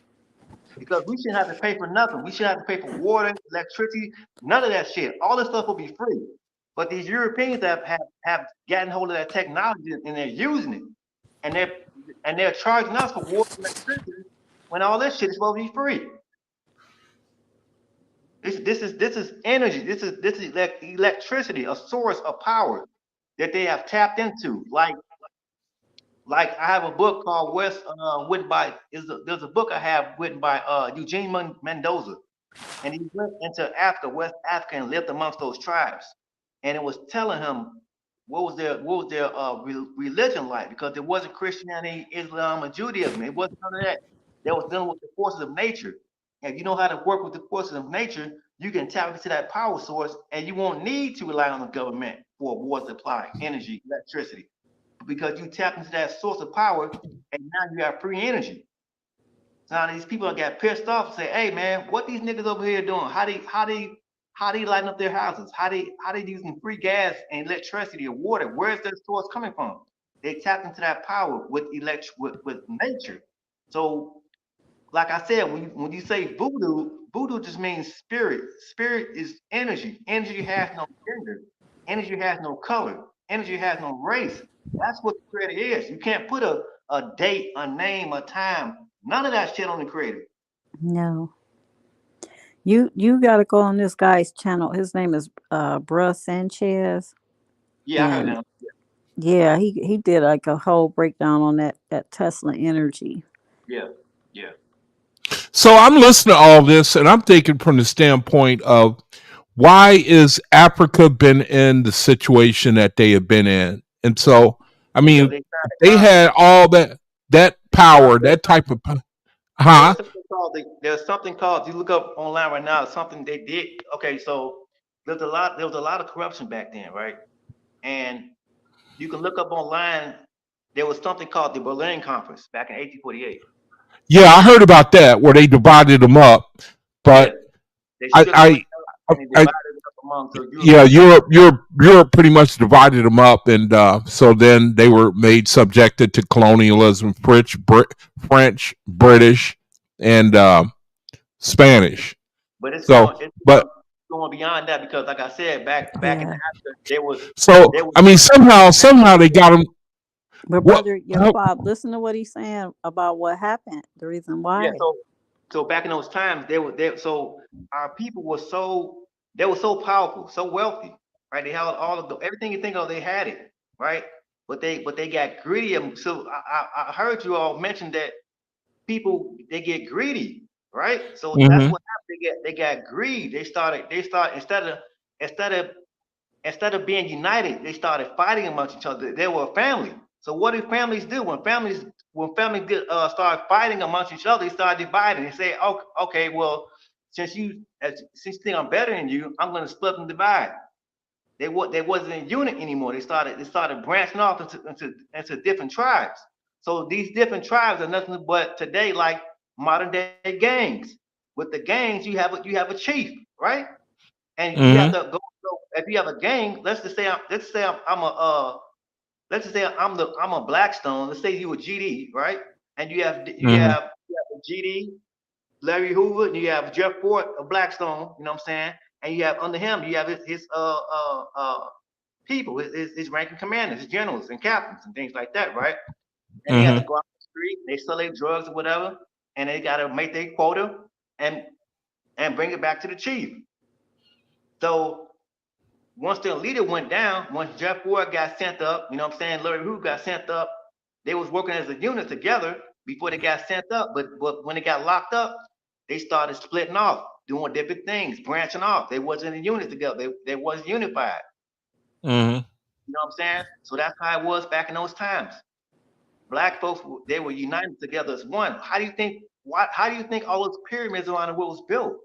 because we shouldn't have to pay for nothing. We shouldn't have to pay for water, electricity, none of that shit. All this stuff will be free. But these Europeans have gotten hold of that technology and they're using it, and they're charging us for water and electricity when all this shit is supposed to be free. This is energy. This is electricity, a source of power that they have tapped into. Like I have a book called written by there's a book I have written by Eugene Mendoza, and he went into Africa, West Africa, and lived amongst those tribes, and it was telling him what was their religion like, because there wasn't Christianity, Islam, or Judaism. It wasn't none of that. They was dealing with the forces of nature. And if you know how to work with the forces of nature, you can tap into that power source, and you won't need to rely on the government for a water supply, energy, electricity, because you tap into that source of power, and now you have free energy. Now these people got pissed off and say, "Hey man, what these niggas over here doing? How they lighting up their houses? How they using free gas and electricity or water? Where's their source coming from?" They tapped into that power with with nature. So, like I said, when you say voodoo, voodoo just means spirit. Spirit is energy. Energy has no gender. Energy has no color. Energy has no race. That's what the creator is. You can't put a date, a name, a time, none of that shit on the creator. No. You got to go on this guy's channel. His name is Bruh Sanchez, Yeah, I heard and him. yeah, he did like a whole breakdown on that Tesla energy. Yeah, yeah. So I'm listening to all this, and I'm thinking from the standpoint of why is Africa been in the situation that they have been in? And so, I Because mean, they tried to they had all that power, conquer. that type of, huh? There's something called, you look up online right now, something they did. Okay, so there was a lot of corruption back then, right? And you can look up online, there was something called the Berlin Conference back in 1848. Yeah, I heard about that where they divided them up, Yeah, but they I, split Berlin I, up and they I divided it up among the yeah, European countries. Europe pretty much divided them up, and so then they were made subjected to colonialism, French, British, and Spanish. But So, but it's going beyond that, because like I said, back in Yeah. Africa, so there was I mean, somehow they got them. But What? brother Yaqub, listen to what he's saying about what happened. The reason yeah. why. So back in those times, so our people were they were so powerful, so wealthy, right? They had all of everything you think of, they had it, right? But they got greedy. So I heard you all mention that people, they get greedy, right? So that's Mm-hmm. what happened. They got greed. They started instead of instead of being united, they started fighting amongst each other. They were a family. So what do families do when families start fighting amongst each other? They start dividing. They say, "Oh, okay, well, since you think I'm better than you, I'm going to split and divide." They wasn't in unit anymore. They started branching off into different tribes. So these different tribes are nothing but today like modern day gangs. With the gangs, you have a chief, right? And you have Mm-hmm. to go. So if you have a gang, let's just say I'm a Blackstone. Let's say you a GD, right? And you have you Mm-hmm. have you have a GD, Larry Hoover, and you have Jeff Ford of Blackstone. You know what I'm saying? And you have under him, you have his people, his ranking commanders, his generals and captains and things like that, right? And they have to Mm-hmm. go out the street, they sell their drugs or whatever, and they got to make their quota and bring it back to the chief. So once their leader went down, once Jeff Ford got sent up, you know what I'm saying, Larry Hoover got sent up, they was working as a unit together before they got sent up. But when they got locked up, they started splitting off, doing different things, branching off. They wasn't in unit together. They wasn't unified. Mm-hmm. You know what I'm saying? So that's how it was back in those times. Black folks, they were united together as one. How do you think all those pyramids around the world was built?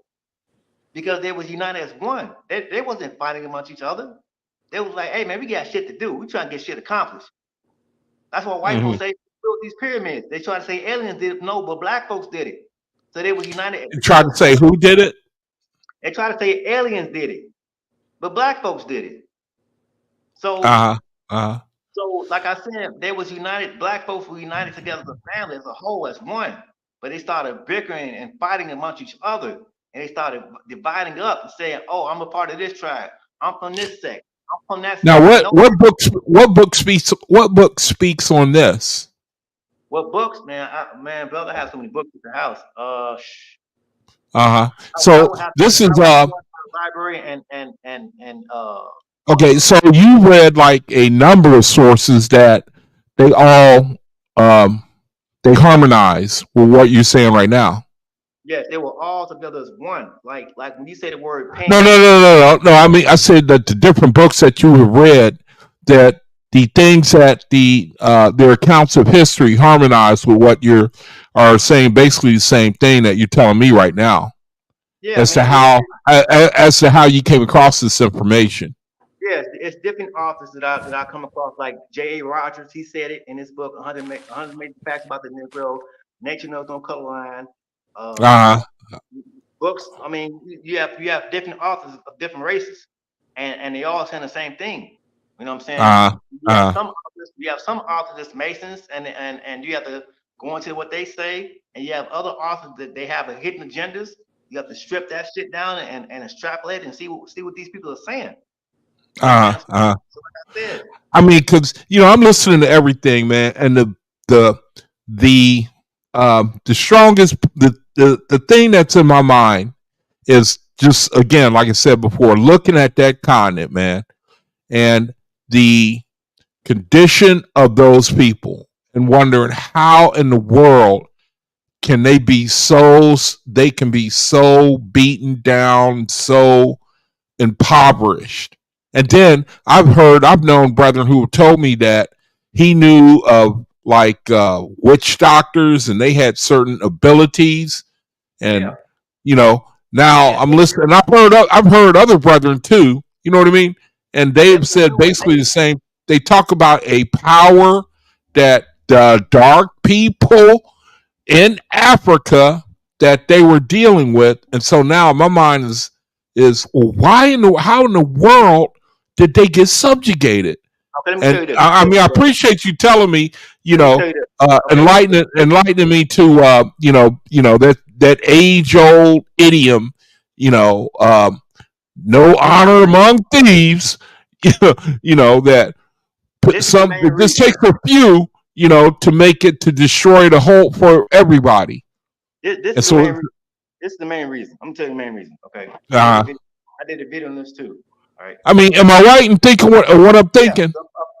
Because they was united as one. They wasn't fighting amongst each other. They was like, "Hey man, we got shit to do. We trying to get shit accomplished." That's why white Mm-hmm. folks say built these pyramids. They try to say aliens did it. No, but black folks did it. So they was united And try together to as say one. who did it. They try to say aliens did it, but black folks did it. So Uh-huh. Uh, So, like I said, they was united. Black folks were united together as a family, as a whole, as one. But they started bickering and fighting amongst each other, and they started dividing up and saying, "Oh, I'm a part of this tribe. I'm from this sect. I'm from that now, sect." And no, what book speaks on this? what books, man? Man, brother, I have so many books at the house. I So would have to, this is I would have to go to the library and okay. So you read like a number of sources that they all um, they harmonize with what you're saying right now. yes, they were all together as one. Like when you say the word No, no, pan, no, no, no. I mean, I said that the different books that you have read, that the things that their accounts of history harmonize with what you are saying, basically the same thing that you're telling me right now, yeah, as to man, as to how you came across this information. yes, it's different authors that I come across, like J.A. Rogers. He said it in his book, 100 Major Facts About the Negro. Nature Knows No Color Line. Uh Books. I mean, you have different authors of different races, and they all saying the same thing. You know what I'm saying? uh uh You have some authors that's Masons, and you have to go into what they say, and you have other authors that they have a hidden agendas. You have to strip that shit down and extrapolate and see what these people are saying. You know what I'm saying? So like I said, I mean, because I'm listening to everything, man, and the the the strongest the thing that's in my mind is just, again, like I said before, looking at that continent, man, and the condition of those people, and wondering how in the world they can be so beaten down, so impoverished. And then I've known brethren who told me that he knew of like witch doctors, and they had certain abilities, and yeah, you know now yes, I'm they listening, do. and I've heard other brethren too, you know what I mean, and Yes, they've they said do. And basically the same. They talk about a power that the dark people in Africa that they were dealing with. And so now my mind is well, how in the world did they get subjugated? okay, let me tell And you this. I mean, I appreciate you telling me, Let me tell you this. Okay, enlightening me to that age old idiom, you know, no honor among thieves. That this is the main it just reason. takes a few, to make it, to destroy the whole for everybody. This And is the so main. This is the main reason. I'm gonna tell you the main reason. Okay, I did a uh video. I did a video on this too. All right. I mean, am I right in thinking what I'm Yeah, thinking?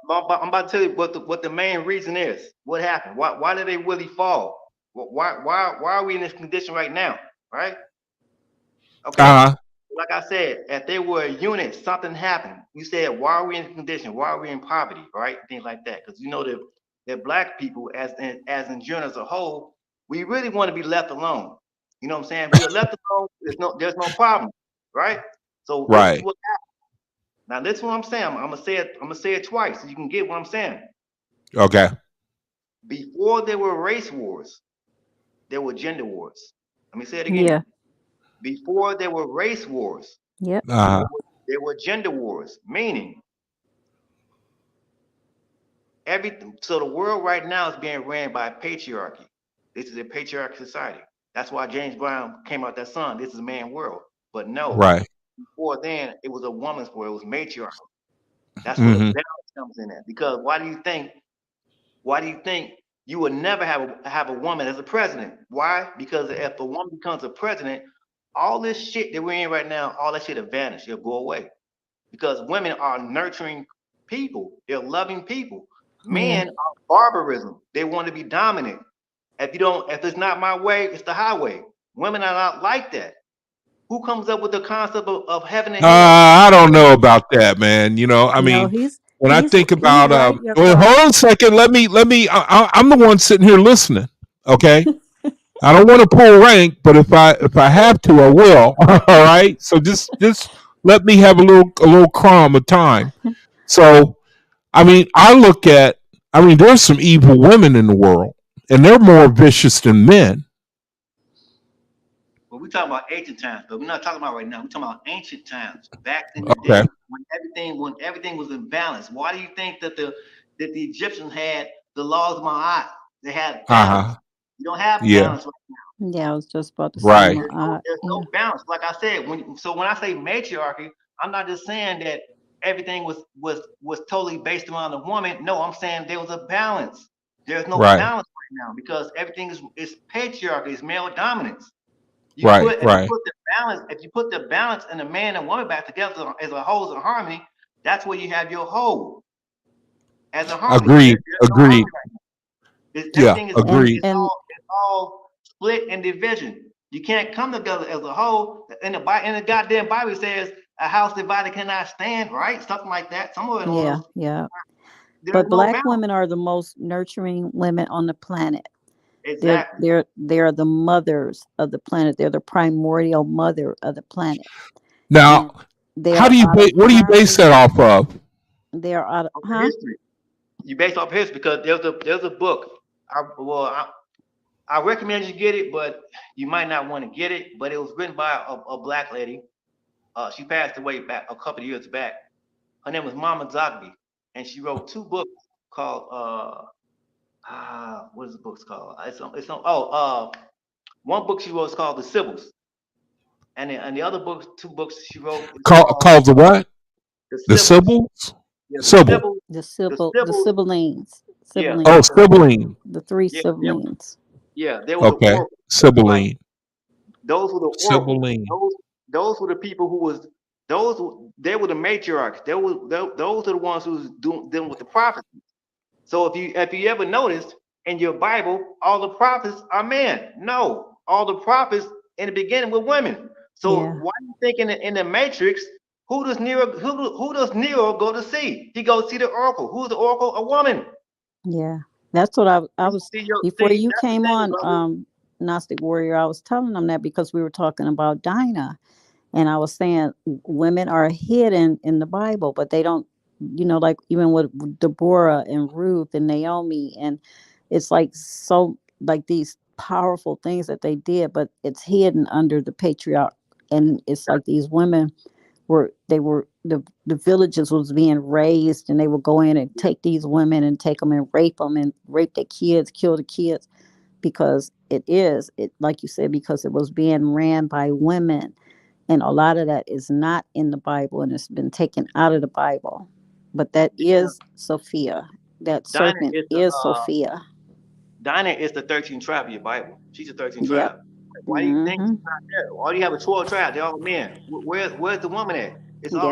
I'm about to tell you what the main reason is. What happened? Why did they really fall? Why are we in this condition right now? Right? Okay. Uh Like I said, if they were a unit, something happened. You said, why are we in this condition? Why are we in poverty? Right? Things like that. Because that black people, as in general as a whole, we really want to be left alone. You know what I'm saying? We are left alone. There's no problem. Right? So this is right. what now this is what I'm saying. I'm gonna say it twice so you can get what I'm saying. Okay. Before there were race wars, there were gender wars. Let me say it Yeah. again. Before there were race wars, Yep. Uh there were gender wars, meaning everything. So the world right now is being ran by patriarchy. This is a patriarchal society. That's why James Brown came out that song. This is a man world. But no, right. before then it was a woman's world. It was matriarchal. That's where the Mm-hmm. balance comes in at. Because why do you think you would never have a woman as a president? Why? Because if a woman becomes a president, all this shit that we're in right now, all that shit will vanish. It'll go away. Because women are nurturing people. They're loving people. Yeah. Men are barbarism. They want to be dominant. If it's not my way, it's the highway. Women are not like that. Who comes up with the concept of heaven and hell? I don't know about that, man. I No, mean, he's when I he's think he's about right, well, Yakar. hold on a second. I'm the one sitting here listening. Okay. I don't want to pull rank, but if I have to, I will. All right. So just let me have a little crumb of time. So I mean, there's some evil women in the world, and they're more vicious than men. we're talking about ancient times, but we're not talking about right now. We're talking about ancient times, back in the Okay. day when everything was in balance. Why do you think that the Egyptians had the laws of Ma'at? They had balance. Uh-huh. You don't have Yeah. balance right now. Yeah, I was just about to say Right. There's no balance. Like I said, when I say matriarchy, I'm not just saying that everything was totally based around the woman. No, I'm saying there was a balance. There's no Right. balance right now because everything is patriarchy, it's male dominance. Right. If Right. you put the balance and the man and woman back together as a whole, as a harmony, that's where you have your whole as a harmony. Agreed. There's no Agreed. harmony right now. Yeah. Everything is Agreed. it's all split and division. You can't come together as a whole. In the goddamn Bible says a house divided cannot stand, right? Something like that. Somewhere in yeah, those, yeah. there's But no black balance. women are the most nurturing women on the planet. Exactly. They're the mothers of the planet. They're the primordial mother of the planet. Now, And they how are do you out of what do you base that harmony. off of? They are out of Off of history. You based off history because there's a book. I recommend you get it, but you might not want to get it. But it was written by a black lady. She passed away back a couple of years back. Her name was Mama Zogby, and she wrote 2 books called what is the books called? One book she wrote is called The Sibyls, and the other books, 2 books she wrote is Called the what? The The Sibyls. Sibyls? Yeah, the Sybil. Sibyls. the siblings. Yeah, Oh, Siblings. sibling. The 3 yeah, siblings. there was an Okay. oracle. Like Sibling. those were the oracles. Sibling. Those were the people who was they were the matriarchs. Those are the ones who was dealing with the prophecy. So if you ever noticed in your Bible, all the prophets are men. No, all the prophets in the beginning were women. So Yeah. why do you think in the Matrix, who does Neo go to see? He goes see the oracle. Who's the oracle? A woman. Yeah. That's what I was before you That's the came thing, on, brother. Gnostic Warrior, I was telling them that because we were talking about Dinah. And I was saying women are hidden in the Bible, but they don't, like even with Deborah and Ruth and Naomi. And it's like so like these powerful things that they did, but it's hidden under the patriarch. And it's like these women the villages was being raised, and they would go in and take these women and take them and rape their kids, kill the kids, because it like you said, because it was being ran by women. And a lot of that is not in the Bible, and it's been taken out of the Bible. But that Yeah. is Sophia. That Dinah serpent is is Sophia. Dinah is the 13th tribe of your Bible. She's the 13th Yep. tribe. Why do you think Mm-hmm. she's not there? Why do you have a 12 tribe? They're all men. Where's the woman at? It's Yep.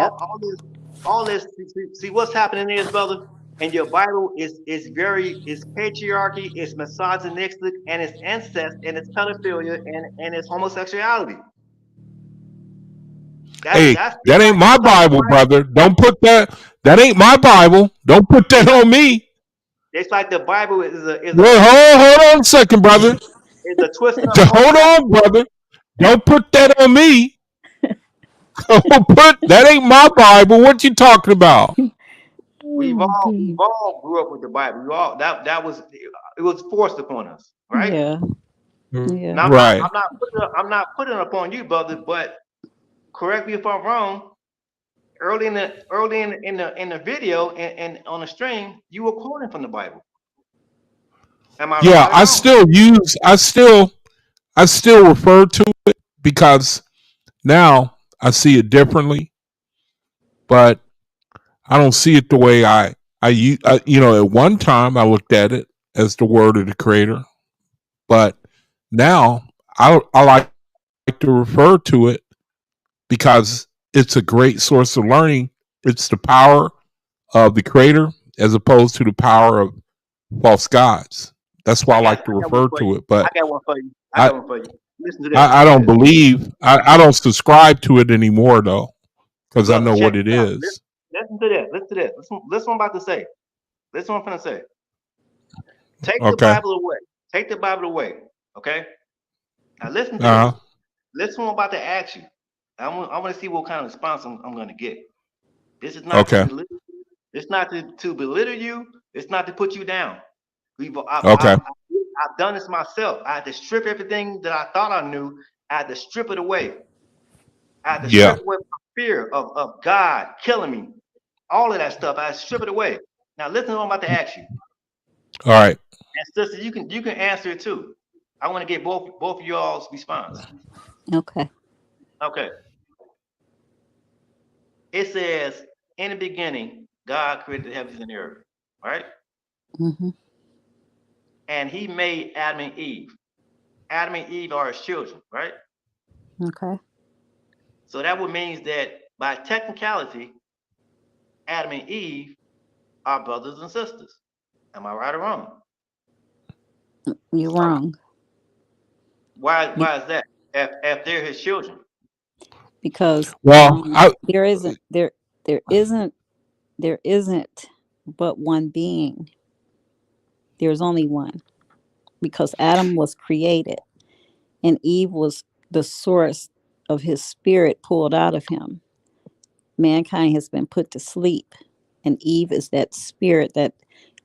all this. See what's happening is, brother. And your Bible is patriarchy, it's misogynistic, and it's incest, and it's pedophilia, and it's homosexuality. Hey, That's that ain't my just like your Bible, Bible. brother. Don't put that. That ain't my Bible. Don't put that on me. It's like the Bible Wait, hold on a second, brother. is a twisted up Hold program. on, brother. Don't put that on me. That ain't my Bible. What you talking about? We've Oh, all gee. we've all grew up with the Bible. We all that was it was forced upon us, right? Yeah. Yeah. Now Right. I'm not putting it upon you, brother, but correct me if I'm wrong. Early in the video and on the stream, you were quoting from the Bible. Am I Yeah, right or wrong? I still refer to it because now I see it differently, but I don't see it the way at one time I looked at it as the word of the creator, but now I like to refer to it because it's a great source of learning. It's the power of the creator as opposed to the power of false gods. That's why I like to I got one refer for to you. it. But I got one for you. I I, got one for you. Listen to this. I Listen to don't this. believe, I don't subscribe to it anymore though, because I Brother, know check what this it out. is. Listen to this. Listen to this. Listen what I'm about to say. Listen what I'm finna say. Take the Okay. Bible away. Take the Bible away. Okay? Now listen to Uh this. Listen what I'm about to ask you. I want to see what kind of response I'm going to get. This is not to Okay. belittle. It's not to belittle you. It's not to put you down. Okay. I've done this myself. I had to strip everything that I thought I knew I had to strip it away. I had to Yeah. strip away my fear of God killing me. All of that stuff, I had to strip it away. Now listen to what I'm about to ask you. All right. And sister, you can answer it too. I want to get both of y'all's response. Okay. Okay. It says, in the beginning, God created the heavens and the earth, right? Mm-hmm. And he made Adam and Eve. Adam and Eve are his children, right? Okay. So that would mean that by technicality, Adam and Eve are brothers and sisters. Am I right or wrong? You're wrong. Why You, is that? If they're his children. because Well, there isn't there isn't but one being. There's only one, because Adam was created and Eve was the source of his spirit pulled out of him. Mankind has been put to sleep, and Eve is that spirit that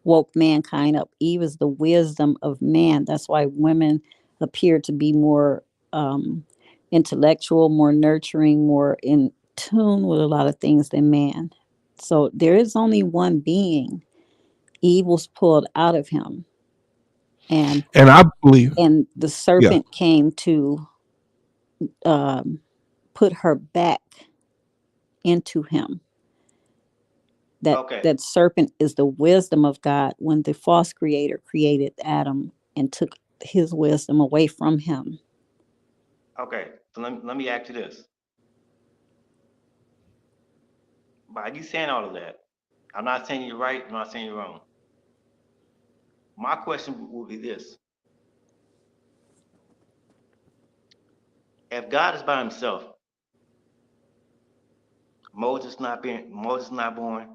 woke mankind up. Eve is the wisdom of man. That's why women appear to be more intellectual, more nurturing, more in tune with a lot of things than man. So there is only one being. Eve was pulled out of him, and and I believe, the yeah. serpent came to um, put her back into him. that Okay. that serpent is the wisdom of God when the false creator created Adam and took his wisdom away from him. Okay. So let me ask you this. By you saying all of that, I'm not saying you're right, I'm not saying you're wrong. My question will be this. If God is by himself, Moses not born,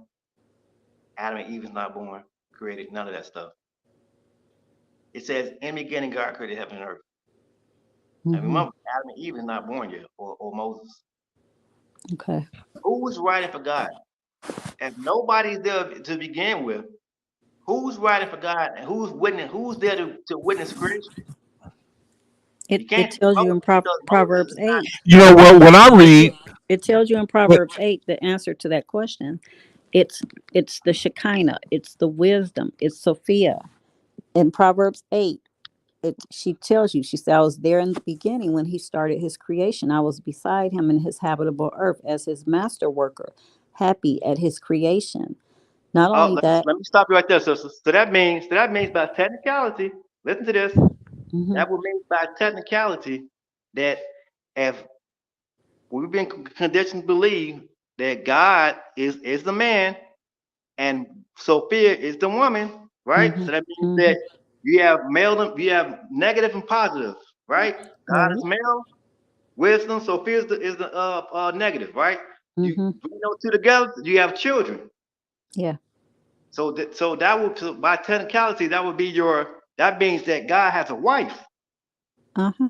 Adam and Eve is not born, created none of that stuff. It says, in the beginning, God created heaven and earth. And Mm-hmm. remember, Adam and Eve is not born yet, or Moses. Okay. Who's writing for God? If nobody's there to begin with, who's writing for God and who's there to witness creation? You It can't say tells you in Moses because Moses Proverbs is not. 8. You know what? When I It, read, te- it tells you in what, Proverbs 8 the answer to that question. It's the Shekinah. It's the wisdom. It's Sophia. In Proverbs 8, she tells you, she said, I was there in the beginning when he started his creation. I was beside him in his habitable earth as his master worker, happy at his creation. Not Oh, only that, let me stop you right there, sister. So that means by technicality, listen to this. mhm, That would mean by technicality that if we've been conditioned to believe that God is the man and Sophia is the woman, right? mhm, So that means that mhm, you have negative and positive, right? God right, is male, wisdom, Sophia is the negative, right? You mhm, bring those two together, you have children. yeah, So that would, so by technicality, that means that God has a wife, uh-huh,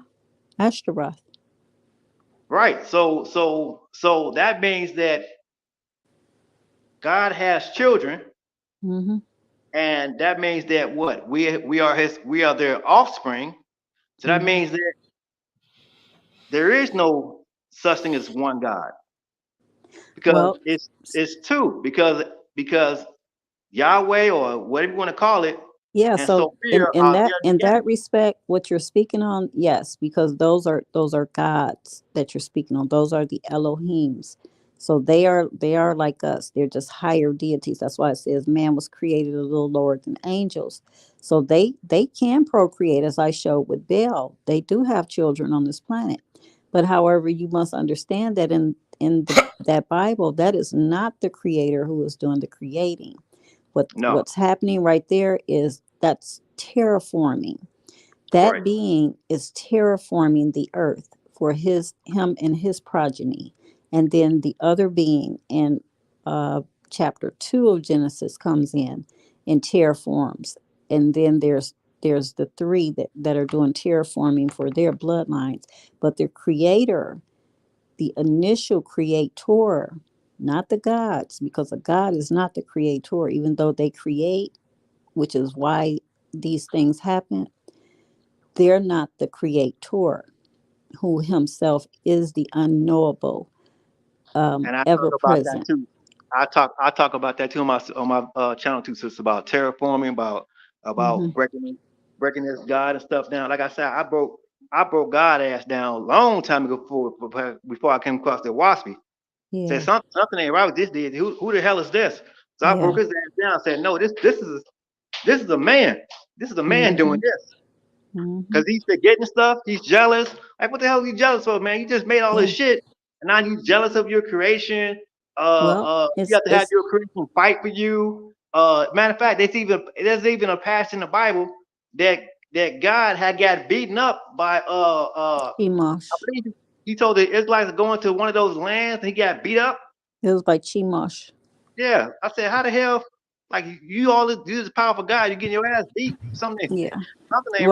Ashtaroth, right? So that means that God has children, mhm, and that means that what we are their offspring. So that mhm. means that there is no such thing as one God, because Well, it's two, because Yahweh, or whatever you want to call it, yeah, and so Sophia are there in together. that respect, what you're speaking on, yes, because those are gods that you're speaking on. Those are the Elohims. So they are like us. They're just higher deities. That's why it says man was created a little lower than angels. So they can procreate, as I showed with Baal. They do have children on this planet. But however, you must understand that that Bible, that is not the creator who is doing the creating. No, What's happening right there is that's terraforming. That right. being is terraforming the earth for him and his progeny. And then the other being in chapter 2 of Genesis comes in and terraforms. And then there's the three that are doing terraforming for their bloodlines. But the creator, the initial creator, not the gods, because a god is not the creator, even though they create, which is why these things happen. They're not the creator. who himself is the unknowable, And I ever talk about that present. too. I talk about that too on my channel too, sis, about terraforming, Hmm. about breaking this God and stuff down. Like I said, I broke God ass down a long time ago before I came across the WASPE. Said Yeah, something ain't right with this dude. Who the hell is this? So I broke yeah. his ass down and said, no, this is a man. This is a man doing Hmm. this. Hmm. Because he's forgetting stuff. He's jealous. Like, what the hell are you jealous of, man? You just made all this Yeah. shit, and now you jealous of your creation. Well, You have to have your creation fight for you. Matter of fact, there's even a passage in the Bible that God had got beaten up by I Chemosh. believe he told the Israelites to go into one of those lands, and he got beat up. It was by Chemosh. Yeah, I said, how the hell? Like you all this powerful guy, you getting your ass beat. Something Yeah. something ain't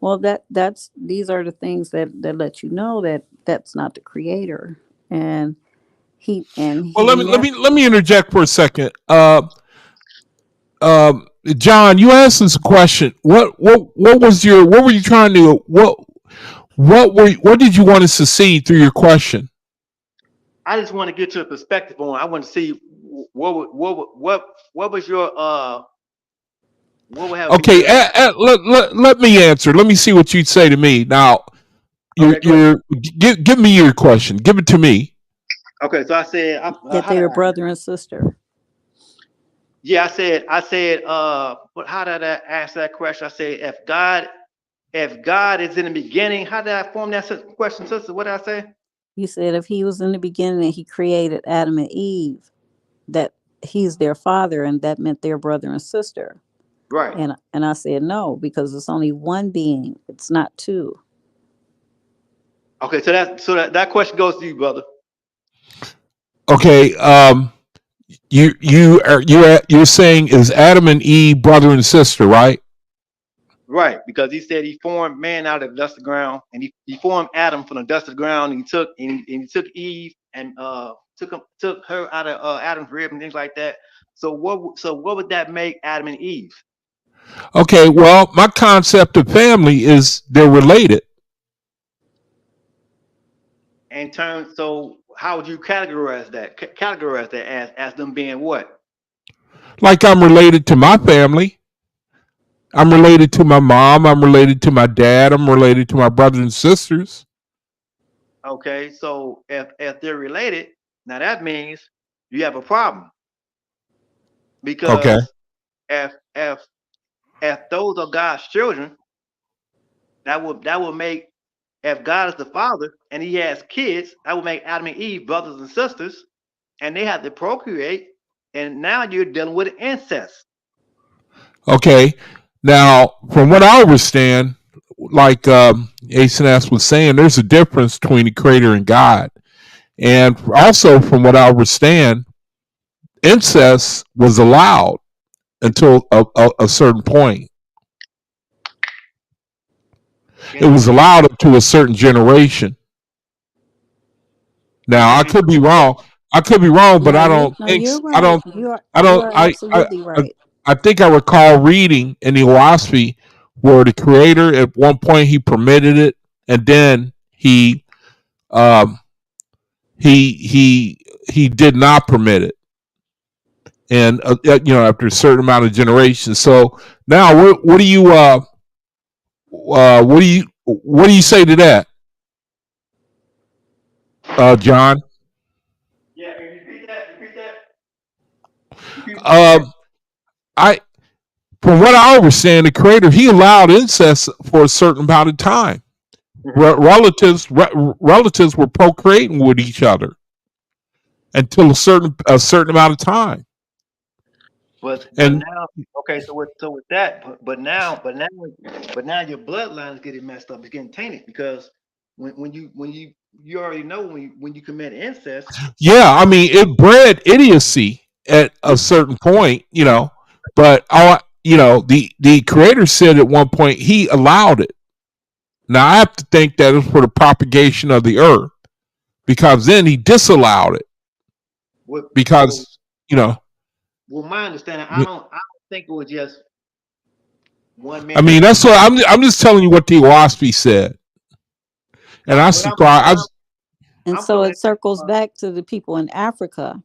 Well, right. that's these are the things that let you know that that's not the creator, and Well, he never. let me interject for a second. John, you asked us a question. What were you trying to what did you want us to see through your question? I just want to get your perspective on. I want to see what was your what would have been Okay, your let me answer. Let me see what you'd say to me. Now, okay. Go ahead. give me your question. Give it to me. Okay, so I said That how they did were I, brother and sister. yeah, I said but how did I ask that question? I said if God is in the beginning, how did I form that question, sister? What did I say? You said if he was in the beginning and he created Adam and Eve, that he's their father, and that meant their brother and sister. Right. And I said no, because it's only one being. It's not two. Okay, so that question goes to you, brother. Okay, you're saying is Adam and Eve brother and sister, right? Right, because he said he formed man out of the dust of the ground, and he formed Adam from the dust of the ground, and he took Eve and took her out of Adam's rib and things like that. So what would that make Adam and Eve Okay, well, my concept of family is they're related. in terms? So how would you categorize that? Categorize that as them being what? Like I'm related to my family. I'm related to my mom. I'm related to my dad. I'm related to my brothers and sisters. Okay, so if they're related, now that means you have a problem Okay. because if those are God's children, that would make if God is the father and he has kids, that would make Adam and Eve brothers and sisters, and they have to procreate. And now you're dealing with incest. Okay. Now, from what I understand, like Ace and S was saying, there's a difference between the creator and God. And also, from what I understand, incest was allowed until a certain point. It was Incest. allowed up to a certain generation. Now, Okay. I could be wrong, but No, I don't think you're I right. don't I You don't are absolutely I right. I think I recall reading in the OAHSPE where the creator at one point he permitted it, and then um he did not permit it, and after a certain amount of generations. So now, what do you what do you say to that, John? Yeah, can you repeat that? Repeat that. Repeat what you said. Um, I From what I understand, the creator he allowed incest for a certain amount of time. Mhm. Relatives were procreating with each other until a certain amount of time. But And now, okay. So with that, but now your bloodline is getting messed up. It's getting tainted because when you already know when you commit incest. yeah, I mean, it bred idiocy at a certain point, but the creator said at one point he allowed it. Now I have to think that it's for the propagation of the earth, because then he disallowed it What well because you know well my understanding, I don't think it was just one I man mean, that that's what I'm just telling you what the OASPE said. And I But subscribe. And I'm so coming. it circles back to the people in Africa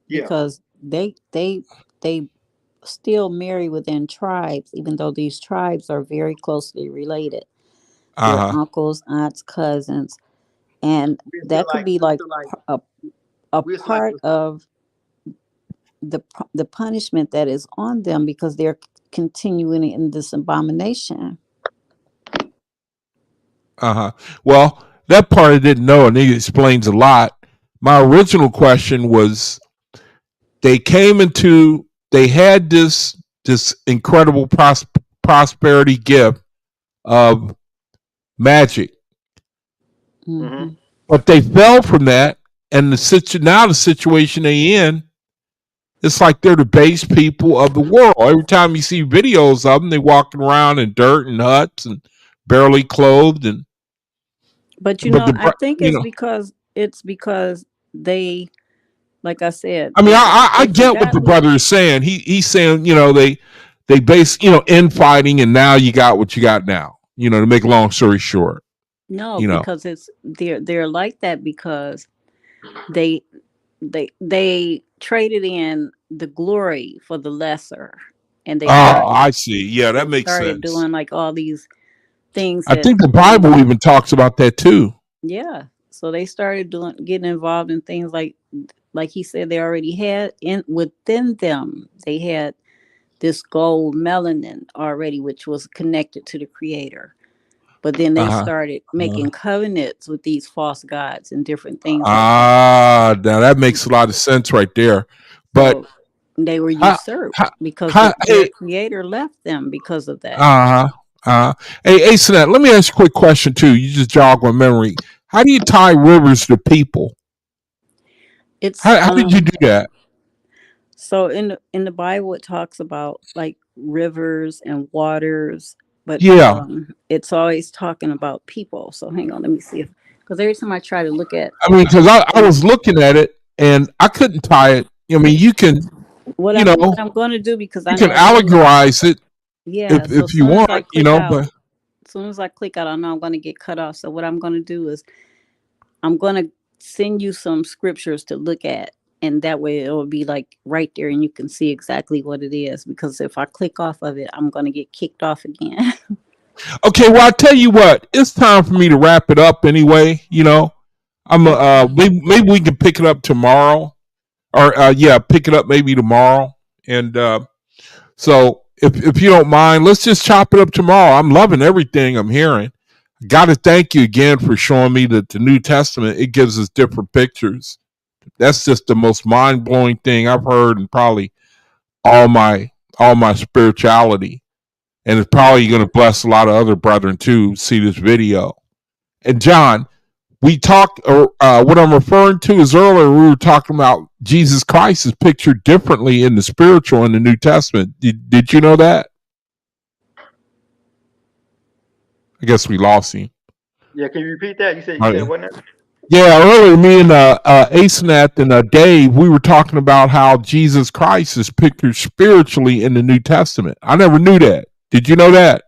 Yeah. because they still marry within tribes, even though these tribes are very closely related. Uh They're huh. uncles, aunts, cousins, and We're still that could like be we're like still like a we're still like part of the punishment that is on them because they're continuing in this abomination. Uh huh. Well, that part I didn't know, and it explains a lot. My original question was: they came into, they had this incredible prosperity gift of magic, hmm Hmm. but they fell from that, and now the situation they in, it's like they're the base people of the world. Every time you see videos of them, they walking around in dirt and huts and barely clothed, and But but I think you know, it's because they, like I said, I mean, I they get what forgot the who. brother is saying. He's saying, they base, infighting, and now you got what you got now. To make a long story short, No, you know. because they're like that because they they traded in the glory for the lesser, and Oh, I see. Yeah, that they makes started sense. doing like all these things I that think the Bible even talks about that too. yeah. So they started getting involved in things like he said they already had in within them. They had this gold melanin already, which was connected to the creator. But then they Uh started huh. making covenants with these false gods and different things like that. Ah, now that makes a lot of sense right there. But So they were how, usurped how, because their hey, creator left them because of that. uh huh, hey, Sinette, let me ask you a quick question too. You just jog my memory. How do you tie rivers to people? It's How did you do that? so in the Bible it talks about like rivers and waters, but Yeah, it's always talking about people. So hang on, let me see if because every time I try to look at I mean, because I in the was looking at it and I couldn't tie it. I mean, what you I'm know, going to do because you I can know as soon as allegorize it yeah, so if as you soon as want, I click out, but as soon as I click out, I know I'm going to get cut off. So what I'm going to do is I'm going to send you some scriptures to look at. And that way it will be like right there and you can see exactly what it is. Because if I click off of it, I'm going to get kicked off again. okay. Well, I tell you what, it's time for me to wrap it up anyway. I'm Okay. maybe we can pick it up tomorrow, or yeah, pick it up maybe tomorrow. And so if you don't mind, let's just chop it up tomorrow. I'm loving everything I'm hearing. Got to thank you again for showing me that the New Testament, it gives us different pictures. That's just the most mind blowing thing I've heard in probably all my all my spirituality, and it's probably going to bless a lot of other brethren too. See this video. And John, we talked. What I'm referring to is earlier we were talking about Jesus Christ is pictured differently in the spiritual in the New Testament. Did you know that? I guess we lost him. Yeah. Can you repeat that? You said Right. what now? Yeah, earlier me and Asenath and Dave, we were talking about how Jesus Christ is pictured spiritually in the New Testament. I never knew that. Did you know that?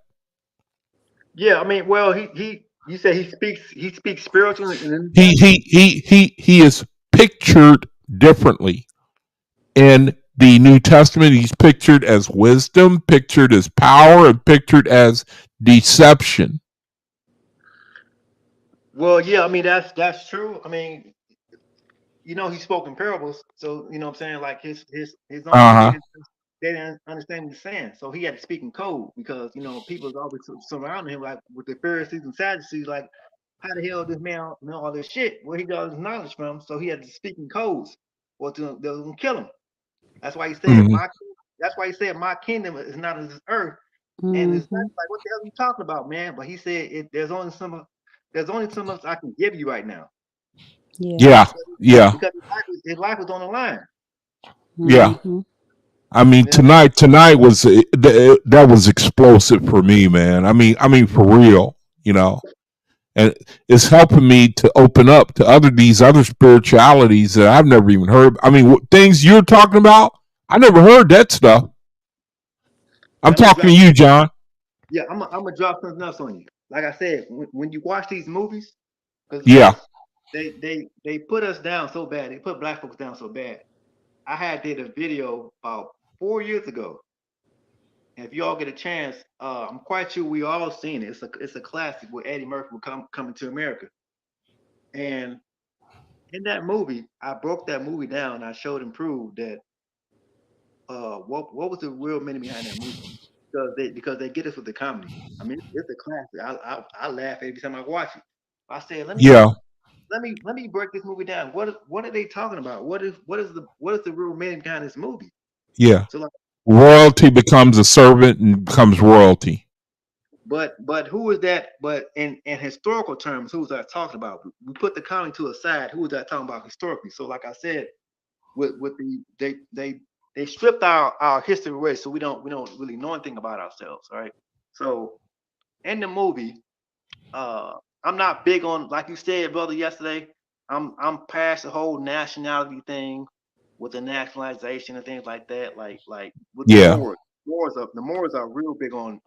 Yeah. I mean, well, he you said he speaks spiritual in the New He Testament. he he he he is pictured differently in the New Testament. He's pictured as wisdom, pictured as power, and pictured as deception. Well, yeah. I mean, that's true. I mean, he spoke in parables, so what I'm saying, like his Uh own huh. readers, they didn't understand what he's saying, so he had to speak in code because people is always surrounding him like with the Pharisees and Sadducees, like how the hell this man know all this shit? Where he got his knowledge from? So he had to speak in codes, or they was gonna kill him. That's why he said Mm-hmm. my. That's why he said my kingdom is not of this earth, and it's Hmm. like what the hell are you talking about, man? But he said there's only so much I can give you right now Yeah. Yeah. because Yeah. his life was on the line. Yeah. Hmm. I mean, You know, tonight was that was explosive for me, man. I mean for real, and it's helping me to open up to these other spiritualities that I've never even heard. I mean, things you're talking about, I never heard that stuff. I'm I'm gonna talking to drop. you, John. Yeah, I'm gonna drop something else on you. Like I said, when you watch these movies, Yeah. They put us down so bad. They put black folks down so bad. I did a video about 4 years ago. And if y'all get a chance, I'm quite sure we all seen it. It's a classic where Eddie Murphy will coming to America. And in that movie, I broke that movie down. I showed and proved that what was the real meaning behind that movie? Because they get us with the comedy. I mean, it's a classic. I laugh every time I watch it. I said, Yeah. let me break this movie down. What are they talking about? What is the real meaning behind this movie? Yeah. So like, Royalty becomes a servant and becomes royalty. but who is that? But in historical terms, who's that talking about? We put the comedy to a side. Who is that talking about historically? So like I said, with they stripped our history away, so we don't really know anything about ourselves, right? So in the movie, I'm not big on, like you said, brother, yesterday. I'm past the whole nationality thing with the nationalization and things like that. Like with the Yeah. the Moors are real big on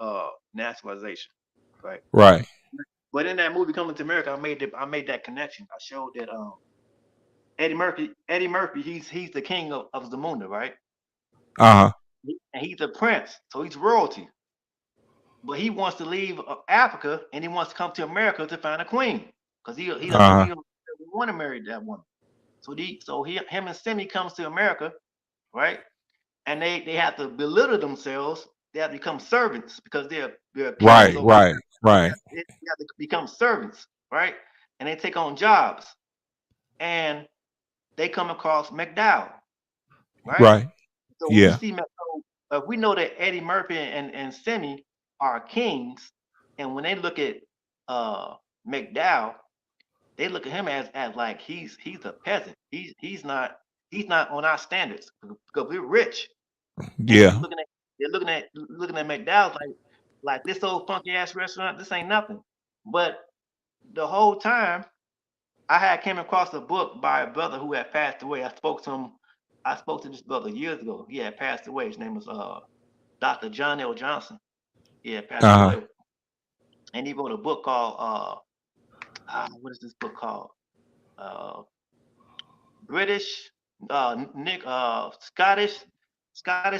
nationalization, right? Right. But in that movie Coming to America, I made that connection. I showed that Eddie Murphy, he's the king of Zamunda, right? Uh-huh. And he's a prince, so he's royalty. But he wants to leave Africa and he wants to come to America to find a queen because he Uh-huh. don't want to marry that woman. So him and Simi comes to America, right? And they have to belittle themselves. They have to become servants because they're kings Right. over. Right. Right. They have to become servants, right? And they take on jobs, and they come across McDowell, right? Right. So when we Yeah. see we know that Eddie Murphy and Simi are kings, and when they look at McDowell, they look at him as like he's a peasant. He's not on our standards because we're rich, and Yeah. looking at McDowell's like this old funky ass restaurant. This ain't nothing. But the whole time, I had came across a book by a brother who had passed away. I spoke to him. I spoke to this brother years ago. He had passed away. His name was Dr. John L. Johnson. He had passed Uh-huh. away, and he wrote a book called what is this book called? Uh, British, Nick, Scottish,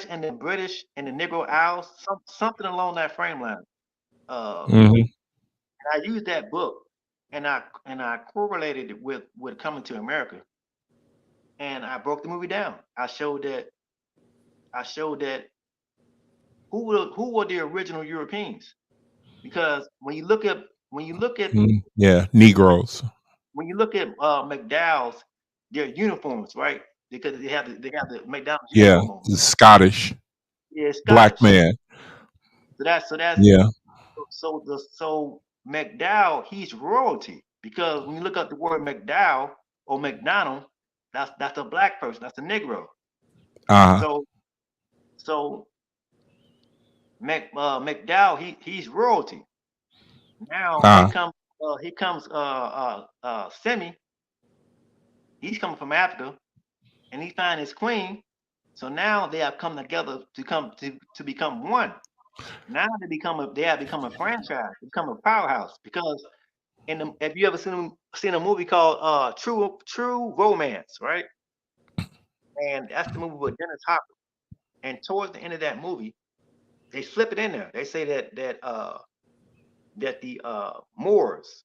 and the British and the Negro Isles, something along that frame line. Mm-hmm. And I used that book, and I correlated it with Coming to America, and I broke the movie down. I showed that who were the original Europeans, because Yeah. Negroes. when you look at McDowell's their uniforms, right? Because they have the McDonald's Yeah. uniform on. The Scottish Yeah, black Scottish. man. So that's Yeah. so McDowell, he's royalty because when you look up the word McDowell or McDonald, that's a black person, that's a Negro. Uh-huh. So McDowell, he's royalty. Now Uh-huh. here comes Semi. He's coming from Africa, and he find his queen. So now they have come together to become one. Now they have become a franchise, become a powerhouse because have you ever seen a movie called True Romance, right? And that's the movie with Dennis Hopper. And towards the end of that movie, they slip it in there. They say that the Moors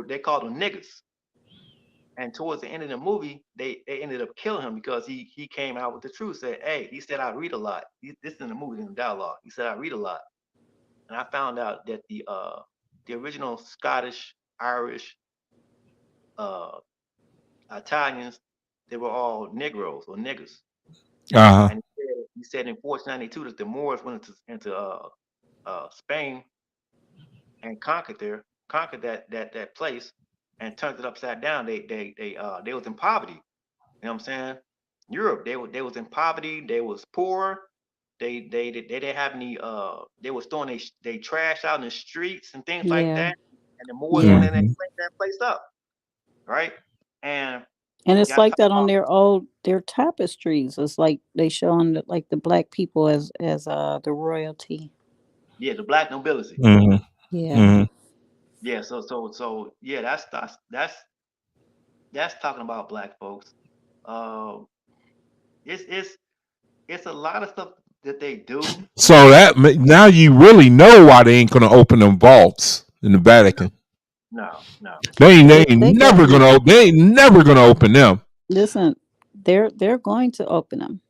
they called them niggas. And towards the end of the movie, they ended up killing him because he came out with the truth. Said, hey, he said I read a lot. This is in the movie, in the dialogue. He said I read a lot, and I found out that the original Scottish, Irish, uh, Italians, they were all Negroes or niggers. Uh-huh. And he said in 1492 that the Moors went into Spain and conquered that place and turned it upside down. They was in poverty. You know what I'm saying? Europe, they was in poverty. They was poor. They didn't have any. They was throwing they trash out in the streets and things like Yeah. that. And the Moors went Yeah. in there and Mm-hmm. cleaned that place up, right? And And you it's got to like talk that on about their tapestries. It's like they showing like the black people as the royalty. the black nobility. Mm-hmm. Yeah. Mm-hmm. Yeah, so yeah, that's talking about black folks. Uh, it's it's a lot of stuff that they do. So that now you really know why they ain't gonna open them vaults in the No, Vatican. no. They They ain't they never definitely gonna they ain't never gonna open them. listen. They're going to open them.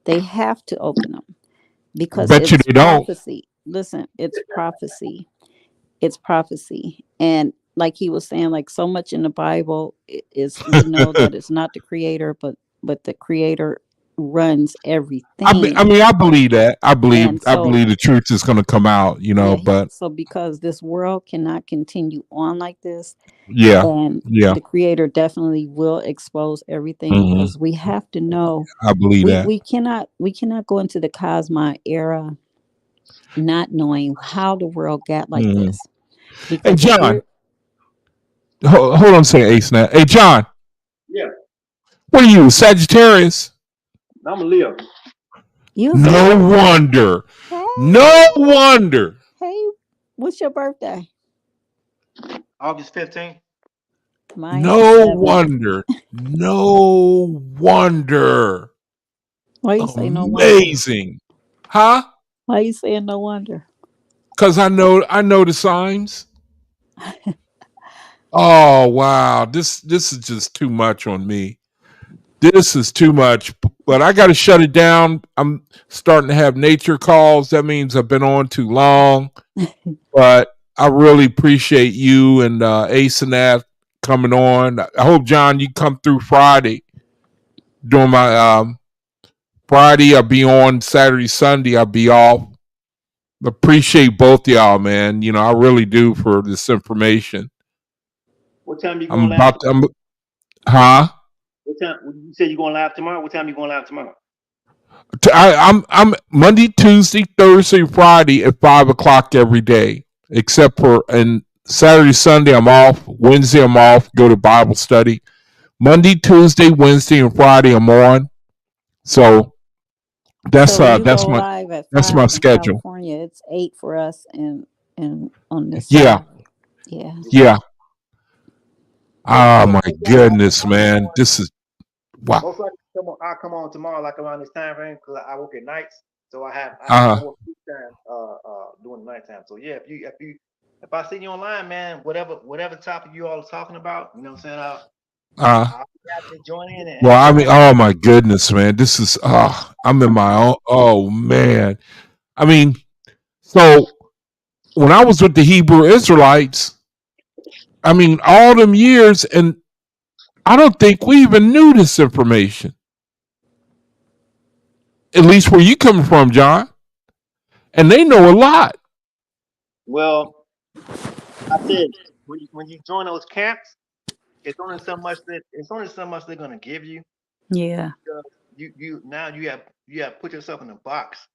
They have to open them I because bet you it's they don't. prophecy. Listen, it's prophecy. It's prophecy, and like he was saying, like so much in the Bible is we know that it's not the creator, but the creator runs I everything, mean, I believe that. and I so believe the truth is gonna come out. You know, yeah. but So because this world cannot continue on like this, yeah, and yeah. the creator definitely will expose everything Hmm. because we have to know I believe that. we cannot go into the Cosmine era not knowing how the world got like Hmm. this, Hey, because if John, we're hold on a second, Ace. Now, hey, John, Yeah, what are you, Sagittarius? I'm a Leo. you No Leo. wonder. No Hey, wonder. hey, what's your birthday? August 15th. Mine's the No 7th. wonder. No wonder. Why you say no wonder? Amazing. Huh? Why you saying no wonder? Cause I know the signs. Oh wow. This is just too much on me. This is too much. But I gotta shut it down. I'm starting to have nature calls. That means I've been on too long. But I really appreciate you and Ace and that coming on. I hope John you come through Friday. During my Friday I'll be on, Saturday, Sunday I'll be off. Appreciate both y'all, man. You know, I really do for this information. What time you I'm going live? about to, huh? What time? You said you going live tomorrow. What time you going live tomorrow? I'm Monday, Tuesday, Thursday, Friday at 5 o'clock every day, except for and Saturday, Sunday I'm off. Wednesday I'm off. Go to Bible study. Monday, Tuesday, Wednesday, and Friday I'm on. So So when you that's go my live at that's my 5 in schedule. California, it's 8 for us and on this Yeah, side. Yeah. yeah. Yeah. Oh Look, my goodness, man. This is wow. most likely I'll come on tomorrow, like around this time frame, because I work at nights, so I Uh work peak time during the nighttime. So yeah, if I see you online, man, whatever topic you all are talking about, you know what I'm saying? uh I'll be happy to join in well, and I tell mean, my oh my goodness, man. This is I'm in my own oh man. I mean, so when I was with the Hebrew Israelites, I mean, all them years, and I don't think we even knew this information. At least where you coming from, John. And they know a lot. well, I said when you join those camps, it's only so much they're gonna give you. Yeah. Because you have put yourself in a box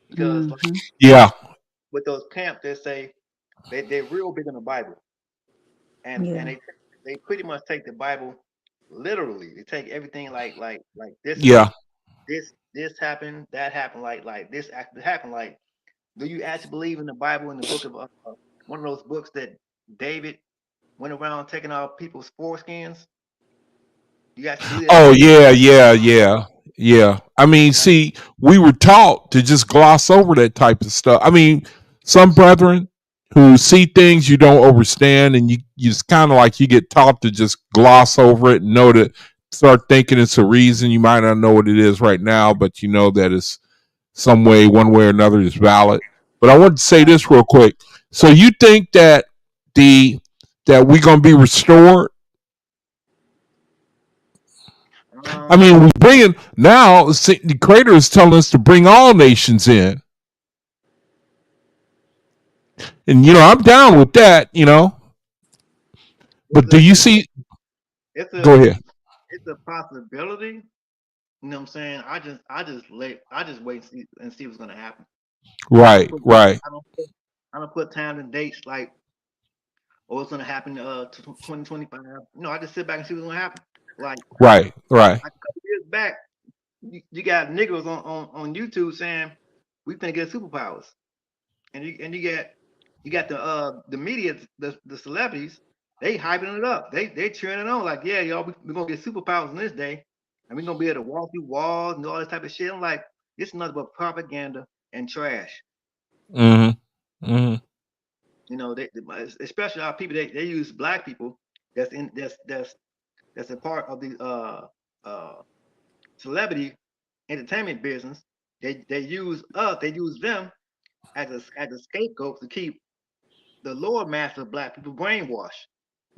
because like Hmm. Yeah, with those camps they say they're real big on the Bible and Yeah. they pretty much take the Bible literally. They take everything like this is yeah. this happened, that happened, like this actually happened. Like, do you actually believe in the Bible in the book of one of those books that David went around taking out people's foreskins? Do you actually believe that Oh book? yeah, yeah, yeah, yeah. I mean, see, we were taught to just gloss over that type of stuff. I mean, some brethren who see things you don't understand, and you just kind of like you get taught to just gloss over it and know that start thinking it's a reason. You might not know what it is right now, but you know that it's some way, one way or another, is valid. But I want to say this real quick. So you think that the that we're gonna be restored? I Um, mean, we bringing now. The Creator is telling us to bring all nations in, and I'm down with that. it's But do a you it's see? it's Go a ahead. it's a possibility. You know what I'm saying? I just wait and see what's gonna happen. I don't Right, put right, I don't put time and dates like oh it's gonna happen 2025. No, I just sit back and see what's gonna happen. Like right, right. a couple years back, you got niggas on YouTube saying we finna get superpowers, and you get you got the media, the celebrities, they hyping it up. They cheering it on like, yeah, y'all, we're gonna get superpowers on this day, and we're gonna be able to walk through walls and all this type of shit. I'm like, it's nothing but propaganda and trash. Mm-hmm. Mm-hmm. You know, especially our people, they use black people that's a part of the celebrity entertainment business. They use us, they use them as a scapegoat to keep the lower mass of black people brainwashed,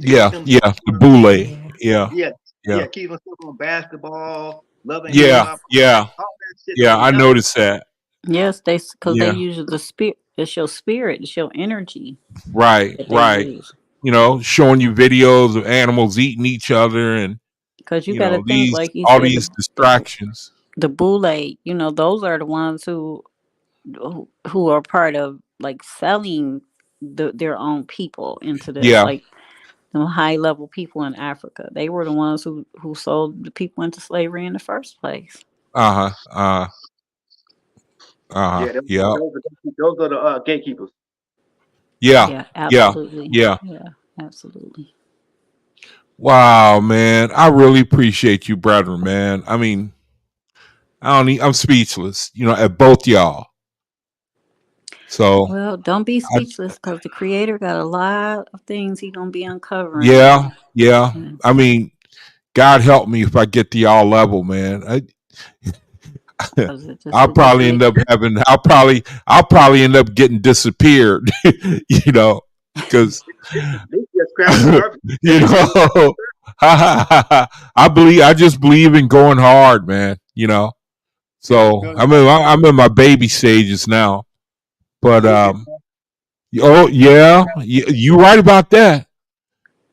to keep Yeah, them yeah, the boule. Yeah. Yeah, yeah, yeah, keep them stuck on basketball, loving hip yeah, hop, yeah, all that shit don't yeah. mean I nothing. noticed that. Yes, because they Yeah, use the spirit. It's your spirit. It's your energy right, that they right. use. You know, showing you videos of animals eating each other, and Because you you got to know think, these like you all said, these distractions. the boule. Those are the ones who are part of like selling their own people into this, Yeah. like the high level people in Africa. They were the ones who sold the people into slavery in the first place. Uh huh. Yeah, Yeah. those are the gatekeepers. Yeah. Yeah, Yeah. absolutely. Yeah. Yeah, absolutely. Wow, man. I really appreciate you, brethren, man. I mean, I'm speechless, at both y'all. So, Well, don't be I, speechless because the creator got a lot of things he gonna be uncovering in yeah, you. yeah. And I mean, God help me if I get to y'all level, man. because I'll probably end up getting disappeared, because, They just scratch the surface. you know, I just believe in going hard, man. Yeah, So I'm in my baby stages now, but you'll get oh yeah, you right about that.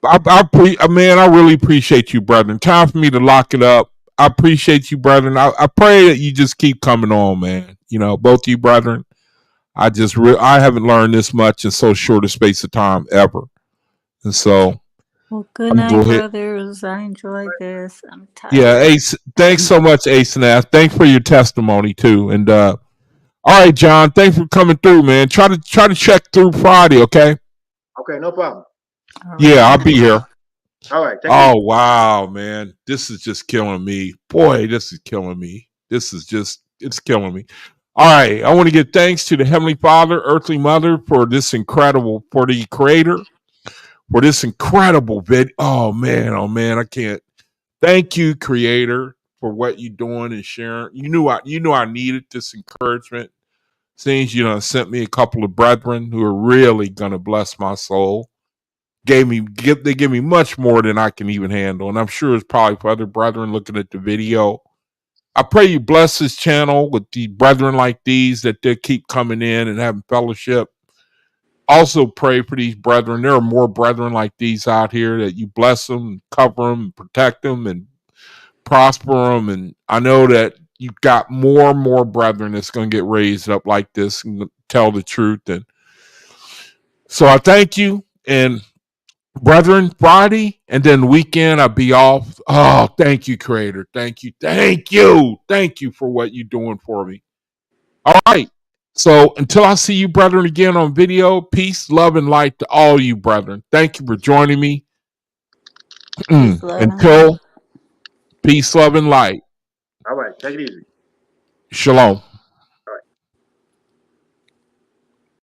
Man, I really appreciate you, brethren. Time for me to lock it up. I appreciate you, brethren. I pray that you just keep coming on, man. Both of you, brethren. I haven't learned this much in so short a space of time ever, and so well, good I'm night, gonna go ahead. brothers. I enjoyed this. I'm Yeah, tired. Ace. Thanks so much, Ace and F. Thanks for your testimony too. And all right, John. Thanks for coming through, man. Try to check through Friday, okay? okay, no problem. All Yeah, right. I'll be here. All right, take it Oh easy. wow, man. This is just killing me. Boy, this is killing me. It's killing me. All right. I want to give thanks to the Heavenly Father, Earthly Mother, for the Creator, for this incredible vid. Oh man, I can't. Thank you, Creator, for what you're doing and sharing. You knew I needed this encouragement. Seems you done sent me a couple of brethren who are really gonna bless my soul. They give me much more than I can even handle, and I'm sure it's probably for other brethren looking at the video. I pray you bless this channel with the brethren like these, that they keep coming in and having fellowship. Also pray for these brethren. There are more brethren like these out here, that you bless them, cover them, protect them, and prosper them. And I know that you've got more and more brethren that's going to get raised up like this and tell the truth. And so I thank you. And brethren, Friday and then weekend I'll be off. Oh, thank you, Creator. Thank you. Thank you. Thank you for what you're doing for me. All right. So until I see you, brethren, again on video, peace, love, and light to all you, brethren. Thank you for joining me. Peace, love, and light. Until peace, love, and light. All right, take it easy. Shalom.